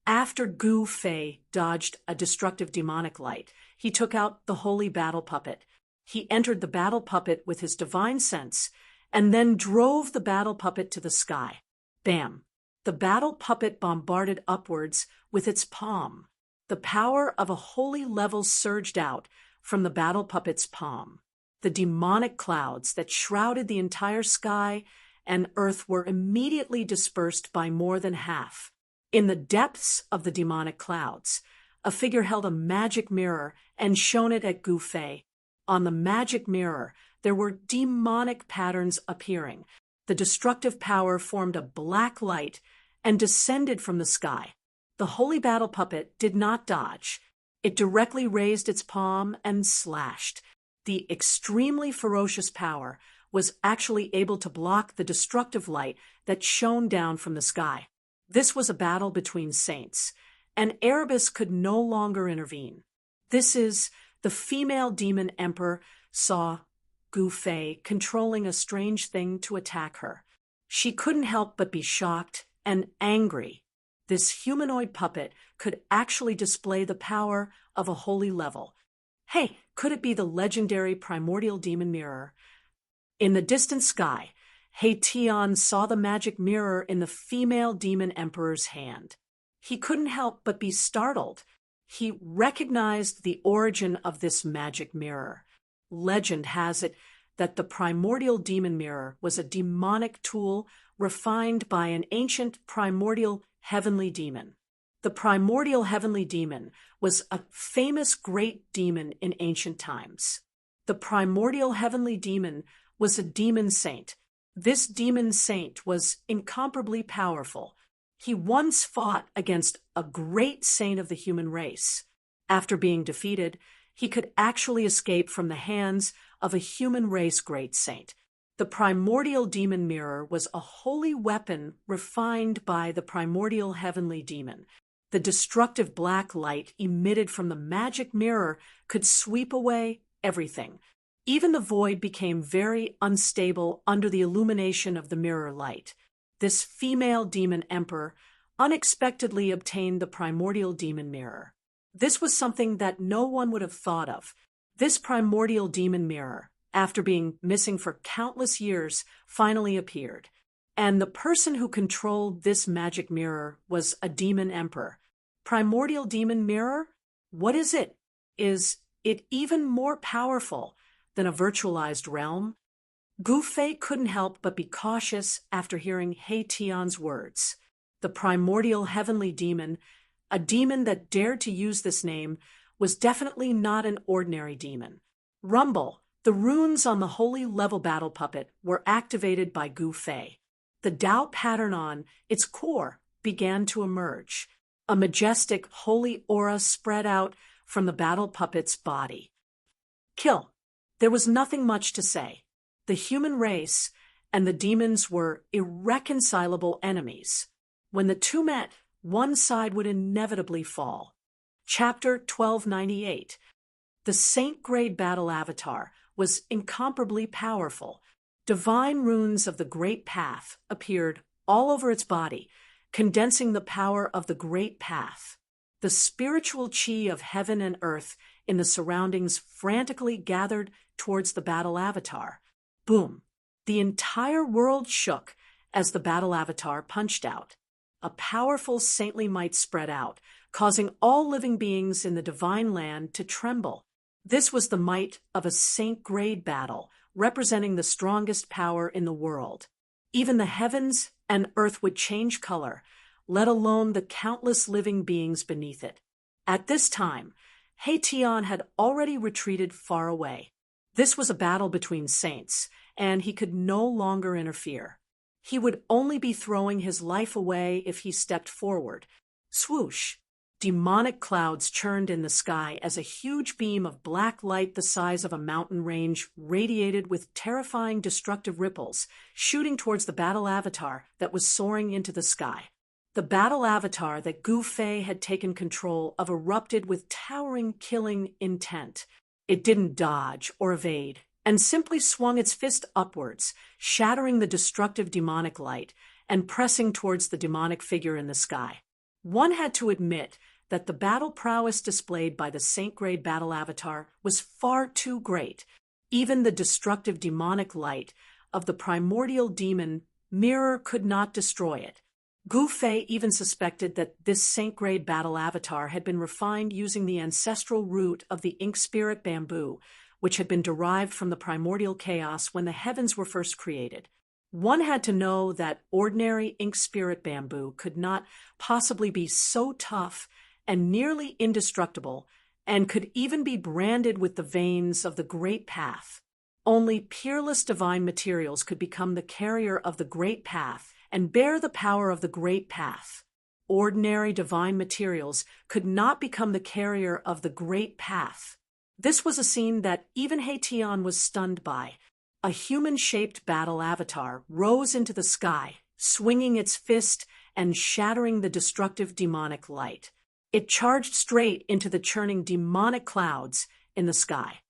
After Gu Fei dodged a destructive demonic light, he took out the holy battle puppet. He entered the battle puppet with his divine sense, and then drove the battle puppet to the sky. Bam! The battle puppet bombarded upwards with its palm. The power of a holy level surged out from the battle puppet's palm. The demonic clouds that shrouded the entire sky and earth were immediately dispersed by more than half. In the depths of the demonic clouds, a figure held a magic mirror and shone it at Gu Fei. On the magic mirror, there were demonic patterns appearing. The destructive power formed a black light and descended from the sky. The holy battle puppet did not dodge. It directly raised its palm and slashed. The extremely ferocious power was actually able to block the destructive light that shone down from the sky. This was a battle between saints, and Erebus could no longer intervene. The female demon emperor saw Gu Fei controlling a strange thing to attack her. She couldn't help but be shocked and angry. This humanoid puppet could actually display the power of a holy level. Hey, could it be the legendary primordial demon mirror? In the distant sky, Tian saw the magic mirror in the female demon emperor's hand. He couldn't help but be startled. He recognized the origin of this magic mirror. Legend has it that the primordial demon mirror was a demonic tool refined by an ancient primordial heavenly demon. The primordial heavenly demon was a famous great demon in ancient times. The primordial heavenly demon was a demon saint. This demon saint was incomparably powerful. He once fought against a great saint of the human race. After being defeated, he could actually escape from the hands of a human race great saint. The primordial demon mirror was a holy weapon refined by the primordial heavenly demon. The destructive black light emitted from the magic mirror could sweep away everything. Even the void became very unstable under the illumination of the mirror light. This female demon emperor unexpectedly obtained the primordial demon mirror. This was something that no one would have thought of. This primordial demon mirror, after being missing for countless years, finally appeared. And the person who controlled this magic mirror was a demon emperor. Primordial demon mirror? What is it? Is it even more powerful than a virtualized realm? Gu Fei couldn't help but be cautious after hearing Tian's words. The primordial heavenly demon, a demon that dared to use this name, was definitely not an ordinary demon. Rumble, the runes on the holy level battle puppet, were activated by Gu Fei. The Tao pattern on its core began to emerge. A majestic holy aura spread out from the battle puppet's body. Kill. There was nothing much to say. The human race and the demons were irreconcilable enemies. When the two met, one side would inevitably fall. Chapter 1298. The saint-grade battle avatar was incomparably powerful. Divine runes of the Great Path appeared all over its body, condensing the power of the Great Path. The spiritual chi of heaven and earth in the surroundings frantically gathered towards the battle avatar. Boom! The entire world shook as the battle avatar punched out. A powerful saintly might spread out, causing all living beings in the divine land to tremble. This was the might of a saint-grade battle, representing the strongest power in the world. Even the heavens and earth would change color, let alone the countless living beings beneath it. At this time, Tian had already retreated far away. This was a battle between saints, and he could no longer interfere. He would only be throwing his life away if he stepped forward. Swoosh! Demonic clouds churned in the sky as a huge beam of black light the size of a mountain range radiated with terrifying destructive ripples, shooting towards the battle avatar that was soaring into the sky. The battle avatar that Gu Fei had taken control of erupted with towering killing intent. It didn't dodge or evade, and simply swung its fist upwards, shattering the destructive demonic light and pressing towards the demonic figure in the sky. One had to admit that the battle prowess displayed by the saint-grade battle avatar was far too great. Even the destructive demonic light of the primordial demon mirror could not destroy it. Gu Fei even suspected that this saint-grade battle avatar had been refined using the ancestral root of the ink spirit bamboo, which had been derived from the primordial chaos when the heavens were first created. One had to know that ordinary ink spirit bamboo could not possibly be so tough and nearly indestructible, and could even be branded with the veins of the Great Path. Only peerless divine materials could become the carrier of the Great Path and bear the power of the Great Path. Ordinary divine materials could not become the carrier of the Great Path. This was a scene that even Tian was stunned by. A human-shaped battle avatar rose into the sky, swinging its fist and shattering the destructive demonic light. It charged straight into the churning demonic clouds in the sky.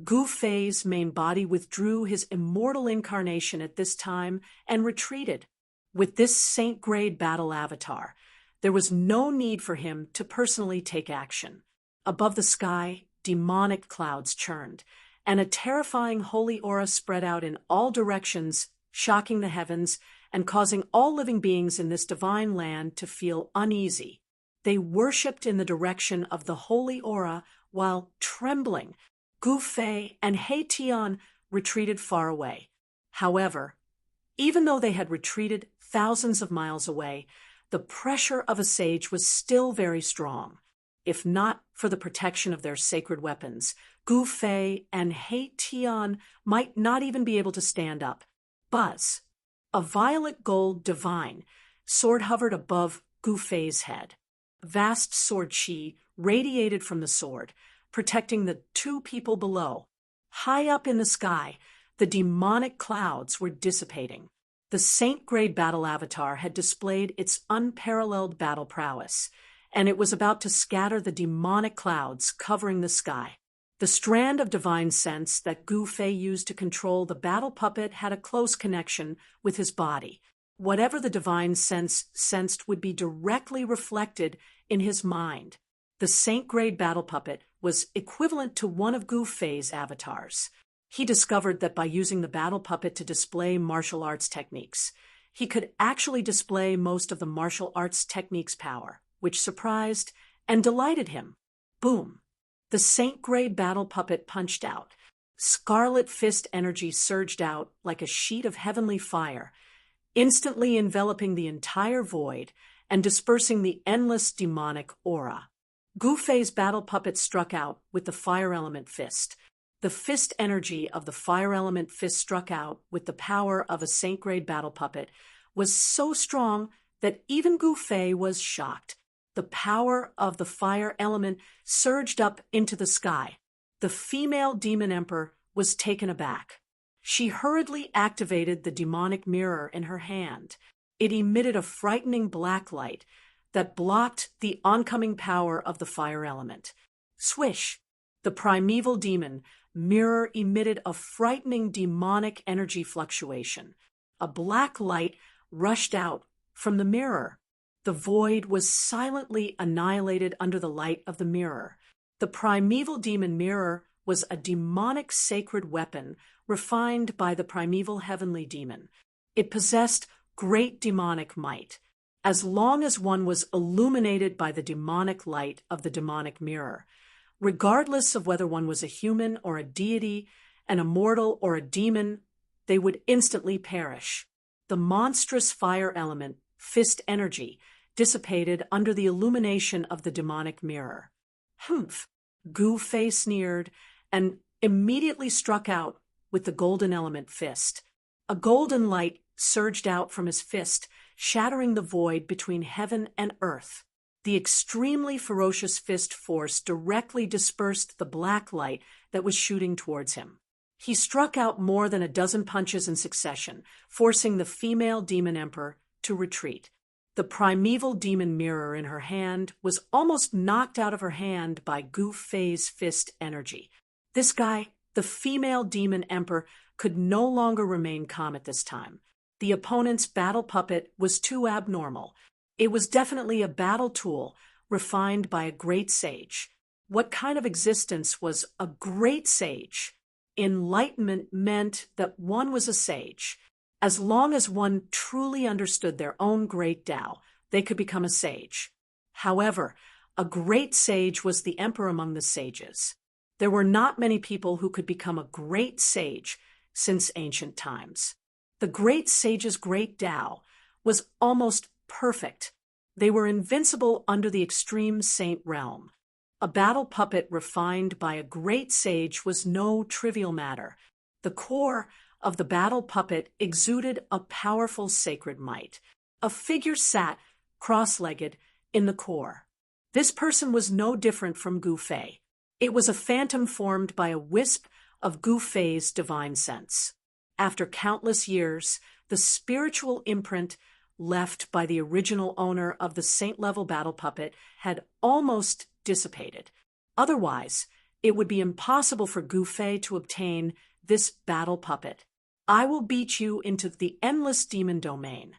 Gu Fei's main body withdrew his immortal incarnation at this time and retreated. With this saint-grade battle avatar, there was no need for him to personally take action. Above the sky, demonic clouds churned, and a terrifying holy aura spread out in all directions shocking the heavens and causing all living beings in this divine land to feel uneasy. They worshipped in the direction of the holy aura while trembling. Gu Fei and He Tian retreated far away. However, even though they had retreated thousands of miles away, the pressure of a sage was still very strong. If not for the protection of their sacred weapons, Gu Fei and He Tian might not even be able to stand up. Buzz! A violet gold divine sword hovered above Gu Fei's head. Vast sword chi radiated from the sword, protecting the two people below. High up in the sky, the demonic clouds were dissipating. The saint-grade battle avatar had displayed its unparalleled battle prowess, and it was about to scatter the demonic clouds covering the sky. The strand of divine sense that Gu Fei used to control the battle puppet had a close connection with his body. Whatever the divine sense sensed would be directly reflected in his mind. The saint-grade battle puppet was equivalent to one of Gu Fei's avatars. He discovered that by using the battle puppet to display martial arts techniques, he could actually display most of the martial arts techniques' power, which surprised and delighted him. Boom! The saint-grade battle puppet punched out. Scarlet fist energy surged out like a sheet of heavenly fire, instantly enveloping the entire void and dispersing the endless demonic aura. Gu Fei's battle puppet struck out with the fire element fist. The fist energy of the fire element fist struck out with the power of a saint-grade battle puppet was so strong that even Gu Fei was shocked. The power of the fire element surged up into the sky. The female demon emperor was taken aback. She hurriedly activated the demonic mirror in her hand. It emitted a frightening black light that blocked the oncoming power of the fire element. Swish! The primeval demon mirror emitted a frightening demonic energy fluctuation. A black light rushed out from the mirror. The void was silently annihilated under the light of the mirror. The primeval demon mirror was a demonic sacred weapon refined by the primeval heavenly demon. It possessed great demonic might. As long as one was illuminated by the demonic light of the demonic mirror, regardless of whether one was a human or a deity, an immortal or a demon, they would instantly perish. The monstrous fire element, fist energy, dissipated under the illumination of the demonic mirror. Humph! Gu Fei sneered and immediately struck out with the golden element fist. A golden light surged out from his fist, shattering the void between heaven and earth. The extremely ferocious fist force directly dispersed the black light that was shooting towards him. He struck out more than a dozen punches in succession, forcing the female demon emperor to retreat. The primeval demon mirror in her hand was almost knocked out of her hand by Gu Fei's fist energy. This guy, the female demon emperor, could no longer remain calm at this time. The opponent's battle puppet was too abnormal. It was definitely a battle tool refined by a great sage. What kind of existence was a great sage? Enlightenment meant that one was a sage. As long as one truly understood their own great Tao, they could become a sage. However, a great sage was the emperor among the sages. There were not many people who could become a great sage since ancient times. The great sage's great Tao was almost perfect. They were invincible under the extreme saint realm. A battle puppet refined by a great sage was no trivial matter. The core of the battle puppet exuded a powerful sacred might. A figure sat, cross-legged, in the core. This person was no different from Gu Fei. It was a phantom formed by a wisp of Gu Fei's divine sense. After countless years, the spiritual imprint left by the original owner of the saint-level battle puppet had almost dissipated. Otherwise, it would be impossible for Gu Fei to obtain this battle puppet. I will beat you into the endless demon domain.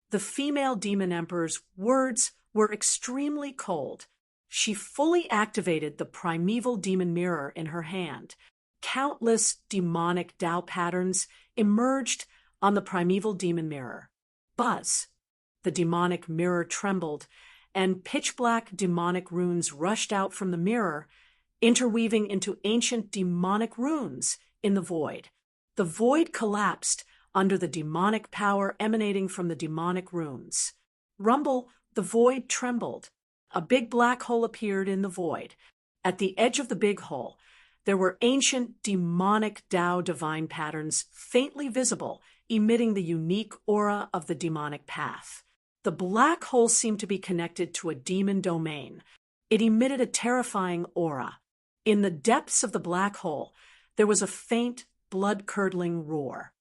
The female demon emperor's words were extremely cold. She fully activated the primeval demon mirror in her hand. Countless demonic Tao patterns emerged on the primeval demon mirror. Buzz! The demonic mirror trembled, and pitch-black demonic runes rushed out from the mirror, interweaving into ancient demonic runes in the void. The void collapsed under the demonic power emanating from the demonic runes. Rumble, the void trembled. A big black hole appeared in the void. At the edge of the big hole, there were ancient demonic Tao divine patterns faintly visible, emitting the unique aura of the demonic path. The black hole seemed to be connected to a demon domain. It emitted a terrifying aura. In the depths of the black hole, there was a faint, blood-curdling roar.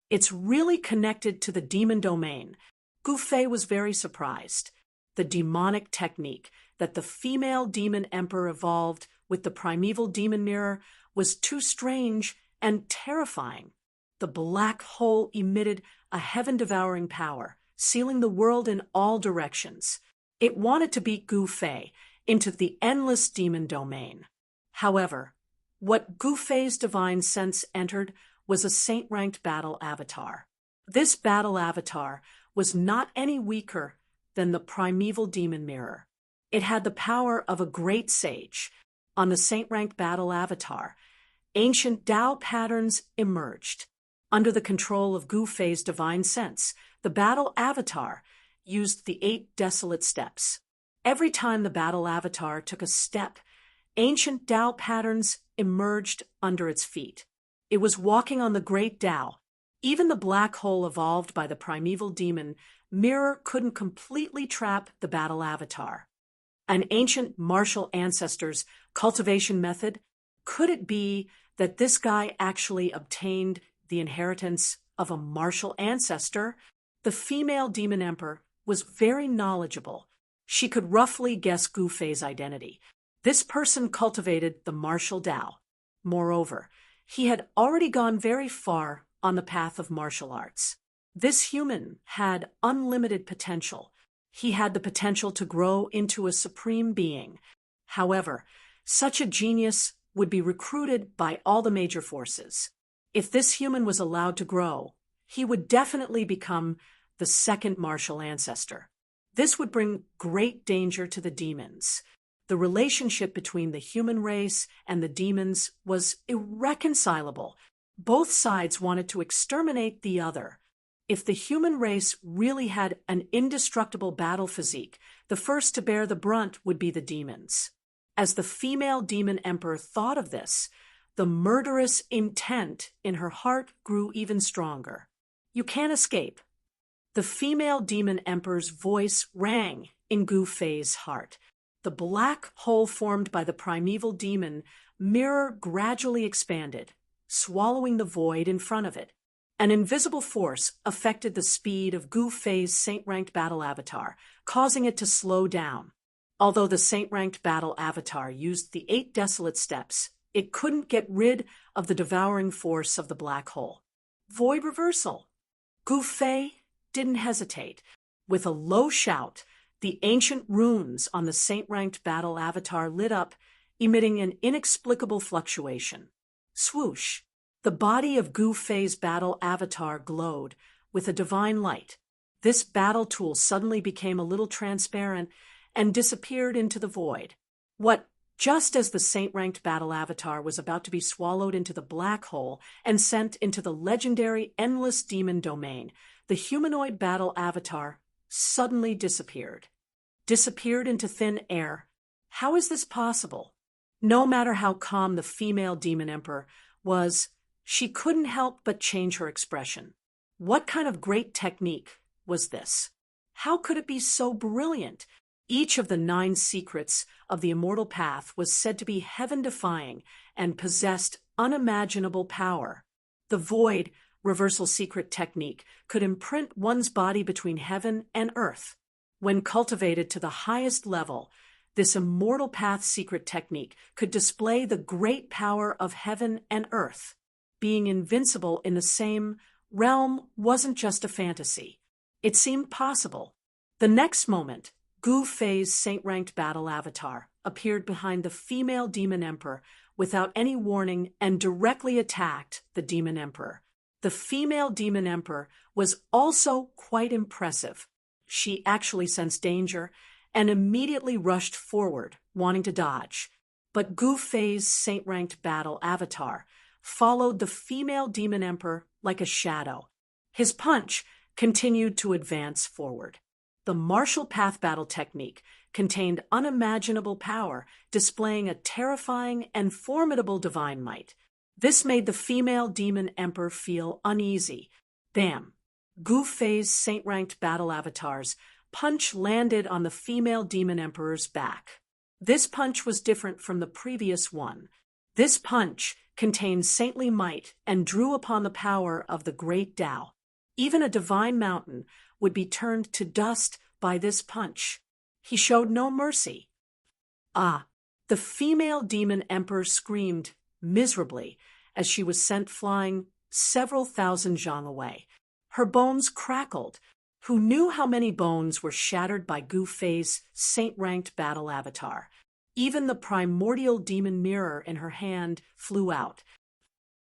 It's really connected to the demon domain. Gu Fei was very surprised. The demonic technique that the female demon emperor evolved with the primeval demon mirror was too strange and terrifying. The black hole emitted a heaven-devouring power, sealing the world in all directions. It wanted to beat Gu Fei into the endless demon domain. However, what Gu Fei's divine sense entered was a saint-ranked battle avatar. This battle avatar was not any weaker than the primeval demon mirror. It had the power of a great sage. On the saint-ranked battle avatar, ancient Tao patterns emerged. Under the control of Gu Fei's divine sense, the battle avatar used the 8 desolate steps. Every time the battle avatar took a step, ancient Tao patterns emerged under its feet. It was walking on the great Tao. Even the black hole evolved by the primeval demon mirror couldn't completely trap the battle avatar. An ancient martial ancestor's cultivation method? Could it be that this guy actually obtained the inheritance of a martial ancestor? The female demon emperor was very knowledgeable. She could roughly guess Gu Fei's identity. This person cultivated the martial Tao. Moreover, he had already gone very far on the path of martial arts. This human had unlimited potential. He had the potential to grow into a supreme being. However, such a genius would be recruited by all the major forces. If this human was allowed to grow, he would definitely become the second martial ancestor. This would bring great danger to the demons. The relationship between the human race and the demons was irreconcilable. Both sides wanted to exterminate the other. If the human race really had an indestructible battle physique, the first to bear the brunt would be the demons. As the female demon emperor thought of this, the murderous intent in her heart grew even stronger. You can't escape. The female demon emperor's voice rang in Gu Fei's heart. The black hole formed by the primeval demon mirror gradually expanded, swallowing the void in front of it. An invisible force affected the speed of Gu Fei's saint-ranked battle avatar, causing it to slow down. Although the saint-ranked battle avatar used the 8 desolate steps, it couldn't get rid of the devouring force of the black hole. Void reversal. Gu Fei didn't hesitate. With a low shout, the ancient runes on the saint-ranked battle avatar lit up, emitting an inexplicable fluctuation. Swoosh! The body of Gu Fei's battle avatar glowed with a divine light. This battle tool suddenly became a little transparent and disappeared into the void. Just as the saint-ranked battle avatar was about to be swallowed into the black hole and sent into the legendary endless demon domain, the humanoid battle avatar suddenly disappeared. Disappeared into thin air. How is this possible? No matter how calm the female demon emperor was, she couldn't help but change her expression. What kind of great technique was this? How could it be so brilliant? Each of the 9 secrets of the immortal path was said to be heaven-defying and possessed unimaginable power. The void reversal secret technique could imprint one's body between heaven and earth. When cultivated to the highest level, this immortal path secret technique could display the great power of heaven and earth. Being invincible in the same realm wasn't just a fantasy. It seemed possible. The next moment, Gu Fei's saint-ranked battle avatar appeared behind the female demon emperor without any warning and directly attacked the demon emperor. The female demon emperor was also quite impressive. She actually sensed danger and immediately rushed forward, wanting to dodge. But Gu Fei's saint-ranked battle avatar followed the female demon emperor like a shadow. His punch continued to advance forward. The martial path battle technique contained unimaginable power, displaying a terrifying and formidable divine might. This made the female demon emperor feel uneasy. Bam! Gu Fei's saint-ranked battle avatar's punch landed on the female demon emperor's back. This punch was different from the previous one. This punch contained saintly might and drew upon the power of the great Tao. Even a divine mountain would be turned to dust by this punch. He showed no mercy. The female demon emperor screamed miserably as she was sent flying several thousand zhang away. Her bones crackled. Who knew how many bones were shattered by Gu Fei's saint-ranked battle avatar? Even the primordial demon mirror in her hand flew out.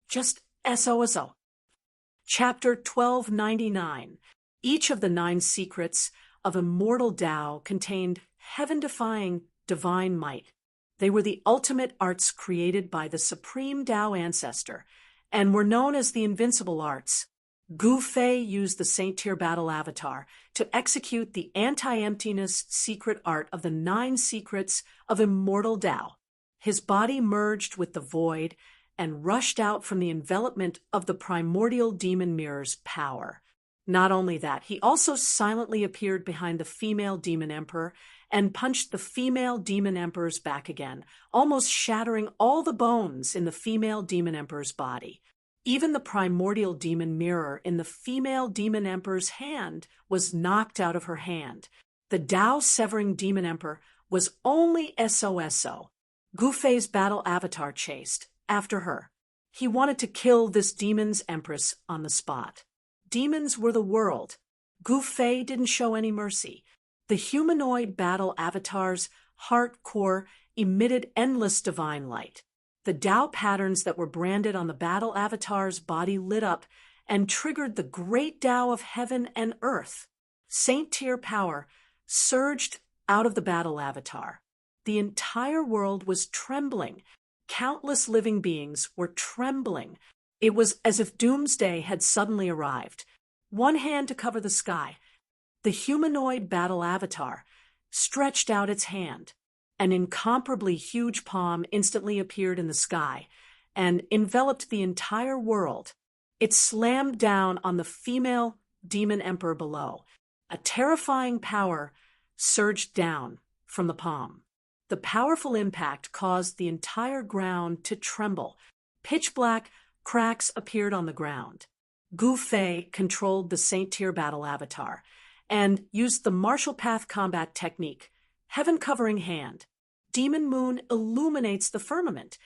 Just SOSO. Chapter 1299. Each of the 9 secrets of immortal Tao contained heaven-defying divine might. They were the ultimate arts created by the supreme Tao ancestor and were known as the invincible arts. Gu Fei used the Saint-Tier battle avatar to execute the anti-emptiness secret art of the 9 secrets of immortal Tao. His body merged with the void and rushed out from the envelopment of the primordial demon mirror's power. Not only that, he also silently appeared behind the female demon emperor and punched the female demon emperor's back again, almost shattering all the bones in the female demon emperor's body. Even the primordial demon mirror in the female demon emperor's hand was knocked out of her hand. The Tao-severing demon emperor was only SOSO. Gu Fei's battle avatar chased after her. He wanted to kill this demon's empress on the spot. Demons were the world. Gu Fei didn't show any mercy. The humanoid battle avatar's heart core emitted endless divine light. The Tao patterns that were branded on the battle avatar's body lit up and triggered the great Tao of heaven and earth. Saint-Tier power surged out of the battle avatar. The entire world was trembling. Countless living beings were trembling. It was as if doomsday had suddenly arrived. One hand to cover the sky. The humanoid battle avatar stretched out its hand. An incomparably huge palm instantly appeared in the sky and enveloped the entire world. It slammed down on the female demon emperor below. A terrifying power surged down from the palm. The powerful impact caused the entire ground to tremble. Pitch black cracks appeared on the ground. Gu Fei controlled the Saint-Tier battle avatar and used the martial path combat technique. Heaven-covering hand. Demon moon illuminates the firmament.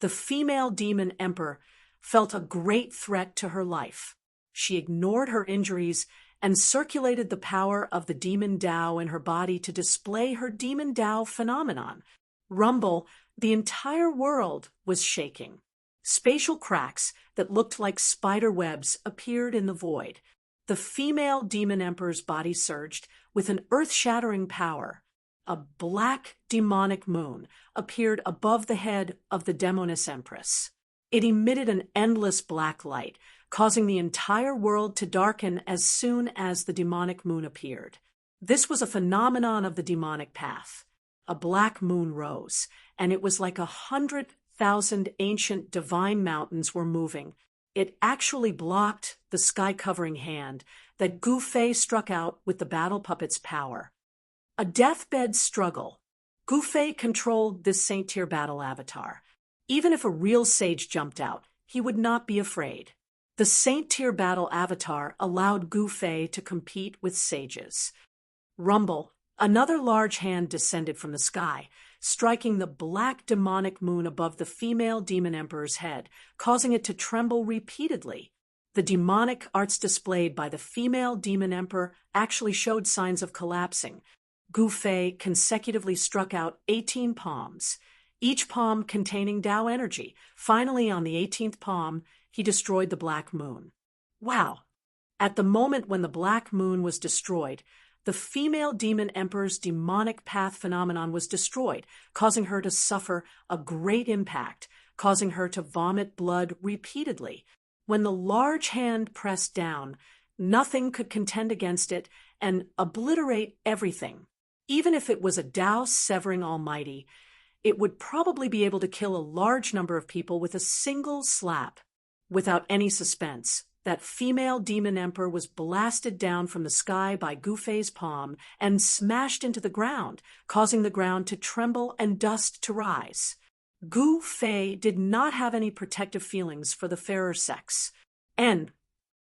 The female demon emperor felt a great threat to her life. She ignored her injuries and circulated the power of the demon Tao in her body to display her demon Tao phenomenon. Rumble, the entire world was shaking. Spatial cracks that looked like spider webs appeared in the void. The female demon emperor's body surged with an earth-shattering power. A black demonic moon appeared above the head of the demoness empress. It emitted an endless black light, causing the entire world to darken as soon as the demonic moon appeared. This was a phenomenon of the demonic path. A black moon rose, and it was like 100,000 ancient divine mountains were moving. It actually blocked the sky-covering hand that Gu Fei struck out with the battle puppet's power. A deathbed struggle. Gu Fei controlled this Saint-Tier battle avatar. Even if a real sage jumped out, he would not be afraid. The Saint-Tier battle avatar allowed Gu Fei to compete with sages. Rumble, another large hand descended from the sky, striking the black demonic moon above the female demon emperor's head, causing it to tremble repeatedly. The demonic arts displayed by the female demon emperor actually showed signs of collapsing. Gu Fei consecutively struck out 18 palms, each palm containing Tao energy. Finally, on the 18th palm, he destroyed the black moon. Wow! At the moment when the Black Moon was destroyed, the female demon emperor's demonic path phenomenon was destroyed, causing her to suffer a great impact, causing her to vomit blood repeatedly. When the large hand pressed down, nothing could contend against it and obliterate everything. Even if it was a Tao-severing almighty, it would probably be able to kill a large number of people with a single slap. Without any suspense, that female demon emperor was blasted down from the sky by Gu Fei's palm and smashed into the ground, causing the ground to tremble and dust to rise. Gu Fei did not have any protective feelings for the fairer sex. And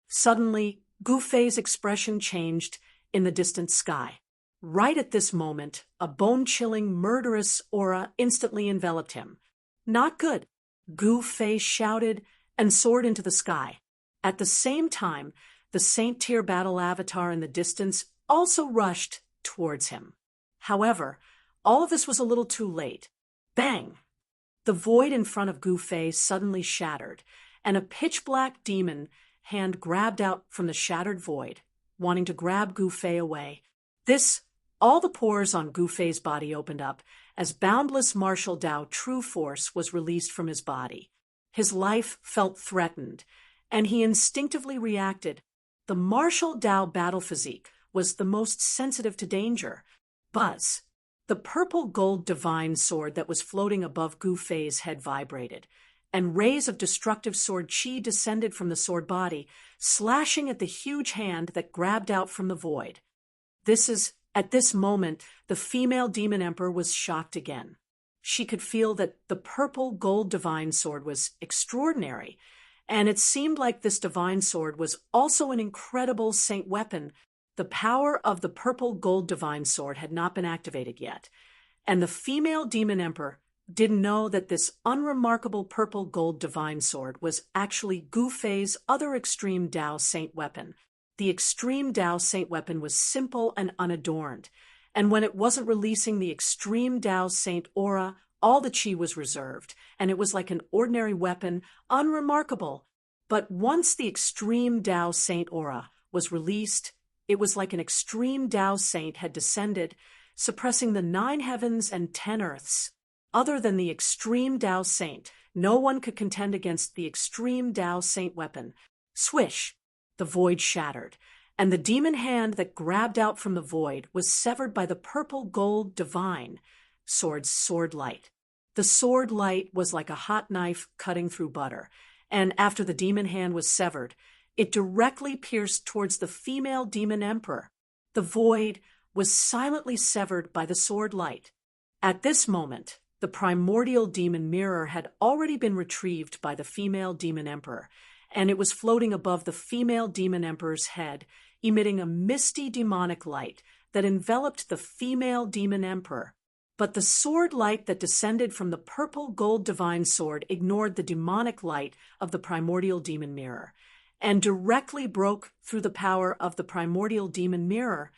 suddenly, Gu Fei's expression changed in the distant sky. Right at this moment, a bone-chilling, murderous aura instantly enveloped him. Not good, Gu Fei shouted and soared into the sky. At the same time, the Saint-tier battle avatar in the distance also rushed towards him. However, all of this was a little too late. Bang! The void in front of Gu Fei suddenly shattered, and a pitch-black demon hand grabbed out from the shattered void, wanting to grab Gu Fei away. All the pores on Gu Fei's body opened up as boundless martial Tao true force was released from his body. His life felt threatened, and he instinctively reacted. The martial Tao battle physique was the most sensitive to danger. Buzz! The purple gold divine sword that was floating above Gu Fei's head vibrated, and rays of destructive sword chi descended from the sword body, slashing at the huge hand that grabbed out from the void. At this moment, the female demon emperor was shocked again. She could feel that the purple gold divine sword was extraordinary, and it seemed like this divine sword was also an incredible saint weapon. The power of the purple gold divine sword had not been activated yet, and the female demon emperor didn't know that this unremarkable purple gold divine sword was actually Gu Fei's other extreme Tao saint weapon. The extreme Tao saint weapon was simple and unadorned, and when it wasn't releasing the extreme Tao saint aura, all the chi was reserved, and it was like an ordinary weapon, unremarkable. But once the extreme Tao saint aura was released, it was like an extreme Tao saint had descended, suppressing the 9 heavens and 10 earths. Other than the extreme Tao saint, no one could contend against the extreme Tao saint weapon. Swish! The void shattered, and the demon hand that grabbed out from the void was severed by the purple gold divine sword's sword light. The sword light was like a hot knife cutting through butter, and after the demon hand was severed, it directly pierced towards the female demon emperor. The void was silently severed by the sword light. At this moment, the primordial demon mirror had already been retrieved by the female demon emperor, and it was floating above the female demon emperor's head, emitting a misty demonic light that enveloped the female demon emperor. But the sword light that descended from the purple gold divine sword ignored the demonic light of the primordial demon mirror, and directly broke through the power of the primordial demon mirror,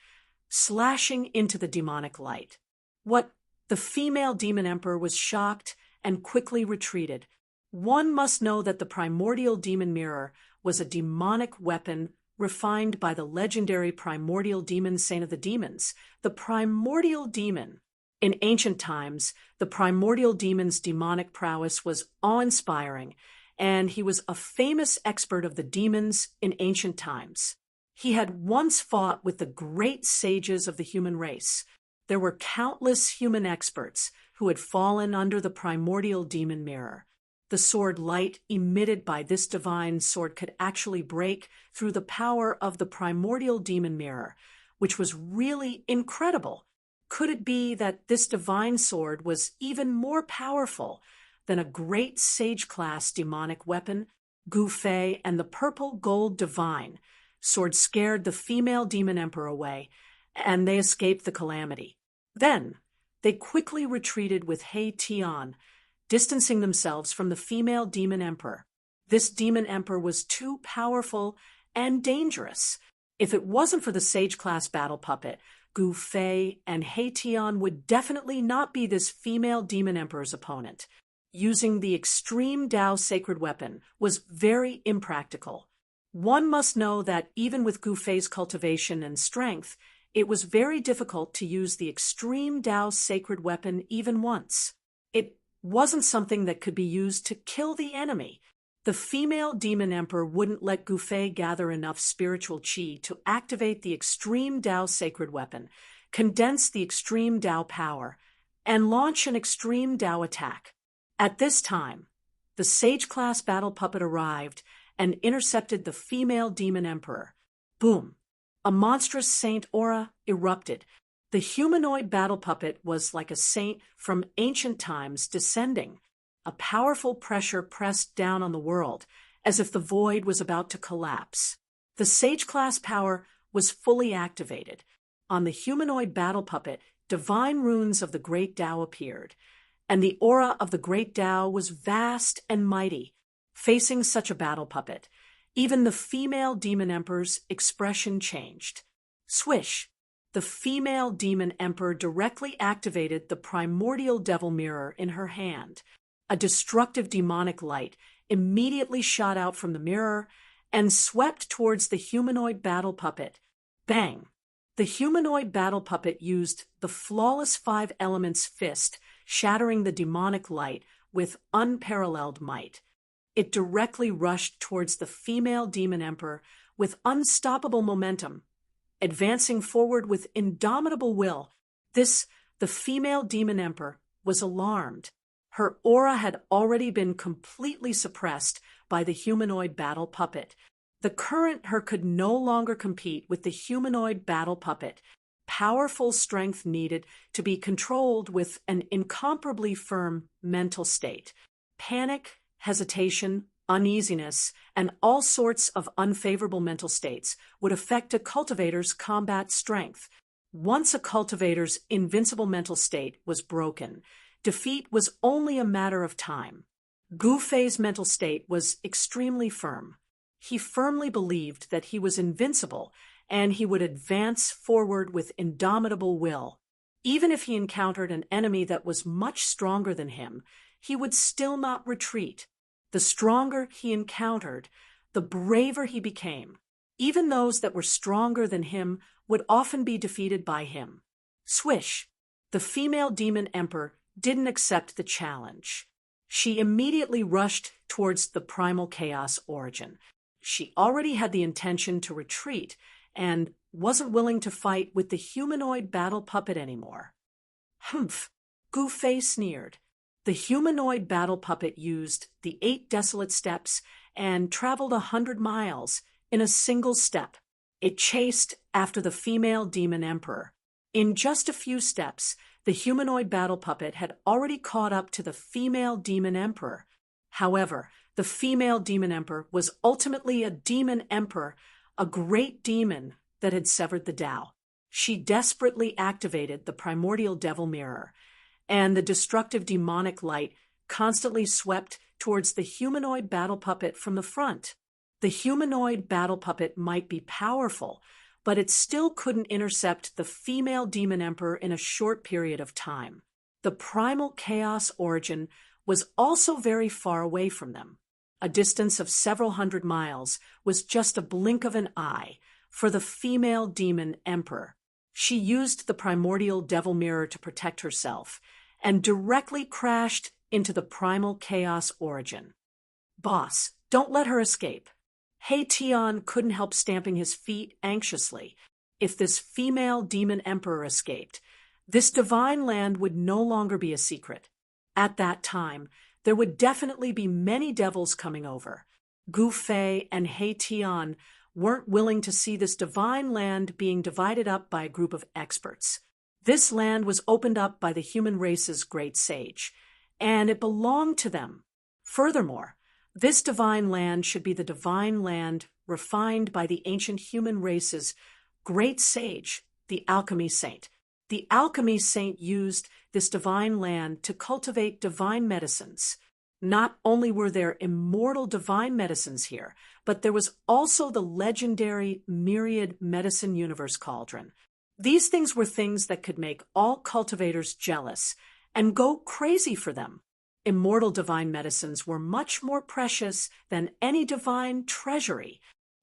slashing into the demonic light. The female demon emperor was shocked and quickly retreated. One must know that the primordial demon mirror was a demonic weapon refined by the legendary primordial demon saint of the demons, the primordial demon. In ancient times, the primordial demon's demonic prowess was awe-inspiring, and he was a famous expert of the demons in ancient times. He had once fought with the great sages of the human race. There were countless human experts who had fallen under the primordial demon mirror. The sword light emitted by this divine sword could actually break through the power of the primordial demon mirror, which was really incredible. Could it be that this divine sword was even more powerful than a great sage-class demonic weapon? Gu Fei and the purple gold divine sword scared the female demon emperor away, and they escaped the calamity. Then they quickly retreated with He Tian, distancing themselves from the female demon emperor. This demon emperor was too powerful and dangerous. If it wasn't for the sage-class battle puppet, Gu Fei and He Tian would definitely not be this female demon emperor's opponent. Using the extreme Tao sacred weapon was very impractical. One must know that even with Gu Fei's cultivation and strength, it was very difficult to use the extreme Dao sacred weapon even once. It wasn't something that could be used to kill the enemy. The female demon emperor wouldn't let Gu Fei gather enough spiritual qi to activate the extreme Dao sacred weapon, condense the extreme Dao power, and launch an extreme Dao attack. At this time, the sage-class battle puppet arrived and intercepted the female demon emperor. Boom! A monstrous saint aura erupted. The humanoid battle puppet was like a saint from ancient times descending. A powerful pressure pressed down on the world, as if the void was about to collapse. The sage-class power was fully activated. On the humanoid battle puppet, divine runes of the great Tao appeared, and the aura of the great Tao was vast and mighty. Facing such a battle puppet, even the female demon emperor's expression changed. Swish! The female demon emperor directly activated the primordial devil mirror in her hand. A destructive demonic light immediately shot out from the mirror and swept towards the humanoid battle puppet. Bang! The humanoid battle puppet used the flawless five elements fist, shattering the demonic light with unparalleled might. It directly rushed towards the female demon emperor with unstoppable momentum, advancing forward with indomitable will. The female demon emperor was alarmed. Her aura had already been completely suppressed by the humanoid battle puppet. The current her could no longer compete with the humanoid battle puppet. Powerful strength needed to be controlled with an incomparably firm mental state. Panic, hesitation, uneasiness, and all sorts of unfavorable mental states would affect a cultivator's combat strength. Once a cultivator's invincible mental state was broken, defeat was only a matter of time. Gu Fei's mental state was extremely firm. He firmly believed that he was invincible, and he would advance forward with indomitable will. Even if he encountered an enemy that was much stronger than him, he would still not retreat. The stronger he encountered, the braver he became. Even those that were stronger than him would often be defeated by him. Swish! The female demon emperor didn't accept the challenge. She immediately rushed towards the primal chaos origin. She already had the intention to retreat and wasn't willing to fight with the humanoid battle puppet anymore. Humph! Gu Fei sneered. The humanoid battle puppet used the 8 desolate steps and traveled 100 miles in a single step. It chased after the female demon emperor. In just a few steps, the humanoid battle puppet had already caught up to the female demon emperor. However, the female demon emperor was ultimately a demon emperor, a great demon that had severed the Tao. She desperately activated the primordial devil mirror, and the destructive demonic light constantly swept towards the humanoid battle puppet from the front. The humanoid battle puppet might be powerful, but it still couldn't intercept the female demon emperor in a short period of time. The primal chaos origin was also very far away from them. A distance of several hundred miles was just a blink of an eye for the female demon emperor. She used the primordial devil mirror to protect herself and directly crashed into the primal chaos origin. Boss, don't let her escape. He Tian couldn't help stamping his feet anxiously. If this female demon emperor escaped, this divine land would no longer be a secret. At that time, there would definitely be many devils coming over. Gu Fei and He Tian weren't willing to see this divine land being divided up by a group of experts. This land was opened up by the human race's great sage, and it belonged to them. Furthermore, this divine land should be the divine land refined by the ancient human race's great sage, the alchemy saint. The alchemy saint used this divine land to cultivate divine medicines. Not only were there immortal divine medicines here, but there was also the legendary myriad medicine universe cauldron. These things were things that could make all cultivators jealous and go crazy for them. Immortal divine medicines were much more precious than any divine treasury.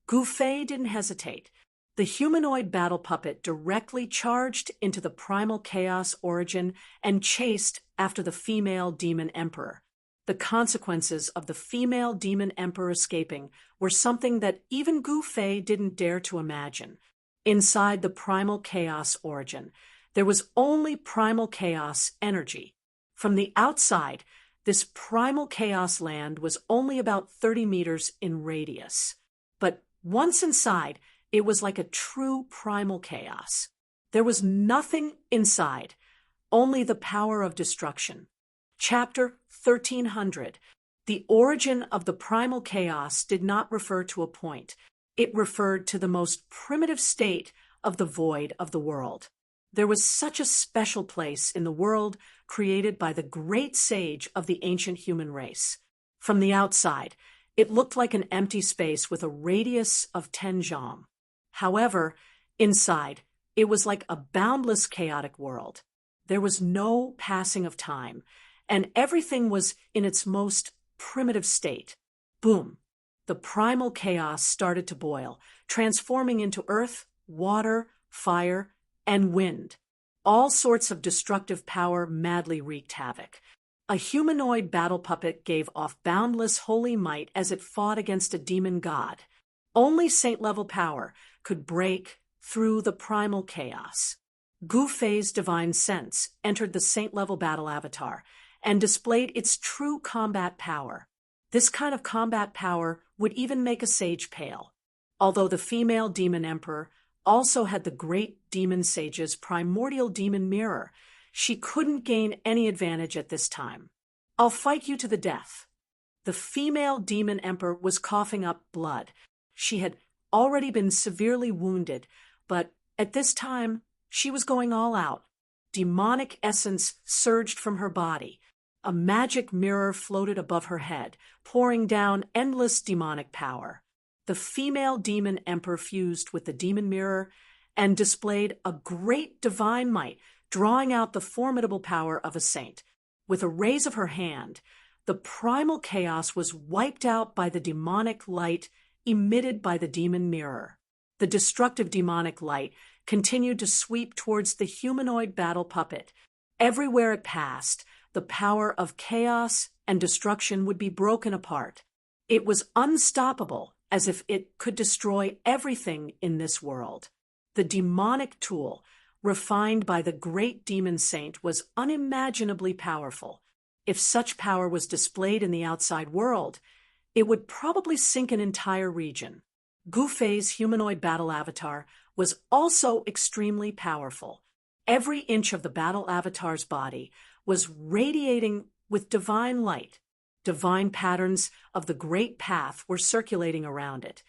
Gu Fei didn't hesitate. The humanoid battle puppet directly charged into the primal chaos origin and chased after the female demon emperor. The consequences of the female demon emperor escaping were something that even Gu Fei didn't dare to imagine. Inside the primal chaos origin, there was only primal chaos energy. From the outside, this primal chaos land was only about 30 meters in radius. But once inside, it was like a true primal chaos. There was nothing inside, only the power of destruction. Chapter 1300. The origin of the primal chaos did not refer to a point. It referred to the most primitive state of the void of the world. There was such a special place in the world created by the great sage of the ancient human race. From the outside, it looked like an empty space with a radius of 10 jam. However, inside, it was like a boundless chaotic world. There was no passing of time, and everything was in its most primitive state. Boom! The primal chaos started to boil, transforming into earth, water, fire, and wind. All sorts of destructive power madly wreaked havoc. A humanoid battle puppet gave off boundless holy might as it fought against a demon god. Only saint-level power could break through the primal chaos. Gu Fei's divine sense entered the saint-level battle avatar and displayed its true combat power. This kind of combat power would even make a sage pale. Although the female demon emperor also had the great demon sage's primordial demon mirror, she couldn't gain any advantage at this time. "I'll fight you to the death." The female demon emperor was coughing up blood. She had already been severely wounded, but at this time, she was going all out. Demonic essence surged from her body. A magic mirror floated above her head, pouring down endless demonic power. The female demon emperor fused with the demon mirror and displayed a great divine might, drawing out the formidable power of a saint. With a raise of her hand, the primal chaos was wiped out by the demonic light emitted by the demon mirror. The destructive demonic light continued to sweep towards the humanoid battle puppet. Everywhere it passed, the power of chaos and destruction would be broken apart. It was unstoppable, as if it could destroy everything in this world. The demonic tool, refined by the great demon saint, was unimaginably powerful. If such power was displayed in the outside world, it would probably sink an entire region. Gu Fei's humanoid battle avatar was also extremely powerful. Every inch of the battle avatar's body was radiating with divine light. Divine patterns of the great path were circulating around it,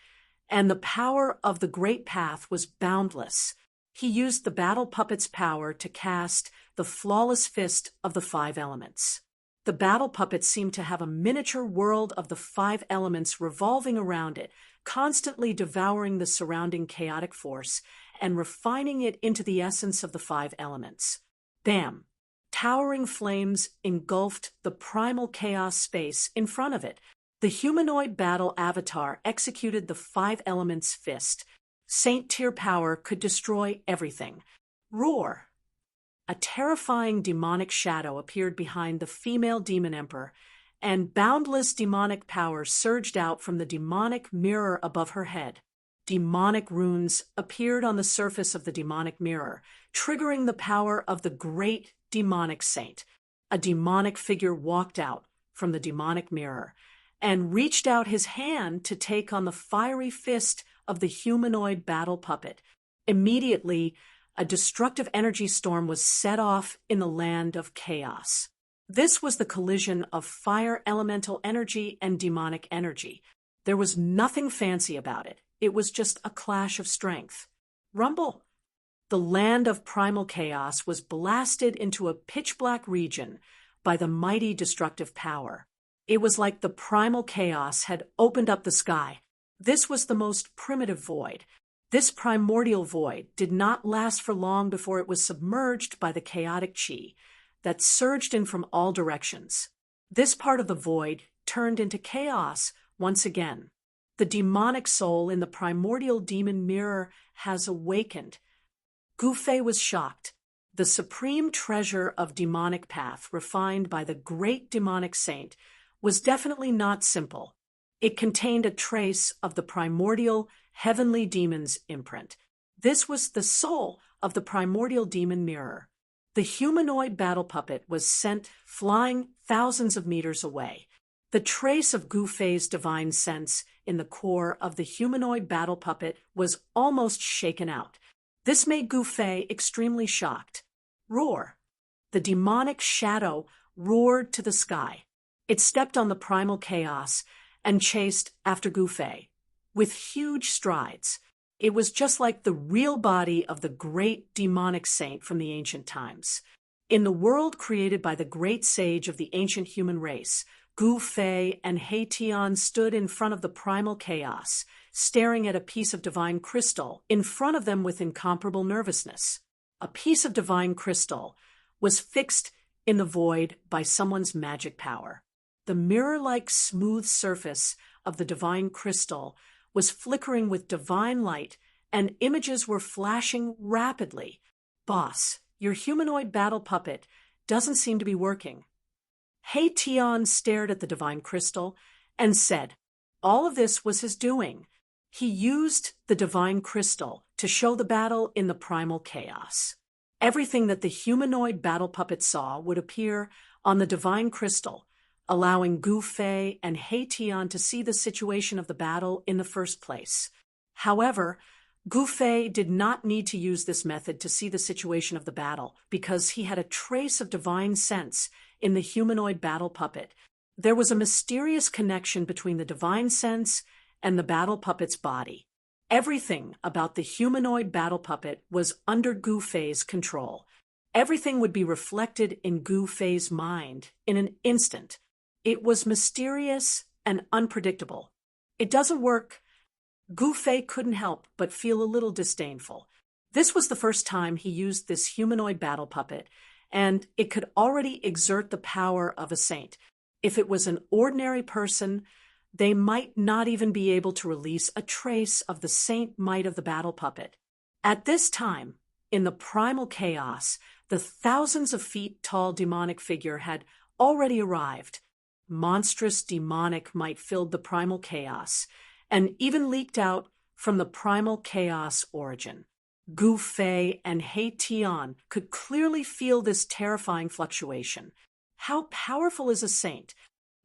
and the power of the great path was boundless. He used the battle puppet's power to cast the flawless fist of the 5 elements. The battle puppet seemed to have a miniature world of the 5 elements revolving around it, constantly devouring the surrounding chaotic force and refining it into the essence of the 5 elements. Bam! Towering flames engulfed the primal chaos space in front of it. The humanoid battle avatar executed the 5 elements fist. Saint-tier power could destroy everything. Roar! A terrifying demonic shadow appeared behind the female demon emperor, and boundless demonic power surged out from the demonic mirror above her head. Demonic runes appeared on the surface of the demonic mirror, triggering the power of the great demonic saint. A demonic figure walked out from the demonic mirror and reached out his hand to take on the fiery fist of the humanoid battle puppet. Immediately, a destructive energy storm was set off in the land of chaos. This was the collision of fire elemental energy and demonic energy. There was nothing fancy about it. It was just a clash of strength. Rumble! The land of primal chaos was blasted into a pitch-black region by the mighty destructive power. It was like the primal chaos had opened up the sky. This was the most primitive void. This primordial void did not last for long before it was submerged by the chaotic chi that surged in from all directions. This part of the void turned into chaos once again. The demonic soul in the primordial demon mirror has awakened. Gu Fei was shocked. The supreme treasure of demonic path, refined by the great demonic saint, was definitely not simple. It contained a trace of the primordial heavenly demon's imprint. This was the soul of the primordial demon mirror. The humanoid battle puppet was sent flying thousands of meters away. The trace of Gu Fei's divine sense in the core of the humanoid battle puppet was almost shaken out. This made Gu Fei extremely shocked. Roar! The demonic shadow roared to the sky. It stepped on the primal chaos and chased after Gu Fei with huge strides. It was just like the real body of the great demonic saint from the ancient times. In the world created by the great sage of the ancient human race, Gu Fei and He Tian stood in front of the primal chaos, staring at a piece of divine crystal in front of them with incomparable nervousness. A piece of divine crystal was fixed in the void by someone's magic power. The mirror-like smooth surface of the divine crystal was flickering with divine light, and images were flashing rapidly. Boss, your humanoid battle puppet doesn't seem to be working. He Tian stared at the divine crystal and said, all of this was his doing. He used the divine crystal to show the battle in the primal chaos. Everything that the humanoid battle puppet saw would appear on the divine crystal, allowing Gu Fei and He Tian to see the situation of the battle in the first place. However, Gu Fei did not need to use this method to see the situation of the battle because he had a trace of divine sense in the humanoid battle puppet. There was a mysterious connection between the divine sense and the battle puppet's body. Everything about the humanoid battle puppet was under Gu Fei's control. Everything would be reflected in Gu Fei's mind in an instant. It was mysterious and unpredictable. It doesn't work. Gu Fei couldn't help but feel a little disdainful. This was the first time he used this humanoid battle puppet, and it could already exert the power of a saint. If it was an ordinary person, they might not even be able to release a trace of the saint might of the battle puppet. At this time, in the primal chaos, the thousands of feet tall demonic figure had already arrived. Monstrous demonic might filled the primal chaos, and even leaked out from the primal chaos origin. Gu Fei and He Tian could clearly feel this terrifying fluctuation. How powerful is a saint?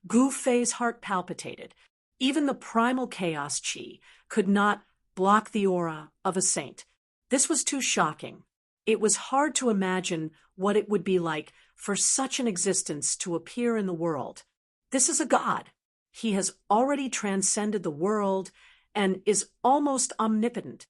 Gu Fei's heart palpitated. Even the primal chaos chi could not block the aura of a saint. This was too shocking. It was hard to imagine what it would be like for such an existence to appear in the world. This is a god. He has already transcended the world and is almost omnipotent.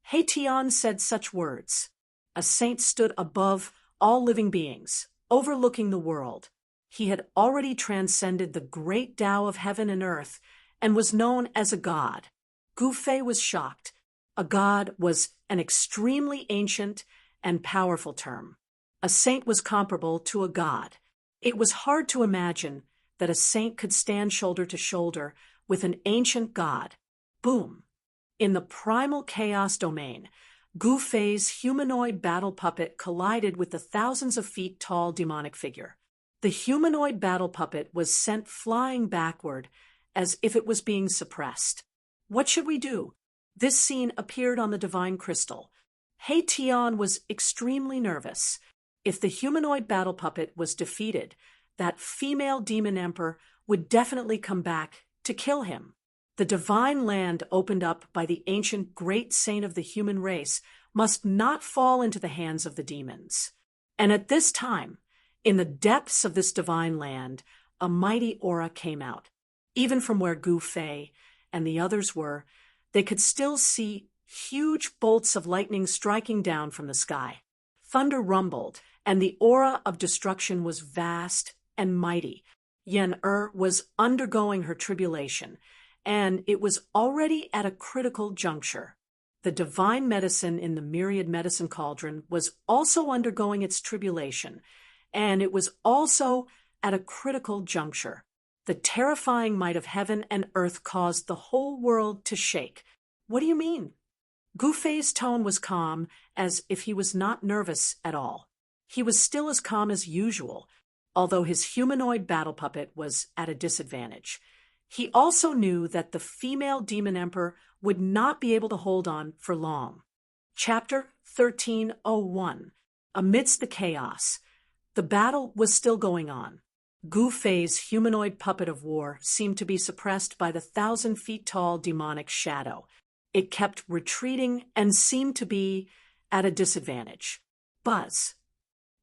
He Tian said such words. A saint stood above all living beings, overlooking the world. He had already transcended the great Tao of heaven and earth and was known as a god. Gu Fei was shocked. A god was an extremely ancient and powerful term. A saint was comparable to a god. It was hard to imagine that a saint could stand shoulder to shoulder with an ancient god. Boom! In the primal chaos domain, Gu Fei's humanoid battle puppet collided with the thousands of feet tall demonic figure. The humanoid battle puppet was sent flying backward as if it was being suppressed. What should we do? This scene appeared on the divine crystal. He Tian was extremely nervous. If the humanoid battle puppet was defeated, that female demon emperor would definitely come back to kill him. The divine land opened up by the ancient great saint of the human race must not fall into the hands of the demons. And at this time, in the depths of this divine land, a mighty aura came out. Even from where Gu Fei and the others were, they could still see huge bolts of lightning striking down from the sky. Thunder rumbled, and the aura of destruction was vast and mighty. Yen-Er was undergoing her tribulation, and it was already at a critical juncture. The divine medicine in the myriad medicine cauldron was also undergoing its tribulation, and it was also at a critical juncture. The terrifying might of heaven and earth caused the whole world to shake. What do you mean? Gu Fei's tone was calm, as if he was not nervous at all. He was still as calm as usual, although his humanoid battle puppet was at a disadvantage. He also knew that the female demon emperor would not be able to hold on for long. Chapter 1301. Amidst the chaos, the battle was still going on. Gu Fei's humanoid puppet of war seemed to be suppressed by the 1,000-feet-tall demonic shadow. It kept retreating and seemed to be at a disadvantage. Buzz.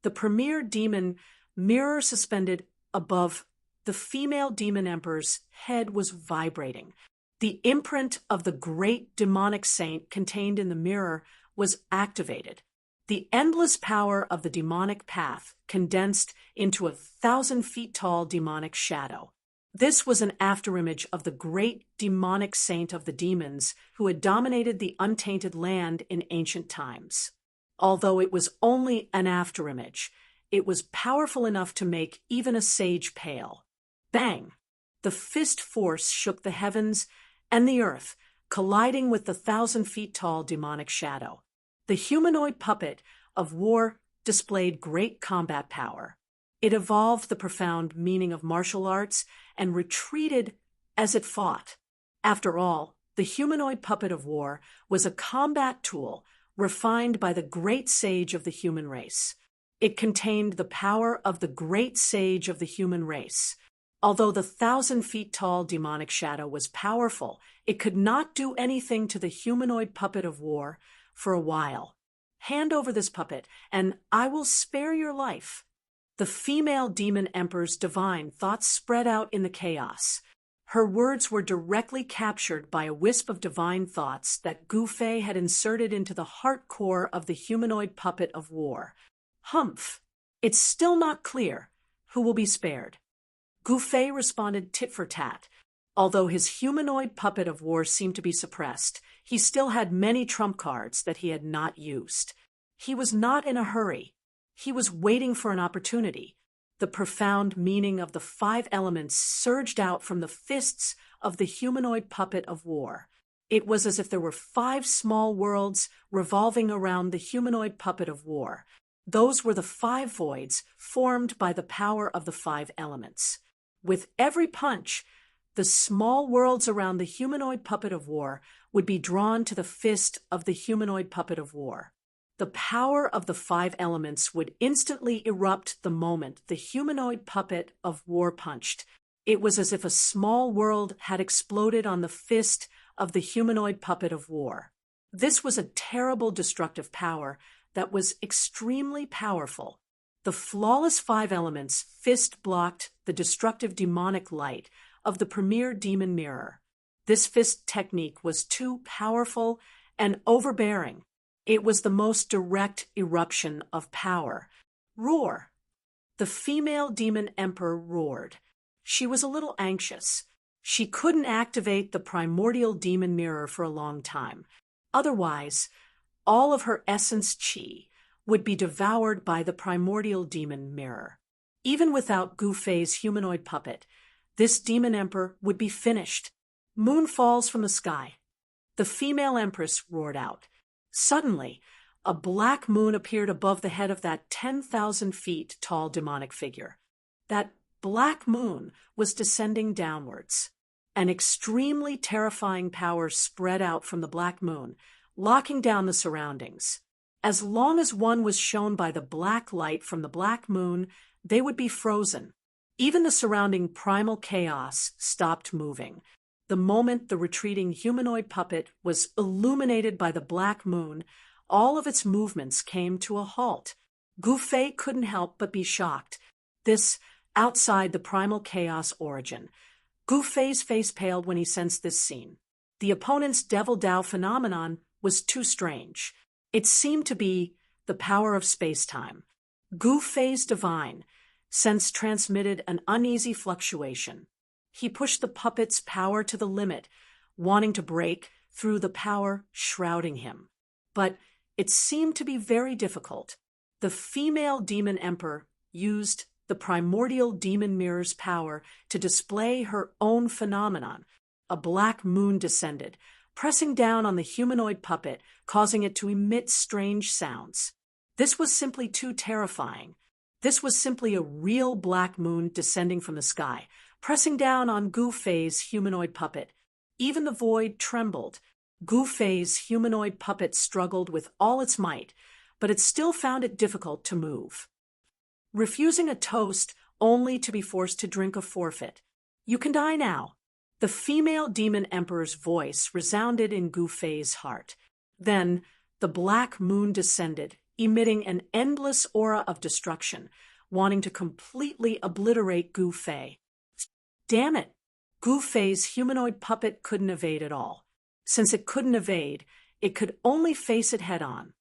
The premier demon mirror suspended above the female demon emperor's head was vibrating. The imprint of the great demonic saint contained in the mirror was activated. The endless power of the demonic path condensed into a 1,000-feet-tall demonic shadow. This was an afterimage of the great demonic saint of the demons who had dominated the untainted land in ancient times. Although it was only an afterimage, it was powerful enough to make even a sage pale. Bang! The fist force shook the heavens and the earth, colliding with the 1,000-feet-tall demonic shadow. The humanoid puppet of war displayed great combat power. It evolved the profound meaning of martial arts and retreated as it fought. After all, the humanoid puppet of war was a combat tool refined by the great sage of the human race. It contained the power of the great sage of the human race. Although the 1,000-feet-tall demonic shadow was powerful, it could not do anything to the humanoid puppet of war for a while. Hand over this puppet, and I will spare your life. The female demon emperor's divine thoughts spread out in the chaos. Her words were directly captured by a wisp of divine thoughts that Gu Fei had inserted into the heart core of the humanoid puppet of war. Humph! It's still not clear who will be spared. Gu Fei responded tit for tat. Although his humanoid puppet of war seemed to be suppressed, he still had many trump cards that he had not used. He was not in a hurry. He was waiting for an opportunity. The profound meaning of the 5 elements surged out from the fists of the humanoid puppet of war. It was as if there were 5 small worlds revolving around the humanoid puppet of war. Those were the 5 voids formed by the power of the 5 elements. With every punch, the small worlds around the humanoid puppet of war would be drawn to the fist of the humanoid puppet of war. The power of the 5 elements would instantly erupt the moment the humanoid puppet of war punched. It was as if a small world had exploded on the fist of the humanoid puppet of war. This was a terrible destructive power that was extremely powerful. The flawless 5 elements fist blocked the destructive demonic light of the premier demon mirror. This fist technique was too powerful and overbearing. It was the most direct eruption of power. Roar! The female demon emperor roared. She was a little anxious. She couldn't activate the primordial demon mirror for a long time. Otherwise, all of her essence chi would be devoured by the primordial demon mirror. Even without Gu Fei's humanoid puppet, this demon emperor would be finished. Moon falls from the sky. The female empress roared out. Suddenly, a black moon appeared above the head of that 10,000 feet tall demonic figure. That black moon was descending downwards. An extremely terrifying power spread out from the black moon, locking down the surroundings. As long as one was shown by the black light from the black moon, they would be frozen. Even the surrounding primal chaos stopped moving. The moment the retreating humanoid puppet was illuminated by the black moon, all of its movements came to a halt. Gu Fei couldn't help but be shocked. This outside the primal chaos origin. Gu Fei's face paled when he sensed this scene. The opponent's Devil Dao phenomenon was too strange. It seemed to be the power of space-time. Gu Fei's divine sense transmitted an uneasy fluctuation. He pushed the puppet's power to the limit, wanting to break through the power shrouding him. But it seemed to be very difficult. The female demon emperor used the primordial demon mirror's power to display her own phenomenon. A black moon descended, pressing down on the humanoid puppet, causing it to emit strange sounds. This was simply too terrifying. This was simply a real black moon descending from the sky, pressing down on Gu Fei's humanoid puppet. Even the void trembled. Gu Fei's humanoid puppet struggled with all its might, but it still found it difficult to move. Refusing a toast only to be forced to drink a forfeit. "You can die now." The female demon emperor's voice resounded in Gu Fei's heart. Then the black moon descended, emitting an endless aura of destruction, wanting to completely obliterate Gu Fei. Damn it! Gu Fei's humanoid puppet couldn't evade at all. Since it couldn't evade, it could only face it head-on.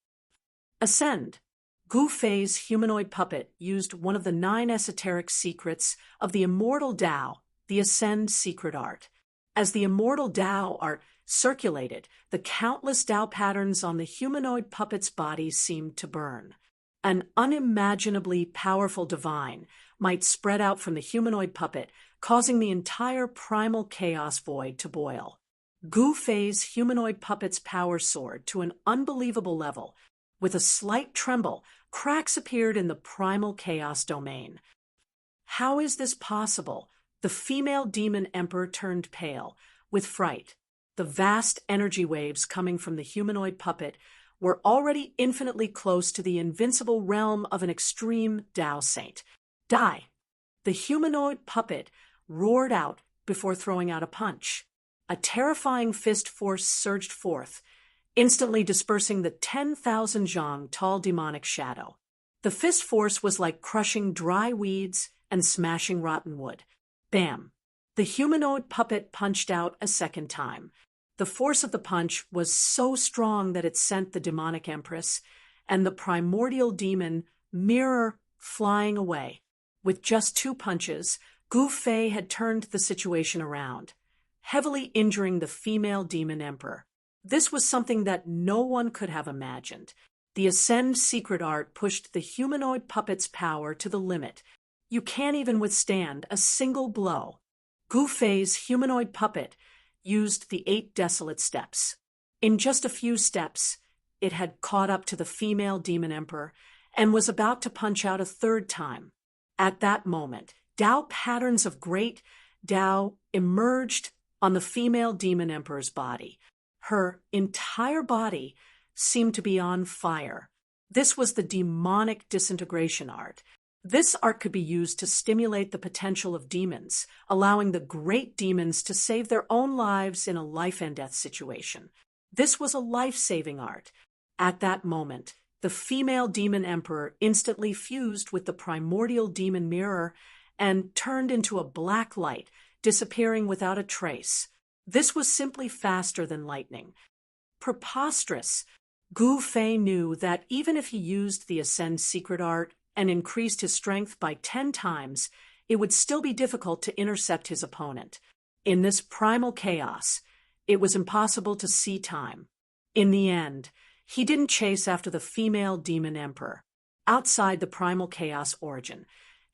Ascend. Gu Fei's humanoid puppet used one of the 9 esoteric secrets of the immortal Tao, the Ascend secret art. As the immortal Tao art circulated, the countless Tao patterns on the humanoid puppet's body seemed to burn. An unimaginably powerful divine might spread out from the humanoid puppet, causing the entire primal chaos void to boil. Gu Fei's humanoid puppet's power soared to an unbelievable level. With a slight tremble, cracks appeared in the primal chaos domain. How is this possible? The female demon emperor turned pale, with fright. The vast energy waves coming from the humanoid puppet were already infinitely close to the invincible realm of an extreme Tao saint. Die! The humanoid puppet roared out before throwing out a punch. A terrifying fist force surged forth, instantly dispersing the 10,000 zhang tall demonic shadow. The fist force was like crushing dry weeds and smashing rotten wood. Bam! The humanoid puppet punched out a second time. The force of the punch was so strong that it sent the demonic empress and the primordial demon mirror flying away. With just 2 punches, Gu Fei had turned the situation around, heavily injuring the female demon emperor. This was something that no one could have imagined. The Ascend secret art pushed the humanoid puppet's power to the limit. You can't even withstand a single blow. Gu Fei's humanoid puppet used the 8 desolate steps. In just a few steps, it had caught up to the female demon emperor and was about to punch out a 3rd time. At that moment, Tao patterns of great Tao emerged on the female demon emperor's body. Her entire body seemed to be on fire. This was the demonic disintegration art. This art could be used to stimulate the potential of demons, allowing the great demons to save their own lives in a life-and-death situation. This was a life-saving art. At that moment, the female demon emperor instantly fused with the primordial demon mirror and turned into a black light, disappearing without a trace. This was simply faster than lightning. Preposterous! Gu Fei knew that even if he used the Ascend secret art and increased his strength by 10 times, it would still be difficult to intercept his opponent. In this primal chaos, it was impossible to see time. In the end, he didn't chase after the female demon emperor. Outside the primal chaos origin,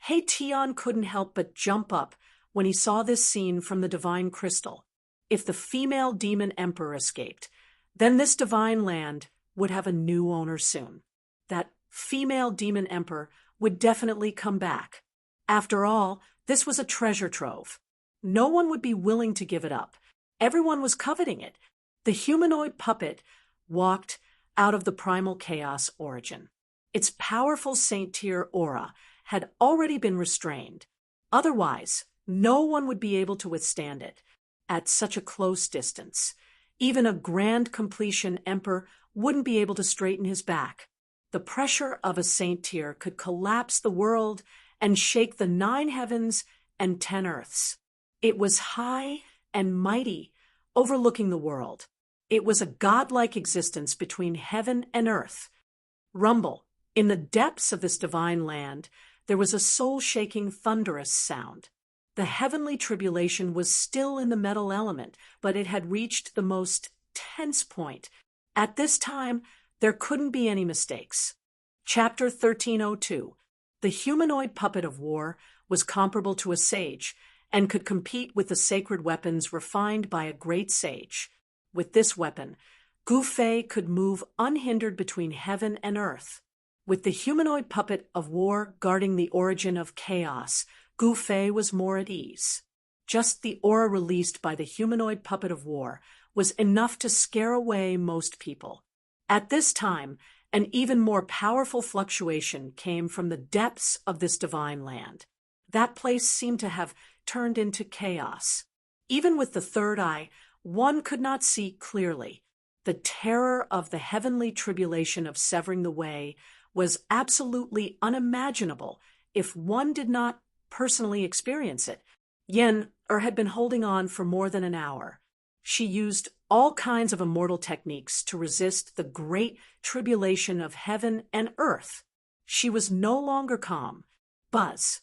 He Tian couldn't help but jump up when he saw this scene from the divine crystal. If the female demon emperor escaped, then this divine land would have a new owner soon. That female demon emperor would definitely come back. After all, this was a treasure trove. No one would be willing to give it up. Everyone was coveting it. The humanoid puppet walked out of the primal chaos origin. Its powerful Saint Tier aura had already been restrained. Otherwise, no one would be able to withstand it. At such a close distance, even a grand completion emperor wouldn't be able to straighten his back. The pressure of a Saint Tier could collapse the world and shake the 9 heavens and 10 earths. It was high and mighty, overlooking the world. It was a godlike existence between heaven and earth. Rumble. In the depths of this divine land, there was a soul-shaking, thunderous sound. The heavenly tribulation was still in the metal element, but it had reached the most tense point. At this time, there couldn't be any mistakes. Chapter 1302. The humanoid puppet of war was comparable to a sage and could compete with the sacred weapons refined by a great sage. With this weapon, Gu Fei could move unhindered between heaven and earth. With the humanoid puppet of war guarding the origin of chaos, Gu Fei was more at ease. Just the aura released by the humanoid puppet of war was enough to scare away most people. At this time, an even more powerful fluctuation came from the depths of this divine land. That place seemed to have turned into chaos. Even with the third eye, one could not see clearly. The terror of the heavenly tribulation of severing the way was absolutely unimaginable if one did not personally experience it. Yen had been holding on for more than an hour. She used all kinds of immortal techniques to resist the great tribulation of heaven and earth. She was no longer calm. Buzz.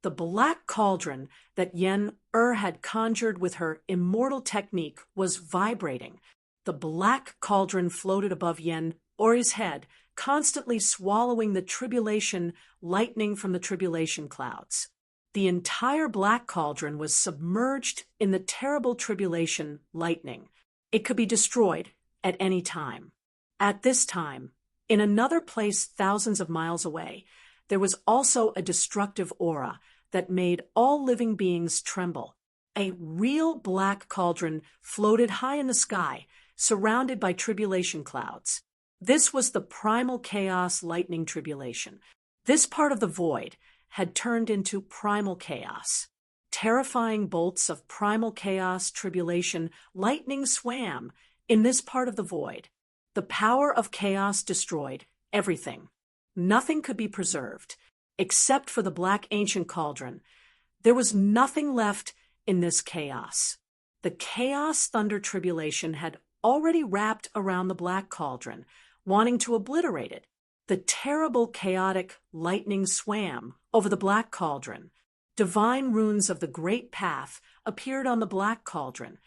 The black cauldron that Yen had conjured with her immortal technique was vibrating. The black cauldron floated above Yen-Ori's head, constantly swallowing the tribulation lightning from the tribulation clouds. The entire black cauldron was submerged in the terrible tribulation lightning. It could be destroyed at any time. At this time, in another place thousands of miles away, there was also a destructive aura that made all living beings tremble. A real black cauldron floated high in the sky, surrounded by tribulation clouds. This was the primal chaos lightning tribulation. This part of the void had turned into primal chaos. Terrifying bolts of primal chaos tribulation lightning swam in this part of the void. The power of chaos destroyed everything. Nothing could be preserved, except for the black ancient cauldron. There was nothing left in this chaos. The chaos thunder tribulation had already wrapped around the black cauldron, wanting to obliterate it. The terrible chaotic lightning swam over the black cauldron. Divine runes of the great path appeared on the black cauldron,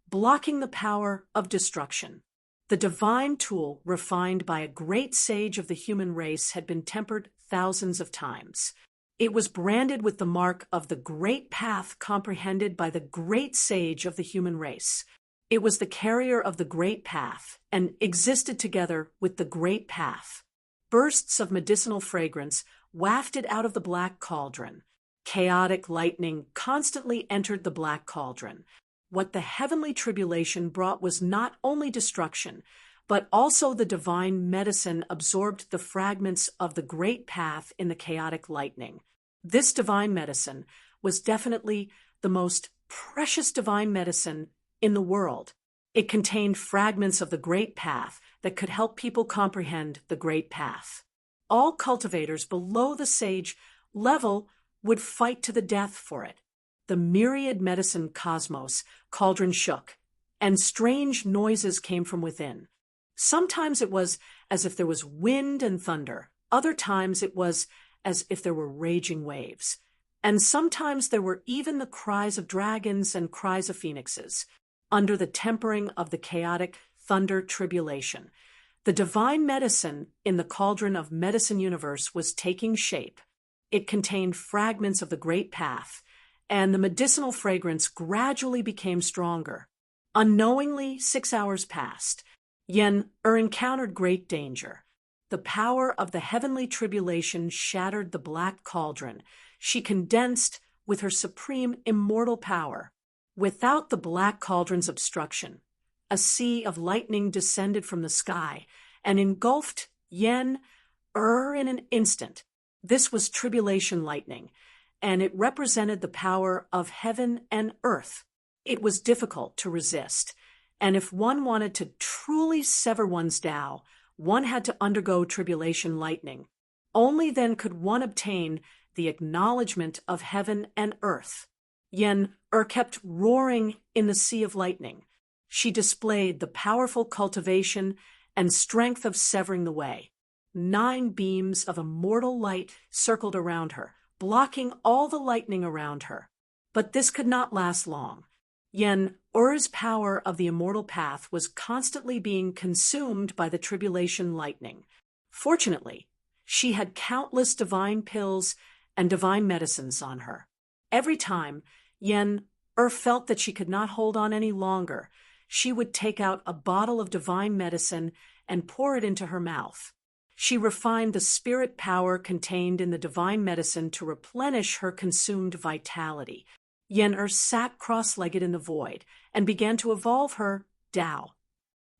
blocking the power of destruction. The divine tool refined by a great sage of the human race had been tempered thousands of times. It was branded with the mark of the great path comprehended by the great sage of the human race. It was the carrier of the great path and existed together with the great path. Bursts of medicinal fragrance wafted out of the black cauldron. Chaotic lightning constantly entered the black cauldron. What the heavenly tribulation brought was not only destruction, but also the divine medicine absorbed the fragments of the great path in the chaotic lightning. This divine medicine was definitely the most precious divine medicine in the world. It contained fragments of the great path that could help people comprehend the great path. All cultivators below the sage level would fight to the death for it. The myriad medicine cosmos cauldron shook, and strange noises came from within. Sometimes it was as if there was wind and thunder. Other times it was as if there were raging waves. And sometimes there were even the cries of dragons and cries of phoenixes. Under the tempering of the chaotic thunder tribulation, the divine medicine in the cauldron of medicine universe was taking shape. It contained fragments of the great path, and the medicinal fragrance gradually became stronger. Unknowingly, 6 hours passed. Yen encountered great danger. The power of the heavenly tribulation shattered the black cauldron. She condensed with her supreme immortal power. Without the black cauldron's obstruction, a sea of lightning descended from the sky and engulfed Yen in an instant. This was tribulation lightning, and it represented the power of heaven and earth. It was difficult to resist, and if one wanted to truly sever one's Tao, one had to undergo tribulation lightning. Only then could one obtain the acknowledgement of heaven and earth. Yen kept roaring in the sea of lightning. She displayed the powerful cultivation and strength of severing the way. 9 beams of immortal light circled around her, blocking all the lightning around her. But this could not last long. Yen-Ur's power of the immortal path was constantly being consumed by the tribulation lightning. Fortunately, She had countless divine pills and divine medicines on her. Every time Yen felt that she could not hold on any longer, she would take out a bottle of divine medicine and pour it into her mouth. She refined the spirit power contained in the divine medicine to replenish her consumed vitality. Yen sat cross-legged in the void and began to evolve her Tao.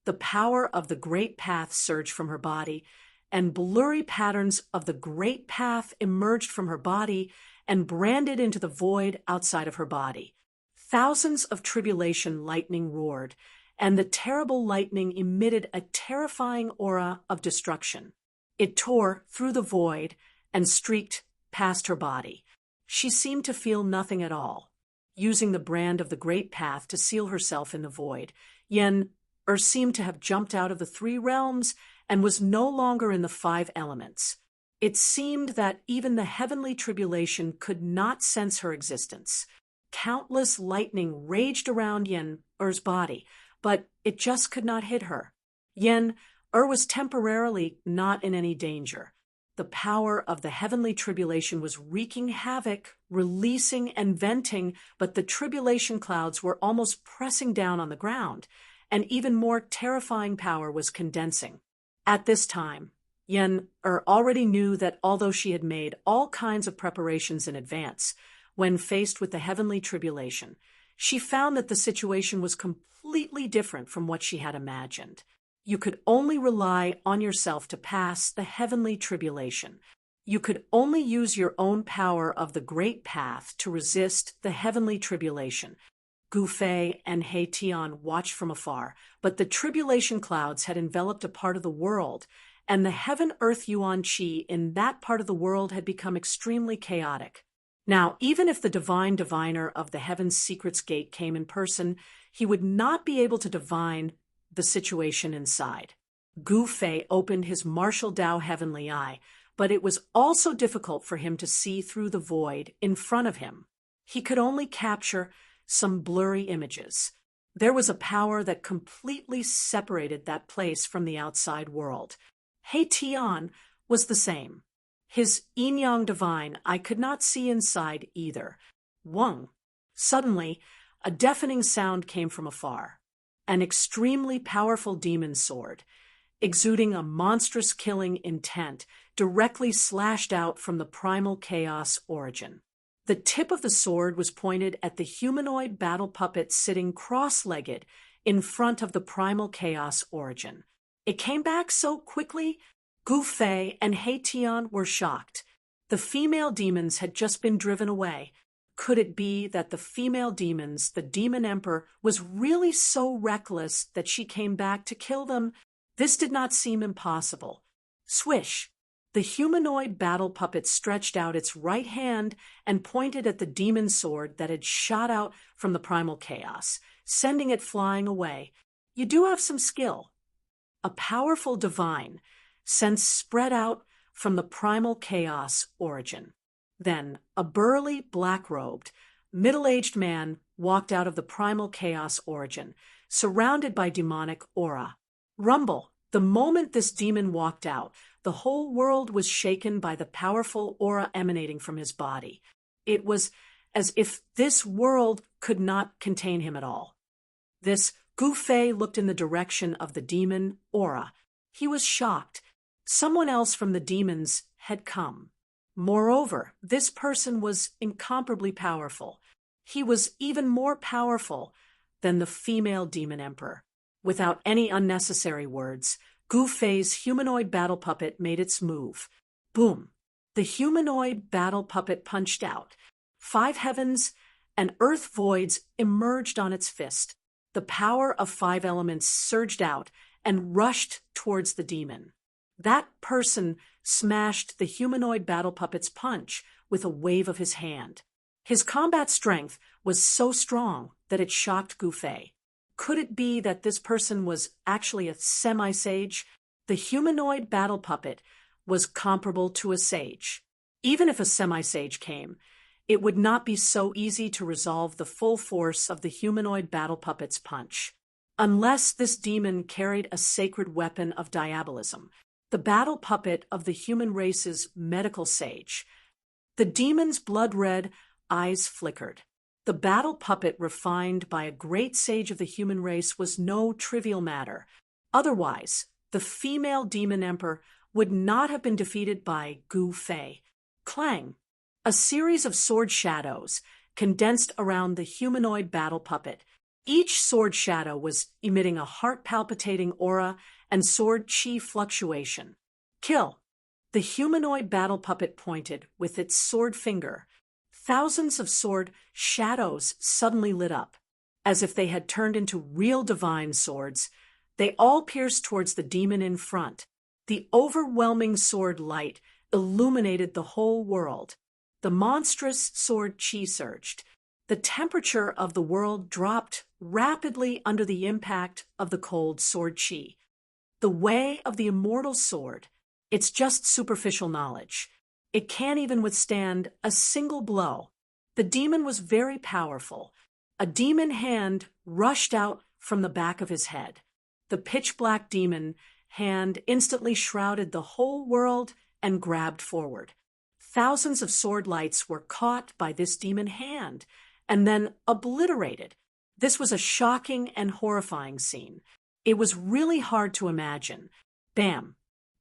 The power of the great path surged from her body, and blurry patterns of the great path emerged from her body and branded into the void outside of her body. Thousands of tribulation lightning roared, and the terrible lightning emitted a terrifying aura of destruction. It tore through the void and streaked past her body. She seemed to feel nothing at all. Using the brand of the great path to seal herself in the void, Yen seemed to have jumped out of the three realms and was no longer in the five elements. It seemed that even the heavenly tribulation could not sense her existence. Countless lightning raged around Yen-Er's body, but it just could not hit her. Yen-Er was temporarily not in any danger. The power of the heavenly tribulation was wreaking havoc, releasing and venting, but the tribulation clouds were almost pressing down on the ground, and even more terrifying power was condensing. At this time, Yen-Er already knew that although she had made all kinds of preparations in advance, when faced with the heavenly tribulation, she found that the situation was completely different from what she had imagined. You could only rely on yourself to pass the heavenly tribulation. You could only use your own power of the great path to resist the heavenly tribulation. Gu Fei and He Tian watched from afar, but the tribulation clouds had enveloped a part of the world, and the heaven-earth yuan qi in that part of the world had become extremely chaotic. Now, even if the divine diviner of the heaven's secrets gate came in person, he would not be able to divine the situation inside. Gu Fei opened his martial Tao heavenly eye, but it was also difficult for him to see through the void in front of him. He could only capture some blurry images. There was a power that completely separated that place from the outside world. He Tian was the same. His yin-yang divine eye could not see inside either. Wang. Suddenly, a deafening sound came from afar. An extremely powerful demon sword, exuding a monstrous killing intent, directly slashed out from the primal chaos origin. The tip of the sword was pointed at the humanoid battle puppet sitting cross-legged in front of the primal chaos origin. It came back so quickly, Gu Fei and He Tian were shocked. The female demons had just been driven away. Could it be that the female demons, the demon emperor, was really so reckless that she came back to kill them? This did not seem impossible. Swish! The humanoid battle puppet stretched out its right hand and pointed at the demon sword that had shot out from the primal chaos, sending it flying away. You do have some skill. A powerful divine sense spread out from the primal chaos origin. Then, a burly, black-robed, middle-aged man walked out of the primal chaos origin, surrounded by demonic aura. Rumble! The moment this demon walked out, the whole world was shaken by the powerful aura emanating from his body. It was as if this world could not contain him at all. This Gu Fei looked in the direction of the demon aura. He was shocked. Someone else from the demons had come. Moreover, this person was incomparably powerful. He was even more powerful than the female demon emperor. Without any unnecessary words, Gu Fei's humanoid battle puppet made its move. Boom! The humanoid battle puppet punched out. 5 heavens and earth voids emerged on its fist. The power of 5 elements surged out and rushed towards the demon. That person smashed the humanoid battle puppet's punch with a wave of his hand. His combat strength was so strong that it shocked Gu Fei. Could it be that this person was actually a semi-sage? The humanoid battle puppet was comparable to a sage. Even if a semi-sage came, it would not be so easy to resolve the full force of the humanoid battle puppet's punch. Unless this demon carried a sacred weapon of diabolism, the battle puppet of the human race's medical sage. The demon's blood-red eyes flickered. The battle puppet refined by a great sage of the human race was no trivial matter. Otherwise, the female demon emperor would not have been defeated by Gu Fei. Clang! A series of sword shadows condensed around the humanoid battle puppet. Each sword shadow was emitting a heart-palpitating aura and sword chi fluctuation. Kill! The humanoid battle puppet pointed with its sword finger. Thousands of sword shadows suddenly lit up, as if they had turned into real divine swords. They all pierced towards the demon in front. The overwhelming sword light illuminated the whole world. The monstrous sword chi surged. The temperature of the world dropped rapidly under the impact of the cold sword chi. The way of the immortal sword. It's just superficial knowledge. It can't even withstand a single blow. The demon was very powerful. A demon hand rushed out from the back of his head. The pitch-black demon hand instantly shrouded the whole world and grabbed forward. Thousands of sword lights were caught by this demon hand and then obliterated. This was a shocking and horrifying scene. It was really hard to imagine. Bam!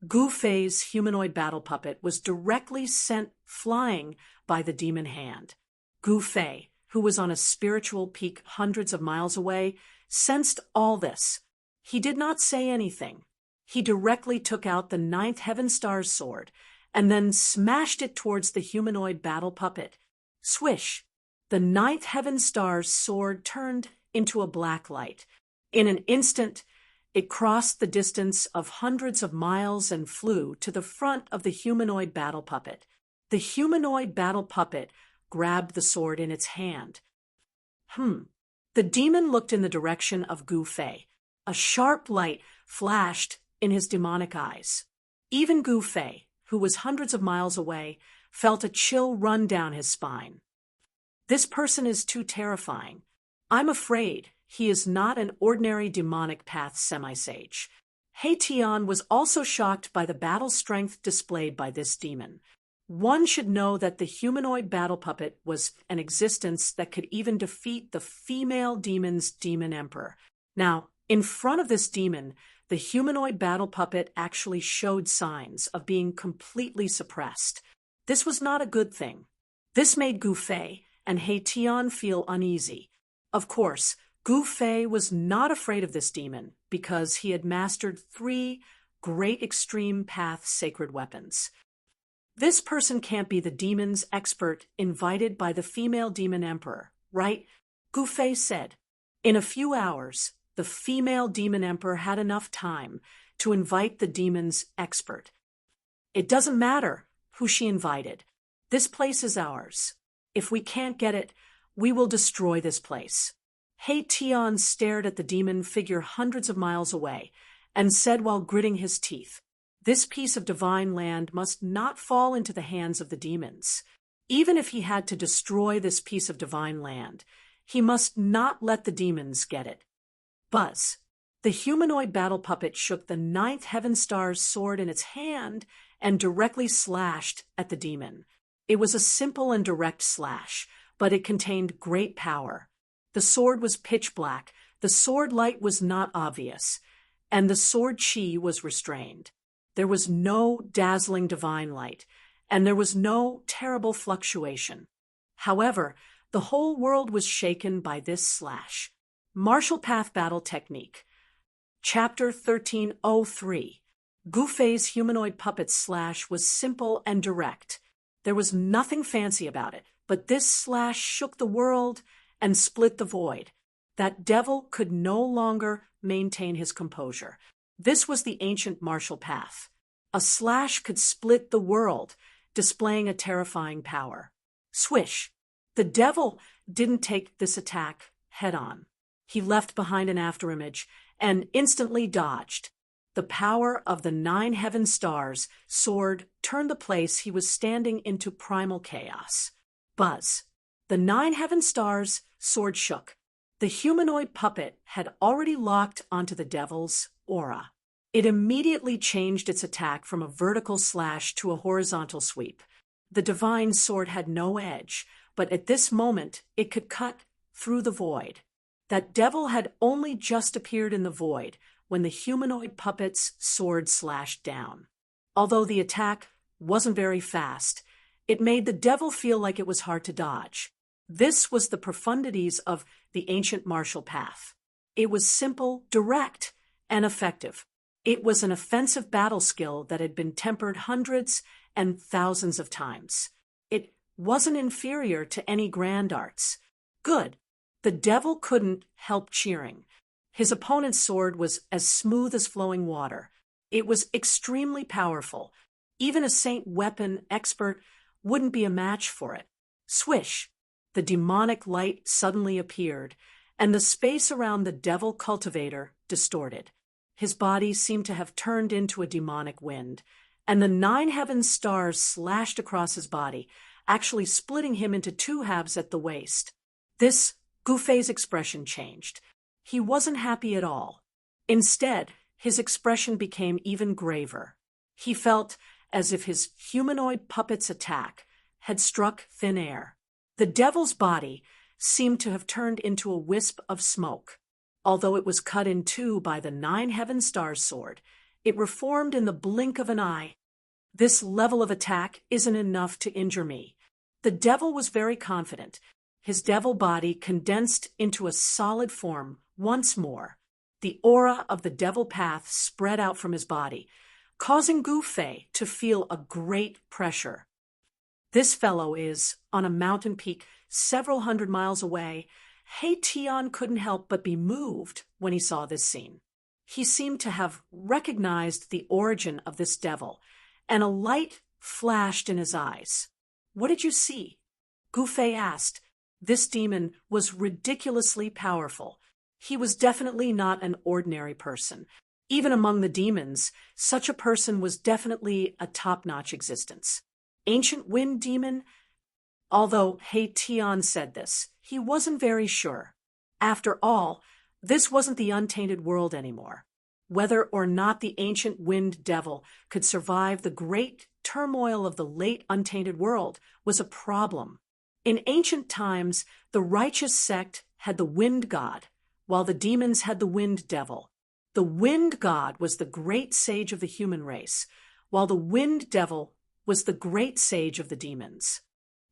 Gu Fei's humanoid battle puppet was directly sent flying by the demon hand. Gu Fei, who was on a spiritual peak hundreds of miles away, sensed all this. He did not say anything. He directly took out the ninth Heaven Star's sword and then smashed it towards the humanoid battle puppet. Swish! The ninth Heaven Star's sword turned into a black light. In an instant, it crossed the distance of hundreds of miles and flew to the front of the humanoid battle puppet. The humanoid battle puppet grabbed the sword in its hand. The demon looked in the direction of Gu Fei. A sharp light flashed in his demonic eyes. Even Gu Fei, who was hundreds of miles away, felt a chill run down his spine. This person is too terrifying. I'm afraid he is not an ordinary demonic path semi-sage. He Tian was also shocked by the battle strength displayed by this demon. One should know that the humanoid battle puppet was an existence that could even defeat the female demon's demon emperor. Now, in front of this demon, the humanoid battle puppet actually showed signs of being completely suppressed. This was not a good thing. This made Gu Fei and He Tian feel uneasy. Of course, Gu Fei was not afraid of this demon because he had mastered 3 great extreme path sacred weapons. This person can't be the demon's expert invited by the female demon emperor, right? Gu Fei said. In a few hours, the female demon emperor had enough time to invite the demon's expert. It doesn't matter who she invited. This place is ours. If we can't get it, we will destroy this place. He Tian stared at the demon figure hundreds of miles away and said while gritting his teeth, "This piece of divine land must not fall into the hands of the demons. Even if he had to destroy this piece of divine land, he must not let the demons get it." Buzz. The humanoid battle puppet shook the 9th Heaven Star's sword in its hand and directly slashed at the demon. It was a simple and direct slash, but it contained great power. The sword was pitch black, the sword light was not obvious, and the sword chi was restrained. There was no dazzling divine light, and there was no terrible fluctuation. However, the whole world was shaken by this slash. Martial Path Battle Technique. Chapter 1303. Gu Fei's humanoid puppet slash was simple and direct. There was nothing fancy about it, but this slash shook the world and split the void. That devil could no longer maintain his composure. This was the ancient martial path. A slash could split the world, displaying a terrifying power. Swish! The devil didn't take this attack head-on. He left behind an afterimage and instantly dodged. The power of the 9 Heaven Stars sword turned the place he was standing into primal chaos. Buzz. The 9 Heaven Stars sword shook. The humanoid puppet had already locked onto the devil's aura. It immediately changed its attack from a vertical slash to a horizontal sweep. The divine sword had no edge, but at this moment it could cut through the void. That devil had only just appeared in the void when the humanoid puppet's sword slashed down. Although the attack wasn't very fast, it made the devil feel like it was hard to dodge. This was the profundities of the ancient martial path. It was simple, direct, and effective. It was an offensive battle skill that had been tempered hundreds and thousands of times. It wasn't inferior to any grand arts. Good. The devil couldn't help cheering. His opponent's sword was as smooth as flowing water. It was extremely powerful. Even a saint weapon expert wouldn't be a match for it. Swish! The demonic light suddenly appeared, and the space around the devil cultivator distorted. His body seemed to have turned into a demonic wind, and the 9 heaven stars slashed across his body, actually splitting him into 2 halves at the waist. This Gufei's expression changed. He wasn't happy at all. Instead, his expression became even graver. He felt as if his humanoid puppet's attack had struck thin air. The devil's body seemed to have turned into a wisp of smoke. Although it was cut in 2 by the 9 heaven stars sword, it reformed in the blink of an eye. This level of attack isn't enough to injure me. The devil was very confident. His devil body condensed into a solid form once more. The aura of the devil path spread out from his body, causing Gufei to feel a great pressure. This fellow is on a mountain peak several hundred miles away. Tian couldn't help but be moved when he saw this scene. He seemed to have recognized the origin of this devil, and a light flashed in his eyes. "What did you see?" Gufei asked. This demon was ridiculously powerful. He was definitely not an ordinary person. Even among the demons, such a person was definitely a top-notch existence. Ancient wind demon? Although Tian said this, he wasn't very sure. After all, this wasn't the untainted world anymore. Whether or not the ancient wind devil could survive the great turmoil of the late untainted world was a problem. In ancient times, the righteous sect had the wind god, while the demons had the wind devil. The wind god was the great sage of the human race, while the wind devil was the great sage of the demons.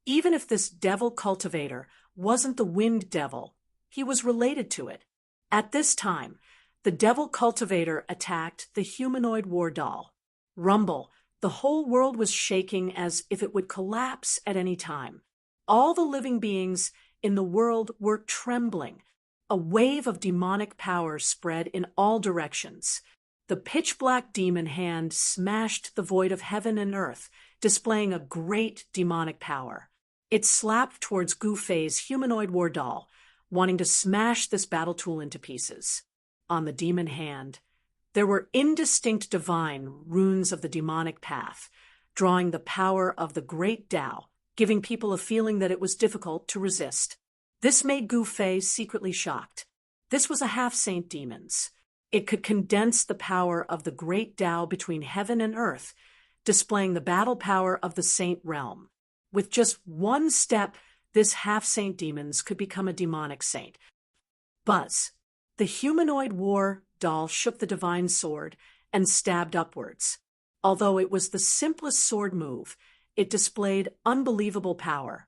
Even if this devil cultivator wasn't the wind devil, he was related to it. At this time, the devil cultivator attacked the humanoid war doll. Rumble, the whole world was shaking as if it would collapse at any time. All the living beings in the world were trembling. A wave of demonic power spread in all directions. The pitch-black demon hand smashed the void of heaven and earth, displaying a great demonic power. It slapped towards Gufei's humanoid war doll, wanting to smash this battle tool into pieces. On the demon hand, there were indistinct divine runes of the demonic path, drawing the power of the great Tao, giving people a feeling that it was difficult to resist. This made Gufei secretly shocked. This was a half-saint demon's. It could condense the power of the great Tao between heaven and earth, displaying the battle power of the saint realm. With just one step, this half-saint demon's could become a demonic saint. Buzz. The humanoid war doll shook the divine sword and stabbed upwards. Although it was the simplest sword move, it displayed unbelievable power.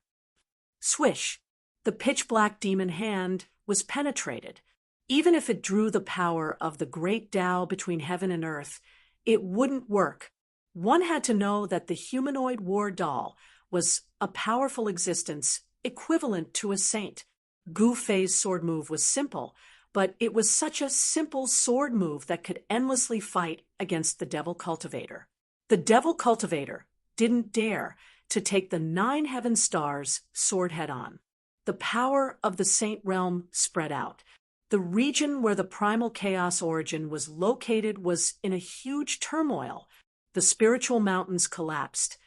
Swish! The pitch-black demon hand was penetrated. Even if it drew the power of the great Tao between heaven and earth, it wouldn't work. One had to know that the humanoid war doll was a powerful existence equivalent to a saint. Gufei's sword move was simple, but it was such a simple sword move that could endlessly fight against the devil cultivator. The devil cultivator didn't dare to take the 9 heaven stars sword head-on. The power of the saint realm spread out. The region where the primal chaos origin was located was in a huge turmoil. The spiritual mountains collapsed,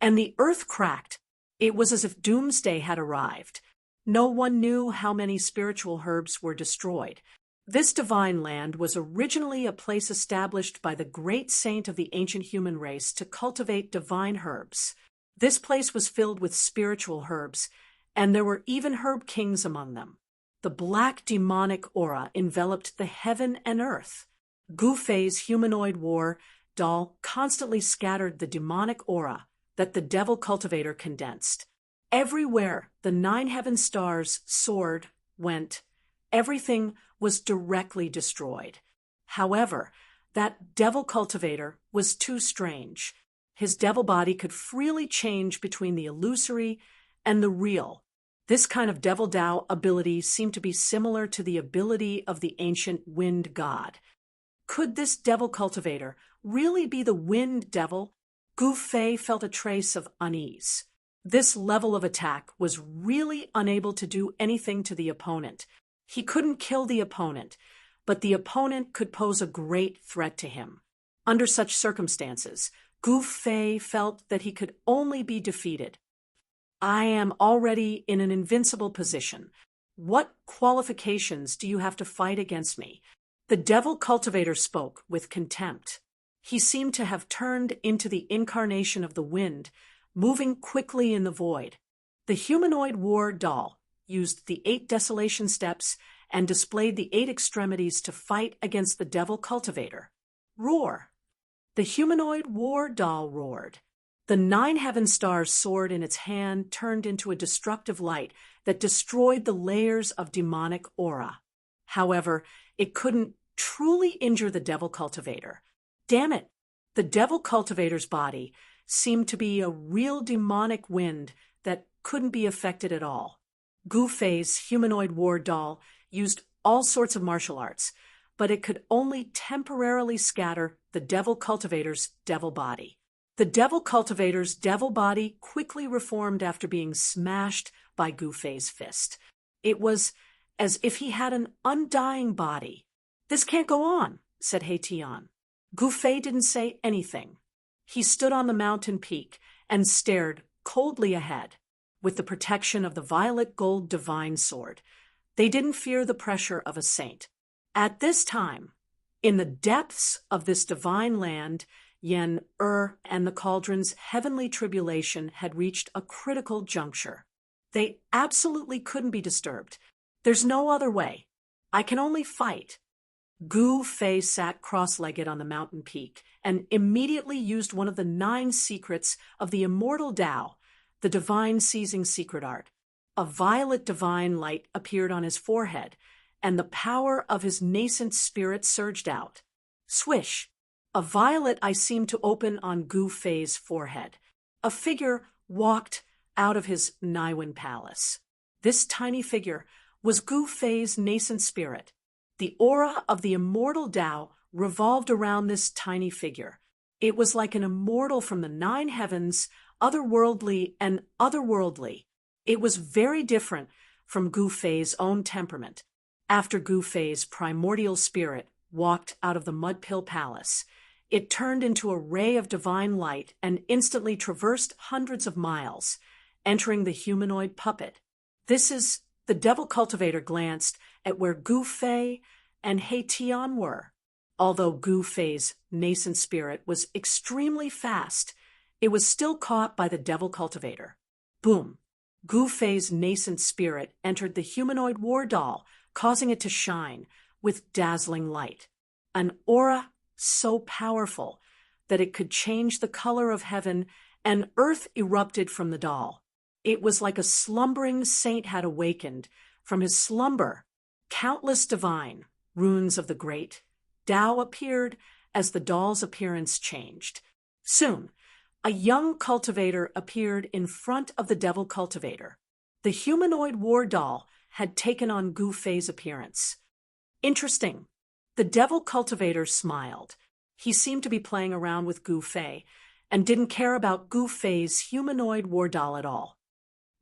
and the earth cracked. It was as if doomsday had arrived. No one knew how many spiritual herbs were destroyed. This divine land was originally a place established by the great saint of the ancient human race to cultivate divine herbs. This place was filled with spiritual herbs, and there were even herb kings among them. The black demonic aura enveloped the heaven and earth. Gu Fei's humanoid war doll constantly scattered the demonic aura that the devil cultivator condensed. Everywhere the 9 heaven stars soared, went, everything was directly destroyed. However, that devil cultivator was too strange. His devil body could freely change between the illusory and the real. This kind of devil Dao ability seemed to be similar to the ability of the ancient wind god. Could this devil cultivator really be the wind devil? Gu Fei felt a trace of unease. This level of attack was really unable to do anything to the opponent. He couldn't kill the opponent, but the opponent could pose a great threat to him. Under such circumstances, Gu Fei felt that he could only be defeated. I am already in an invincible position. What qualifications do you have to fight against me? The devil cultivator spoke with contempt. He seemed to have turned into the incarnation of the wind, moving quickly in the void. The humanoid war doll used the 8 desolation steps and displayed the 8 extremities to fight against the devil cultivator. Roar! The humanoid war doll roared. The 9 heaven stars sword in its hand turned into a destructive light that destroyed the layers of demonic aura. However, it couldn't truly injure the devil cultivator. Damn it! The devil cultivator's body seemed to be a real demonic wind that couldn't be affected at all. Gu Fei's humanoid war doll used all sorts of martial arts, but it could only temporarily scatter the devil cultivator's devil body. The devil cultivator's devil body quickly reformed after being smashed by Gu Fei's fist. It was as if he had an undying body. "This can't go on," said He Tian. Gu Fei didn't say anything. He stood on the mountain peak and stared coldly ahead. With the protection of the violet gold divine sword, they didn't fear the pressure of a saint. At this time, in the depths of this divine land, Yen, and the cauldron's heavenly tribulation had reached a critical juncture. They absolutely couldn't be disturbed. There's no other way. I can only fight. Gu Fei sat cross-legged on the mountain peak and immediately used one of the 9 secrets of the immortal Tao, the divine seizing secret art. A violet divine light appeared on his forehead, and the power of his nascent spirit surged out. Swish! A violet eye seemed to open on Gu Fei's forehead. A figure walked out of his Niwen palace. This tiny figure was Gu Fei's nascent spirit. The aura of the immortal Tao revolved around this tiny figure. It was like an immortal from the 9 heavens, otherworldly and otherworldly. It was very different from Gu Fei's own temperament. After Gu Fei's primordial spirit walked out of the Mudpill Palace, it turned into a ray of divine light and instantly traversed hundreds of miles, entering the humanoid puppet. The devil cultivator glanced at where Gu Fei and He Tian were. Although Gu Fei's nascent spirit was extremely fast, it was still caught by the devil cultivator. Boom! Gu Fei's nascent spirit entered the humanoid war doll, causing it to shine with dazzling light. An aura so powerful that it could change the color of heaven, and earth erupted from the doll. It was like a slumbering saint had awakened from his slumber. Countless divine runes of the great Tao appeared as the doll's appearance changed. Soon, a young cultivator appeared in front of the devil cultivator. The humanoid war doll had taken on Gu Fei's appearance. Interesting. The devil cultivator smiled. He seemed to be playing around with Gu Fei and didn't care about Gu Fei's humanoid war doll at all.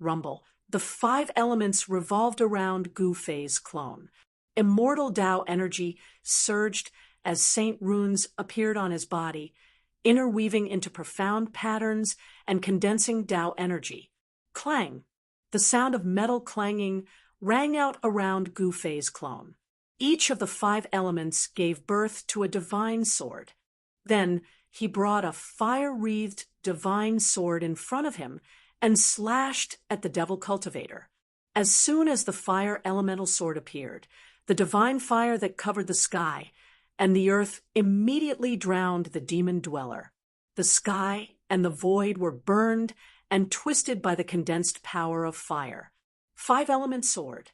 Rumble. The 5 elements revolved around Gu Fei's clone. Immortal Tao energy surged as saint runes appeared on his body, interweaving into profound patterns and condensing Tao energy. Clang! The sound of metal clanging rang out around Gu Fei's clone. Each of the 5 elements gave birth to a divine sword. Then he brought a fire-wreathed divine sword in front of him and slashed at the devil cultivator. As soon as the fire elemental sword appeared, the divine fire that covered the sky and the earth immediately drowned the demon dweller. The sky and the void were burned and twisted by the condensed power of fire. 5-element sword.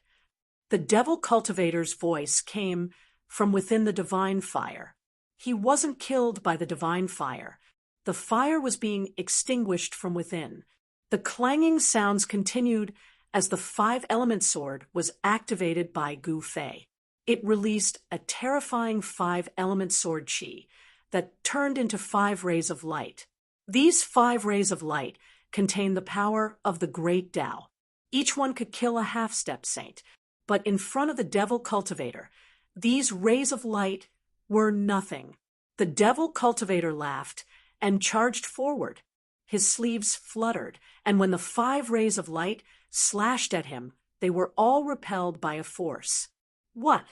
The devil cultivator's voice came from within the divine fire. He wasn't killed by the divine fire. The fire was being extinguished from within. The clanging sounds continued as the 5-element sword was activated by Gu Fei. It released a terrifying 5-element sword chi that turned into 5 rays of light. These 5 rays of light contained the power of the great Tao. Each one could kill a half-step saint, but in front of the devil cultivator, these rays of light were nothing. The devil cultivator laughed and charged forward. His sleeves fluttered, and when the 5 rays of light slashed at him, they were all repelled by a force. What?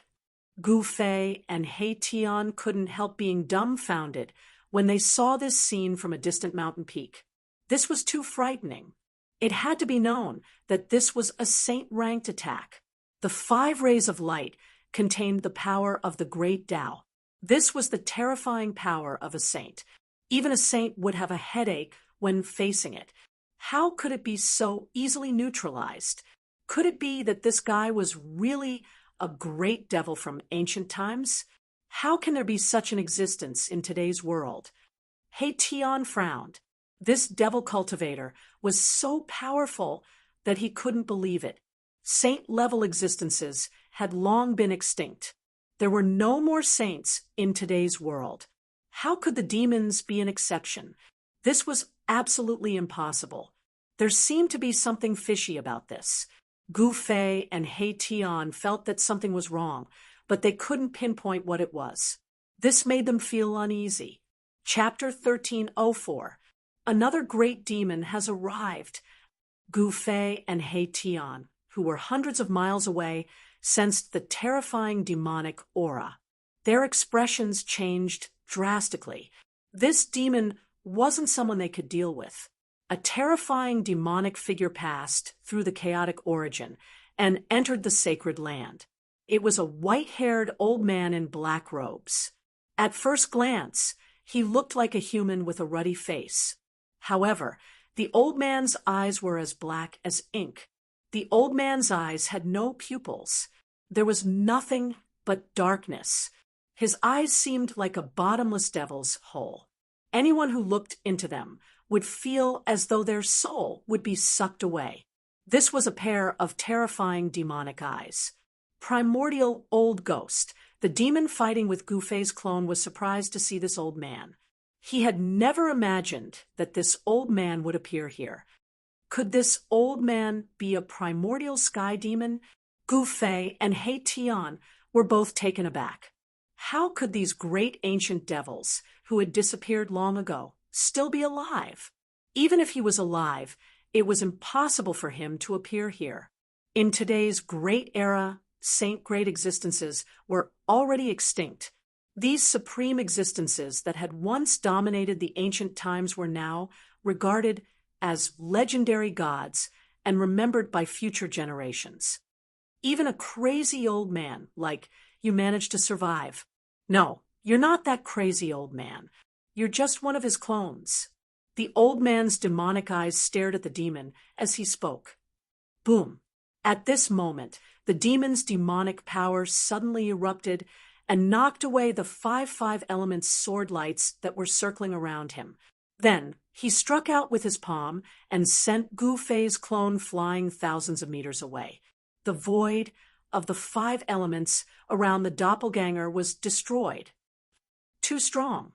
Gu Fei and He Tian couldn't help being dumbfounded when they saw this scene from a distant mountain peak. This was too frightening. It had to be known that this was a saint-ranked attack. The 5 rays of light contained the power of the great Tao. This was the terrifying power of a saint. Even a saint would have a headache when facing it. How could it be so easily neutralized? Could it be that this guy was really a great devil from ancient times? How can there be such an existence in today's world? He Tian frowned. This devil cultivator was so powerful that he couldn't believe it. Saint-level existences had long been extinct. There were no more saints in today's world. How could the demons be an exception? This was absolutely impossible. There seemed to be something fishy about this. Gu Fei and He Tian felt that something was wrong, but they couldn't pinpoint what it was. This made them feel uneasy. Chapter 1304. Another great demon has arrived. Gu Fei and He Tian, who were hundreds of miles away, sensed the terrifying demonic aura. Their expressions changed drastically. This demon wasn't someone they could deal with. A terrifying demonic figure passed through the chaotic origin and entered the sacred land. It was a white-haired old man in black robes. At first glance, he looked like a human with a ruddy face. However, the old man's eyes were as black as ink. The old man's eyes had no pupils. There was nothing but darkness. His eyes seemed like a bottomless devil's hole. Anyone who looked into them would feel as though their soul would be sucked away. This was a pair of terrifying demonic eyes. Primordial old ghost. The demon fighting with Gu Fei's clone was surprised to see this old man. He had never imagined that this old man would appear here. Could this old man be a primordial sky demon? Gu Fei and He Tian were both taken aback. How could these great ancient devils, who had disappeared long ago, still be alive? Even if he was alive, it was impossible for him to appear here. In today's great era, saint-great existences were already extinct. These supreme existences that had once dominated the ancient times were now regarded as legendary gods and remembered by future generations. Even a crazy old man like you managed to survive. No, you're not that crazy old man. You're just one of his clones. The old man's demonic eyes stared at the demon as he spoke. Boom. At this moment, the demon's demonic power suddenly erupted and knocked away the 5 elements sword lights that were circling around him. Then, he struck out with his palm and sent Gu Fei's clone flying thousands of meters away. The void of the 5 elements around the doppelganger was destroyed. Too strong.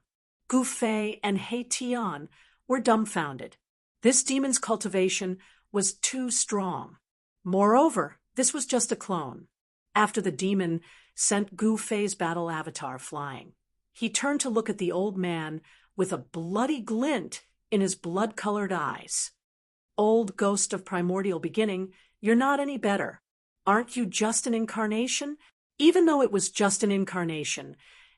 Gu Fei and He Tian were dumbfounded. This demon's cultivation was too strong. Moreover, this was just a clone. After the demon sent Gu Fei's battle avatar flying, he turned to look at the old man with a bloody glint in his blood-colored eyes. Old ghost of primordial beginning, you're not any better. Aren't you just an incarnation? Even though it was just an incarnation,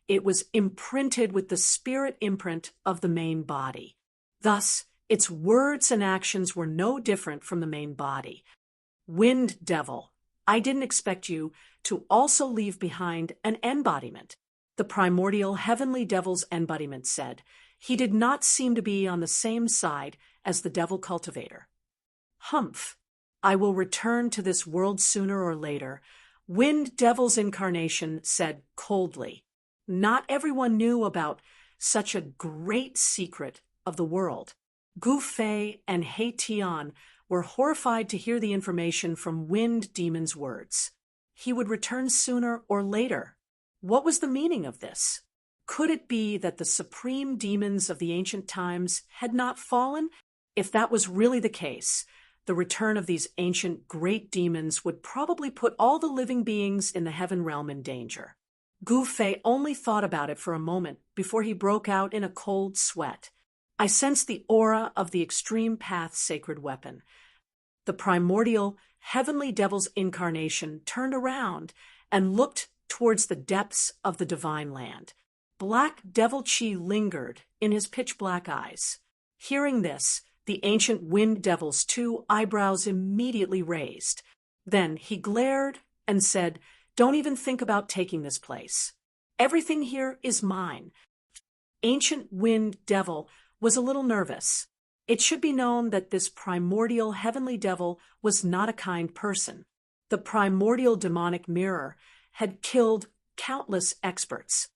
it was imprinted with the spirit imprint of the main body. Thus, its words and actions were no different from the main body. Wind Devil, I didn't expect you to also leave behind an embodiment. The primordial heavenly devil's embodiment said. He did not seem to be on the same side as the devil cultivator. Humph! I will return to this world sooner or later, Wind Devil's incarnation said coldly. Not everyone knew about such a great secret of the world. Gu Fei and He Tian were horrified to hear the information from Wind Demon's words. He would return sooner or later. What was the meaning of this? Could it be that the supreme demons of the ancient times had not fallen? If that was really the case, the return of these ancient great demons would probably put all the living beings in the heaven realm in danger. Gu Fei only thought about it for a moment before he broke out in a cold sweat. I sensed the aura of the Extreme Path sacred weapon. The primordial heavenly devil's incarnation turned around and looked towards the depths of the divine land. Black devil chi lingered in his pitch-black eyes. Hearing this, the ancient wind devil's 2 eyebrows immediately raised. Then he glared and said, "Don't even think about taking this place. Everything here is mine." Ancient wind devil was a little nervous. It should be known that this primordial heavenly devil was not a kind person. The primordial demonic mirror had killed countless experts.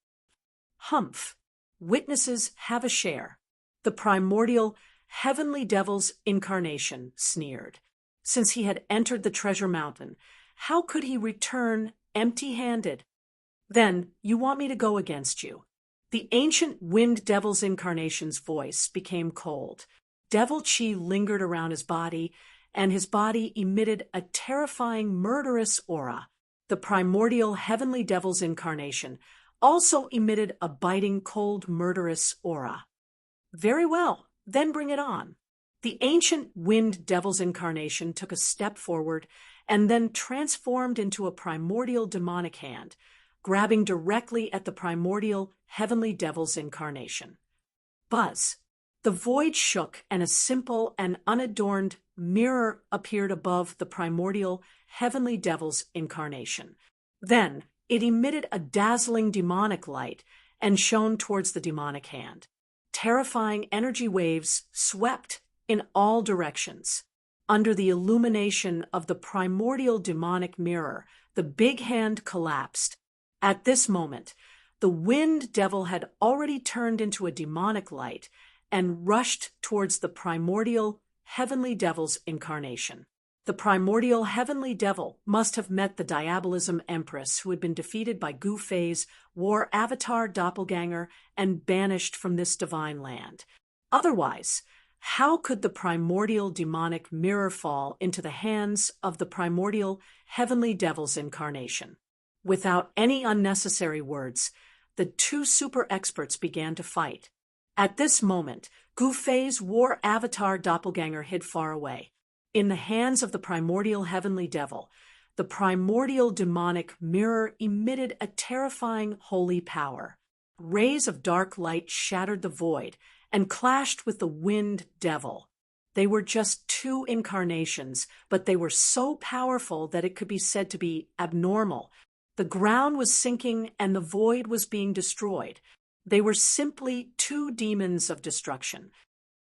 Humph! Witnesses have a share. The primordial heavenly devil's incarnation sneered. Since he had entered the treasure mountain, how could he return empty-handed? Then you want me to go against you. The ancient wind devil's incarnation's voice became cold. Devil chi lingered around his body, and his body emitted a terrifying, murderous aura. The primordial heavenly devil's incarnation also emitted a biting, cold, murderous aura. Very well, then bring it on. The ancient wind devil's incarnation took a step forward and then transformed into a primordial demonic hand, grabbing directly at the primordial heavenly devil's incarnation. Buzz! The void shook and a simple and unadorned mirror appeared above the primordial heavenly devil's incarnation. Then it emitted a dazzling demonic light and shone towards the demonic hand. Terrifying energy waves swept in all directions. Under the illumination of the primordial demonic mirror, the big hand collapsed. At this moment, the wind devil had already turned into a demonic light and rushed towards the primordial heavenly devil's incarnation. The primordial heavenly devil must have met the Diabolism Empress, who had been defeated by Gu Fei's war avatar doppelganger and banished from this divine land. Otherwise, how could the primordial demonic mirror fall into the hands of the primordial heavenly devil's incarnation? Without any unnecessary words, the 2 super experts began to fight. At this moment, Gu Fei's war avatar doppelganger hid far away. In the hands of the primordial heavenly devil, the primordial demonic mirror emitted a terrifying holy power. Rays of dark light shattered the void and clashed with the wind devil. They were just 2 incarnations, but they were so powerful that it could be said to be abnormal. The ground was sinking and the void was being destroyed. They were simply 2 demons of destruction.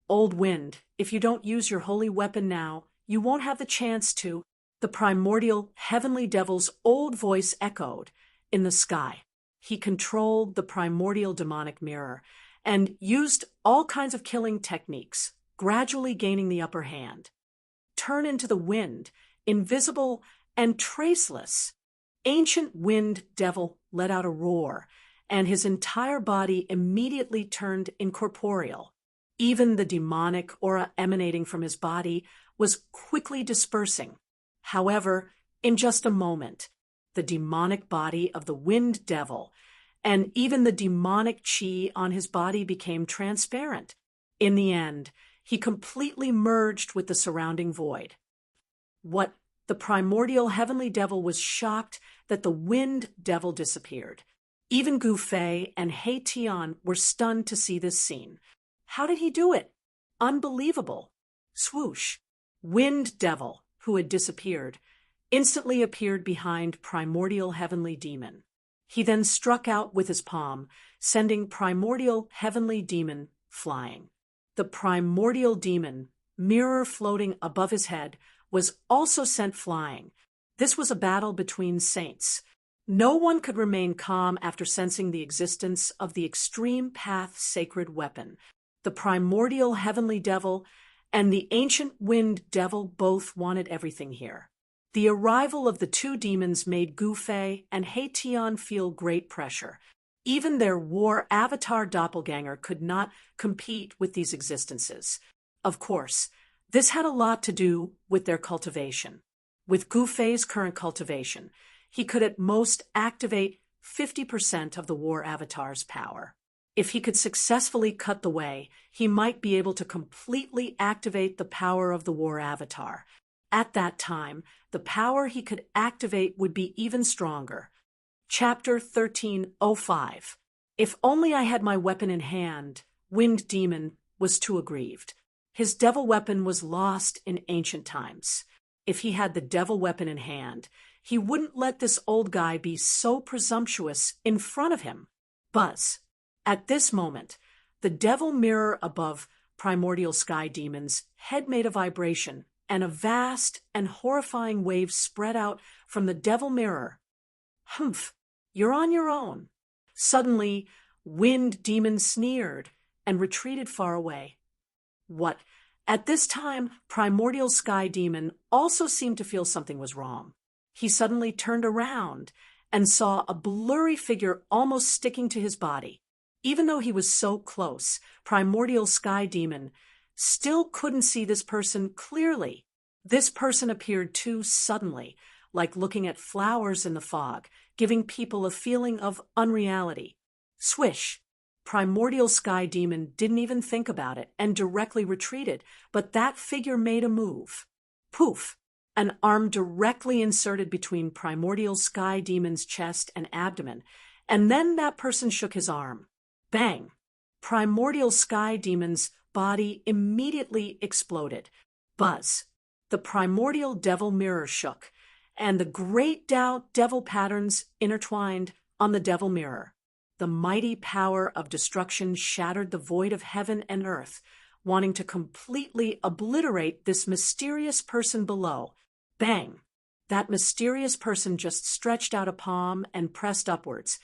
Old wind, if you don't use your holy weapon now, you won't have the chance to. The primordial heavenly devil's old voice echoed in the sky. He controlled the primordial demonic mirror and used all kinds of killing techniques, gradually gaining the upper hand. Turn into the wind, invisible and traceless. Ancient wind devil let out a roar, and his entire body immediately turned incorporeal. Even the demonic aura emanating from his body was quickly dispersing. However, in just a moment, the demonic body of the wind devil and even the demonic chi on his body became transparent. In the end, he completely merged with the surrounding void. What The primordial heavenly devil was shocked that the wind devil disappeared. Even Gu Fei and He Tian were stunned to see this scene. How did he do it? Unbelievable. Swoosh. Wind devil, who had disappeared, instantly appeared behind primordial heavenly demon. He then struck out with his palm, sending primordial heavenly demon flying. The primordial demon, mirror floating above his head, was also sent flying. This was a battle between saints. No one could remain calm after sensing the existence of the extreme path sacred weapon. The primordial heavenly devil and the ancient wind devil both wanted everything here. The arrival of the two demons made Gu Fei and He Tian feel great pressure. Even their war avatar doppelganger could not compete with these existences. Of course, this had a lot to do with their cultivation. With Gu Fei's current cultivation, he could at most activate 50% of the war avatar's power. If he could successfully cut the way, he might be able to completely activate the power of the war avatar. At that time, the power he could activate would be even stronger. Chapter 13:05. If only I had my weapon in hand, Wind Demon was too aggrieved. His devil weapon was lost in ancient times. If he had the devil weapon in hand, he wouldn't let this old guy be so presumptuous in front of him. Buzz. At this moment, the devil mirror above primordial sky demon's head made a vibration, and a vast and horrifying wave spread out from the devil mirror. Humph, you're on your own. Suddenly, Wind Demon sneered and retreated far away. What? At this time, primordial sky demon also seemed to feel something was wrong. He suddenly turned around and saw a blurry figure almost sticking to his body. Even though he was so close, primordial sky demon still couldn't see this person clearly. This person appeared too suddenly, like looking at flowers in the fog, giving people a feeling of unreality. Swish! Primordial sky demon didn't even think about it and directly retreated, but that figure made a move. Poof! An arm directly inserted between primordial sky demon's chest and abdomen, and then that person shook his arm. Bang! Primordial sky demon's body immediately exploded. Buzz! The primordial devil mirror shook, and the great Tao devil patterns intertwined on the devil mirror. The mighty power of destruction shattered the void of heaven and earth, wanting to completely obliterate this mysterious person below. Bang! That mysterious person just stretched out a palm and pressed upwards,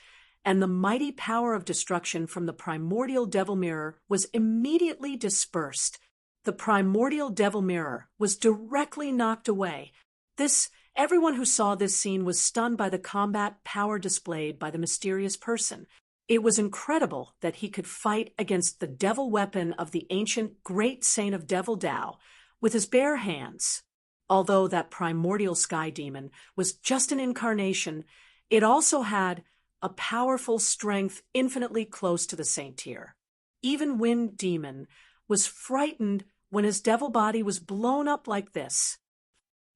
and the mighty power of destruction from the primordial devil mirror was immediately dispersed. The primordial devil mirror was directly knocked away. Everyone who saw this scene was stunned by the combat power displayed by the mysterious person. It was incredible that he could fight against the devil weapon of the ancient great saint of Devil Tao with his bare hands. Although that primordial sky demon was just an incarnation, it also had a powerful strength infinitely close to the saint tier. Even Wind Demon was frightened when his devil body was blown up like this.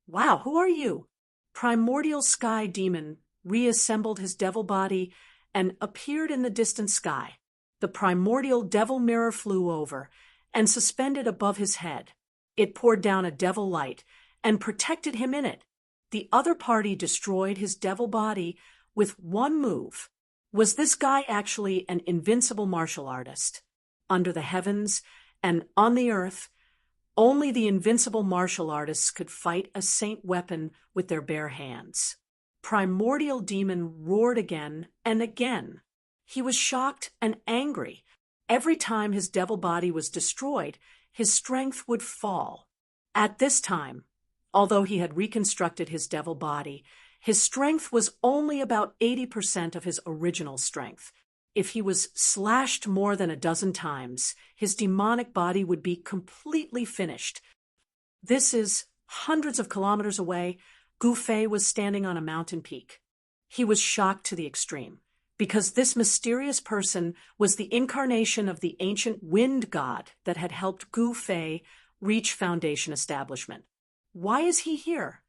Wow, who are you? Primordial sky demon reassembled his devil body and appeared in the distant sky. The primordial devil mirror flew over and suspended above his head. It poured down a devil light and protected him in it. The other party destroyed his devil body with one move. Was this guy actually an invincible martial artist? Under the heavens and on the earth, only the invincible martial artists could fight a saint weapon with their bare hands. Primordial demon roared again and again. He was shocked and angry. Every time his devil body was destroyed, his strength would fall. At this time, although he had reconstructed his devil body, his strength was only about 80% of his original strength. If he was slashed more than a dozen times, his demonic body would be completely finished. This is hundreds of kilometers away. Gu Fei was standing on a mountain peak. He was shocked to the extreme, because this mysterious person was the incarnation of the ancient wind god that had helped Gu Fei reach Foundation establishment. Why is he here?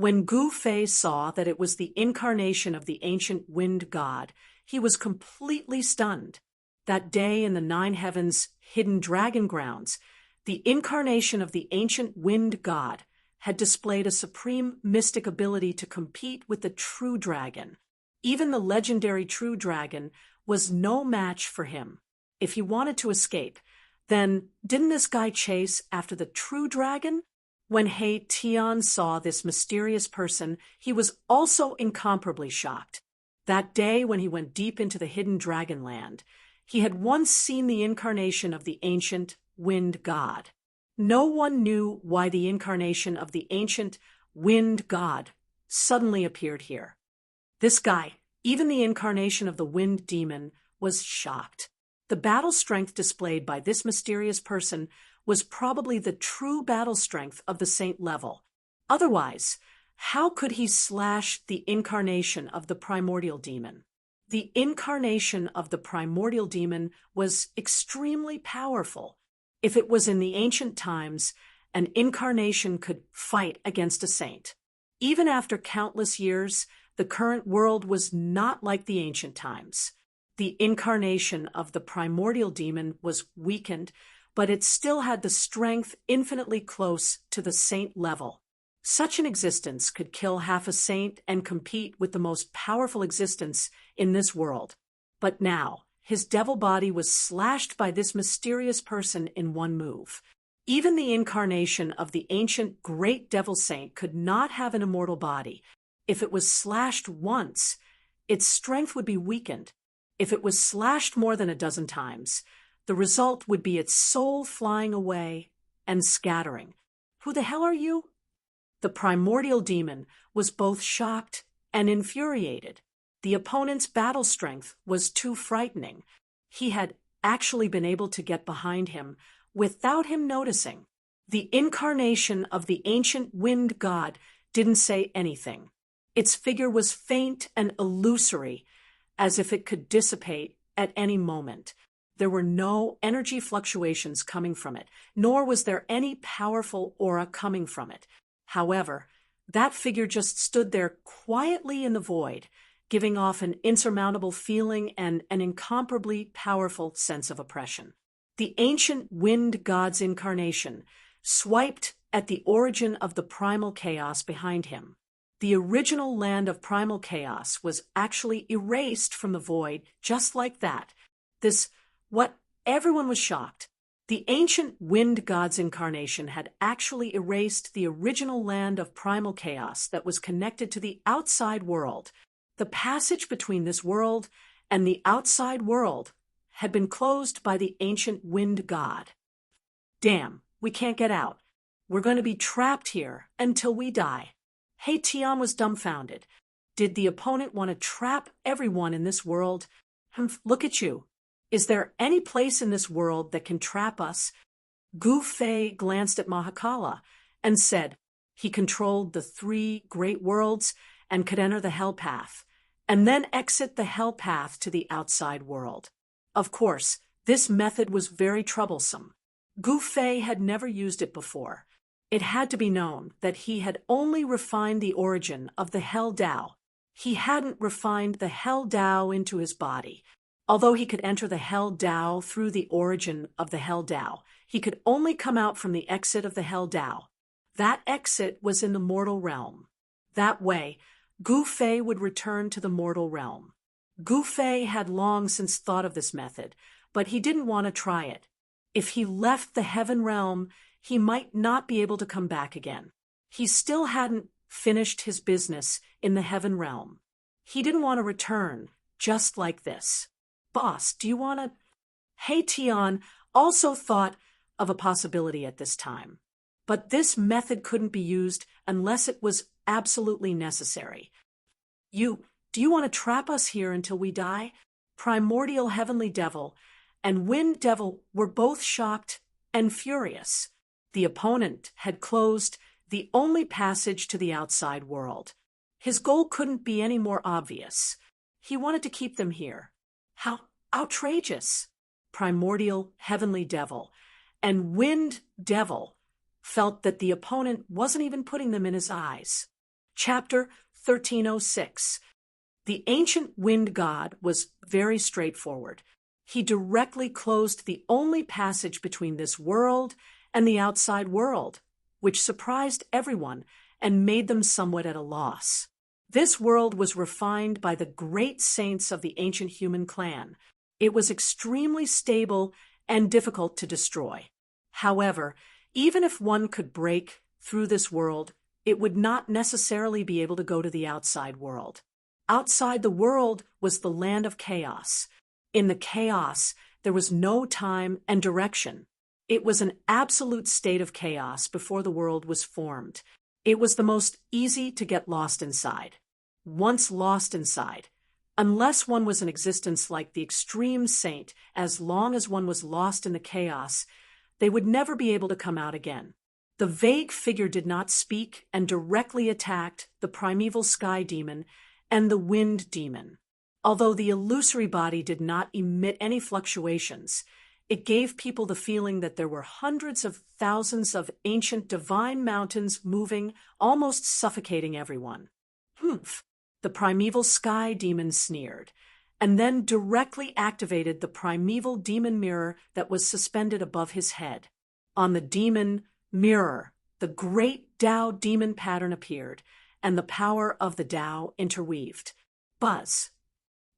When Gu Fei saw that it was the incarnation of the ancient wind god, he was completely stunned. That day in the Nine Heavens' hidden dragon grounds, the incarnation of the ancient wind god had displayed a supreme mystic ability to compete with the true dragon. Even the legendary true dragon was no match for him. If he wanted to escape, then didn't this guy chase after the true dragon? When He Tian saw this mysterious person, he was also incomparably shocked. That day when he went deep into the hidden dragon land, he had once seen the incarnation of the ancient wind god. No one knew why the incarnation of the ancient wind god suddenly appeared here. This guy, even the incarnation of the wind demon, was shocked. The battle strength displayed by this mysterious person was probably the true battle strength of the saint level. Otherwise, how could he slash the incarnation of the primordial demon? The incarnation of the primordial demon was extremely powerful. If it was in the ancient times, an incarnation could fight against a saint. Even after countless years, the current world was not like the ancient times. The incarnation of the primordial demon was weakened, but it still had the strength infinitely close to the saint level. Such an existence could kill half a saint and compete with the most powerful existence in this world. But now, his devil body was slashed by this mysterious person in one move. Even the incarnation of the ancient great devil saint could not have an immortal body. If it was slashed once, its strength would be weakened. If it was slashed more than a dozen times, the result would be its soul flying away and scattering. Who the hell are you? The primordial demon was both shocked and infuriated. The opponent's battle strength was too frightening. He had actually been able to get behind him without him noticing. The incarnation of the ancient wind god didn't say anything. Its figure was faint and illusory, as if it could dissipate at any moment. There were no energy fluctuations coming from it, nor was there any powerful aura coming from it. However, that figure just stood there quietly in the void, giving off an insurmountable feeling and an incomparably powerful sense of oppression. The ancient wind god's incarnation swiped at the origin of the primal chaos behind him. The original land of primal chaos was actually erased from the void just like that. What everyone was shocked. The ancient wind god's incarnation had actually erased the original land of primal chaos that was connected to the outside world. The passage between this world and the outside world had been closed by the ancient wind god. Damn, we can't get out. We're going to be trapped here until we die. He Tian was dumbfounded. Did the opponent want to trap everyone in this world? Look at you. Is there any place in this world that can trap us? Gu Fei glanced at Mahakala and said he controlled the 3 great worlds and could enter the hell path, and then exit the hell path to the outside world. Of course, this method was very troublesome. Gu Fei had never used it before. It had to be known that he had only refined the origin of the Hell Dao. He hadn't refined the Hell Dao into his body. Although he could enter the Hell Dao through the origin of the Hell Dao, he could only come out from the exit of the Hell Dao. That exit was in the mortal realm. That way, Gu Fei would return to the mortal realm. Gu Fei had long since thought of this method, but he didn't want to try it. If he left the heaven realm, he might not be able to come back again. He still hadn't finished his business in the heaven realm. He didn't want to return just like this. Boss, do you want to? He Tian also thought of a possibility at this time. But this method couldn't be used unless it was absolutely necessary. Do you want to trap us here until we die? Primordial Heavenly Devil and Wind Devil were both shocked and furious. The opponent had closed the only passage to the outside world. His goal couldn't be any more obvious. He wanted to keep them here. How outrageous! Primordial Heavenly Devil and Wind Devil felt that the opponent wasn't even putting them in his eyes. Chapter 1306. The ancient wind god was very straightforward. He directly closed the only passage between this world and the outside world, which surprised everyone and made them somewhat at a loss. This world was refined by the great saints of the ancient human clan. It was extremely stable and difficult to destroy. However, even if one could break through this world, it would not necessarily be able to go to the outside world. Outside the world was the land of chaos. In the chaos, there was no time and direction. It was an absolute state of chaos before the world was formed. It was the most easy to get lost inside. Once lost inside, unless one was in existence like the extreme saint, as long as one was lost in the chaos, they would never be able to come out again. The vague figure did not speak and directly attacked the primeval sky demon and the wind demon. Although the illusory body did not emit any fluctuations, it gave people the feeling that there were hundreds of thousands of ancient divine mountains moving, almost suffocating everyone. Humph! The primeval sky demon sneered, and then directly activated the primeval demon mirror that was suspended above his head. On the demon mirror, the great Tao demon pattern appeared, and the power of the Tao interweaved. Buzz!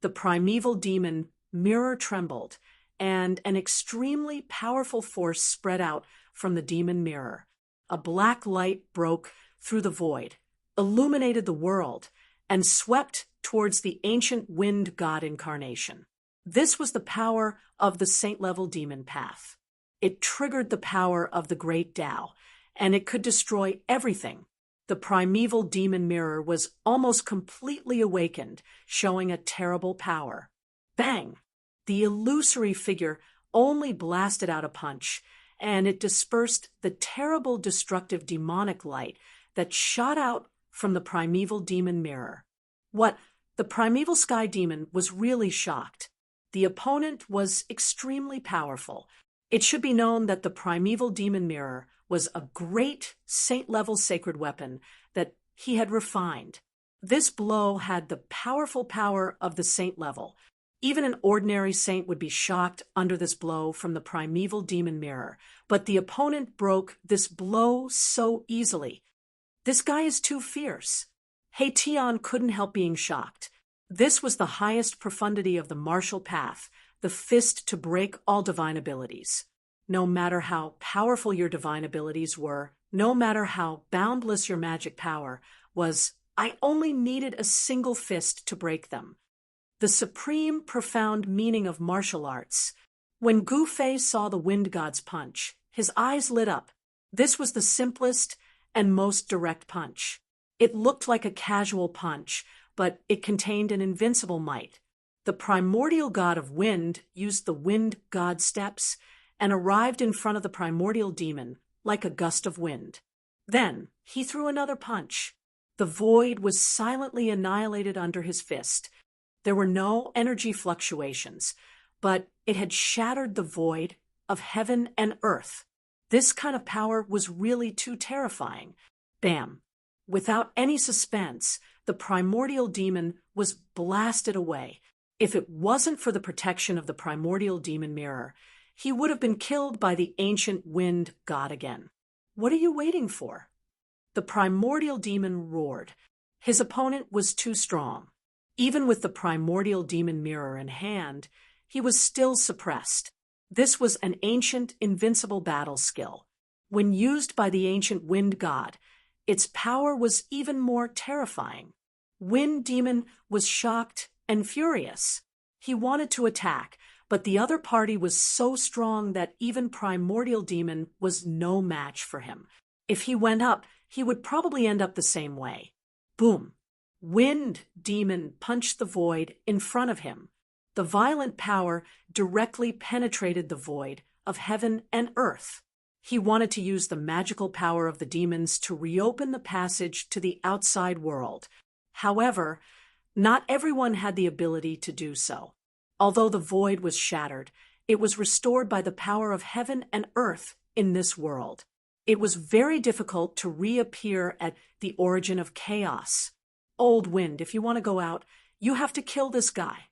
The primeval demon mirror trembled, and an extremely powerful force spread out from the demon mirror. A black light broke through the void, illuminated the world, and swept towards the ancient wind god incarnation. This was the power of the saint-level demon path. It triggered the power of the great Tao, and it could destroy everything. The primeval demon mirror was almost completely awakened, showing a terrible power. Bang! The illusory figure only blasted out a punch, and it dispersed the terrible destructive demonic light that shot out from the primeval demon mirror. The primeval sky demon was really shocked. The opponent was extremely powerful. It should be known that the primeval demon mirror was a great saint-level sacred weapon that he had refined. This blow had the powerful power of the saint level. Even an ordinary saint would be shocked under this blow from the primeval demon mirror, but the opponent broke this blow so easily. This guy is too fierce. Tian couldn't help being shocked. This was the highest profundity of the martial path, the fist to break all divine abilities. No matter how powerful your divine abilities were, no matter how boundless your magic power was, I only needed a single fist to break them. The supreme, profound meaning of martial arts. When Gu Fei saw the wind god's punch, his eyes lit up. This was the simplest and most direct punch. It looked like a casual punch, but it contained an invincible might. The primordial god of wind used the wind god steps and arrived in front of the primordial demon like a gust of wind. Then he threw another punch. The void was silently annihilated under his fist. There were no energy fluctuations, but it had shattered the void of heaven and earth. This kind of power was really too terrifying. Bam! Without any suspense, the primordial demon was blasted away. If it wasn't for the protection of the primordial demon mirror, he would have been killed by the ancient wind god again. What are you waiting for? The primordial demon roared. His opponent was too strong. Even with the primordial demon mirror in hand, he was still suppressed. This was an ancient, invincible battle skill. When used by the ancient wind god, its power was even more terrifying. Wind Demon was shocked and furious. He wanted to attack, but the other party was so strong that even Primordial Demon was no match for him. If he went up, he would probably end up the same way. Boom! Wind Demon punched the void in front of him. The violent power directly penetrated the void of heaven and earth. He wanted to use the magical power of the demons to reopen the passage to the outside world. However, not everyone had the ability to do so. Although the void was shattered, it was restored by the power of heaven and earth in this world. It was very difficult to reappear at the origin of chaos. Old wind, if you want to go out, you have to kill this guy.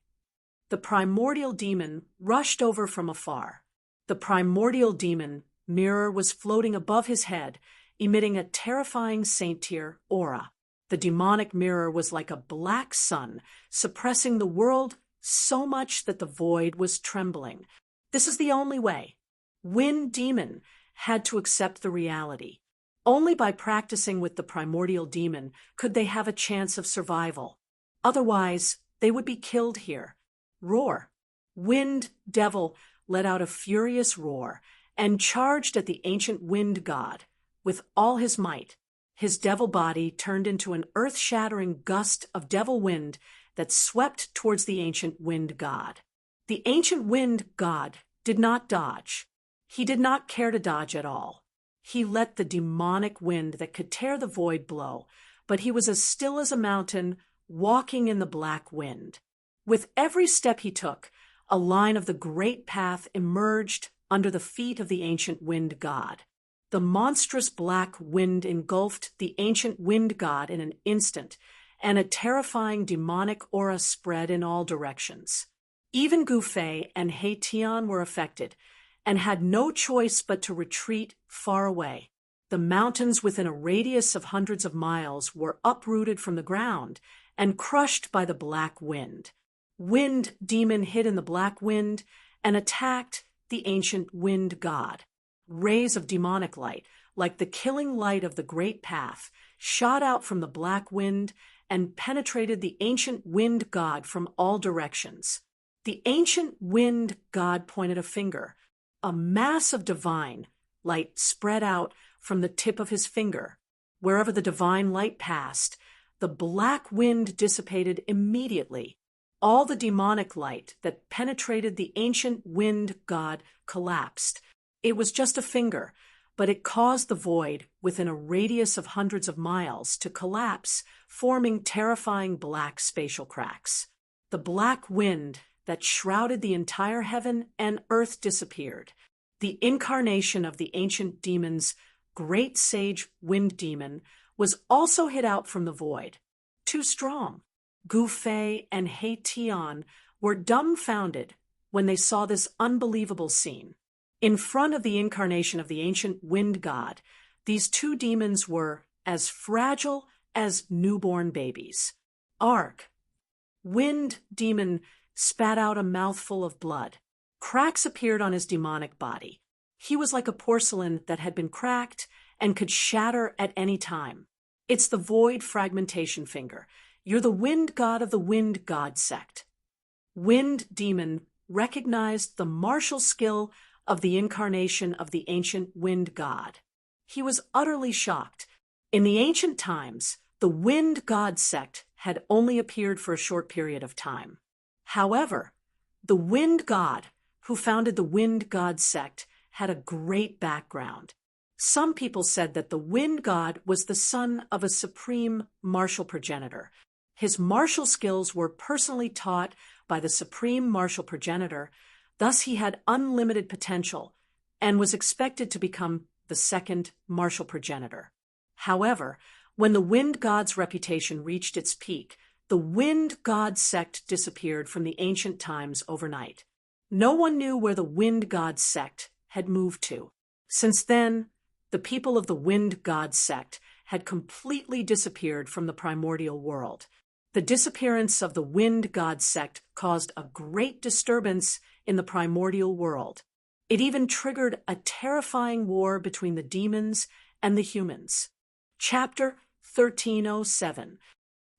The primordial demon rushed over from afar. The primordial demon mirror was floating above his head, emitting a terrifying saint-tier aura. The demonic mirror was like a black sun, suppressing the world so much that the void was trembling. This is the only way. Wind demon had to accept the reality. Only by practicing with the primordial demon could they have a chance of survival. Otherwise, they would be killed here. Roar. Wind devil let out a furious roar and charged at the ancient wind god with all his might. His devil body turned into an earth-shattering gust of devil wind that swept towards the ancient wind god. The ancient wind god did not dodge. He did not care to dodge at all. He let the demonic wind that could tear the void blow, but he was as still as a mountain, walking in the black wind. With every step he took, a line of the great path emerged under the feet of the ancient wind god. The monstrous black wind engulfed the ancient wind god in an instant, and a terrifying demonic aura spread in all directions. Even Gufei and Haitian were affected, and had no choice but to retreat far away. The mountains within a radius of hundreds of miles were uprooted from the ground and crushed by the black wind. Wind demon hid in the black wind and attacked the ancient wind god. Rays of demonic light, like the killing light of the great path, shot out from the black wind and penetrated the ancient wind god from all directions. The ancient wind god pointed a finger. A mass of divine light spread out from the tip of his finger. Wherever the divine light passed, the black wind dissipated immediately. All the demonic light that penetrated the ancient wind god collapsed. It was just a finger, but it caused the void within a radius of hundreds of miles to collapse, forming terrifying black spatial cracks. The black wind that shrouded the entire heaven and earth disappeared. The incarnation of the ancient demon's great sage wind demon was also hit out from the void. Too strong. Gufei and Haitian were dumbfounded when they saw this unbelievable scene. In front of the incarnation of the ancient wind god, these two demons were as fragile as newborn babies. Arg. Wind demon spat out a mouthful of blood. Cracks appeared on his demonic body. He was like a porcelain that had been cracked and could shatter at any time. It's the void fragmentation finger. You're the wind god of the wind god sect. Wind demon recognized the martial skill of the incarnation of the ancient wind god. He was utterly shocked. In the ancient times, the wind god sect had only appeared for a short period of time. However, the wind god who founded the wind god sect had a great background. Some people said that the wind god was the son of a supreme martial progenitor. His martial skills were personally taught by the supreme martial progenitor. Thus, he had unlimited potential and was expected to become the second martial progenitor. However, when the wind god's reputation reached its peak, the wind god sect disappeared from the ancient times overnight. No one knew where the wind god sect had moved to. Since then, the people of the wind god sect had completely disappeared from the primordial world. The disappearance of the wind god sect caused a great disturbance in the primordial world. It even triggered a terrifying war between the demons and the humans. Chapter 1307.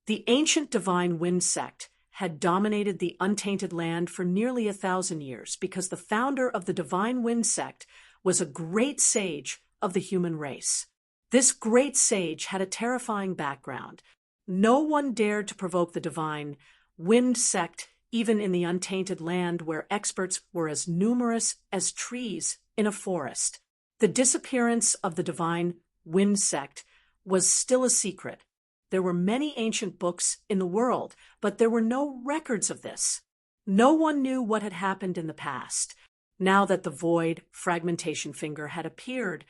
The ancient divine wind sect had dominated the untainted land for nearly 1,000 years because the founder of the divine wind sect was a great sage of the human race. This great sage had a terrifying background. No one dared to provoke the divine wind sect even in the untainted land where experts were as numerous as trees in a forest. The disappearance of the divine wind sect was still a secret. There were many ancient books in the world, but there were no records of this. No one knew what had happened in the past. Now that the void fragmentation finger had appeared,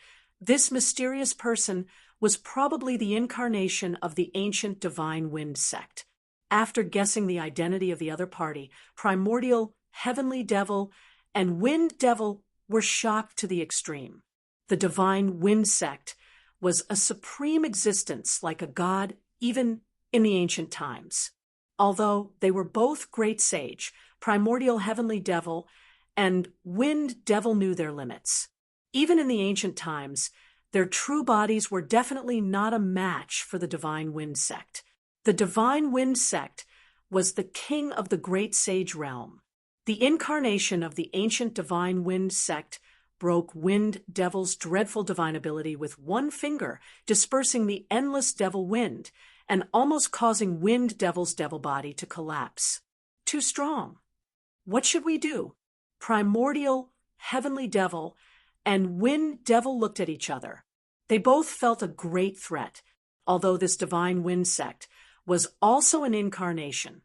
This mysterious person was probably the incarnation of the ancient divine wind sect. After guessing the identity of the other party, primordial heavenly devil and wind devil were shocked to the extreme. The divine wind sect was a supreme existence like a god even in the ancient times. Although they were both great sage, primordial heavenly devil and wind devil knew their limits. Even in the ancient times, their true bodies were definitely not a match for the divine wind sect. The divine wind sect was the king of the great sage realm. The incarnation of the ancient divine wind sect broke wind devil's dreadful divine ability with one finger, dispersing the endless devil wind and almost causing wind devil's devil body to collapse. Too strong. What should we do? Primordial heavenly devil and wind devil looked at each other. They both felt a great threat, although this divine wind sect was also an incarnation.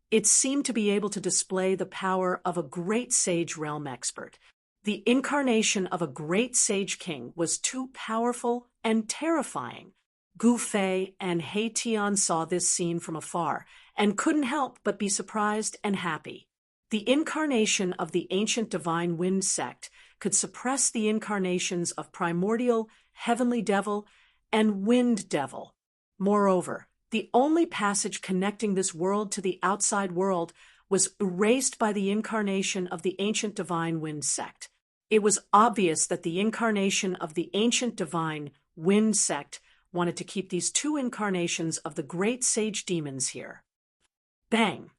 It seemed to be able to display the power of a great sage realm expert. The incarnation of a great sage king was too powerful and terrifying. Gu Fei and He Tian saw this scene from afar and couldn't help but be surprised and happy. The incarnation of the ancient divine wind sect could suppress the incarnations of primordial heavenly devil and wind devil. Moreover, the only passage connecting this world to the outside world was erased by the incarnation of the ancient divine wind sect. It was obvious that the incarnation of the ancient divine wind sect wanted to keep these two incarnations of the great sage demons here. Bang!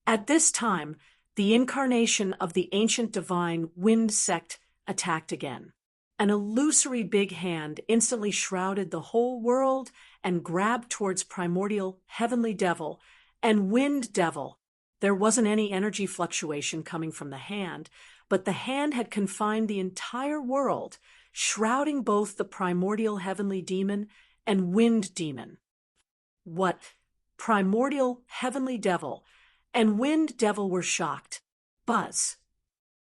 At this time, the incarnation of the ancient divine wind sect attacked again. An illusory big hand instantly shrouded the whole world and grabbed towards primordial heavenly devil and wind devil. There wasn't any energy fluctuation coming from the hand, but the hand had confined the entire world, shrouding both the primordial heavenly demon and wind demon. What? Primordial heavenly devil and wind devil were shocked. Buzz.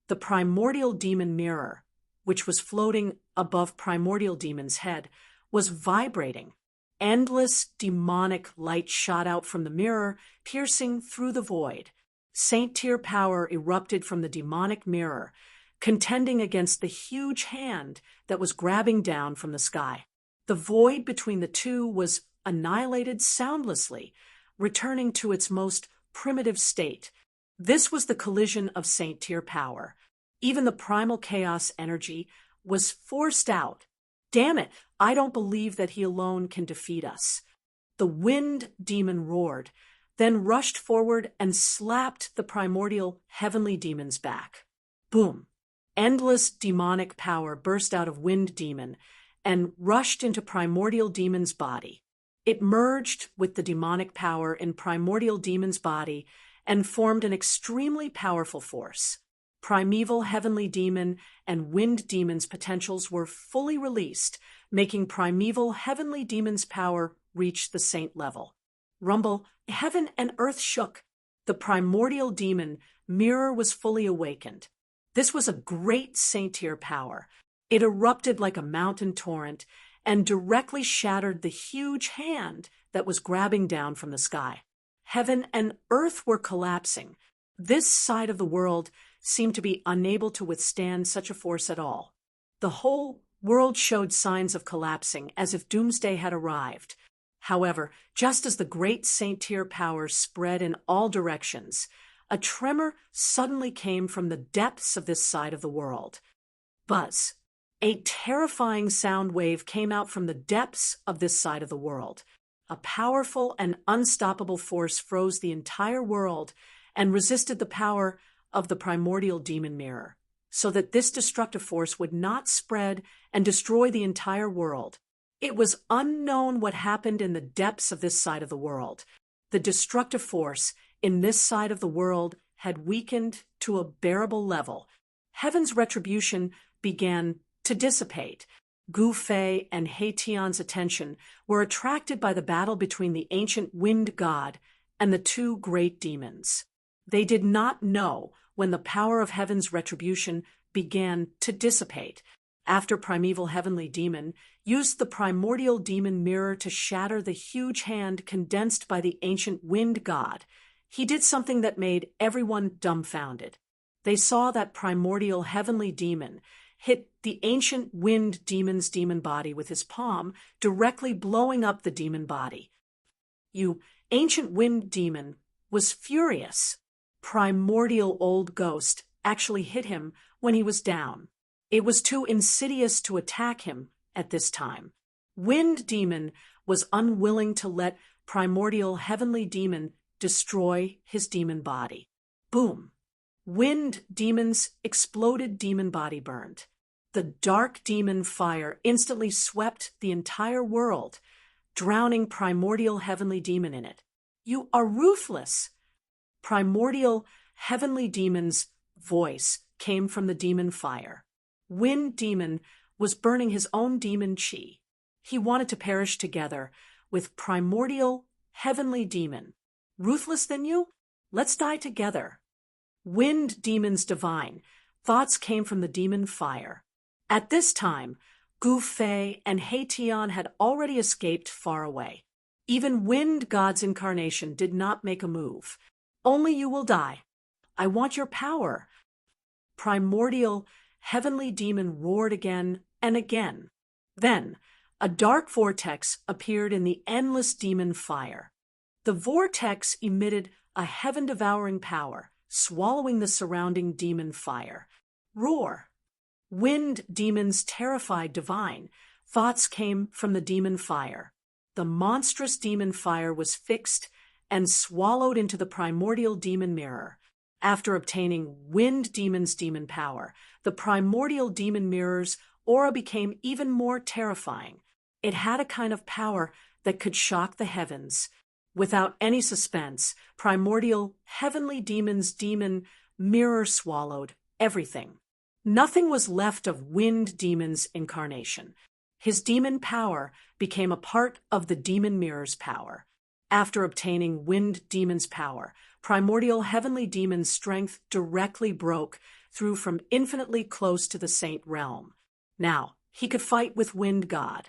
The primordial demon mirror, which was floating above primordial demon's head, was vibrating. Endless demonic light shot out from the mirror, piercing through the void. Saint-tier power erupted from the demonic mirror, contending against the huge hand that was grabbing down from the sky. The void between the two was annihilated soundlessly, returning to its most primitive state. This was the collision of Saint-tier power. Even the primal chaos energy was forced out. Damn it, I don't believe that he alone can defeat us. The wind demon roared, then rushed forward and slapped the primordial heavenly demon's back. Boom! Endless demonic power burst out of wind demon and rushed into primordial demon's body. It merged with the demonic power in primordial demon's body and formed an extremely powerful force. Primeval heavenly demon and wind demon's potentials were fully released, making primeval heavenly demon's power reach the saint level. Rumble, heaven and earth shook. The primordial demon mirror was fully awakened. This was a great saint-tier power. It erupted like a mountain torrent and directly shattered the huge hand that was grabbing down from the sky. Heaven and earth were collapsing. This side of the world seemed to be unable to withstand such a force at all. The whole world showed signs of collapsing, as if doomsday had arrived. However, just as the great saint-tier power spread in all directions, a tremor suddenly came from the depths of this side of the world. Buzz. A terrifying sound wave came out from the depths of this side of the world. A powerful and unstoppable force froze the entire world and resisted the power of the primordial demon mirror, so that this destructive force would not spread and destroy the entire world. It was unknown what happened in the depths of this side of the world. The destructive force in this side of the world had weakened to a bearable level. Heaven's retribution began to dissipate. Gu Fei and He Tian's attention were attracted by the battle between the ancient wind god and the two great demons. They did not know when the power of heaven's retribution began to dissipate. After Primeval Heavenly Demon used the primordial demon mirror to shatter the huge hand condensed by the ancient wind god, he did something that made everyone dumbfounded. They saw that primordial heavenly demon hit the ancient wind demon's demon body with his palm, directly blowing up the demon body. You ancient wind demon was furious. Primordial old ghost actually hit him when he was down. It was too insidious to attack him at this time. Wind demon was unwilling to let primordial heavenly demon destroy his demon body. Boom! Wind demon's exploded demon body burned. The dark demon fire instantly swept the entire world, drowning primordial heavenly demon in it. You are ruthless! Primordial heavenly demon's voice came from the demon fire. Wind demon was burning his own demon chi. He wanted to perish together with primordial heavenly demon. Ruthless than you? Let's die together. Wind demon's divine thoughts came from the demon fire. At this time, Gu Fei and He Tian had already escaped far away. Even Wind God's incarnation did not make a move. Only you will die. I want your power. Primordial heavenly demon roared again and again. Then, a dark vortex appeared in the endless demon fire. The vortex emitted a heaven-devouring power, swallowing the surrounding demon fire. Roar! Wind demon's terrified divine thoughts came from the demon fire. The monstrous demon fire was fixed and swallowed into the primordial demon mirror. After obtaining Wind demon's demon power, the primordial demon mirror's aura became even more terrifying. It had a kind of power that could shock the heavens. Without any suspense, primordial heavenly demon's demon mirror swallowed everything. Nothing was left of Wind demon's incarnation. His demon power became a part of the demon mirror's power. After obtaining Wind demon's power, primordial heavenly demon's strength directly broke through from infinitely close to the saint realm. Now, he could fight with Wind God.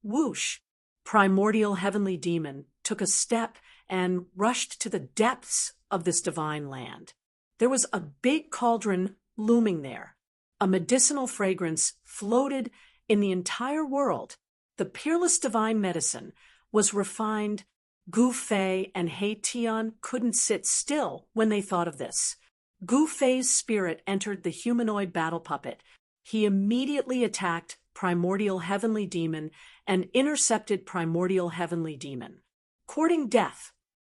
Whoosh! Primordial heavenly demon took a step and rushed to the depths of this divine land. There was a big cauldron looming there. A medicinal fragrance floated in the entire world. The peerless divine medicine was refined. Gu Fei and He Tian couldn't sit still when they thought of this. Gu Fei's spirit entered the humanoid battle puppet. He immediately attacked primordial heavenly demon and intercepted primordial heavenly demon. Courting death,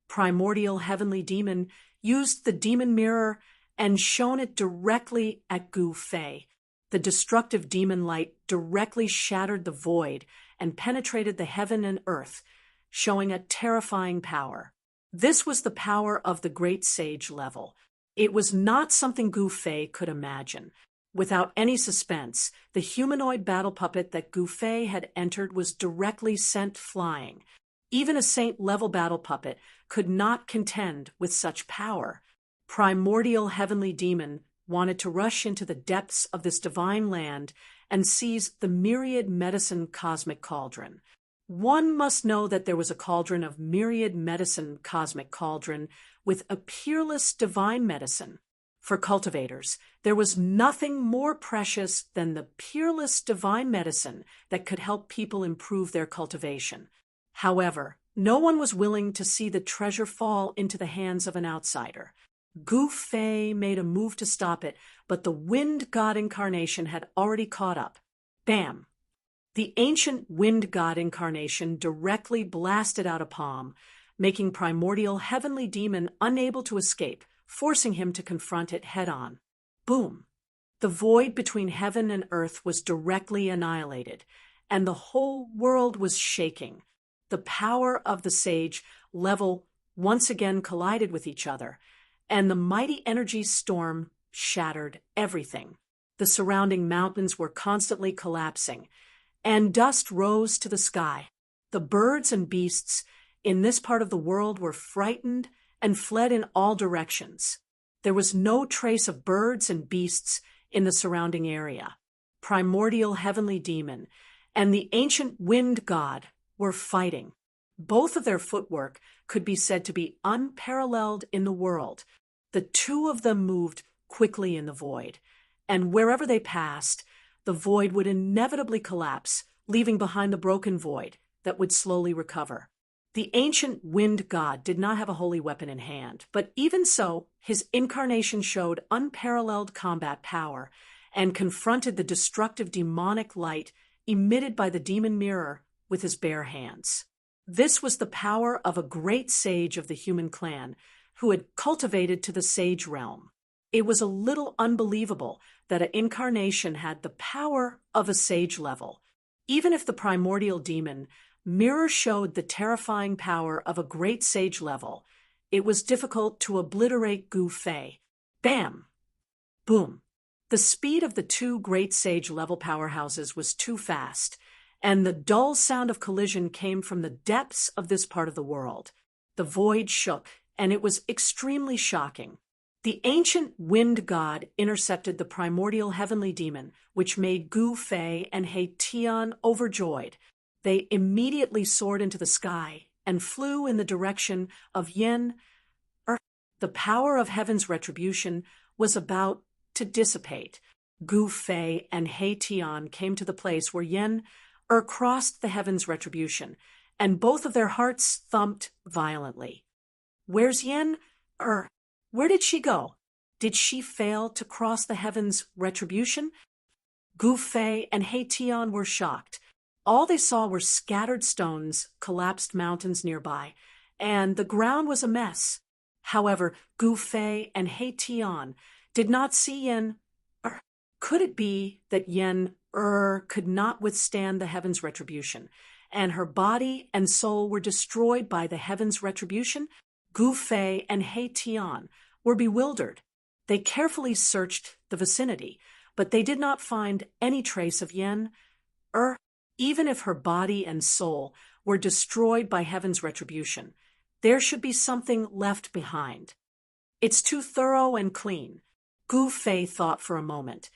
primordial heavenly demon used the demon mirror and shone it directly at Gu Fei. The destructive demon light directly shattered the void and penetrated the heaven and earth, showing a terrifying power. This was the power of the great sage level. It was not something Gu Fei could imagine. Without any suspense, the humanoid battle puppet that Gu Fei had entered was directly sent flying. Even a saint-level battle puppet could not contend with such power. Primordial heavenly demon wanted to rush into the depths of this divine land and seize the myriad medicine cosmic cauldron. One must know that there was a cauldron of myriad medicine cosmic cauldron with a peerless divine medicine. For cultivators, there was nothing more precious than the peerless divine medicine that could help people improve their cultivation. However, no one was willing to see the treasure fall into the hands of an outsider. Gu Fei made a move to stop it, but the Wind God incarnation had already caught up. Bam! The ancient Wind God incarnation directly blasted out a palm, making primordial heavenly demon unable to escape, forcing him to confront it head-on. Boom! The void between heaven and earth was directly annihilated, and the whole world was shaking. The power of the sage level once again collided with each other, and the mighty energy storm shattered everything. The surrounding mountains were constantly collapsing, and dust rose to the sky. The birds and beasts in this part of the world were frightened and fled in all directions. There was no trace of birds and beasts in the surrounding area. primordial heavenly demon, and the ancient wind god were fighting. Both of their footwork could be said to be unparalleled in the world. The two of them moved quickly in the void, and wherever they passed, the void would inevitably collapse, leaving behind the broken void that would slowly recover. The ancient wind god did not have a holy weapon in hand, but even so, his incarnation showed unparalleled combat power and confronted the destructive demonic light emitted by the demon mirror with his bare hands. This was the power of a great sage of the human clan who had cultivated to the sage realm. It was a little unbelievable that an incarnation had the power of a sage level. Even if the primordial demon mirror showed the terrifying power of a great sage level, it was difficult to obliterate Gu Fei. Bam! Boom! The speed of the two great sage level powerhouses was too fast, and the dull sound of collision came from the depths of this part of the world. The void shook, and it was extremely shocking. The ancient wind god intercepted the primordial heavenly demon, which made Gu Fei and He Tian overjoyed. They immediately soared into the sky and flew in the direction of Yen. The power of heaven's retribution was about to dissipate. Gu Fei and He Tian came to the place where Yen crossed the heaven's retribution, and both of their hearts thumped violently. Where's Yen? Where did she go? Did she fail to cross the heaven's retribution? Gu Fei and He Tian were shocked. All they saw were scattered stones, collapsed mountains nearby, and the ground was a mess. However, Gu Fei and He Tian did not see Yen. Could it be that Yen could not withstand the heaven's retribution, and her body and soul were destroyed by the heaven's retribution? Gu Fei and He Tian were bewildered. They carefully searched the vicinity, but they did not find any trace of Yen. Even if her body and soul were destroyed by heaven's retribution, there should be something left behind. It's too thorough and clean. Gu Fei thought for a moment,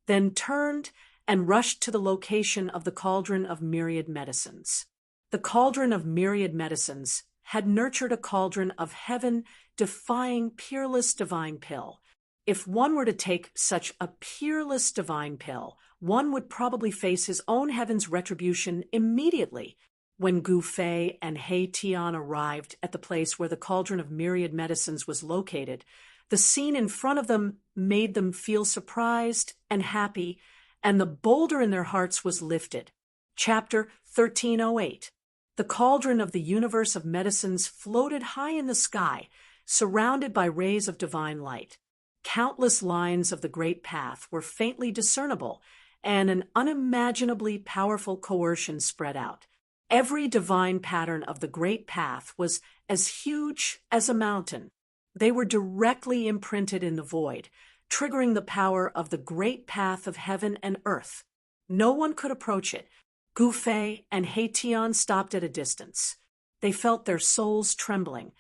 then turned and rushed to the location of the cauldron of myriad medicines. The cauldron of myriad medicines had nurtured a cauldron of heaven-defying, peerless divine pill. If one were to take such a peerless divine pill, one would probably face his own heaven's retribution immediately. When Gu Fei and He Tian arrived at the place where the cauldron of myriad medicines was located, the scene in front of them made them feel surprised and happy, and the boulder in their hearts was lifted. Chapter 1308. The cauldron of the universe of medicines floated high in the sky, surrounded by rays of divine light. Countless lines of the great path were faintly discernible, and an unimaginably powerful coercion spread out. Every divine pattern of the great path was as huge as a mountain. They were directly imprinted in the void, triggering the power of the great path of heaven and earth. No one could approach it. Gu Fei and He Tian stopped at a distance. They felt their souls trembling,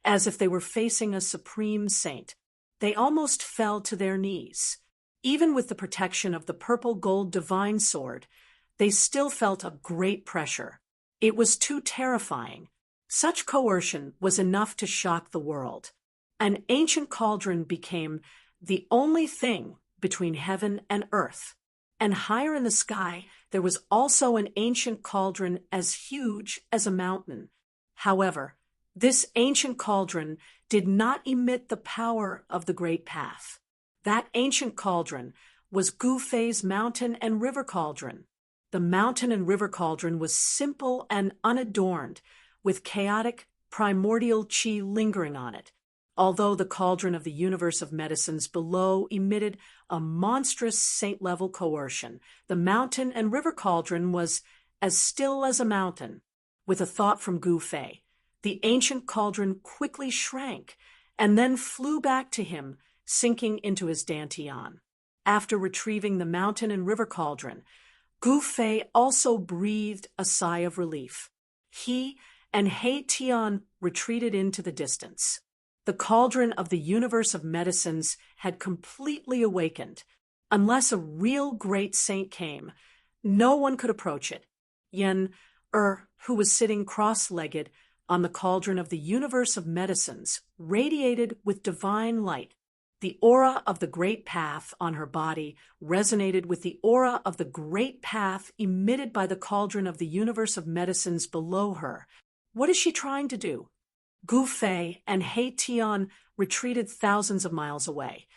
as if they were facing a supreme saint. They almost fell to their knees. Even with the protection of the purple-gold divine sword, they still felt a great pressure. It was too terrifying. Such coercion was enough to shock the world. An ancient cauldron became the only thing between heaven and earth. And higher in the sky, there was also an ancient cauldron as huge as a mountain. However, this ancient cauldron did not emit the power of the great path. That ancient cauldron was Gu Fei's mountain and river cauldron. The mountain and river cauldron was simple and unadorned, with chaotic, primordial chi lingering on it. Although the cauldron of the universe of medicines below emitted a monstrous saint-level coercion, the mountain and river cauldron was as still as a mountain. With a thought from Gu Fei, the ancient cauldron quickly shrank and then flew back to him, sinking into his dantian. After retrieving the mountain and river cauldron, Gu Fei also breathed a sigh of relief. He and He Tian retreated into the distance. The cauldron of the universe of medicines had completely awakened. Unless a real great saint came, no one could approach it. Yen who was sitting cross-legged on the cauldron of the universe of medicines, radiated with divine light. The aura of the great path on her body resonated with the aura of the great path emitted by the cauldron of the universe of medicines below her. What is she trying to do? Gu Fei and He Tian retreated thousands of miles away.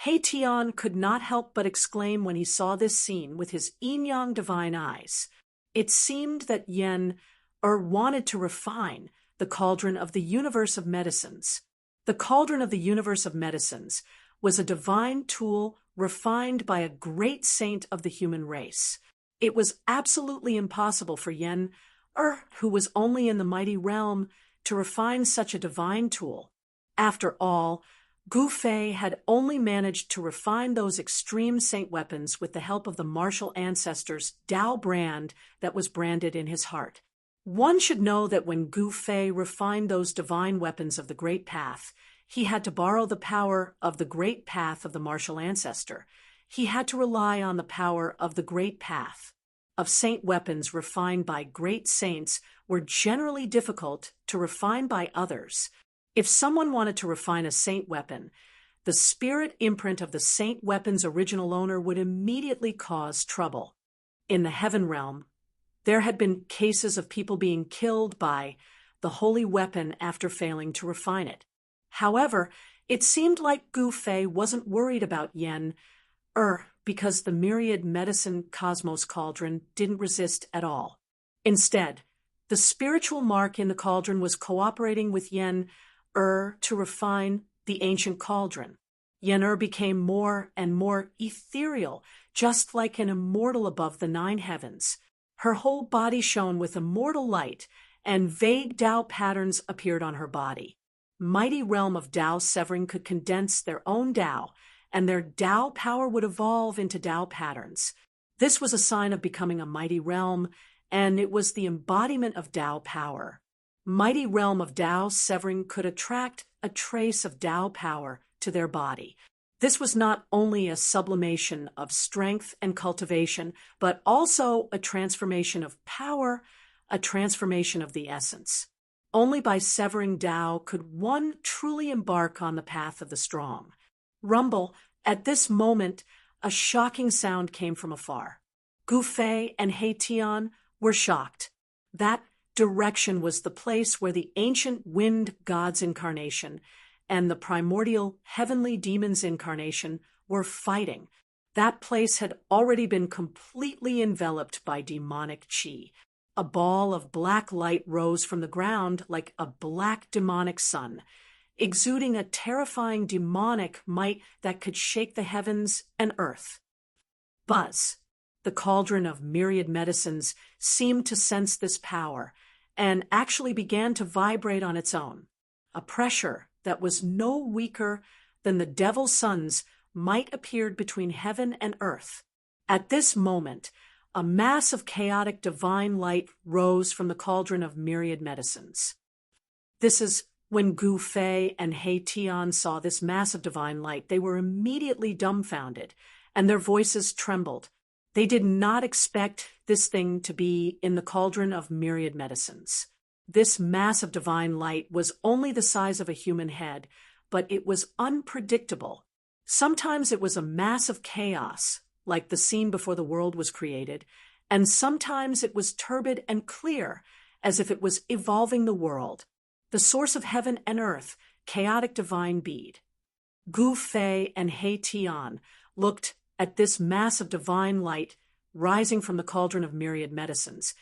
He Tian could not help but exclaim when he saw this scene with his yin-yang divine eyes. It seemed that Yen wanted to refine the cauldron of the universe of medicines. The cauldron of the universe of medicines was a divine tool refined by a great saint of the human race. It was absolutely impossible for who was only in the mighty realm, to refine such a divine tool. After all, Gu Fei had only managed to refine those extreme saint weapons with the help of the martial ancestors' Tao brand that was branded in his heart. One should know that when Gu Fei refined those divine weapons of the Great Path, he had to borrow the power of the Great Path of the martial ancestor. He had to rely on the power of the Great Path. Of saint weapons refined by great saints were generally difficult to refine by others. If someone wanted to refine a saint weapon, the spirit imprint of the saint weapon's original owner would immediately cause trouble. In the heaven realm, there had been cases of people being killed by the holy weapon after failing to refine it. However, it seemed like Gu Fei wasn't worried about because the myriad medicine cosmos cauldron didn't resist at all. Instead, the spiritual mark in the cauldron was cooperating with to refine the ancient cauldron. Became more and more ethereal, just like an immortal above the 9 heavens. Her whole body shone with immortal light, and vague Tao patterns appeared on her body. Mighty realm of Tao severing could condense their own Tao, and their Tao power would evolve into Tao patterns. This was a sign of becoming a mighty realm, and it was the embodiment of Tao power. Mighty realm of Tao severing could attract a trace of Tao power to their body. This was not only a sublimation of strength and cultivation, but also a transformation of power, a transformation of the essence. Only by severing Tao could one truly embark on the path of the strong. Rumble, at this moment, a shocking sound came from afar. Gu Fei and He Tian were shocked. That direction was the place where the ancient wind god's incarnation and the primordial heavenly demon's incarnation were fighting. That place had already been completely enveloped by demonic qi. A ball of black light rose from the ground like a black demonic sun, exuding a terrifying demonic might that could shake the heavens and earth. Buzz, the cauldron of myriad medicines, seemed to sense this power and actually began to vibrate on its own. A pressure that was no weaker than the devil's sun's might appeared between heaven and earth. At this moment, a mass of chaotic divine light rose from the cauldron of myriad medicines. This is when Gu Fei and He Tian saw this mass of divine light. They were immediately dumbfounded, and their voices trembled. They did not expect this thing to be in the cauldron of myriad medicines. This mass of divine light was only the size of a human head, but it was unpredictable. Sometimes it was a mass of chaos, like the scene before the world was created, and sometimes it was turbid and clear, as if it was evolving the world. The source of heaven and earth, chaotic divine bead. Gu Fei and He Tian looked at this mass of divine light rising from the cauldron of myriad medicines,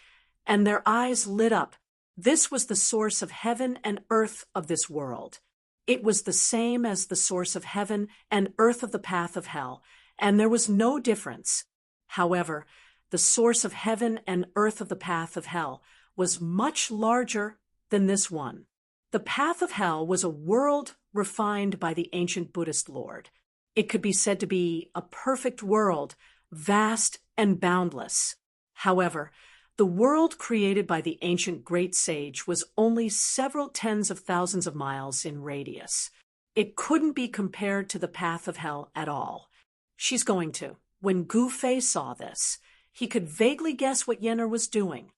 and their eyes lit up. This was the source of heaven and earth of this world. It was the same as the source of heaven and earth of the path of hell, and there was no difference. However, the source of heaven and earth of the path of hell was much larger than this one. The path of hell was a world refined by the ancient Buddhist Lord. It could be said to be a perfect world, vast and boundless. However, the world created by the ancient great sage was only several tens of thousands of miles in radius. It couldn't be compared to the path of hell at all. She's going to. When Gu Fei saw this, he could vaguely guess what Yen'er was doing.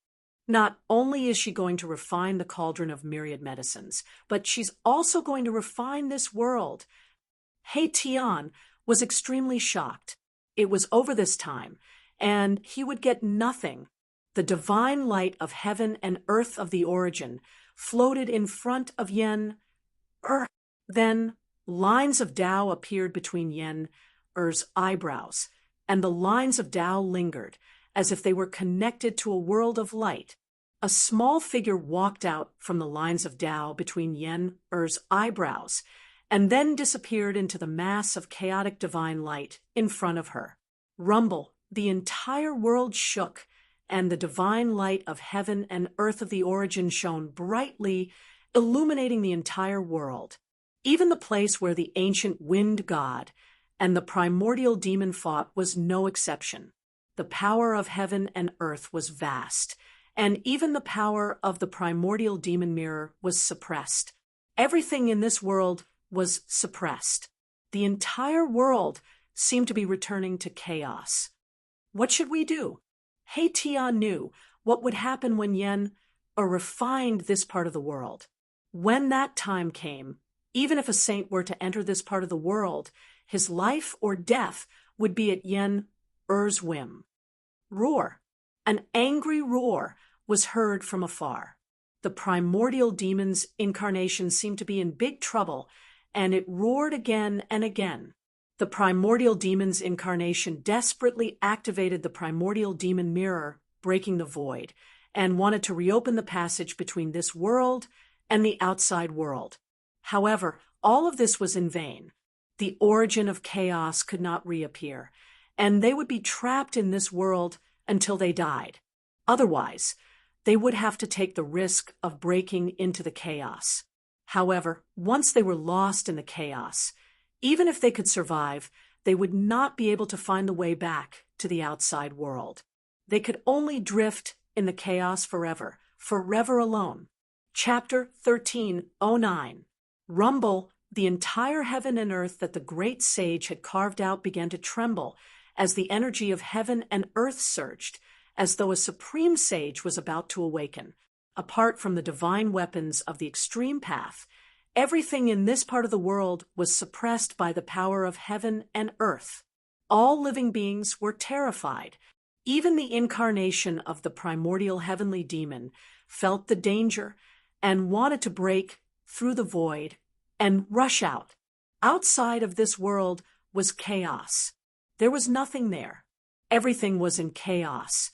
Not only is she going to refine the cauldron of myriad medicines, but she's also going to refine this world. He Tian was extremely shocked. It was over this time, and he would get nothing. The divine light of heaven and earth of the origin floated in front of Yen'er. Then lines of Tao appeared between Yen'er's eyebrows, and the lines of Tao lingered, as if they were connected to a world of light. A small figure walked out from the lines of Tao between Yen'er's eyebrows, and then disappeared into the mass of chaotic divine light in front of her. Rumble, the entire world shook, and the divine light of heaven and earth of the origin shone brightly, illuminating the entire world. Even the place where the ancient wind god and the primordial demon fought was no exception. The power of heaven and earth was vast, and even the power of the primordial demon mirror was suppressed. Everything in this world was suppressed. The entire world seemed to be returning to chaos. What should we do? He Tian knew what would happen when Yen'er refined this part of the world. When that time came, even if a saint were to enter this part of the world, his life or death would be at Yen'er's whim. Roar. An angry roar was heard from afar. The primordial demon's incarnation seemed to be in big trouble, and it roared again and again. The primordial demon's incarnation desperately activated the primordial demon mirror, breaking the void, and wanted to reopen the passage between this world and the outside world. However, all of this was in vain. The origin of chaos could not reappear, and they would be trapped in this world until they died. Otherwise, they would have to take the risk of breaking into the chaos. However, once they were lost in the chaos, even if they could survive, they would not be able to find the way back to the outside world. They could only drift in the chaos forever, forever alone. Chapter 13:09. Rumble, the entire heaven and earth that the great sage had carved out began to tremble as the energy of heaven and earth surged, as though a supreme sage was about to awaken. Apart from the divine weapons of the extreme path, everything in this part of the world was suppressed by the power of heaven and earth. All living beings were terrified. Even the incarnation of the primordial heavenly demon felt the danger and wanted to break through the void and rush out. Outside of this world was chaos. There was nothing there. Everything was in chaos,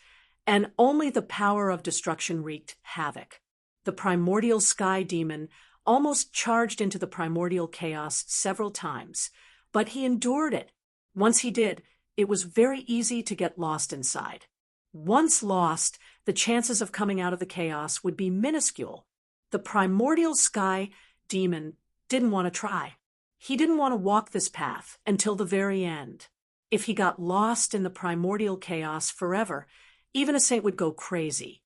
and only the power of destruction wreaked havoc. The primordial sky demon almost charged into the primordial chaos several times, but he endured it. Once he did, it was very easy to get lost inside. Once lost, the chances of coming out of the chaos would be minuscule. The primordial sky demon didn't want to try. He didn't want to walk this path until the very end. If he got lost in the primordial chaos forever, even a saint would go crazy.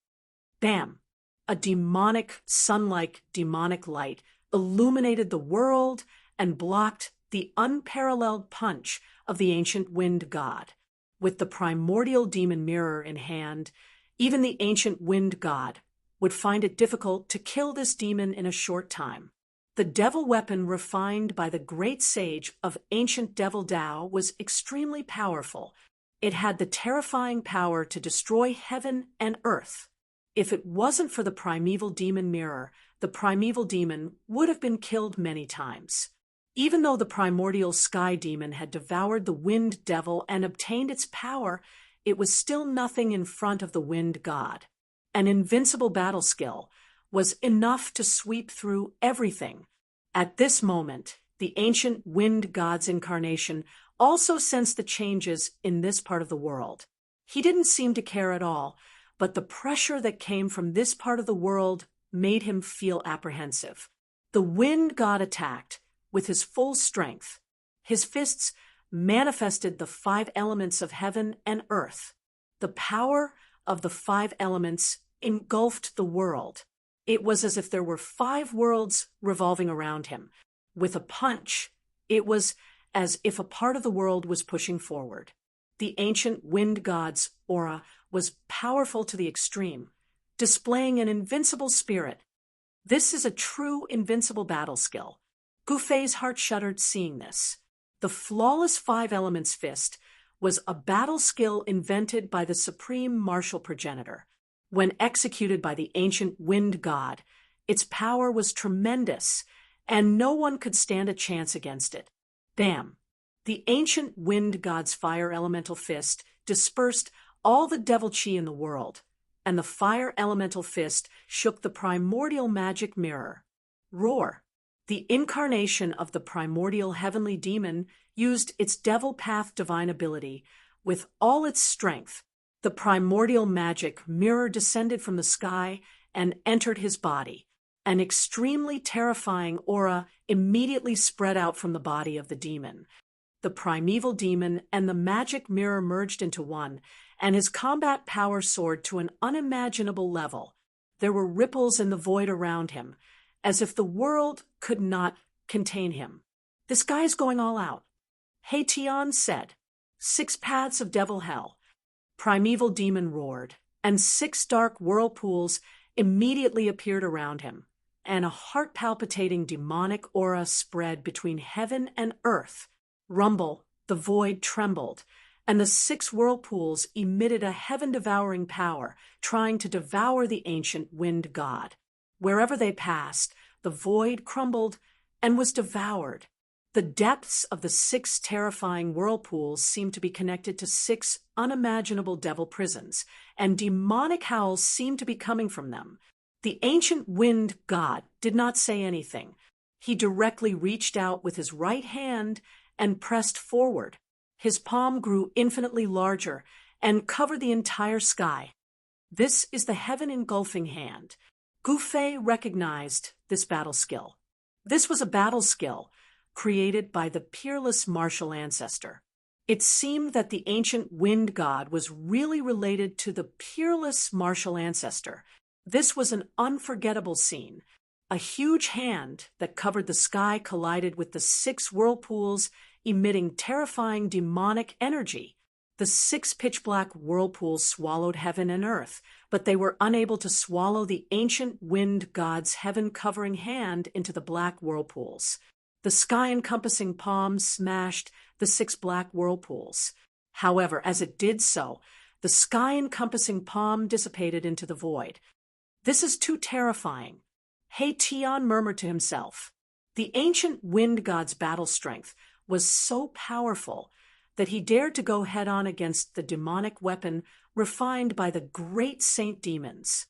Bam! A demonic, sun-like demonic light illuminated the world and blocked the unparalleled punch of the ancient wind god. With the primordial demon mirror in hand, even the ancient wind god would find it difficult to kill this demon in a short time. The devil weapon refined by the great sage of ancient devil Tao was extremely powerful. It had the terrifying power to destroy heaven and earth. If it wasn't for the primeval demon mirror, the primeval demon would have been killed many times. Even though the primordial sky demon had devoured the wind devil and obtained its power, it was still nothing in front of the wind god. An invincible battle skill was enough to sweep through everything. At this moment, the ancient wind god's incarnation also sensed the changes in this part of the world. He didn't seem to care at all, but the pressure that came from this part of the world made him feel apprehensive. The wind god attacked with his full strength. His fists manifested the 5 elements of heaven and earth. The power of the 5 elements engulfed the world. It was as if there were 5 worlds revolving around him. With a punch, it was as if a part of the world was pushing forward. The ancient wind god's aura was powerful to the extreme, displaying an invincible spirit. This is a true invincible battle skill. Gu Fei's heart shuddered seeing this. The flawless five elements fist was a battle skill invented by the supreme martial progenitor. When executed by the ancient wind god, its power was tremendous, and no one could stand a chance against it. Bam! The ancient wind god's fire elemental fist dispersed all the devil chi in the world, and the fire elemental fist shook the primordial magic mirror. Roar! The incarnation of the primordial heavenly demon used its devil path divine ability with all its strength. The primordial magic mirror descended from the sky and entered his body. An extremely terrifying aura immediately spread out from the body of the demon. The primeval demon and the magic mirror merged into one, and his combat power soared to an unimaginable level. There were ripples in the void around him, as if the world could not contain him. This guy's going all out. He Tian said. 6 paths of devil hell. Primeval demon roared, and 6 dark whirlpools immediately appeared around him, and a heart-palpitating demonic aura spread between heaven and earth. Rumble, the void trembled, and the 6 whirlpools emitted a heaven-devouring power, trying to devour the ancient wind god. Wherever they passed, the void crumbled and was devoured. The depths of the 6 terrifying whirlpools seemed to be connected to 6 unimaginable devil prisons, and demonic howls seemed to be coming from them. The ancient wind god did not say anything. He directly reached out with his right hand and pressed forward. His palm grew infinitely larger and covered the entire sky. This is the heaven-engulfing hand. Gu Fei recognized this battle skill. This was a battle skill created by the peerless martial ancestor. It seemed that the ancient wind god was really related to the peerless martial ancestor. This was an unforgettable scene. A huge hand that covered the sky collided with the 6 whirlpools, emitting terrifying demonic energy. The 6 pitch-black whirlpools swallowed heaven and earth, but they were unable to swallow the ancient wind god's heaven-covering hand into the black whirlpools. The sky-encompassing palm smashed the 6 black whirlpools. However, as it did so, the sky-encompassing palm dissipated into the void. This is too terrifying. He Tian murmured to himself. The ancient wind god's battle strength was so powerful that he dared to go head-on against the demonic weapon refined by the great saint demons.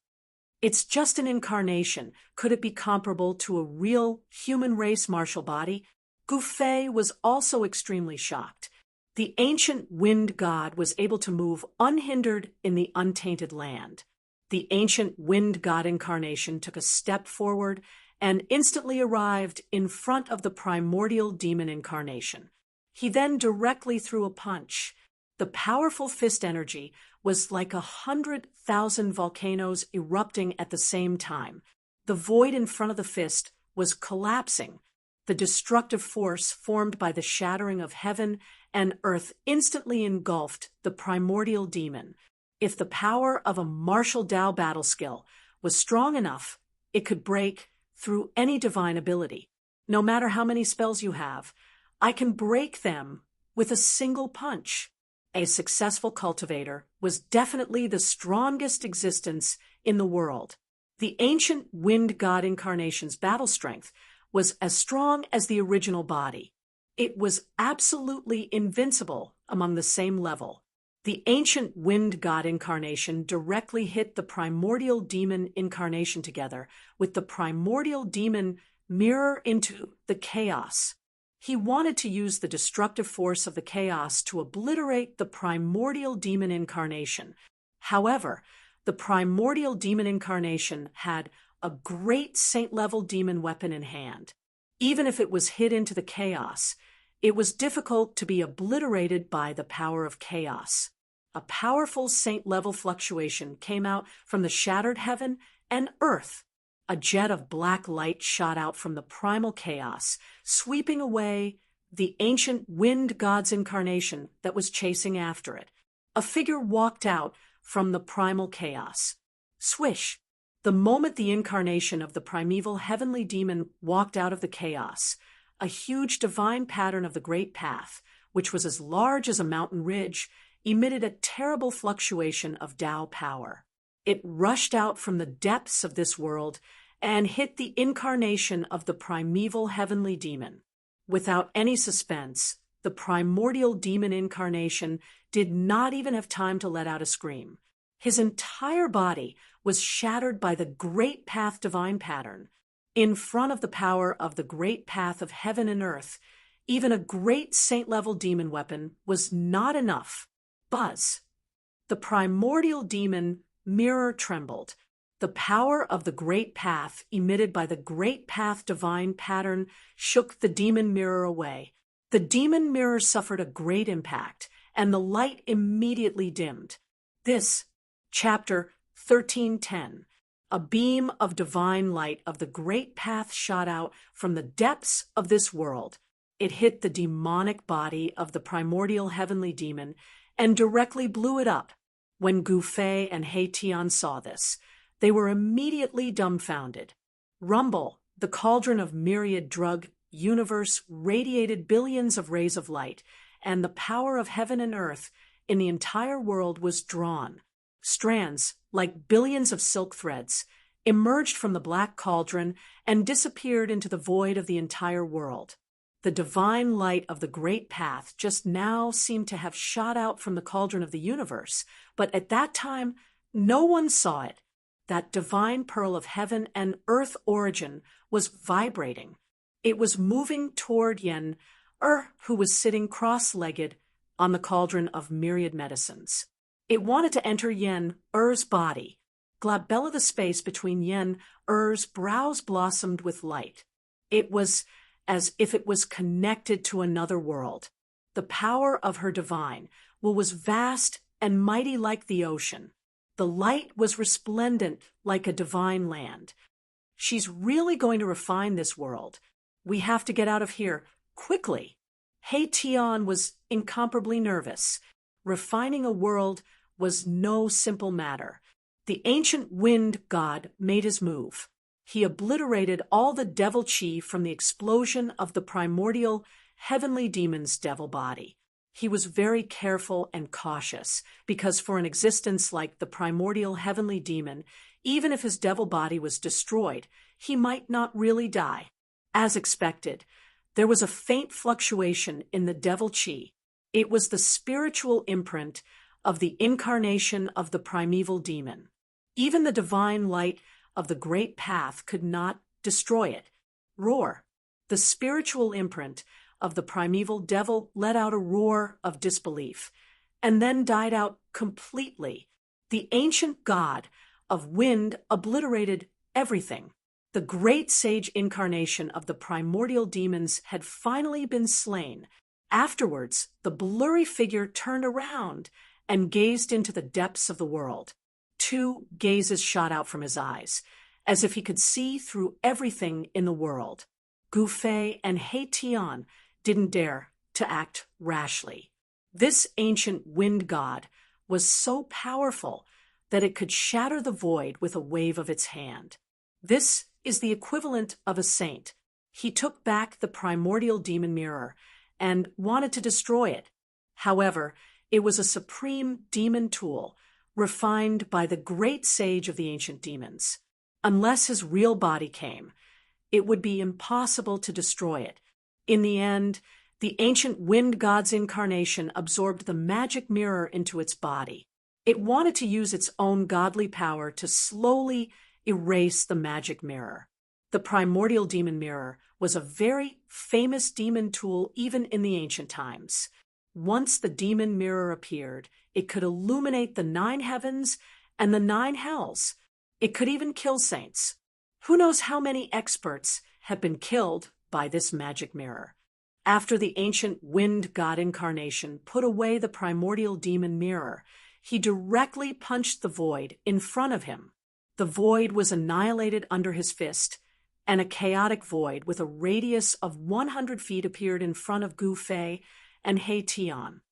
It's just an incarnation. Could it be comparable to a real human race martial body? Gu Fei was also extremely shocked. The ancient wind god was able to move unhindered in the untainted land. The ancient wind god incarnation took a step forward and instantly arrived in front of the primordial demon incarnation. He then directly threw a punch. The powerful fist energy was like 100,000 volcanoes erupting at the same time. The void in front of the fist was collapsing. The destructive force formed by the shattering of heaven and earth instantly engulfed the primordial demon. If the power of a martial Dao battle skill was strong enough, it could break through any divine ability. No matter how many spells you have, I can break them with a single punch. A successful cultivator was definitely the strongest existence in the world. The ancient wind god incarnation's battle strength was as strong as the original body. It was absolutely invincible among the same level. The ancient wind god incarnation directly hit the primordial demon incarnation together, with the primordial demon mirror into the chaos. He wanted to use the destructive force of the chaos to obliterate the primordial demon incarnation. However, the primordial demon incarnation had a great saint-level demon weapon in hand. Even if it was hit into the chaos, it was difficult to be obliterated by the power of chaos. A powerful saint-level fluctuation came out from the shattered heaven and earth. A jet of black light shot out from the primal chaos, sweeping away the ancient wind god's incarnation that was chasing after it. A figure walked out from the primal chaos. Swish! The moment the incarnation of the primeval heavenly demon walked out of the chaos, a huge divine pattern of the Great Path, which was as large as a mountain ridge, emitted a terrible fluctuation of Tao power. It rushed out from the depths of this world and hit the incarnation of the primeval heavenly demon. Without any suspense, the primordial demon incarnation did not even have time to let out a scream. His entire body was shattered by the Great Path divine pattern. In front of the power of the Great Path of heaven and earth, even a great saint-level demon weapon was not enough. Buzz! The primordial demon mirror trembled. The power of the Great Path emitted by the Great Path divine pattern shook the demon mirror away. The demon mirror suffered a great impact, and the light immediately dimmed. This, chapter 1310, a beam of divine light of the Great Path shot out from the depths of this world. It hit the demonic body of the primordial heavenly demon and directly blew it up. When Gu Fei and He Tian saw this, they were immediately dumbfounded. Rumble, the cauldron of myriad drug universe, radiated billions of rays of light, and the power of heaven and earth in the entire world was drawn. Strands, like billions of silk threads, emerged from the black cauldron and disappeared into the void of the entire world. The divine light of the Great Path just now seemed to have shot out from the cauldron of the universe, but at that time, no one saw it. That divine pearl of heaven and earth origin was vibrating. It was moving toward Yen, who was sitting cross-legged on the cauldron of myriad medicines. It wanted to enter Yen-Er's body. Glabella, the space between Yen-Er's brows blossomed with light. It was as if it was connected to another world. The power of her divine will was vast and mighty like the ocean. The light was resplendent like a divine land. She's really going to refine this world. We have to get out of here quickly. He Tian was incomparably nervous. Refining a world was no simple matter. The ancient wind god made his move. He obliterated all the devil chi from the explosion of the primordial heavenly demon's devil body. He was very careful and cautious, because for an existence like the primordial heavenly demon, even if his devil body was destroyed, he might not really die. As expected, there was a faint fluctuation in the devil chi. It was the spiritual imprint of the incarnation of the primeval demon. Even the divine light of the Great Path could not destroy it. Roar! The spiritual imprint of the primeval devil let out a roar of disbelief, and then died out completely. The ancient god of wind obliterated everything. The great sage incarnation of the primordial demons had finally been slain. Afterwards, the blurry figure turned around and gazed into the depths of the world. Two gazes shot out from his eyes, as if he could see through everything in the world. Gu Fei and He Tian didn't dare to act rashly. This ancient wind god was so powerful that it could shatter the void with a wave of its hand. This is the equivalent of a saint. He took back the primordial demon mirror and wanted to destroy it. However, it was a supreme demon tool, refined by the great sage of the ancient demons. Unless his real body came, it would be impossible to destroy it. In the end, the ancient wind god's incarnation absorbed the magic mirror into its body. It wanted to use its own godly power to slowly erase the magic mirror. The primordial demon mirror was a very famous demon tool even in the ancient times. Once the demon mirror appeared, it could illuminate the 9 heavens and the 9 hells. It could even kill saints. Who knows how many experts have been killed by this magic mirror? After the ancient wind god incarnation put away the primordial demon mirror, he directly punched the void in front of him. The void was annihilated under his fist, and a chaotic void with a radius of 100 feet appeared in front of Gu Fei and He Tian.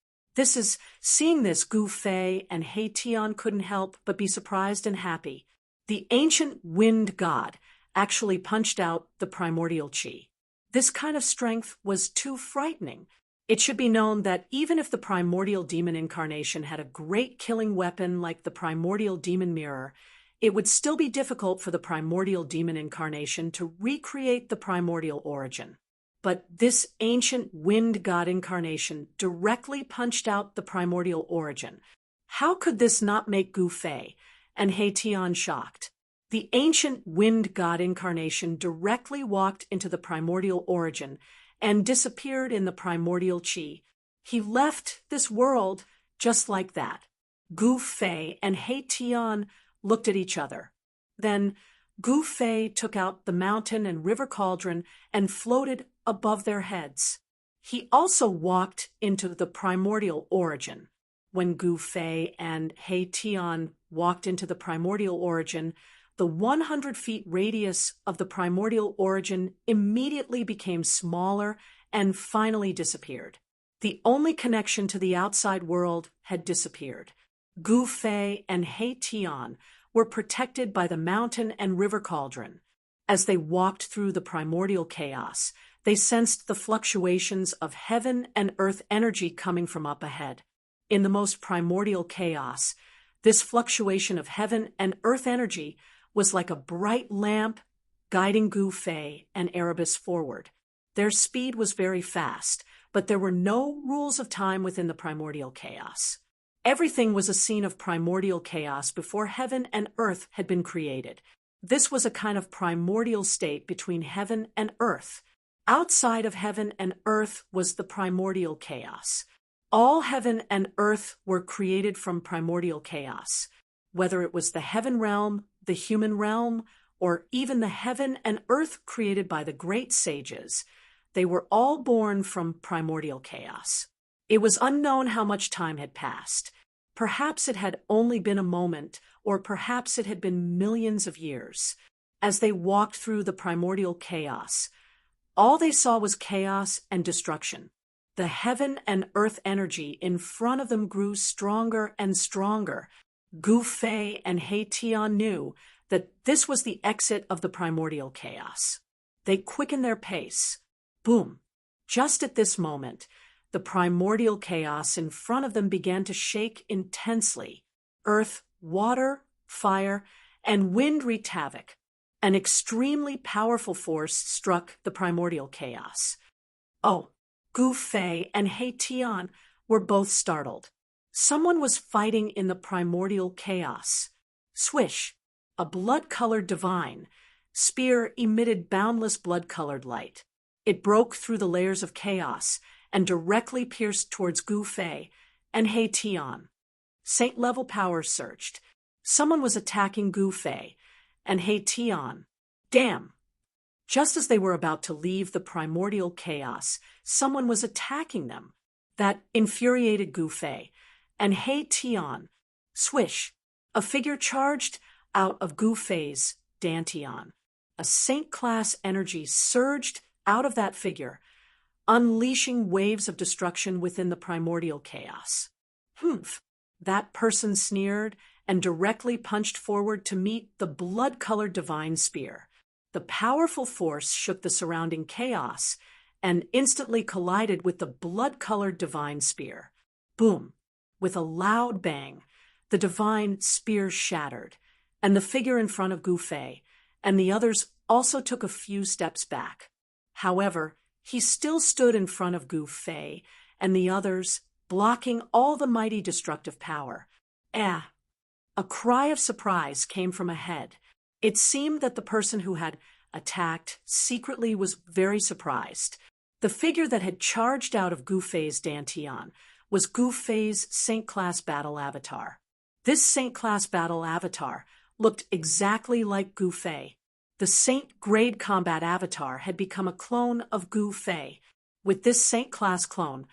Seeing this, Gu Fei and He Tian couldn't help but be surprised and happy. The ancient wind god actually punched out the primordial qi. This kind of strength was too frightening. It should be known that even if the primordial demon incarnation had a great killing weapon like the primordial demon mirror, it would still be difficult for the primordial demon incarnation to recreate the primordial origin. But this ancient wind god incarnation directly punched out the primordial origin. How could this not make Gu Fei and He Tian shocked? The ancient wind god incarnation directly walked into the primordial origin and disappeared in the primordial qi. He left this world just like that. Gu Fei and He Tian looked at each other. Then Gu Fei took out the mountain and river cauldron and floated above their heads. He also walked into the primordial origin. When Gu Fei and He Tian walked into the primordial origin, the 100 feet radius of the primordial origin immediately became smaller and finally disappeared. The only connection to the outside world had disappeared. Gu Fei and He Tian were protected by the mountain and river cauldron. As they walked through the primordial chaos, they sensed the fluctuations of heaven and earth energy coming from up ahead. In the most primordial chaos, this fluctuation of heaven and earth energy was like a bright lamp guiding Gu Fei and Erebus forward. Their speed was very fast, but there were no rules of time within the primordial chaos. Everything was a scene of primordial chaos before heaven and earth had been created. This was a kind of primordial state between heaven and earth. Outside of heaven and earth was the primordial chaos. All heaven and earth were created from primordial chaos. Whether it was the heaven realm, the human realm, or even the heaven and earth created by the great sages, they were all born from primordial chaos. It was unknown how much time had passed. Perhaps it had only been a moment, or perhaps it had been millions of years. As they walked through the primordial chaos, all they saw was chaos and destruction. The heaven and earth energy in front of them grew stronger and stronger. Gu Fei and He Tian knew that this was the exit of the primordial chaos. They quickened their pace. Boom! Just at this moment, the primordial chaos in front of them began to shake intensely. Earth, water, fire, and wind wreaked havoc. An extremely powerful force struck the primordial chaos. Oh, Gu Fei and He Tian were both startled. Someone was fighting in the primordial chaos. Swish! A blood-colored divine spear emitted boundless blood-colored light. It broke through the layers of chaos and directly pierced towards Gu Fei and He Tian. Saint-level power surged. Someone was attacking Gu Fei and He Tian. Damn! Just as they were about to leave the primordial chaos, someone was attacking them. That infuriated Gu Fei and He Tian. Swish! A figure charged out of Gu Fei's dantian. A saint-class energy surged out of that figure, unleashing waves of destruction within the primordial chaos. Humph! That person sneered and directly punched forward to meet the blood-colored divine spear. The powerful force shook the surrounding chaos and instantly collided with the blood-colored divine spear. Boom! With a loud bang, the divine spear shattered, and the figure in front of Gu Fei and the others also took a few steps back. However, he still stood in front of Gu Fei and the others, blocking all the mighty destructive power. Ah! A cry of surprise came from ahead. It seemed that the person who had attacked secretly was very surprised. The figure that had charged out of Gu Fei's dantian was Gu Fei's Saint-class battle avatar. This Saint-class battle avatar looked exactly like Gu Fei. The Saint-grade combat avatar had become a clone of Gu Fei. With this Saint-class clone,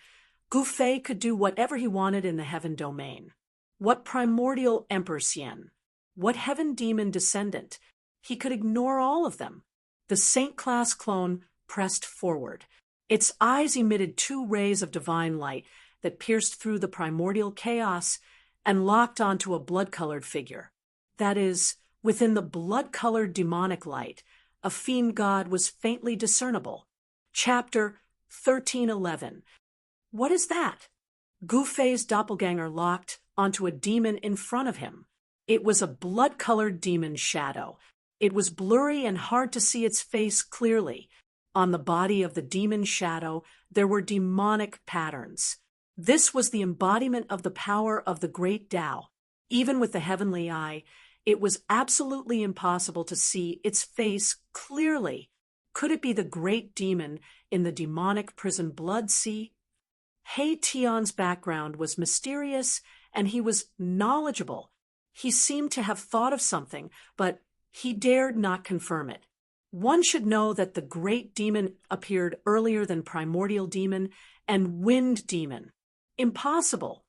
Gu Fei could do whatever he wanted in the heaven domain. What primordial Emperor Xian? What heaven demon descendant? He could ignore all of them. The Saint-class clone pressed forward. Its eyes emitted 2 rays of divine light that pierced through the primordial chaos and locked onto a blood-colored figure. That is, within the blood-colored demonic light, a fiend god was faintly discernible. Chapter 1311. What is that? Gu-Fei's doppelganger locked onto a demon in front of him. It was a blood-colored demon shadow. It was blurry and hard to see its face clearly. On the body of the demon shadow, there were demonic patterns. This was the embodiment of the power of the great Tao. Even with the heavenly eye, it was absolutely impossible to see its face clearly. Could it be the great demon in the demonic prison Blood Sea? He Tian's background was mysterious, and he was knowledgeable. He seemed to have thought of something, but he dared not confirm it. One should know that the great demon appeared earlier than primordial demon and wind demon. Impossible.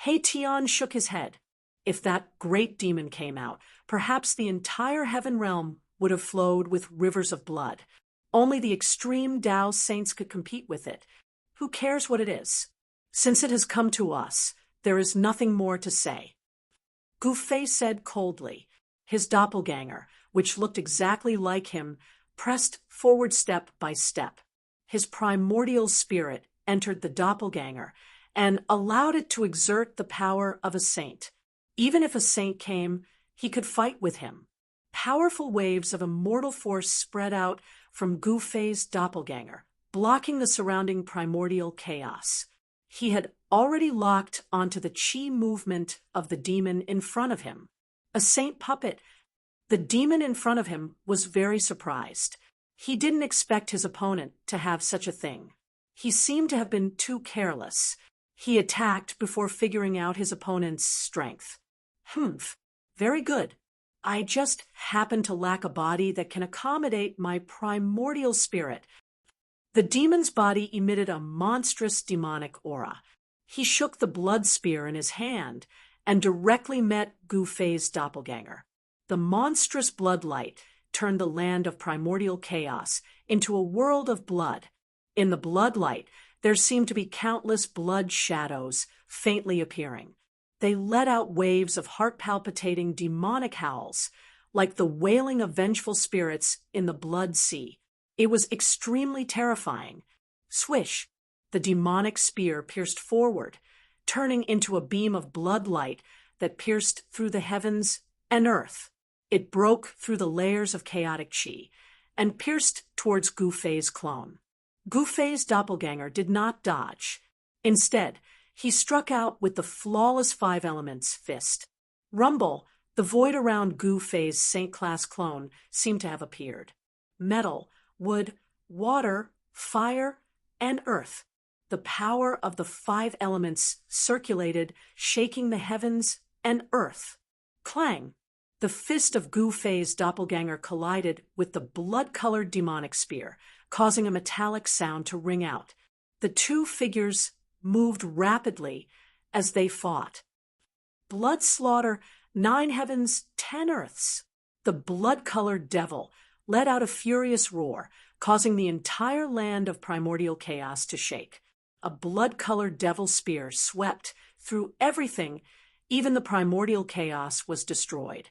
He Tian shook his head. If that great demon came out, perhaps the entire heaven realm would have flowed with rivers of blood. Only the extreme Tao saints could compete with it. Who cares what it is? Since it has come to us, there is nothing more to say. Gu-Fei said coldly. His doppelganger, which looked exactly like him, pressed forward step by step. His primordial spirit entered the doppelganger and allowed it to exert the power of a saint. Even if a saint came, he could fight with him. Powerful waves of immortal force spread out from Gu-Fei's doppelganger, blocking the surrounding primordial chaos. He had already locked onto the chi movement of the demon in front of him. A saint puppet. The demon in front of him was very surprised. He didn't expect his opponent to have such a thing. He seemed to have been too careless. He attacked before figuring out his opponent's strength. Very good. I just happen to lack a body that can accommodate my primordial spirit. The demon's body emitted a monstrous demonic aura. He shook the blood spear in his hand and directly met Gu-Fei's doppelganger. The monstrous blood light turned the land of primordial chaos into a world of blood. In the blood light, there seemed to be countless blood shadows faintly appearing. They let out waves of heart-palpitating demonic howls, like the wailing of vengeful spirits in the Blood Sea. It was extremely terrifying. Swish! The demonic spear pierced forward, turning into a beam of blood light that pierced through the heavens and earth. It broke through the layers of chaotic chi and pierced towards Gu-Fei's clone. Gu-Fei's doppelganger did not dodge. Instead, he struck out with the flawless 5 elements fist. Rumble, the void around Gu-Fei's Saint-class clone, seemed to have appeared. Metal, wood, water, fire, and earth. The power of the 5 elements circulated, shaking the heavens and earth. Clang! The fist of Gu-Fei's doppelganger collided with the blood-colored demonic spear, causing a metallic sound to ring out. The 2 figures moved rapidly as they fought. Blood slaughter, 9 heavens, 10 earths. The blood-colored devil let out a furious roar, causing the entire land of primordial chaos to shake. A blood-colored devil spear swept through everything. Even the primordial chaos was destroyed.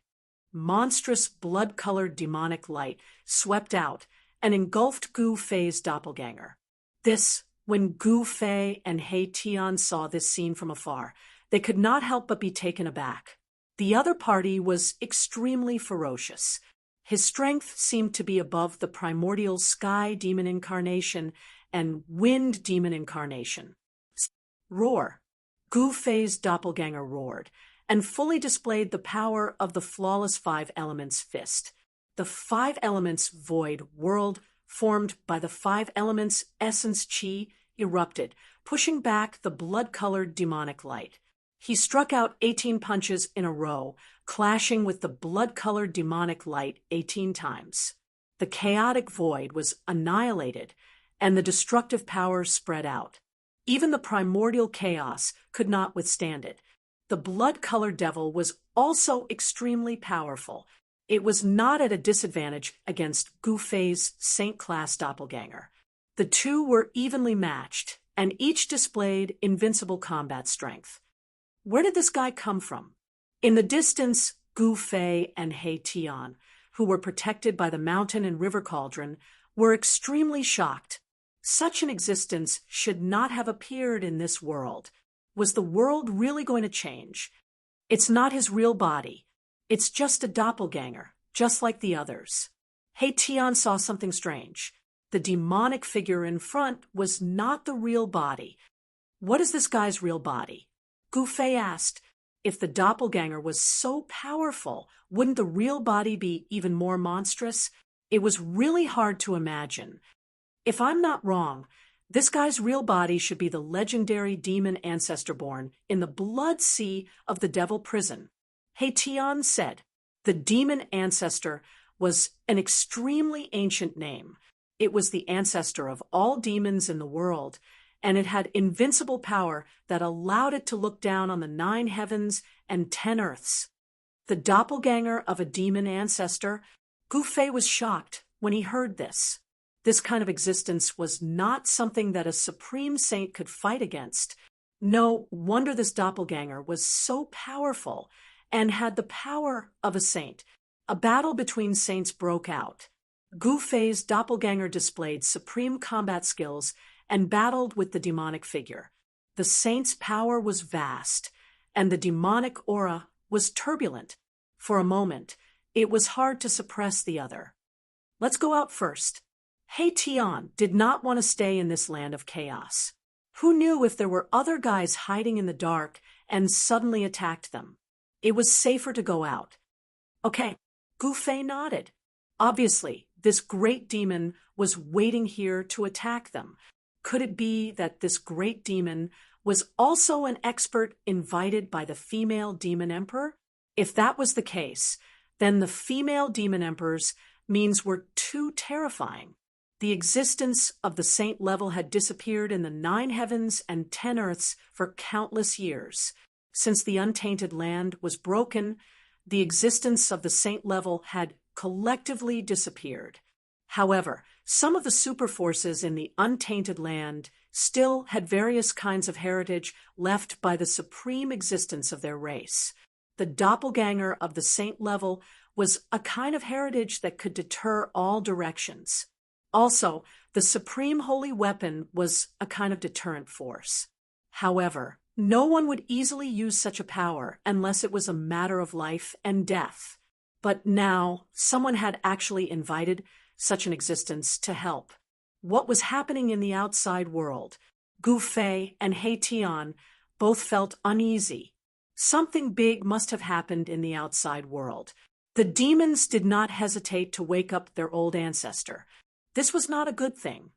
Monstrous blood-colored demonic light swept out and engulfed Gu-Fei's doppelganger. When Gu-Fei and He Tian saw this scene from afar, they could not help but be taken aback. The other party was extremely ferocious. His strength seemed to be above the primordial sky demon incarnation and wind demon incarnation. Roar! Gu-Fei's doppelganger roared and fully displayed the power of the flawless 5 elements fist. The 5 elements void world, formed by the 5 elements essence chi, erupted, pushing back the blood-colored demonic light. He struck out 18 punches in a row, clashing with the blood-colored demonic light 18 times. The chaotic void was annihilated, and the destructive power spread out. Even the primordial chaos could not withstand it. The blood-colored devil was also extremely powerful. it was not at a disadvantage against Gu Fei's Saint-class doppelganger. The two were evenly matched, and each displayed invincible combat strength. Where did this guy come from? In the distance, Gu Fei and He Tian, who were protected by the mountain and river cauldron, were extremely shocked. Such an existence should not have appeared in this world. Was the world really going to change? It's not his real body. It's just a doppelganger, just like the others. He Tian saw something strange. The demonic figure in front was not the real body. What is this guy's real body? Gu Fei asked. If the doppelganger was so powerful, wouldn't the real body be even more monstrous? It was really hard to imagine. If I'm not wrong, this guy's real body should be the legendary demon ancestor born in the blood sea of the devil prison. He Tian said. The demon ancestor was an extremely ancient name. It was the ancestor of all demons in the world, and it had invincible power that allowed it to look down on the 9 heavens and 10 earths. The doppelganger of a demon ancestor? Gu Fei was shocked when he heard this. This kind of existence was not something that a supreme saint could fight against. No wonder this doppelganger was so powerful and had the power of a saint. A battle between saints broke out. Gu Fei's doppelganger displayed supreme combat skills and battled with the demonic figure. The saint's power was vast, and the demonic aura was turbulent. For a moment, it was hard to suppress the other. Let's go out first. He Tian did not want to stay in this land of chaos. Who knew if there were other guys hiding in the dark and suddenly attacked them? It was safer to go out. Okay, Gu Fei nodded. Obviously, this great demon was waiting here to attack them. Could it be that this great demon was also an expert invited by the female demon emperor? If that was the case, then the female demon emperors means were too terrifying. The existence of the saint level had disappeared in the 9 heavens and 10 earths for countless years. Since the untainted land was broken, the existence of the saint level had collectively disappeared. However, some of the superforces in the untainted land still had various kinds of heritage left by the supreme existence of their race. The doppelganger of the saint level was a kind of heritage that could deter all directions. Also, the supreme holy weapon was a kind of deterrent force. However, no one would easily use such a power unless it was a matter of life and death. But now, someone had actually invited such an existence to help. What was happening in the outside world? Gu Fei and He Tian both felt uneasy. Something big must have happened in the outside world. The demons did not hesitate to wake up their old ancestor. This was not a good thing.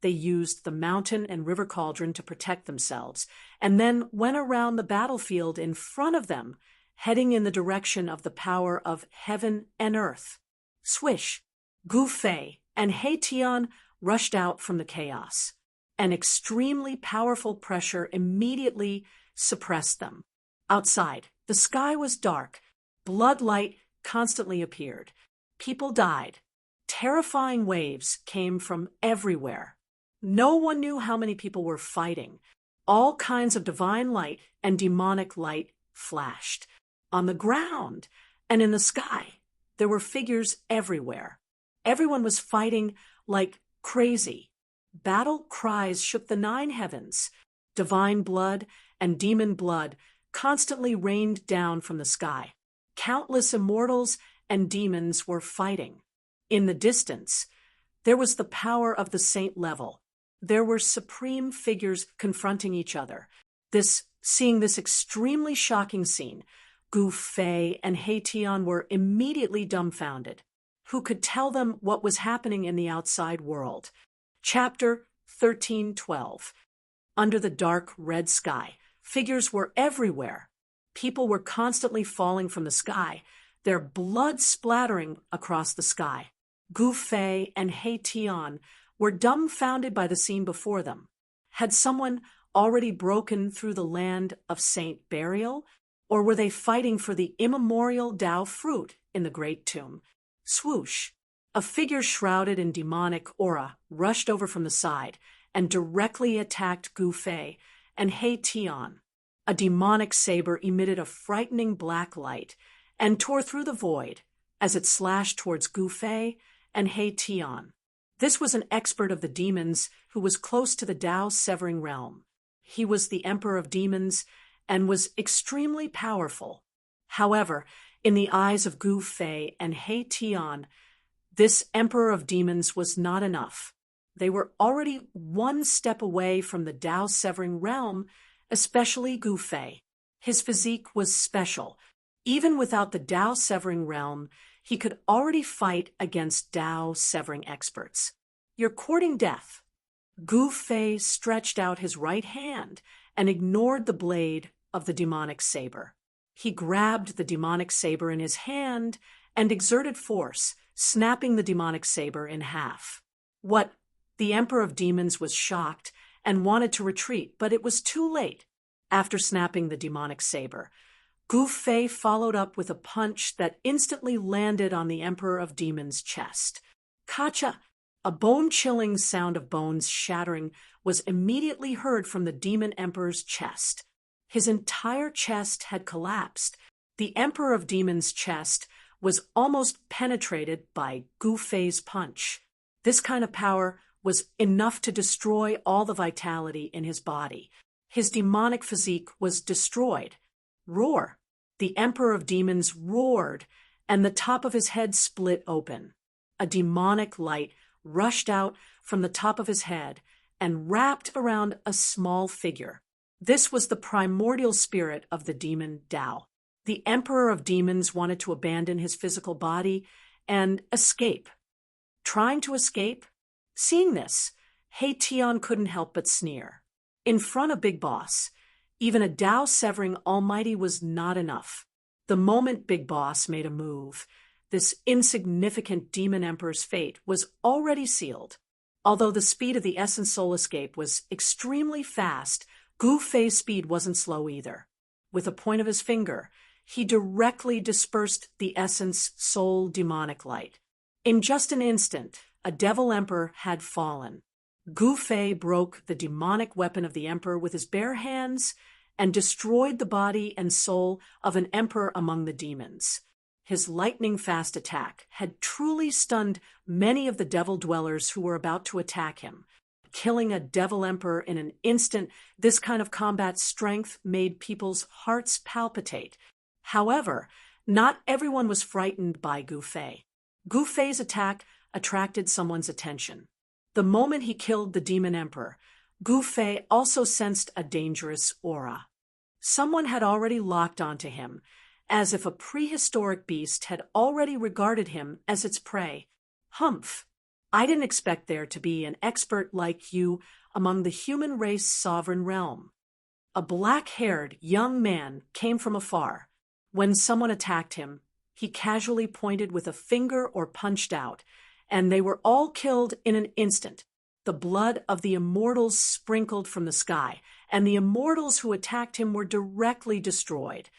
They used the mountain and river cauldron to protect themselves, and then went around the battlefield in front of them, heading in the direction of the power of heaven and earth. Swish! Gu Fei and He Tian rushed out from the chaos. An extremely powerful pressure immediately suppressed them. Outside, the sky was dark. Blood light constantly appeared. People died. Terrifying waves came from everywhere. No one knew how many people were fighting. All kinds of divine light and demonic light flashed. On the ground and in the sky, there were figures everywhere. Everyone was fighting like crazy. Battle cries shook the 9 heavens. Divine blood and demon blood constantly rained down from the sky. Countless immortals and demons were fighting. In the distance, there was the power of the saint level. There were supreme figures confronting each other. Seeing this extremely shocking scene, Gu Fei and He Tian were immediately dumbfounded. Who could tell them what was happening in the outside world? Chapter 13:12. Under the dark red sky, figures were everywhere. People were constantly falling from the sky, their blood splattering across the sky. Gu Fei and He Tian were dumbfounded by the scene before them. Had someone already broken through the land of saint burial, or were they fighting for the immemorial Tao fruit in the Great Tomb. Swoosh! A figure shrouded in demonic aura rushed over from the side and directly attacked Gu Fei and He Tian. A demonic saber emitted a frightening black light and tore through the void as it slashed towards Gu Fei and He Tian. This was an expert of the demons who was close to the Tao severing realm. He was the Emperor of Demons and was extremely powerful. However, in the eyes of Gu Fei and He Tian, this Emperor of Demons was not enough. They were already one step away from the Tao severing realm, especially Gu Fei. His physique was special. Even without the Tao severing realm, he could already fight against Tao severing experts. You're courting death. Gu Fei stretched out his right hand and ignored the blade of the demonic saber. He grabbed the demonic saber in his hand and exerted force, snapping the demonic saber in half. The Emperor of Demons was shocked and wanted to retreat, but it was too late. After snapping the demonic saber, Gu Fei followed up with a punch that instantly landed on the Emperor of Demons' chest. Kacha! A bone-chilling sound of bones shattering was immediately heard from the Demon Emperor's chest. His entire chest had collapsed. The Emperor of Demons' chest was almost penetrated by Gu Fei's punch. This kind of power was enough to destroy all the vitality in his body. His demonic physique was destroyed. Roar! The Emperor of Demons roared, and the top of his head split open. A demonic light rushed out from the top of his head and wrapped around a small figure. This was the primordial spirit of the demon Tao. The Emperor of Demons wanted to abandon his physical body and escape. Trying to escape? Seeing this, He Tian couldn't help but sneer. In front of Big Boss, even a Tao-severing almighty was not enough. The moment Big Boss made a move, this insignificant demon emperor's fate was already sealed. Although the speed of the Essence Soul escape was extremely fast, Gu Fei's speed wasn't slow either. With a point of his finger, he directly dispersed the Essence Soul demonic light. In just an instant, a devil emperor had fallen. Gu Fei broke the demonic weapon of the emperor with his bare hands and destroyed the body and soul of an emperor among the demons. His lightning-fast attack had truly stunned many of the devil dwellers who were about to attack him. Killing a devil emperor in an instant, this kind of combat strength made people's hearts palpitate. However, not everyone was frightened by Gu Fei. Gu Fei's attack attracted someone's attention. The moment he killed the demon emperor, Gu Fei also sensed a dangerous aura. Someone had already locked onto him, as if a prehistoric beast had already regarded him as its prey. Humph! I didn't expect there to be an expert like you among the human race sovereign realm. A black-haired young man came from afar. When someone attacked him, he casually pointed with a finger or punched out, and they were all killed in an instant. The blood of the immortals sprinkled from the sky, and the immortals who attacked him were directly destroyed.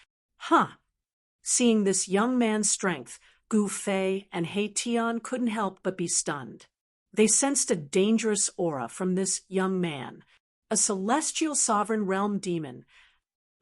Seeing this young man's strength, Gu Fei and He Tian couldn't help but be stunned. They sensed a dangerous aura from this young man, a celestial sovereign realm demon.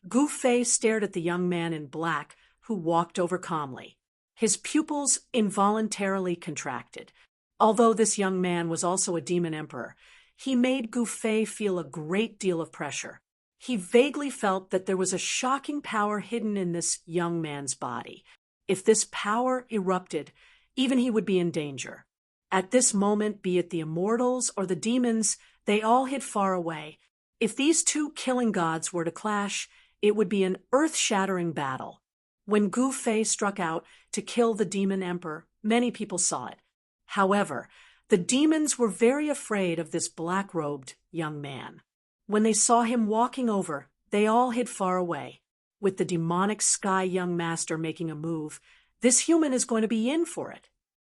Gu Fei stared at the young man in black, who walked over calmly. His pupils involuntarily contracted. Although this young man was also a demon emperor, he made Gu Fei feel a great deal of pressure. He vaguely felt that there was a shocking power hidden in this young man's body. If this power erupted, even he would be in danger. At this moment, be it the immortals or the demons, they all hid far away. If these two killing gods were to clash, it would be an earth-shattering battle. When Gu Fei struck out to kill the demon emperor, many people saw it. However, the demons were very afraid of this black-robed young man. When they saw him walking over, they all hid far away. With the demonic sky young master making a move, this human is going to be in for it.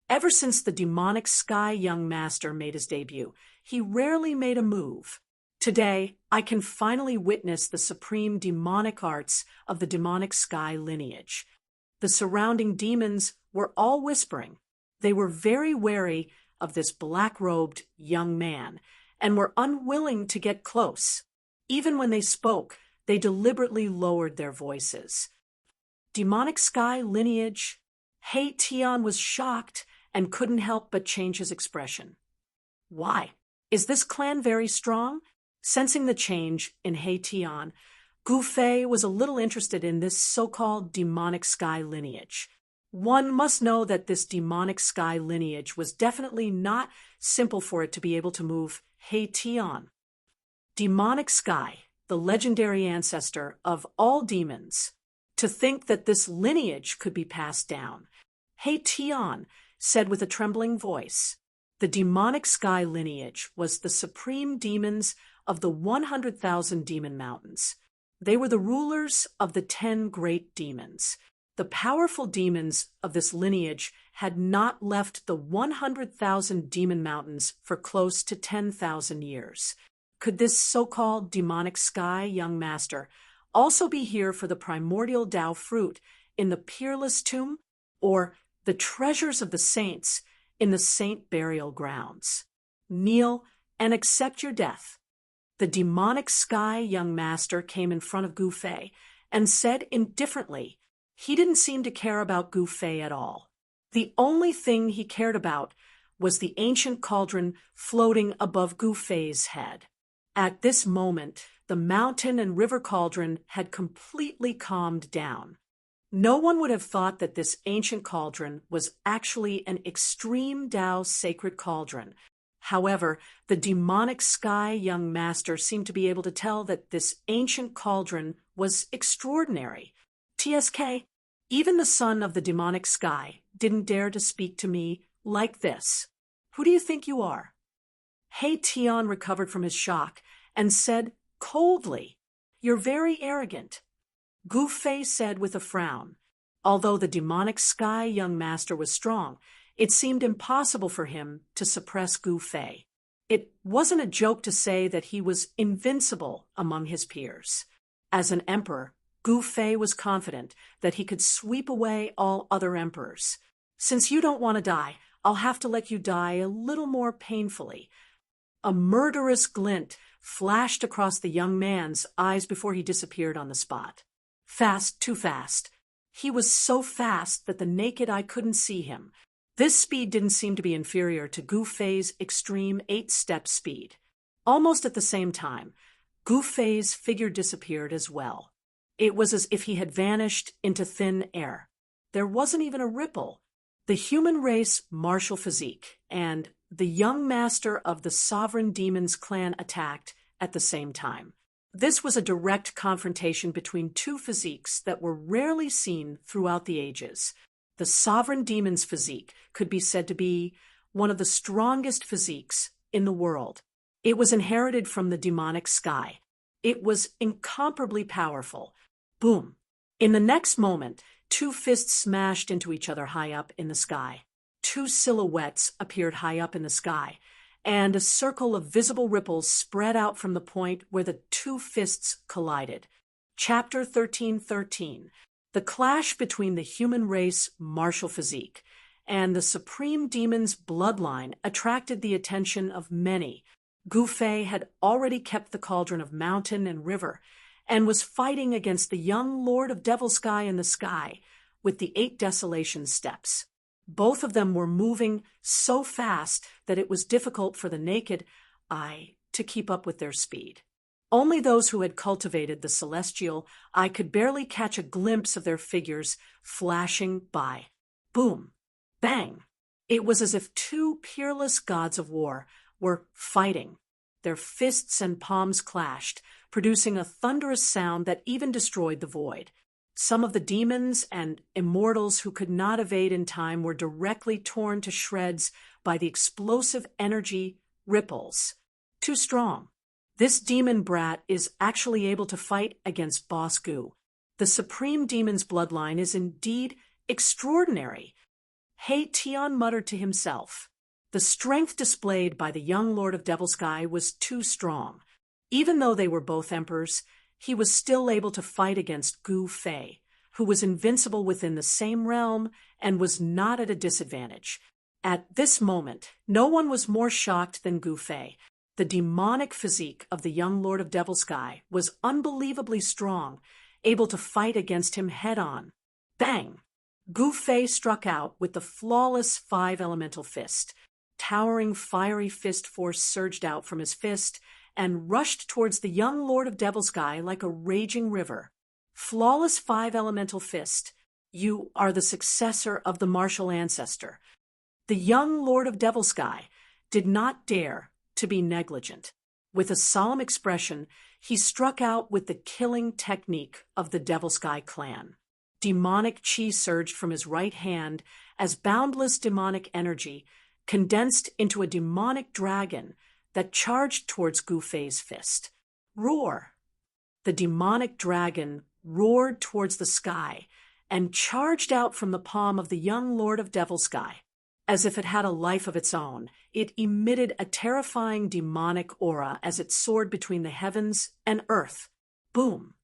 Ever since the demonic sky young master made his debut, he rarely made a move. Today, I can finally witness the supreme demonic arts of the demonic sky lineage. The surrounding demons were all whispering. They were very wary of this black-robed young man and were unwilling to get close. Even when they spoke, they deliberately lowered their voices. Demonic sky lineage? He Tian was shocked and couldn't help but change his expression. Why? Is this clan very strong? Sensing the change in He Tian, Gu Fei was a little interested in this so-called demonic sky lineage. One must know that this demonic sky lineage was definitely not simple for it to be able to move He Tian. Demonic sky, the legendary ancestor of all demons. To think that this lineage could be passed down. He Tian said with a trembling voice. The demonic sky lineage was the supreme demons of the 100,000 demon mountains. They were the rulers of the 10 great demons. The powerful demons of this lineage had not left the 100,000 demon mountains for close to 10,000 years. Could this so-called demonic sky young master also be here for the primordial Tao fruit in the peerless tomb, or the treasures of the saints in the saint burial grounds? Kneel and accept your death. The demonic sky young master came in front of Gu Fei and said indifferently, he didn't seem to care about Gu Fei at all. The only thing he cared about was the ancient cauldron floating above Gu Fei's head. At this moment, the mountain and river cauldron had completely calmed down. No one would have thought that this ancient cauldron was actually an extreme Tao sacred cauldron. However, the demonic sky young master seemed to be able to tell that this ancient cauldron was extraordinary. TSK, even the son of the demonic sky didn't dare to speak to me like this. Who do you think you are? He Tian recovered from his shock and said coldly, "You're very arrogant." Gu Fei said with a frown. Although the demonic sky young master was strong, it seemed impossible for him to suppress Gu Fei. It wasn't a joke to say that he was invincible among his peers. As an emperor, Gu Fei was confident that he could sweep away all other emperors. Since you don't want to die, I'll have to let you die a little more painfully. A murderous glint flashed across the young man's eyes before he disappeared on the spot. Fast, too fast. He was so fast that the naked eye couldn't see him. This speed didn't seem to be inferior to Gu Fei's extreme 8-step speed. Almost at the same time, Gu Fei's figure disappeared as well. It was as if he had vanished into thin air. There wasn't even a ripple. The human race martial physique and the young master of the sovereign demons clan attacked at the same time. This was a direct confrontation between two physiques that were rarely seen throughout the ages. The sovereign demon's physique could be said to be one of the strongest physiques in the world. It was inherited from the demonic sky. It was incomparably powerful. Boom! In the next moment, two fists smashed into each other high up in the sky. Two silhouettes appeared high up in the sky, and a circle of visible ripples spread out from the point where the two fists collided. Chapter 1313. The clash between the human race martial physique and the supreme demon's bloodline attracted the attention of many. Gu Fei had already kept the cauldron of mountain and river and was fighting against the young Lord of Devil Sky in the sky with the 8 desolation steps. Both of them were moving so fast that it was difficult for the naked eye to keep up with their speed. Only those who had cultivated the celestial eye could barely catch a glimpse of their figures flashing by. Boom! Bang! It was as if two peerless gods of war were fighting. Their fists and palms clashed, producing a thunderous sound that even destroyed the void. Some of the demons and immortals who could not evade in time were directly torn to shreds by the explosive energy ripples. Too strong. This demon brat is actually able to fight against Boss Gu. The supreme demon's bloodline is indeed extraordinary. He Tian muttered to himself. The strength displayed by the young Lord of Devil Sky was too strong. Even though they were both emperors, he was still able to fight against Gu Fei. who was invincible within the same realm and was not at a disadvantage. At this moment, no one was more shocked than Gu Fei. The demonic physique of the young Lord of Devil Sky was unbelievably strong, able to fight against him head-on. Bang! Gu Fei struck out with the flawless 5-elemental fist. Towering fiery fist force surged out from his fist and rushed towards the young Lord of Devil Sky like a raging river. Flawless 5-elemental fist. You are the successor of the martial ancestor. The young Lord of Devil Sky did not dare to be negligent. With a solemn expression, he struck out with the killing technique of the Devil Sky clan. Demonic chi surged from his right hand as boundless demonic energy condensed into a demonic dragon that charged towards Gu Fei's fist. Roar! The demonic dragon roared towards the sky and charged out from the palm of the young Lord of Devil Sky. As if it had a life of its own, it emitted a terrifying demonic aura as it soared between the heavens and earth. Boom!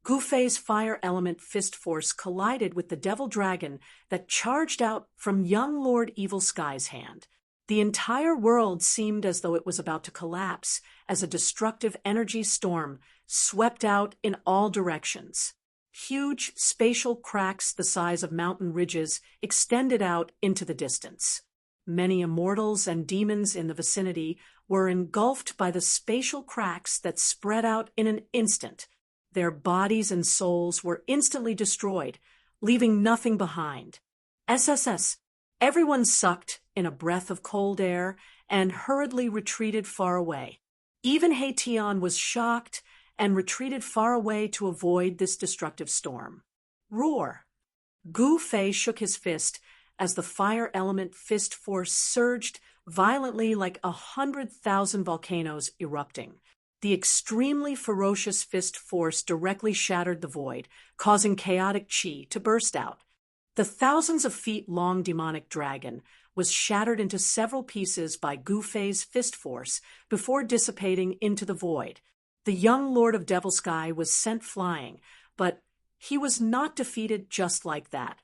Gu Fei's fire element fist force collided with the devil dragon that charged out from young Lord Evil Sky's hand. The entire world seemed as though it was about to collapse as a destructive energy storm swept out in all directions. Huge spatial cracks the size of mountain ridges extended out into the distance. Many immortals and demons in the vicinity were engulfed by the spatial cracks that spread out in an instant. Their bodies and souls were instantly destroyed, leaving nothing behind. SSS. Everyone sucked in a breath of cold air and hurriedly retreated far away. Even Heian was shocked and retreated far away to avoid this destructive storm. Roar! Gu Fei shook his fist as the fire element fist force surged violently like 100,000 volcanoes erupting. The extremely ferocious fist force directly shattered the void, causing chaotic chi to burst out. The thousands of feet long demonic dragon was shattered into several pieces by Gu Fei's fist force before dissipating into the void. The young Lord of Devil Sky was sent flying, but he was not defeated just like that.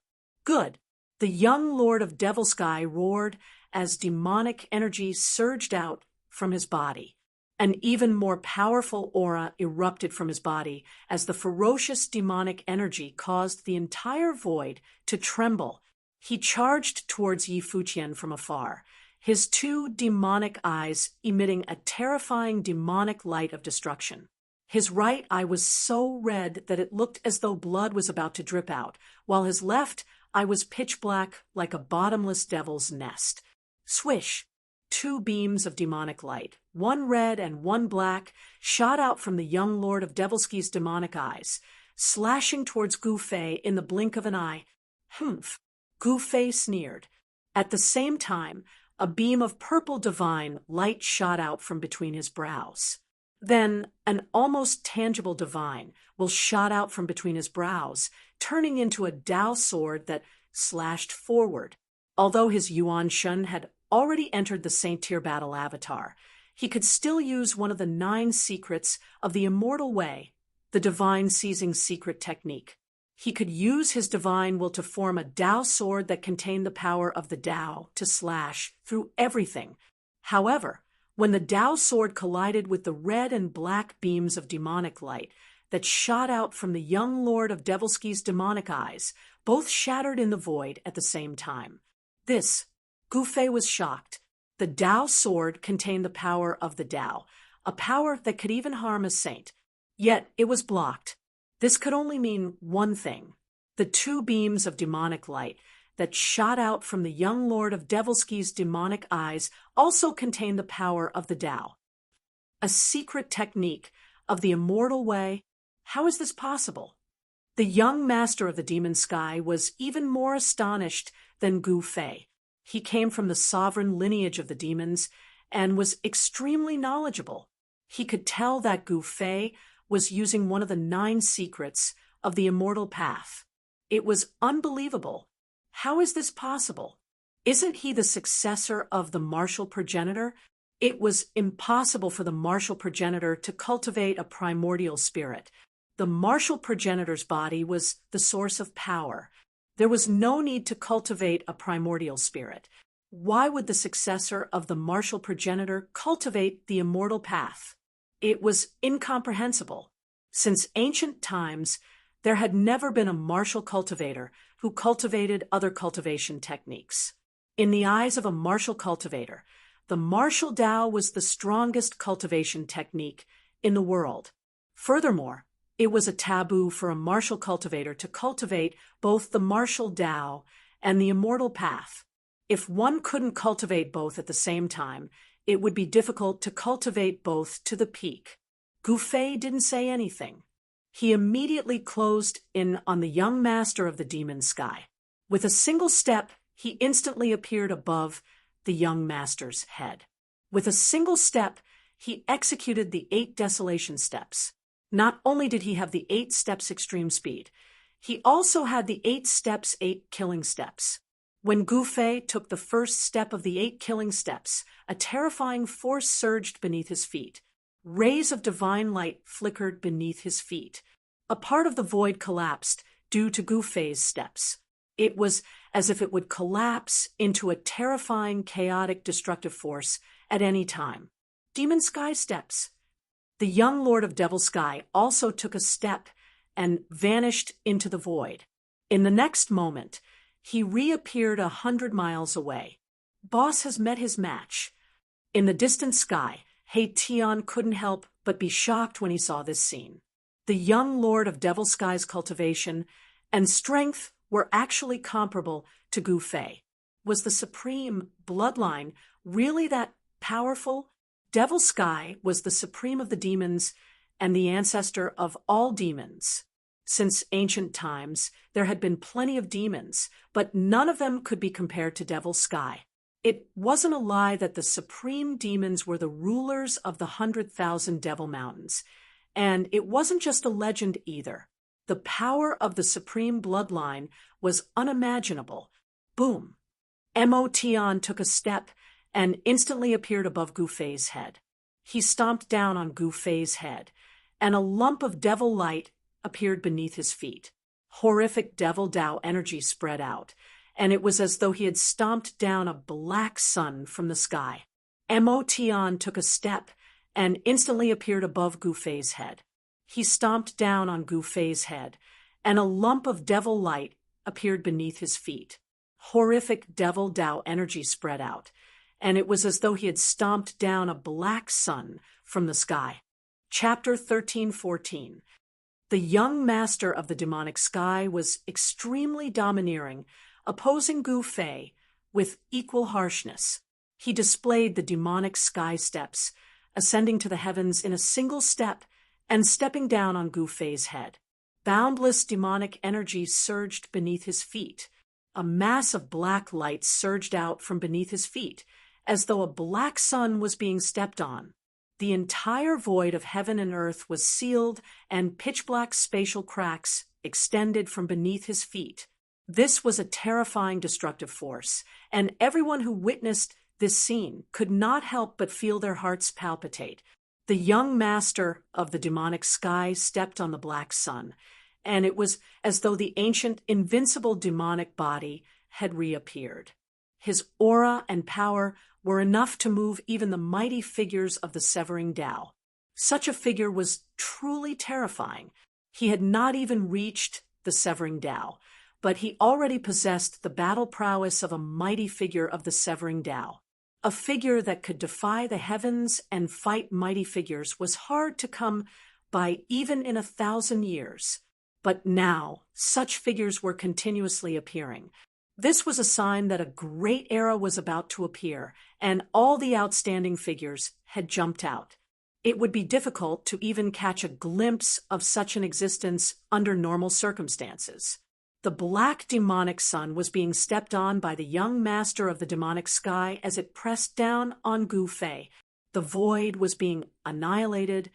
Good. The young Lord of Devil Sky roared as demonic energy surged out from his body. An even more powerful aura erupted from his body as the ferocious demonic energy caused the entire void to tremble. He charged towards Yi Fuqian from afar, his 2 demonic eyes emitting a terrifying demonic light of destruction. His right eye was so red that it looked as though blood was about to drip out, while his left eye was pitch black like a bottomless devil's nest. Swish! 2 beams of demonic light, one red and one black, shot out from the young Lord of Devilsky's demonic eyes, slashing towards Gu Fei in the blink of an eye. Humph! Gu Fei sneered. At the same time, a beam of purple divine light shot out from between his brows. Then an almost tangible divine will shot out from between his brows, turning into a Dao sword that slashed forward. Although his Yuan Shun had already entered the Saint Tier battle avatar, he could still use one of the 9 secrets of the immortal way, the divine seizing secret technique. He could use his divine will to form a Dao sword that contained the power of the Dao to slash through everything. However, when the Dao sword collided with the red and black beams of demonic light that shot out from the young Lord of Devilsky's demonic eyes, both shattered in the void at the same time. This, Gu Fei was shocked. The Dao sword contained the power of the Dao, a power that could even harm a saint. Yet it was blocked. This could only mean one thing. The 2 beams of demonic light that shot out from the young Lord of Devilsky's demonic eyes also contained the power of the Dao. A secret technique of the immortal way? How is this possible? The young master of the demon sky was even more astonished than Gu Fei. He came from the sovereign lineage of the demons and was extremely knowledgeable. He could tell that Gu Fei was using one of the 9 secrets of the immortal path. It was unbelievable. How is this possible? Isn't he the successor of the martial progenitor? It was impossible for the martial progenitor to cultivate a primordial spirit. The martial progenitor's body was the source of power. There was no need to cultivate a primordial spirit. Why would the successor of the martial progenitor cultivate the immortal path? It was incomprehensible. Since ancient times, there had never been a martial cultivator who cultivated other cultivation techniques. In the eyes of a martial cultivator, the martial Tao was the strongest cultivation technique in the world. Furthermore, it was a taboo for a martial cultivator to cultivate both the martial Tao and the immortal path. If one couldn't cultivate both at the same time, it would be difficult to cultivate both to the peak. Gu Fei didn't say anything. He immediately closed in on the young master of the demon sky. With a single step, he instantly appeared above the young master's head. With a single step, he executed the 8 desolation steps. Not only did he have the 8 steps extreme speed, he also had the 8 steps 8 killing steps. When Gu Fei took the first step of the 8 killing steps, a terrifying force surged beneath his feet. Rays of divine light flickered beneath his feet. A part of the void collapsed due to Gu Fei's steps. It was as if it would collapse into a terrifying, chaotic, destructive force at any time. Demon Sky steps. The young Lord of Devil Sky also took a step and vanished into the void. In the next moment, he reappeared 100 miles away. Boss has met his match. In the distant sky, He Tian couldn't help but be shocked when he saw this scene. The young Lord of Devil Sky's cultivation and strength were actually comparable to Gu Fei. Was the supreme bloodline really that powerful? Devil Sky was the supreme of the demons and the ancestor of all demons. Since ancient times, there had been plenty of demons, but none of them could be compared to Devil Sky. It wasn't a lie that the supreme demons were the rulers of the 100,000 Devil Mountains. And it wasn't just a legend either. The power of the supreme bloodline was unimaginable. Boom! Mo Tian took a step and instantly appeared above Gu Fei's head. He stomped down on Gu Fei's head, and a lump of devil light appeared beneath his feet. Horrific devil Tao energy spread out, and it was as though he had stomped down a black sun from the sky. Mo Tian took a step and instantly appeared above Gu Fei's head. He stomped down on Gu Fei's head, and a lump of devil light appeared beneath his feet. Horrific devil Tao energy spread out, and it was as though he had stomped down a black sun from the sky. Chapter 13-14. The young master of the demonic sky was extremely domineering, opposing Gu Fei with equal harshness. He displayed the demonic sky steps, ascending to the heavens in a single step and stepping down on Gu Fei's head. Boundless demonic energy surged beneath his feet. A mass of black light surged out from beneath his feet, as though a black sun was being stepped on. The entire void of heaven and earth was sealed, and pitch-black spatial cracks extended from beneath his feet. This was a terrifying destructive force, and everyone who witnessed this scene could not help but feel their hearts palpitate. The young master of the demonic sky stepped on the black sun, and it was as though the ancient, invincible demonic body had reappeared. His aura and power were enough to move even the mighty figures of the Severing Tao. Such a figure was truly terrifying. He had not even reached the Severing Tao, but he already possessed the battle prowess of a mighty figure of the Severing Tao. A figure that could defy the heavens and fight mighty figures was hard to come by even in 1,000 years. But now, such figures were continuously appearing. This was a sign that a great era was about to appear, and all the outstanding figures had jumped out. It would be difficult to even catch a glimpse of such an existence under normal circumstances. The black demonic sun was being stepped on by the young master of the demonic sky as it pressed down on Gu Fei. The void was being annihilated,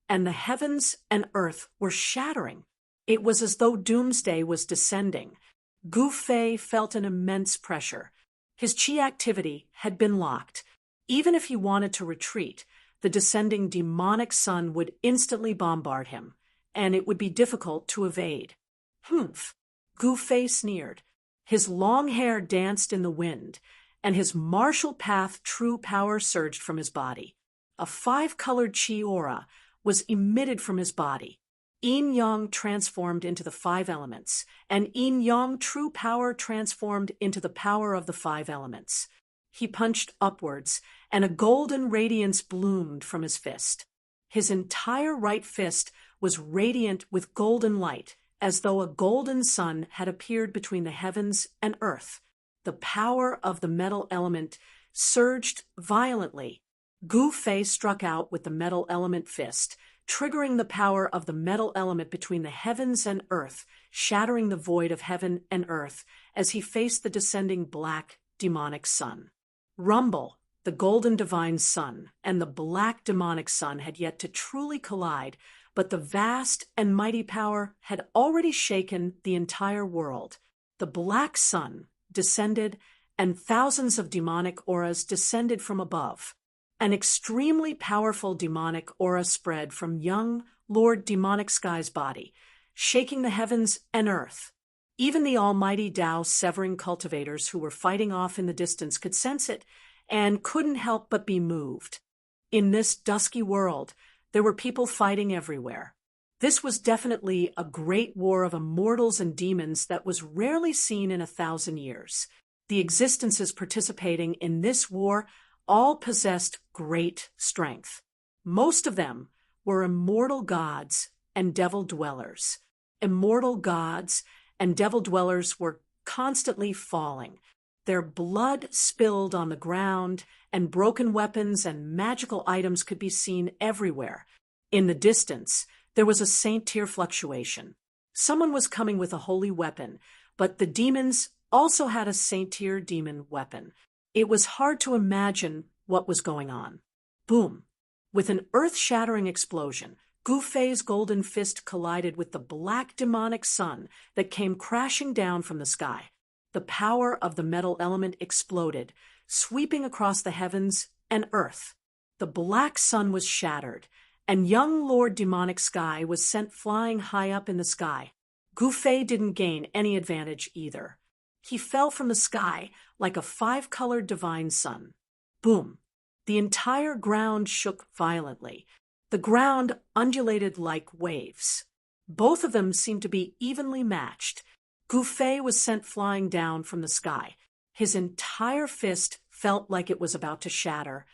and the heavens and earth were shattering. It was as though doomsday was descending. Gu Fei felt an immense pressure. His chi activity had been locked. Even if he wanted to retreat, the descending demonic sun would instantly bombard him. and it would be difficult to evade. Humph! Gu Fei sneered. His long hair danced in the wind, and his martial path true power surged from his body. A five-colored chi aura was emitted from his body. Yin Yang transformed into the five elements, and Yin Yang true power transformed into the power of the five elements. He punched upwards, and a golden radiance bloomed from his fist. His entire right fist was radiant with golden light, as though a golden sun had appeared between the heavens and earth. The power of the metal element surged violently. Gu Fei struck out with the metal element fist, triggering the power of the metal element between the heavens and earth, shattering the void of heaven and earth as he faced the descending black demonic sun. Rumble, the golden divine sun, and the black demonic sun had yet to truly collide, but the vast and mighty power had already shaken the entire world. The black sun descended, and thousands of demonic auras descended from above. An extremely powerful demonic aura spread from young Lord Demonic Sky's body, shaking the heavens and earth. Even the almighty Tao severing cultivators who were fighting off in the distance could sense it and couldn't help but be moved. In this dusky world, there were people fighting everywhere. This was definitely a great war of immortals and demons that was rarely seen in 1,000 years. The existences participating in this war all possessed great strength. Most of them were immortal gods and devil dwellers. Immortal gods and devil dwellers were constantly falling. Their blood spilled on the ground, and broken weapons and magical items could be seen everywhere. In the distance, there was a saint-tier fluctuation. Someone was coming with a holy weapon, but the demons also had a saint-tier demon weapon. It was hard to imagine what was going on. Boom! With an earth-shattering explosion, Gu Fei's golden fist collided with the black demonic sun that came crashing down from the sky. The power of the metal element exploded, sweeping across the heavens and earth. The black sun was shattered, and young Lord Demonic Sky was sent flying high up in the sky. Gu Fei didn't gain any advantage either. He fell from the sky like a five-colored divine sun. Boom! The entire ground shook violently. The ground undulated like waves. Both of them seemed to be evenly matched. Gu Fei was sent flying down from the sky. His entire fist felt like it was about to shatter,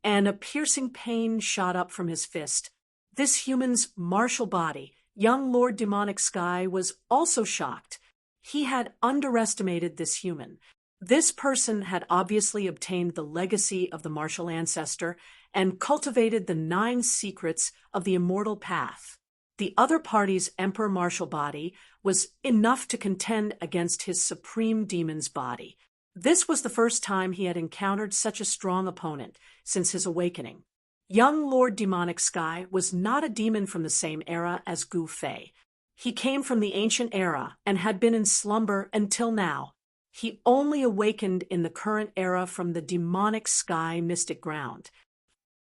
and a piercing pain shot up from his fist. This human's martial body, young Lord Demonic Sky, was also shocked. He had underestimated this human. This person had obviously obtained the legacy of the martial ancestor and cultivated the 9 secrets of the immortal path. The other party's emperor martial body was enough to contend against his supreme demon's body. This was the first time he had encountered such a strong opponent since his awakening. Young Lord Demonic Sky was not a demon from the same era as Gu Fei. He came from the ancient era and had been in slumber until now. He only awakened in the current era from the Demonic Sky mystic ground.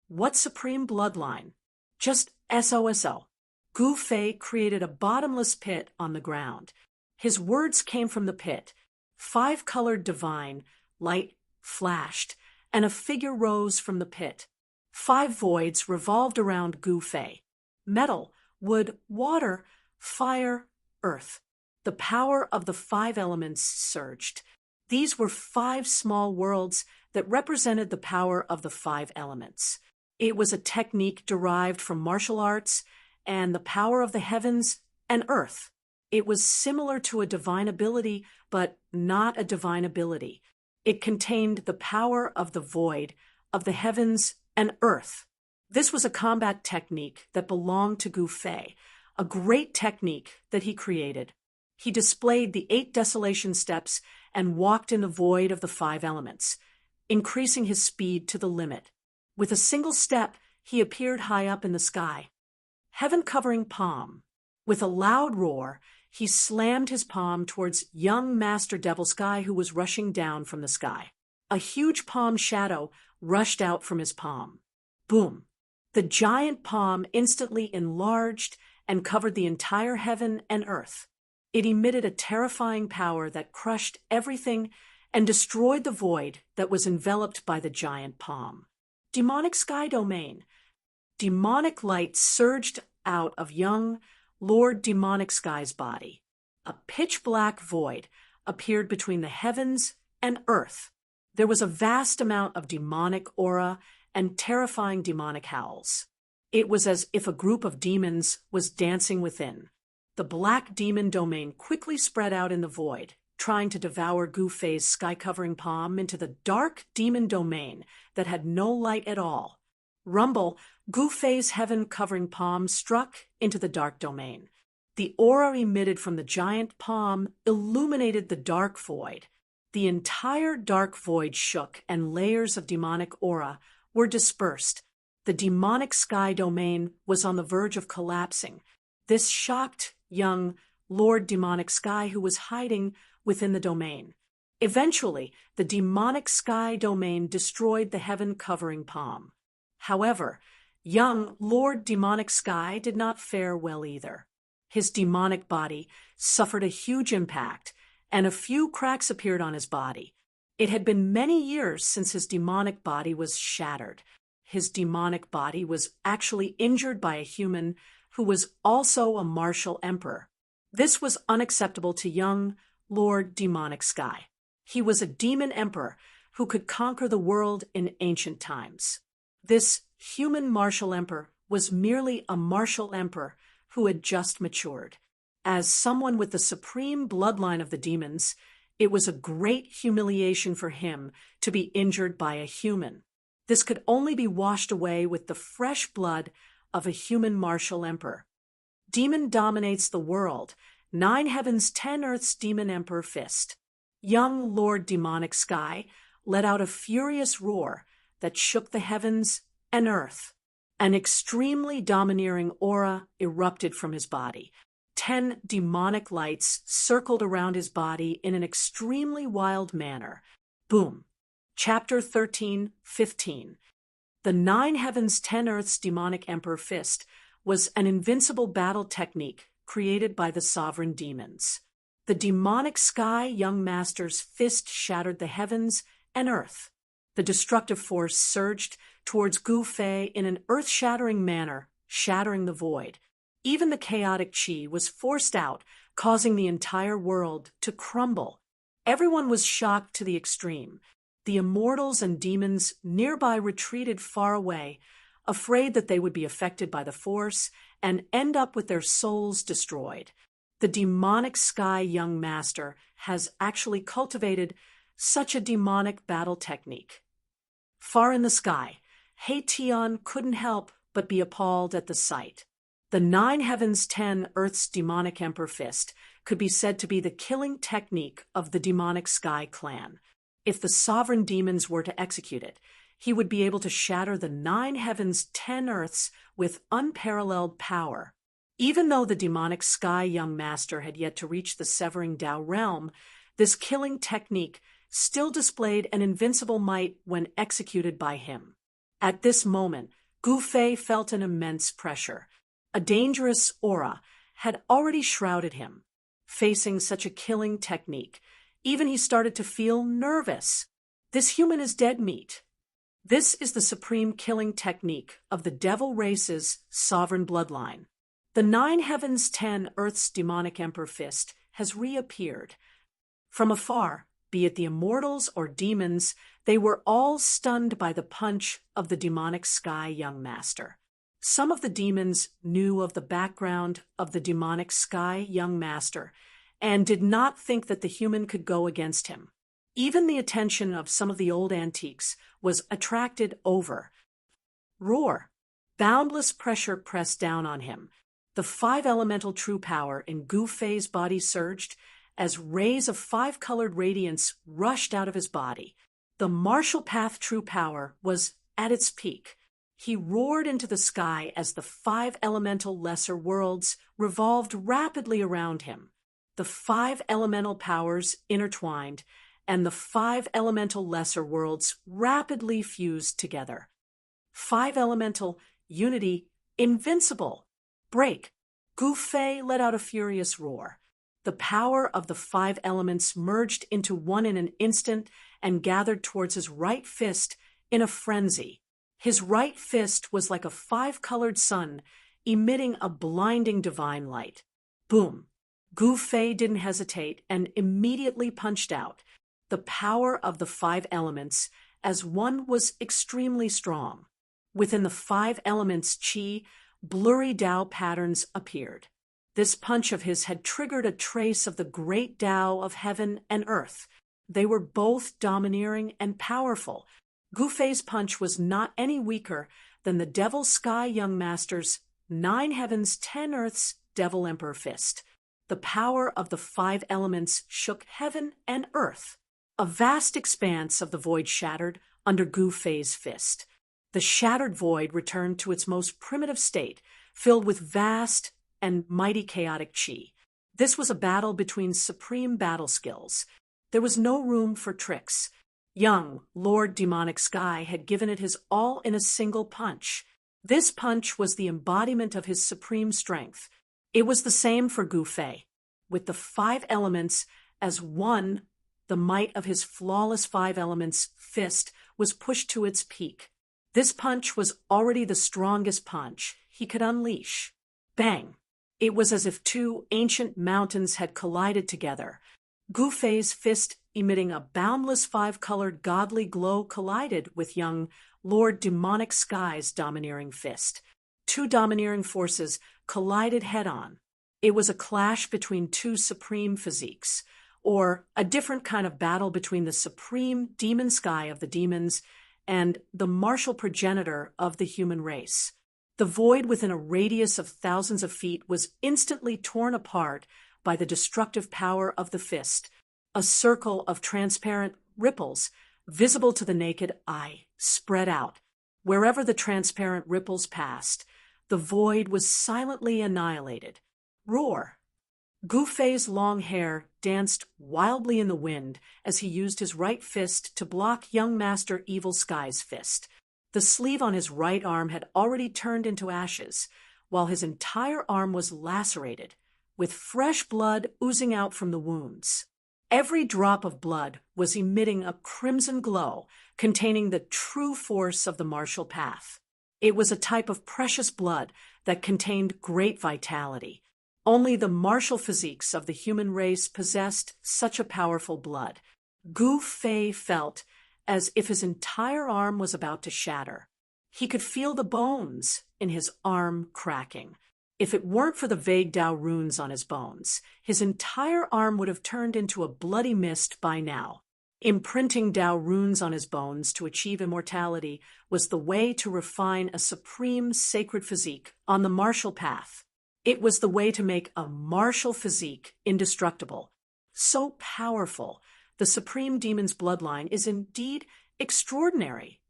What supreme bloodline? Just SOSO. Gu Fei created a bottomless pit on the ground. His words came from the pit. 5-colored divine light flashed, and a figure rose from the pit. 5 voids revolved around Gu Fei. Metal, wood, water, fire, earth. The power of the 5 elements surged. These were 5 small worlds that represented the power of the 5 elements. It was a technique derived from martial arts and the power of the heavens and earth. It was similar to a divine ability, but not a divine ability. It contained the power of the void, of the heavens and earth. This was a combat technique that belonged to Gu Fei, a great technique that he created. He displayed the 8 desolation steps and walked in the void of the 5 elements, increasing his speed to the limit. With a single step, he appeared high up in the sky. Heaven-covering palm. With a loud roar, he slammed his palm towards young Master Devil Sky, who was rushing down from the sky. A huge palm shadow rushed out from his palm. Boom! The giant palm instantly enlarged and covered the entire heaven and earth. It emitted a terrifying power that crushed everything and destroyed the void that was enveloped by the giant palm. Demonic sky domain. Demonic light surged out of young Lord Demonic Sky's body. A pitch-black void appeared between the heavens and earth. There was a vast amount of demonic aura and terrifying demonic howls. It was as if a group of demons was dancing within. The black demon domain quickly spread out in the void, trying to devour Gu Fei's sky-covering palm into the dark demon domain that had no light at all. Rumble, Gu Fei's heaven-covering palm struck into the dark domain. The aura emitted from the giant palm illuminated the dark void. The entire dark void shook, and layers of demonic aura were dispersed. The demonic sky domain was on the verge of collapsing. This shocked young Lord Demonic Sky, who was hiding within the domain. Eventually, the demonic sky domain destroyed the heaven-covering palm. However, young Lord Demonic Sky did not fare well either. His demonic body suffered a huge impact, and a few cracks appeared on his body. It had been many years since his demonic body was shattered. His demonic body was actually injured by a human who was also a martial emperor. This was unacceptable to young Lord Demonic Sky. He was a demon emperor who could conquer the world in ancient times. This human martial emperor was merely a martial emperor who had just matured. As someone with the supreme bloodline of the demons, it was a great humiliation for him to be injured by a human. This could only be washed away with the fresh blood of a human martial emperor. Demon dominates the world. 9 heavens, 10 earths, demon emperor fist. Young Lord Demonic Sky let out a furious roar that shook the heavens and earth. An extremely domineering aura erupted from his body. 10 demonic lights circled around his body in an extremely wild manner. Boom. Chapter 13:15. The 9 heavens, 10 earths demonic emperor fist was an invincible battle technique created by the sovereign demons. The demonic sky young master's fist shattered the heavens and earth. The destructive force surged towards Gu Fei in an earth-shattering manner, shattering the void. Even the chaotic chi was forced out, causing the entire world to crumble. Everyone was shocked to the extreme. The immortals and demons nearby retreated far away, afraid that they would be affected by the force and end up with their souls destroyed. The demonic sky young master has actually cultivated such a demonic battle technique. Far in the sky, He Tian couldn't help but be appalled at the sight. The 9 heavens, 10 earths demonic emperor fist could be said to be the killing technique of the demonic sky clan. If the sovereign demons were to execute it, he would be able to shatter the 9 heavens, 10 earths with unparalleled power. Even though the demonic sky young master had yet to reach the severing Tao realm, this killing technique still displayed an invincible might when executed by him. At this moment, Gu Fei felt an immense pressure. A dangerous aura had already shrouded him. Facing such a killing technique, even he started to feel nervous. This human is dead meat. This is the supreme killing technique of the devil race's sovereign bloodline. The 9 heavens, 10 earths demonic emperor fist has reappeared. From afar, be it the immortals or demons, they were all stunned by the punch of the demonic sky young master. Some of the demons knew of the background of the demonic sky young master and did not think that the human could go against him. Even the attention of some of the old antiques was attracted over. Roar. Boundless pressure pressed down on him. The 5 elemental true power in Gu Fei's body surged as rays of 5-colored radiance rushed out of his body. The martial path true power was at its peak. He roared into the sky as the 5 elemental lesser worlds revolved rapidly around him. The 5 elemental powers intertwined, and the 5 elemental lesser worlds rapidly fused together. 5 elemental unity, invincible. Break. Gu Fei let out a furious roar. The power of the 5 elements merged into one in an instant and gathered towards his right fist in a frenzy. His right fist was like a 5-colored sun, emitting a blinding divine light. Boom! Gu Fei didn't hesitate and immediately punched out. The power of the 5 elements as one was extremely strong. Within the 5 elements' qi, blurry Tao patterns appeared. This punch of his had triggered a trace of the great Tao of heaven and earth. They were both domineering and powerful. Gu Fei's punch was not any weaker than the Devil Sky Young Master's 9 heavens, 10 earths Devil Emperor fist. The power of the 5 elements shook heaven and earth. A vast expanse of the void shattered under Gu Fei's fist. The shattered void returned to its most primitive state, filled with vast and mighty chaotic qi. This was a battle between supreme battle skills. There was no room for tricks. Young Lord Demonic Sky had given it his all in a single punch. This punch was the embodiment of his supreme strength. It was the same for Gu Fei. With the 5 elements as one, the might of his flawless 5 elements fist was pushed to its peak. This punch was already the strongest punch he could unleash. Bang! It was as if 2 ancient mountains had collided together. Gu Fei's fist, emitting a boundless 5-colored godly glow, collided with young Lord Demonic Sky's domineering fist. 2 domineering forces collided head-on. It was a clash between 2 supreme physiques, or a different kind of battle between the supreme demon sky of the demons and the martial progenitor of the human race. The void within a radius of thousands of feet was instantly torn apart by the destructive power of the fist. A circle of transparent ripples, visible to the naked eye, spread out. Wherever the transparent ripples passed, the void was silently annihilated. Roar! Gu Fei's long hair danced wildly in the wind as he used his right fist to block young Master Evil Sky's fist. The sleeve on his right arm had already turned into ashes, while his entire arm was lacerated, with fresh blood oozing out from the wounds. Every drop of blood was emitting a crimson glow containing the true force of the martial path. It was a type of precious blood that contained great vitality. Only the martial physiques of the human race possessed such a powerful blood. Gu Fei felt as if his entire arm was about to shatter. He could feel the bones in his arm cracking. If it weren't for the vague Tao runes on his bones, his entire arm would have turned into a bloody mist by now. Imprinting Tao runes on his bones to achieve immortality was the way to refine a supreme sacred physique on the martial path. It was the way to make a martial physique indestructible. So powerful, the supreme demon's bloodline is indeed extraordinary.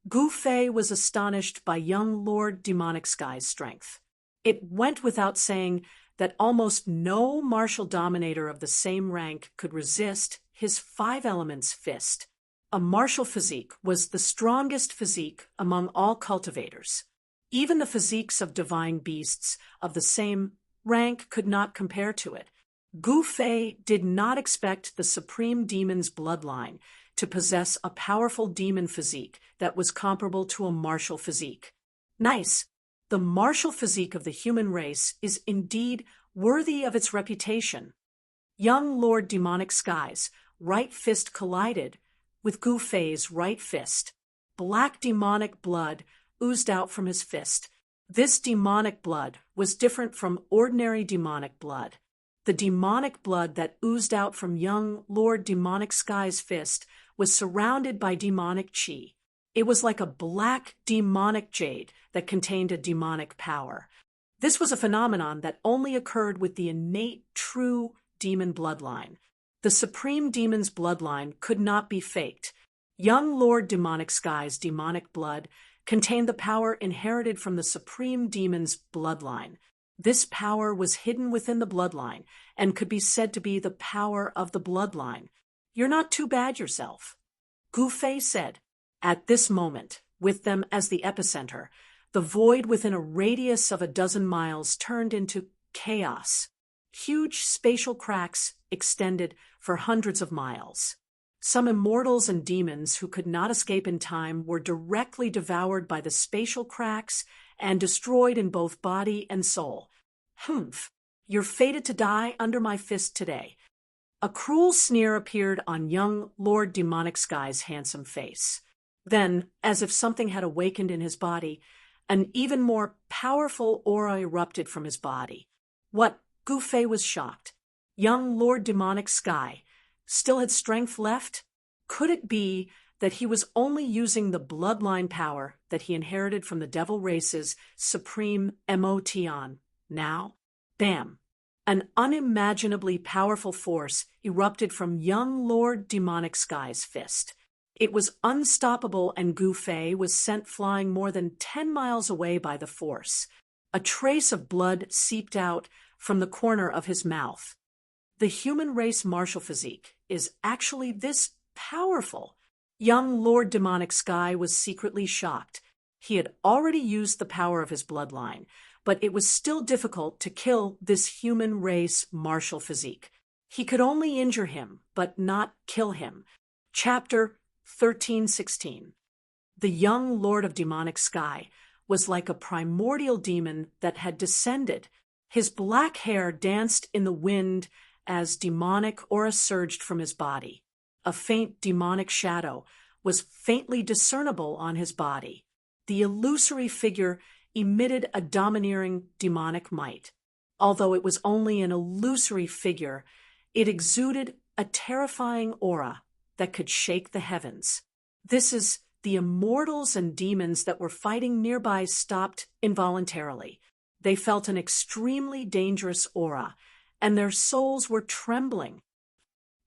Gu Fei was astonished by young Lord Demonic Sky's strength. It went without saying that almost no martial dominator of the same rank could resist his 5 elements fist. A martial physique was the strongest physique among all cultivators. Even the physiques of divine beasts of the same rank could not compare to it. Gu Fei did not expect the supreme demon's bloodline to possess a powerful demon physique that was comparable to a martial physique. Nice! The martial physique of the human race is indeed worthy of its reputation. Young Lord Demonic Sky's right fist collided with Gu Fei's right fist. Black demonic blood oozed out from his fist. This demonic blood was different from ordinary demonic blood. The demonic blood that oozed out from young Lord Demonic Sky's fist was surrounded by demonic qi. It was like a black demonic jade that contained a demonic power. This was a phenomenon that only occurred with the innate, true demon bloodline. The supreme demon's bloodline could not be faked. Young Lord Demonic Sky's demonic blood contained the power inherited from the supreme demon's bloodline. This power was hidden within the bloodline and could be said to be the power of the bloodline. You're not too bad yourself. Gu Fei said. At this moment, with them as the epicenter, The void within a radius of a dozen miles turned into chaos. Huge spatial cracks extended for hundreds of miles. Some immortals and demons who could not escape in time were directly devoured by the spatial cracks and destroyed in both body and soul. Humph, you're fated to die under my fist today. A cruel sneer appeared on young Lord Demonic Sky's handsome face. Then, as if something had awakened in his body, an even more powerful aura erupted from his body. What? Gu Fei was shocked. Young Lord Demonic Sky still had strength left? Could it be that he was only using the bloodline power that he inherited from the devil race's supreme Motion? Now, bam! An unimaginably powerful force erupted from young Lord Demonic Sky's fist. It was unstoppable, and Gu Fei was sent flying more than 10 miles away by the force. A trace of blood seeped out from the corner of his mouth. The human race martial physique is actually this powerful. Young Lord Demonic Sky was secretly shocked. He had already used the power of his bloodline, but it was still difficult to kill this human race martial physique. He could only injure him, but not kill him. Chapter 13:16. The young Lord of Demonic Sky was like a primordial demon that had descended. His black hair danced in the wind as demonic aura surged from his body. A faint demonic shadow was faintly discernible on his body. The illusory figure emitted a domineering demonic might. Although it was only an illusory figure, it exuded a terrifying aura that could shake the heavens. This is the immortals and demons that were fighting nearby stopped involuntarily. They felt an extremely dangerous aura, and their souls were trembling.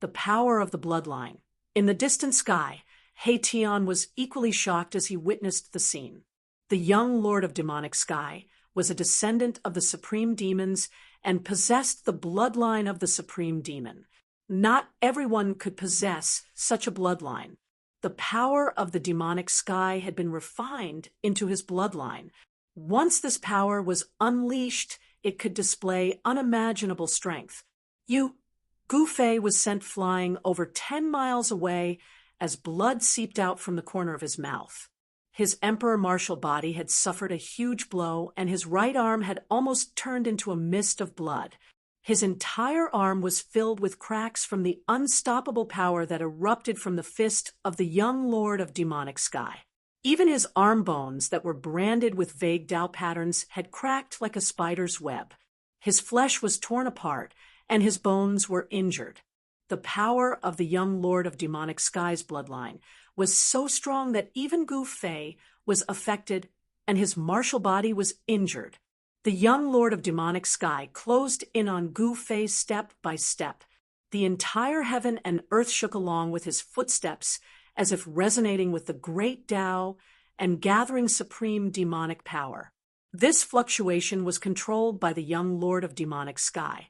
The power of the bloodline. In the distant sky, Tian was equally shocked as he witnessed the scene. The young Lord of Demonic Sky was a descendant of the supreme demons and possessed the bloodline of the supreme demon. Not everyone could possess such a bloodline. The power of the Demonic Sky had been refined into his bloodline. Once this power was unleashed, it could display unimaginable strength. Gu Fei was sent flying over 10 miles away as blood seeped out from the corner of his mouth. His emperor martial body had suffered a huge blow, and his right arm had almost turned into a mist of blood. His entire arm was filled with cracks from the unstoppable power that erupted from the fist of the young Lord of Demonic Sky. Even his arm bones that were branded with vague Tao patterns had cracked like a spider's web. His flesh was torn apart, and his bones were injured. The power of the young Lord of Demonic Sky's bloodline was so strong that even Gu Fei was affected, and his martial body was injured. The young Lord of Demonic Sky closed in on Gu Fei step by step. The entire heaven and earth shook along with his footsteps, as if resonating with the great Tao and gathering supreme demonic power. This fluctuation was controlled by the young Lord of Demonic Sky,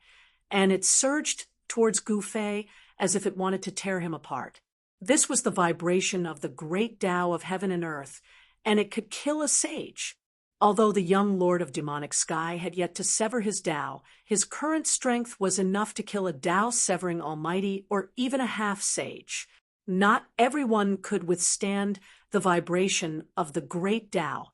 and it surged towards Gu Fei as if it wanted to tear him apart. This was the vibration of the great Tao of heaven and earth, and it could kill a sage. Although the young Lord of Demonic Sky had yet to sever his Tao, his current strength was enough to kill a Tao-severing almighty or even a half-sage. Not everyone could withstand the vibration of the great Tao.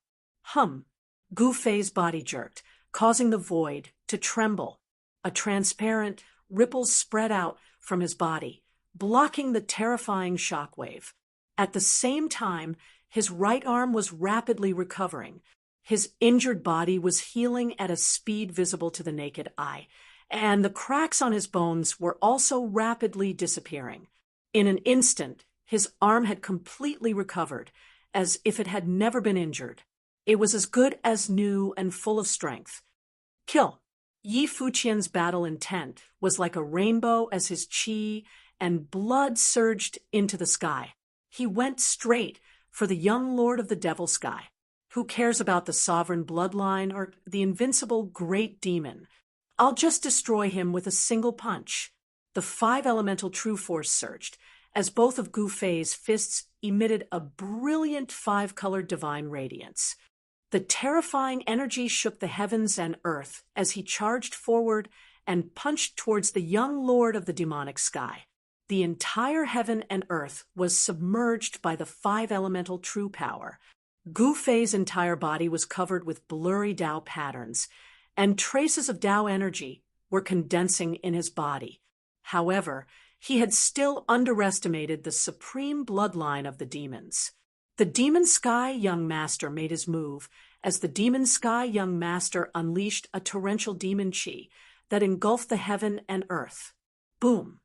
Gu Fei's body jerked, causing the void to tremble. A transparent ripple spread out from his body, blocking the terrifying shockwave. At the same time, his right arm was rapidly recovering. His injured body was healing at a speed visible to the naked eye, and the cracks on his bones were also rapidly disappearing. In an instant, his arm had completely recovered, as if it had never been injured. It was as good as new and full of strength. Kill. Yi Fuqian's battle intent was like a rainbow as his qi and blood surged into the sky. He went straight for the young Lord of the Devil Sky. Who cares about the sovereign bloodline or the invincible great demon? I'll just destroy him with a single punch. The 5 elemental true force surged, as both of Gu Fei's fists emitted a brilliant 5-colored divine radiance. The terrifying energy shook the heavens and earth as he charged forward and punched towards the young lord of the demonic sky. The entire heaven and earth was submerged by the five-elemental true power. Gu Fei's entire body was covered with blurry Tao patterns, and traces of Tao energy were condensing in his body. However, he had still underestimated the supreme bloodline of the demons. The Demon Sky Young Master made his move as the Demon Sky Young Master unleashed a torrential demon chi that engulfed the heaven and earth. Boom!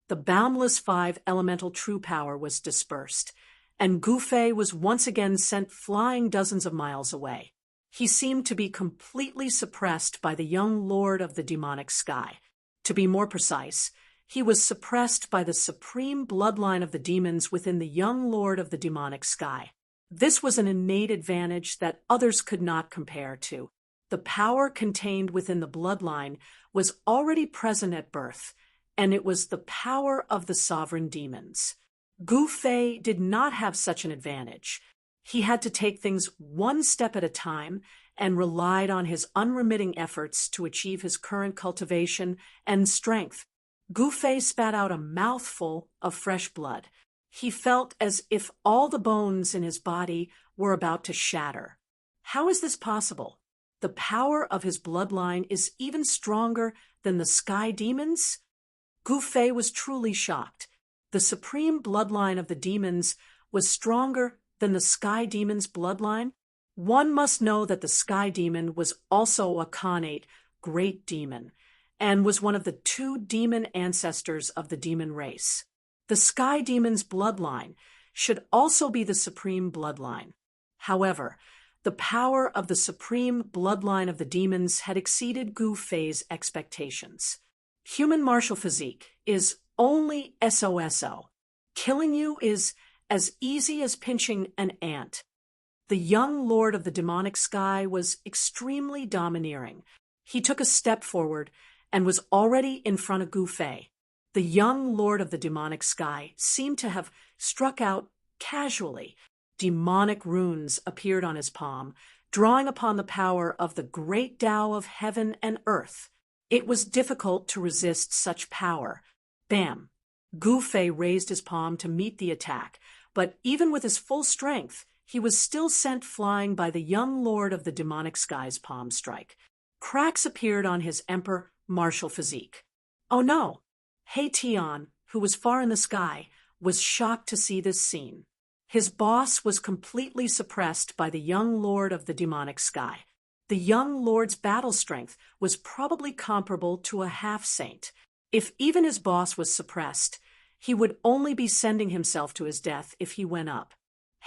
The boundless five-elemental true power was dispersed, and Gu Fei was once again sent flying dozens of miles away. He seemed to be completely suppressed by the young lord of the demonic sky. To be more precise, he was suppressed by the supreme bloodline of the demons within the young lord of the demonic sky. This was an innate advantage that others could not compare to. The power contained within the bloodline was already present at birth, and it was the power of the sovereign demons. Gu Fei did not have such an advantage. He had to take things one step at a time and relied on his unremitting efforts to achieve his current cultivation and strength. Gu Fei spat out a mouthful of fresh blood. He felt as if all the bones in his body were about to shatter. How is this possible? The power of his bloodline is even stronger than the sky demons? Gu Fei was truly shocked. The supreme bloodline of the demons was stronger than the sky demon's bloodline? One must know that the sky demon was also a Khanate great demon, and was one of the two demon ancestors of the demon race. The sky demon's bloodline should also be the supreme bloodline. However, the power of the supreme bloodline of the demons had exceeded Gu Fei's expectations. Human martial physique is only SOSO. Killing you is as easy as pinching an ant. The young lord of the demonic sky was extremely domineering. He took a step forward and was already in front of Gu Fei. The young lord of the demonic sky seemed to have struck out casually. Demonic runes appeared on his palm, drawing upon the power of the great Tao of heaven and earth. It was difficult to resist such power. Bam! Gu Fei raised his palm to meet the attack, but even with his full strength, he was still sent flying by the young lord of the demonic sky's palm strike. Cracks appeared on his emperor martial physique. Oh no! He Tian, who was far in the sky, was shocked to see this scene. His boss was completely suppressed by the young lord of the demonic sky. The young lord's battle strength was probably comparable to a half-saint. If even his boss was suppressed, he would only be sending himself to his death if he went up.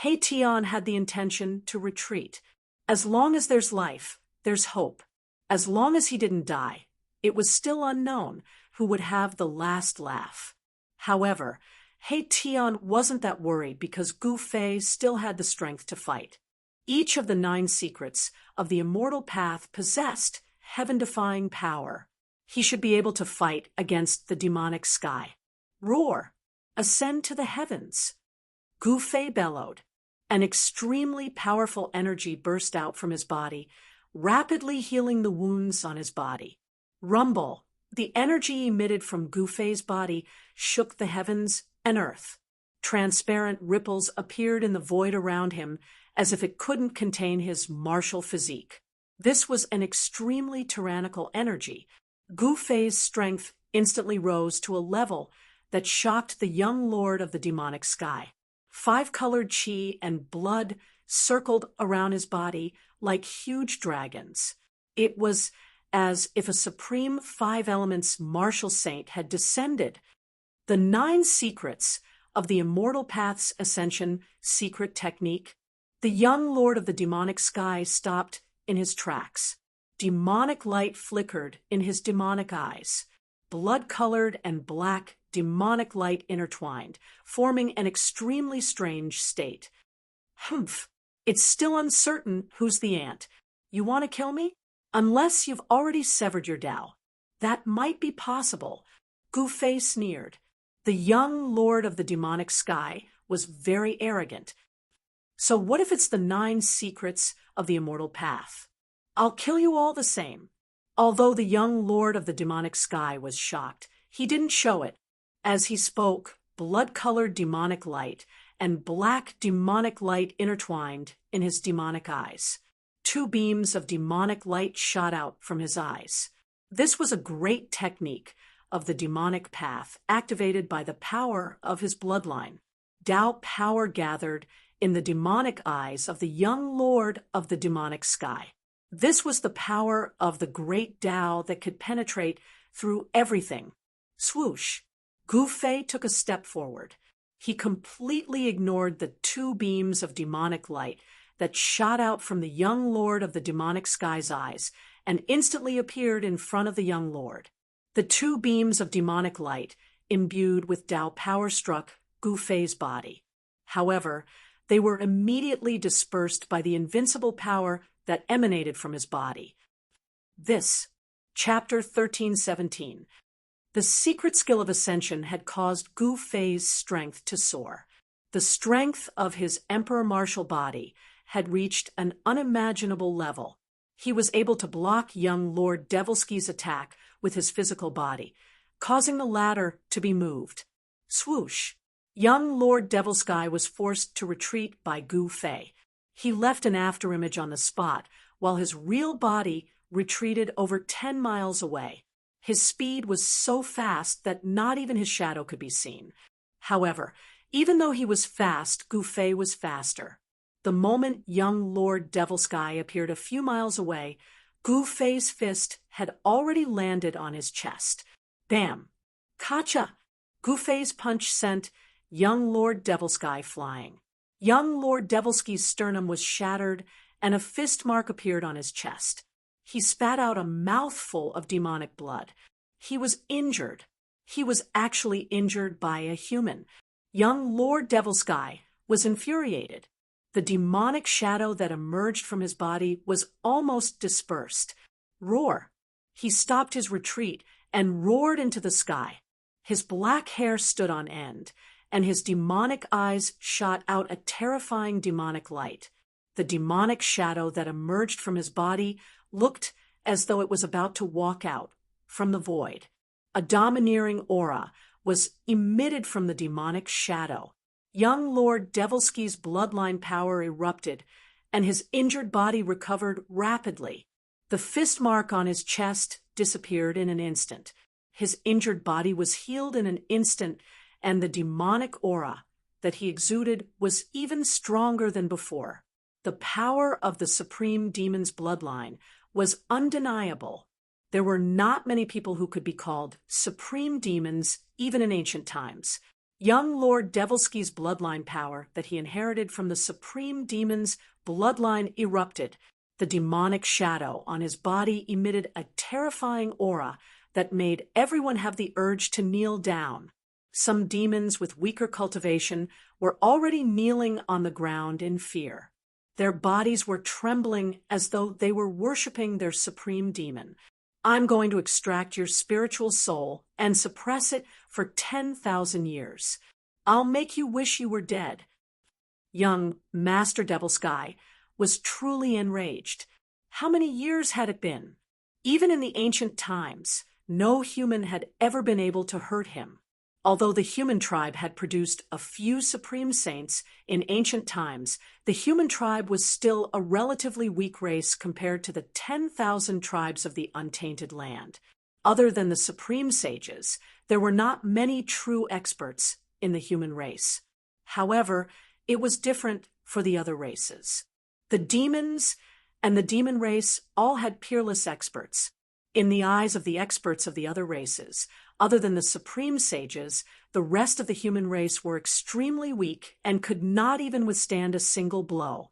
He Tian had the intention to retreat. As long as there's life, there's hope. As long as he didn't die, it was still unknown who would have the last laugh. However, He Tian wasn't that worried because Gu Fei still had the strength to fight. Each of the 9 secrets of the immortal path possessed heaven-defying power. He should be able to fight against the demonic sky. Roar! Ascend to the heavens! Gu Fei bellowed. An extremely powerful energy burst out from his body, rapidly healing the wounds on his body. Rumble! The energy emitted from Gu Fei's body shook the heavens and earth. Transparent ripples appeared in the void around him as if it couldn't contain his martial physique. This was an extremely tyrannical energy. Gu Fei's strength instantly rose to a level that shocked the young lord of the demonic sky. 5-colored chi and blood circled around his body like huge dragons. It was as if a supreme 5 elements martial saint had descended. The 9 secrets of the immortal path's ascension secret technique. The young lord of the demonic sky stopped in his tracks. Demonic light flickered in his demonic eyes. Blood-colored and black demonic light intertwined, forming an extremely strange state. Humph! It's still uncertain who's the ant. You want to kill me? Unless you've already severed your Tao. That might be possible. Gu Fei sneered. The young lord of the demonic sky was very arrogant. So what if it's the 9 secrets of the immortal path? I'll kill you all the same. Although the young lord of the demonic sky was shocked, he didn't show it. As he spoke, blood-colored demonic light and black demonic light intertwined in his demonic eyes. 2 beams of demonic light shot out from his eyes. This was a great technique of the demonic path, activated by the power of his bloodline. Tao power gathered in the demonic eyes of the young lord of the demonic sky. This was the power of the great Tao that could penetrate through everything. Swoosh! Gu Fei took a step forward. He completely ignored the 2 beams of demonic light that shot out from the young lord of the demonic sky's eyes and instantly appeared in front of the young lord. The 2 beams of demonic light, imbued with Tao power, struck Gu Fei's body. However, they were immediately dispersed by the invincible power that emanated from his body. This, Chapter 1317. The secret skill of ascension had caused Gu Fei's strength to soar. The strength of his emperor martial body had reached an unimaginable level. He was able to block young Lord Devilsky's attack with his physical body, causing the latter to be moved. Swoosh! Young Lord Devilsky was forced to retreat by Gu Fei. He left an afterimage on the spot, while his real body retreated over 10 miles away. His speed was so fast that not even his shadow could be seen. However, even though he was fast, Gu Fei was faster. The moment young Lord Devilsky appeared a few miles away, Gu Fei's fist had already landed on his chest. Bam! Kacha! Gu Fei's punch sent young Lord Devilsky flying. Young Lord Devilsky's sternum was shattered, and a fist mark appeared on his chest. He spat out a mouthful of demonic blood. He was injured. He was actually injured by a human. Young Lord Devilsky was infuriated. The demonic shadow that emerged from his body was almost dispersed. Roar! He stopped his retreat and roared into the sky. His black hair stood on end, and his demonic eyes shot out a terrifying demonic light. The demonic shadow that emerged from his body looked as though it was about to walk out from the void. A domineering aura was emitted from the demonic shadow. Young Lord Devilsky's bloodline power erupted, and his injured body recovered rapidly. The fist mark on his chest disappeared in an instant. His injured body was healed in an instant, and the demonic aura that he exuded was even stronger than before. The power of the Supreme Demon's bloodline was undeniable. There were not many people who could be called Supreme Demons, even in ancient times. Young Lord Devilsky's bloodline power that he inherited from the Supreme Demon's bloodline erupted. The demonic shadow on his body emitted a terrifying aura that made everyone have the urge to kneel down. Some demons with weaker cultivation were already kneeling on the ground in fear. Their bodies were trembling as though they were worshiping their supreme demon. I'm going to extract your spiritual soul and suppress it for 10,000 years. I'll make you wish you were dead. Young Master Devilsky was truly enraged. How many years had it been? Even in the ancient times, no human had ever been able to hurt him. Although the human tribe had produced a few supreme saints in ancient times, the human tribe was still a relatively weak race compared to the 10,000 tribes of the untainted land. Other than the supreme sages, there were not many true experts in the human race. However, it was different for the other races. The demons and the demon race all had peerless experts. In the eyes of the experts of the other races, other than the supreme sages, the rest of the human race were extremely weak and could not even withstand a single blow.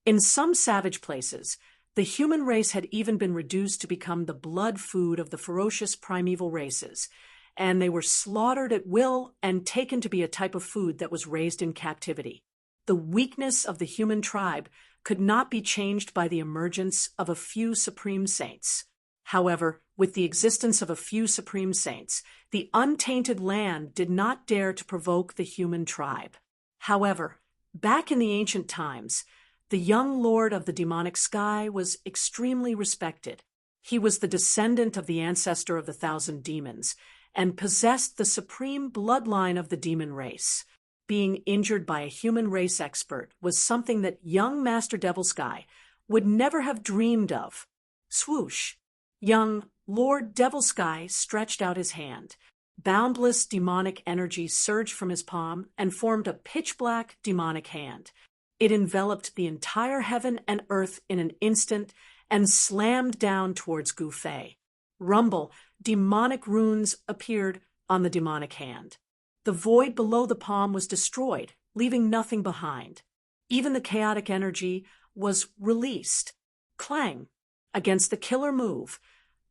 In some savage places, the human race had even been reduced to become the blood food of the ferocious primeval races, and they were slaughtered at will and taken to be a type of food that was raised in captivity. The weakness of the human tribe could not be changed by the emergence of a few supreme saints. However, with the existence of a few supreme saints, the untainted land did not dare to provoke the human tribe. However, Back in the ancient times, the young lord of the demonic sky was extremely respected. He was the descendant of the ancestor of the 1,000 demons and possessed the supreme bloodline of the demon race. Being injured by a human race expert was something that young Master Devilsky would never have dreamed of. Swoosh! Young Lord Devilsky stretched out his hand. Boundless demonic energy surged from his palm and formed a pitch-black demonic hand. It enveloped the entire heaven and earth in an instant and slammed down towards Gu Fei. Rumble, demonic runes appeared on the demonic hand. The void below the palm was destroyed, leaving nothing behind. Even the chaotic energy was released. Clang! Against the killer move,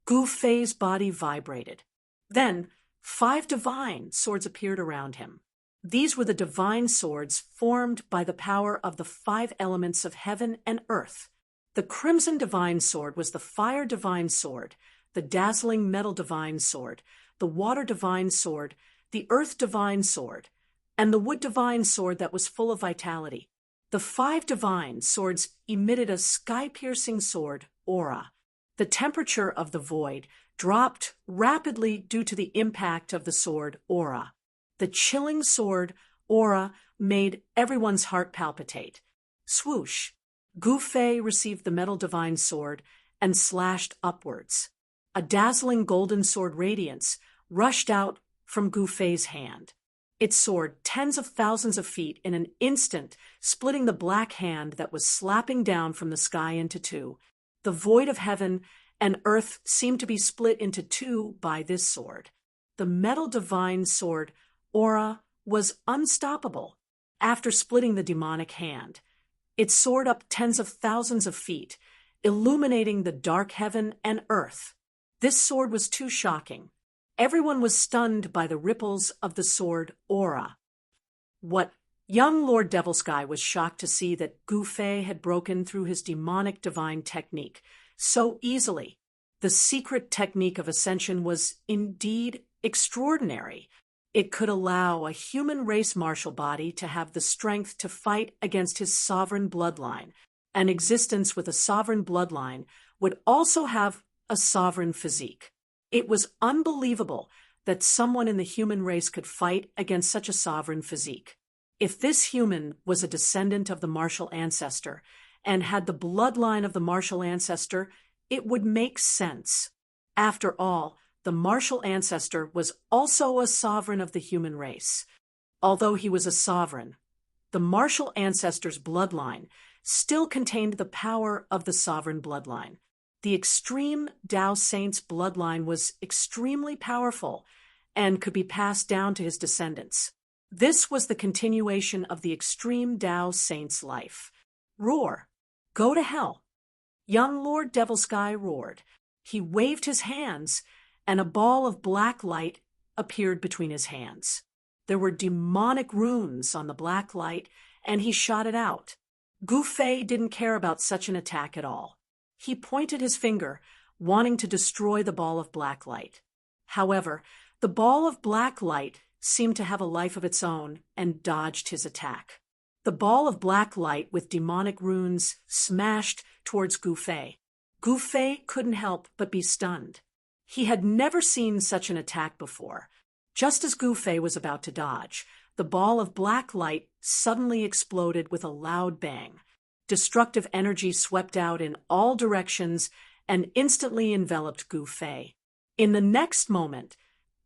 Gu Fei's body vibrated. Then, 5 divine swords appeared around him. These were the divine swords formed by the power of the 5 elements of heaven and earth. The crimson divine sword was the fire divine sword, the dazzling metal divine sword, the water divine sword, the earth divine sword, and the wood divine sword that was full of vitality. The 5 divine swords emitted a sky-piercing sword aura. The temperature of the void dropped rapidly due to the impact of the sword aura. The chilling sword aura made everyone's heart palpitate. Swoosh! Gu Fei received the metal divine sword and slashed upwards. A dazzling golden sword radiance rushed out from Gu Fei's hand. It soared tens of thousands of feet in an instant, splitting the black hand that was slapping down from the sky into 2. The void of heaven and earth seemed to be split into 2 by this sword. The metal divine sword aura was unstoppable. After splitting the demonic hand, it soared up tens of thousands of feet, illuminating the dark heaven and earth. This sword was too shocking. Everyone was stunned by the ripples of the sword aura. What young Lord Devilsky was shocked to see that Gu Fei had broken through his demonic divine technique so easily. The secret technique of ascension was indeed extraordinary. It could allow a human race martial body to have the strength to fight against his sovereign bloodline. An existence with a sovereign bloodline would also have a sovereign physique. It was unbelievable that someone in the human race could fight against such a sovereign physique. If this human was a descendant of the martial ancestor and had the bloodline of the martial ancestor, it would make sense. After all, the martial ancestor was also a sovereign of the human race. Although he was a sovereign, the martial ancestor's bloodline still contained the power of the sovereign bloodline. The extreme Dao Saint's bloodline was extremely powerful and could be passed down to his descendants. This was the continuation of the extreme Dao Saint's life. Roar! Go to hell! Young Lord Devilsky roared. He waved his hands, and a ball of black light appeared between his hands. There were demonic runes on the black light, and he shot it out. Gu Fei didn't care about such an attack at all. He pointed his finger, wanting to destroy the ball of black light. However, the ball of black light seemed to have a life of its own and dodged his attack. The ball of black light with demonic runes smashed towards Gu Fei. Gu Fei couldn't help but be stunned. He had never seen such an attack before. Just as Gu Fei was about to dodge, the ball of black light suddenly exploded with a loud bang. Destructive energy swept out in all directions and instantly enveloped Gu Fei. In the next moment,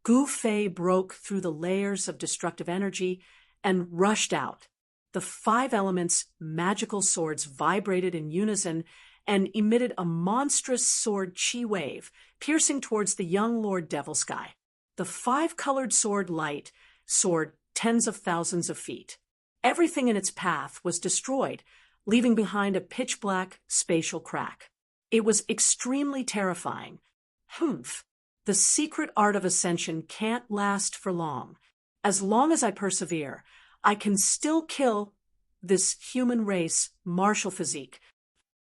Gu Fei broke through the layers of destructive energy and rushed out. The 5 elements' magical swords vibrated in unison and emitted a monstrous sword chi wave, piercing towards the young Lord Devilsky. The 5-colored sword light soared tens of thousands of feet. Everything in its path was destroyed, leaving behind a pitch-black spatial crack. It was extremely terrifying. Humph! The secret art of ascension can't last for long. As long as I persevere, I can still kill this human race martial physique.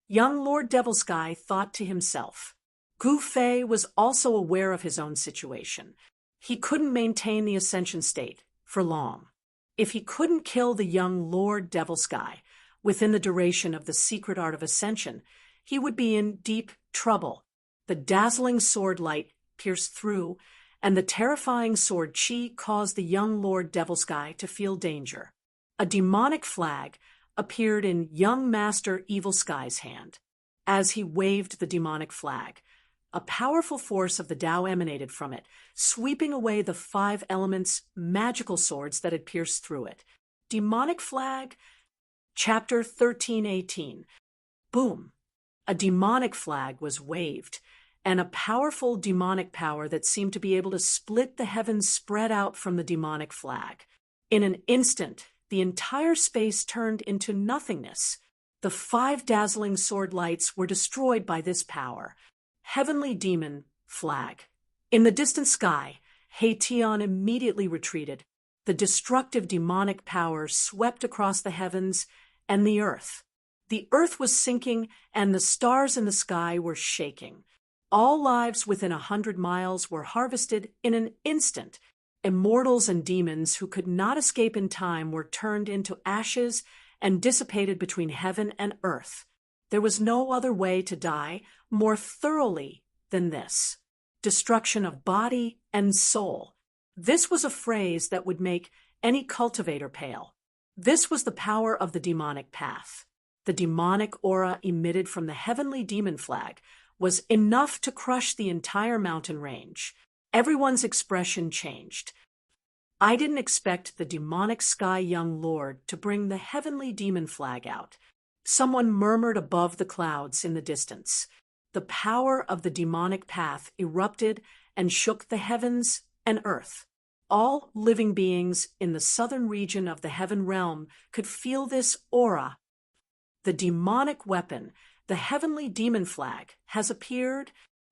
Young Lord Devilsky thought to himself. Gu Fei was also aware of his own situation. He couldn't maintain the ascension state for long. If he couldn't kill the young Lord Devil Sky within the duration of the secret art of ascension, he would be in deep trouble. The dazzling sword light pierced through, and the terrifying sword chi caused the young Lord Devil Sky to feel danger. A demonic flag appeared in young Master Evil Sky's hand. As he waved the demonic flag, a powerful force of the Tao emanated from it, sweeping away the 5 elements' magical swords that had pierced through it. Demonic flag, Chapter 1318. Boom! A demonic flag was waved, and a powerful demonic power that seemed to be able to split the heavens spread out from the demonic flag. In an instant, the entire space turned into nothingness. The 5 dazzling sword lights were destroyed by this power. Heavenly Demon Flag. In the distant sky, Haitian immediately retreated. The destructive demonic power swept across the heavens and the earth. The earth was sinking, and the stars in the sky were shaking. All lives within 100 miles were harvested in an instant. Immortals and demons who could not escape in time were turned into ashes and dissipated between heaven and earth. There was no other way to die more thoroughly than this. Destruction of body and soul. This was a phrase that would make any cultivator pale. This was the power of the demonic path. The demonic aura emitted from the heavenly demon flag was enough to crush the entire mountain range. Everyone's expression changed. I didn't expect the demonic sky young lord to bring the heavenly demon flag out. Someone murmured above the clouds in the distance. The power of the demonic path erupted and shook the heavens and earth. All living beings in the southern region of the heaven realm could feel this aura. The demonic weapon, the heavenly demon flag, has appeared.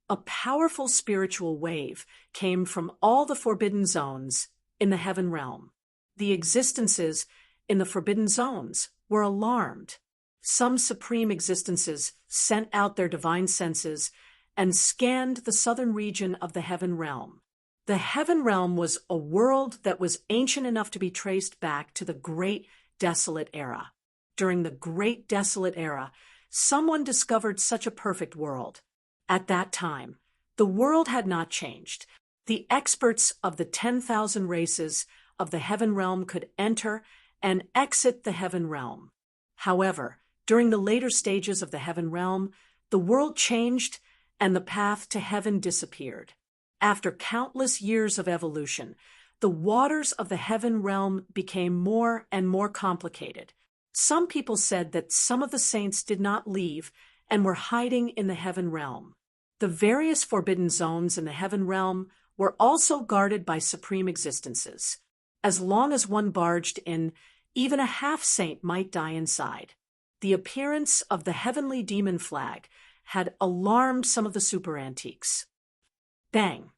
A powerful spiritual wave came from all the forbidden zones in the heaven realm. The existences in the forbidden zones were alarmed. Some supreme existences sent out their divine senses and scanned the southern region of the heaven realm. The heaven realm was a world that was ancient enough to be traced back to the Great Desolate Era. During the Great Desolate Era, someone discovered such a perfect world. At that time, the world had not changed. The experts of the 10,000 races of the heaven realm could enter and exit the heaven realm. However, during the later stages of the heaven realm, the world changed and the path to heaven disappeared. After countless years of evolution, the waters of the heaven realm became more and more complicated. Some people said that some of the saints did not leave and were hiding in the heaven realm. The various forbidden zones in the heaven realm were also guarded by supreme existences. As long as one barged in, even a half-saint might die inside. The appearance of the heavenly demon flag had alarmed some of the super antiques. Bang!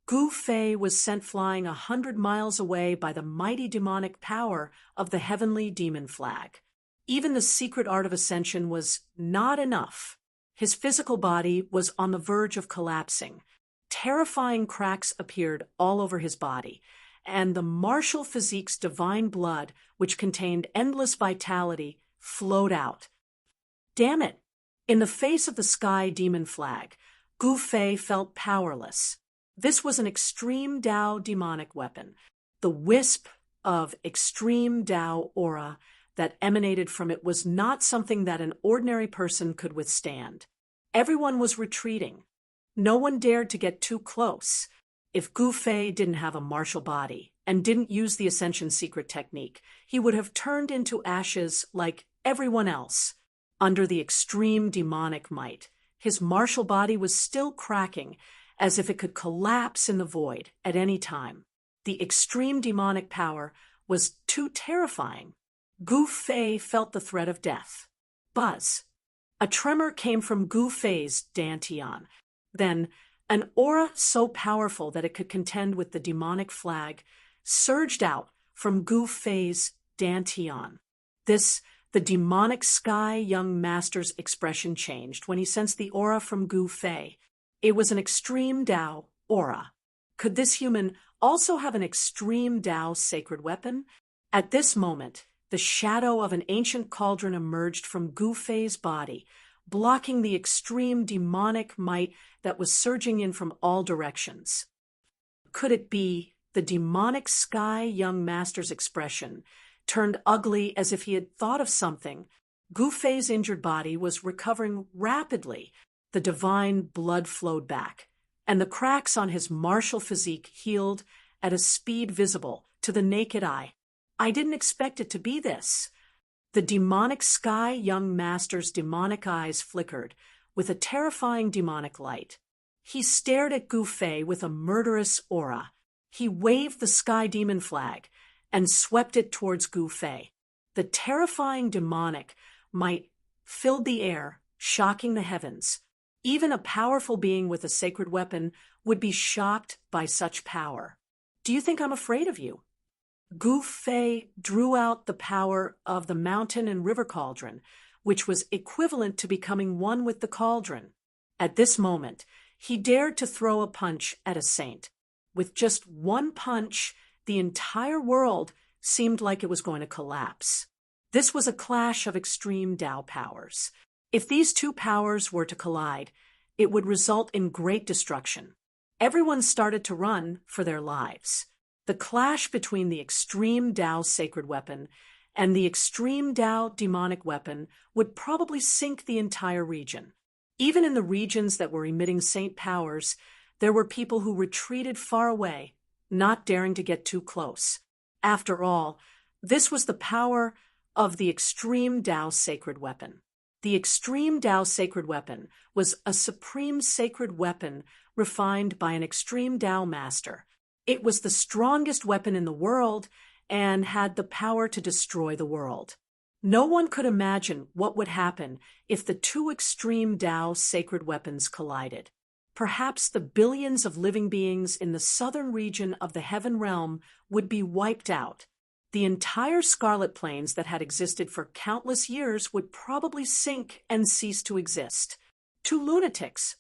Gu Fei was sent flying 100 miles away by the mighty demonic power of the heavenly demon flag. Even the secret art of ascension was not enough. His physical body was on the verge of collapsing. Terrifying cracks appeared all over his body, and the martial physique's divine blood, which contained endless vitality, flowed out. Damn it! In the face of the sky demon flag, Gu Fei felt powerless. This was an extreme Tao demonic weapon. The wisp of extreme Tao aura that emanated from it was not something that an ordinary person could withstand. Everyone was retreating. No one dared to get too close. If Gu Fei didn't have a martial body and didn't use the Ascension secret technique, he would have turned into ashes like everyone else. Under the extreme demonic might, his martial body was still cracking, as if it could collapse in the void at any time. The extreme demonic power was too terrifying. Gu Fei felt the threat of death. Buzz. A tremor came from Gu Fei's dantian. Then, an aura so powerful that it could contend with the demonic flag surged out from Gu Fei's dantian. The demonic sky young master's expression changed when he sensed the aura from Gu Fei. It was an extreme Tao aura. Could this human also have an extreme Tao sacred weapon? At this moment, the shadow of an ancient cauldron emerged from Gu Fei's body, blocking the extreme demonic might that was surging in from all directions. Could it be the demonic sky young master's expression turned ugly as if he had thought of something? Gu Fei's injured body was recovering rapidly. The divine blood flowed back, and the cracks on his martial physique healed at a speed visible to the naked eye. I didn't expect it to be this. The demonic sky young master's demonic eyes flickered with a terrifying demonic light. He stared at Gu Fei with a murderous aura. He waved the sky demon flag and swept it towards Gu Fei. The terrifying demonic might filled the air, shocking the heavens. Even a powerful being with a sacred weapon would be shocked by such power. Do you think I'm afraid of you? Gu Fei drew out the power of the mountain and river cauldron, which was equivalent to becoming one with the cauldron. At this moment, he dared to throw a punch at a saint. With just one punch, the entire world seemed like it was going to collapse. This was a clash of extreme Tao powers. If these two powers were to collide, it would result in great destruction. Everyone started to run for their lives. The clash between the extreme Tao sacred weapon and the extreme Tao demonic weapon would probably sink the entire region. Even in the regions that were emitting saint powers, there were people who retreated far away, not daring to get too close. After all, this was the power of the extreme Tao sacred weapon. The extreme Tao sacred weapon was a supreme sacred weapon refined by an extreme Tao master. It was the strongest weapon in the world and had the power to destroy the world. No one could imagine what would happen if the two extreme Tao sacred weapons collided. Perhaps the billions of living beings in the southern region of the heaven realm would be wiped out. The entire Scarlet Plains that had existed for countless years would probably sink and cease to exist. Two lunatics.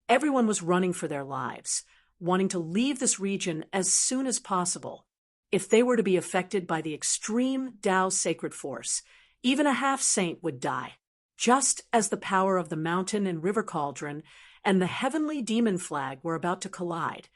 Everyone was running for their lives, wanting to leave this region as soon as possible. If they were to be affected by the extreme Tao sacred force, even a half-saint would die. Just as the power of the mountain and river cauldron and the heavenly demon flag were about to collide,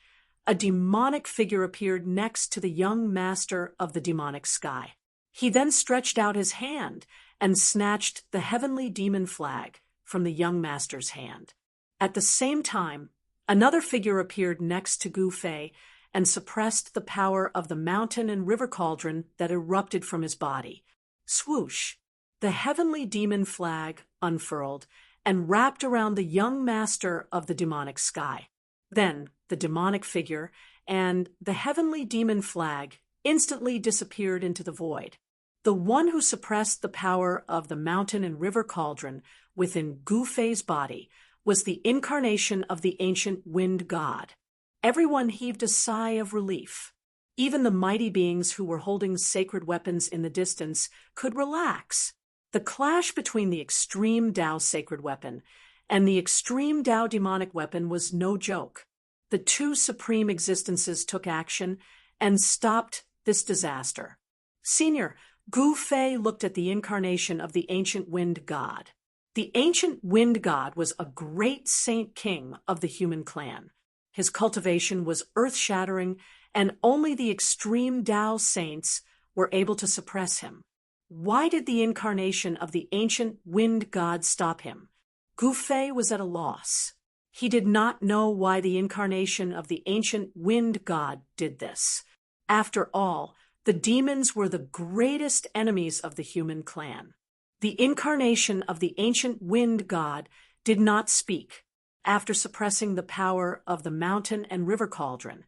a demonic figure appeared next to the young master of the demonic sky. He then stretched out his hand and snatched the heavenly demon flag from the young master's hand. At the same time, another figure appeared next to Gu Fei and suppressed the power of the mountain and river cauldron that erupted from his body. Swoosh! The heavenly demon flag unfurled and wrapped around the young master of the demonic sky. Then the demonic figure and the heavenly demon flag instantly disappeared into the void. The one who suppressed the power of the mountain and river cauldron within Gu Fei's body was the incarnation of the ancient wind god. Everyone heaved a sigh of relief. Even the mighty beings who were holding sacred weapons in the distance could relax. The clash between the extreme Tao sacred weapon and the extreme Tao demonic weapon was no joke. The two supreme existences took action and stopped this disaster. Senior, Gu Fei looked at the incarnation of the ancient wind god. The ancient wind god was a great saint king of the human clan. His cultivation was earth-shattering, and only the extreme Tao saints were able to suppress him. Why did the incarnation of the ancient wind god stop him? Gu Fei was at a loss. He did not know why the incarnation of the ancient wind god did this. After all, the demons were the greatest enemies of the human clan. The incarnation of the ancient wind god did not speak. After suppressing the power of the mountain and river cauldron,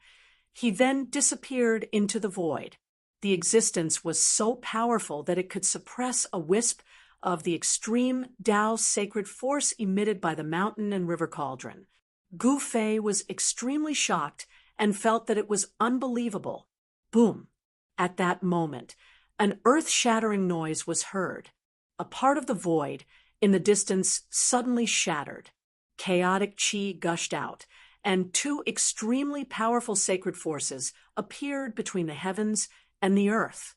he then disappeared into the void. The existence was so powerful that it could suppress a wisp of the extreme Tao sacred force emitted by the mountain and river cauldron. Gu Fei was extremely shocked and felt that it was unbelievable. Boom! At that moment, an earth-shattering noise was heard. A part of the void in the distance suddenly shattered. Chaotic chi gushed out, and two extremely powerful sacred forces appeared between the heavens and the earth.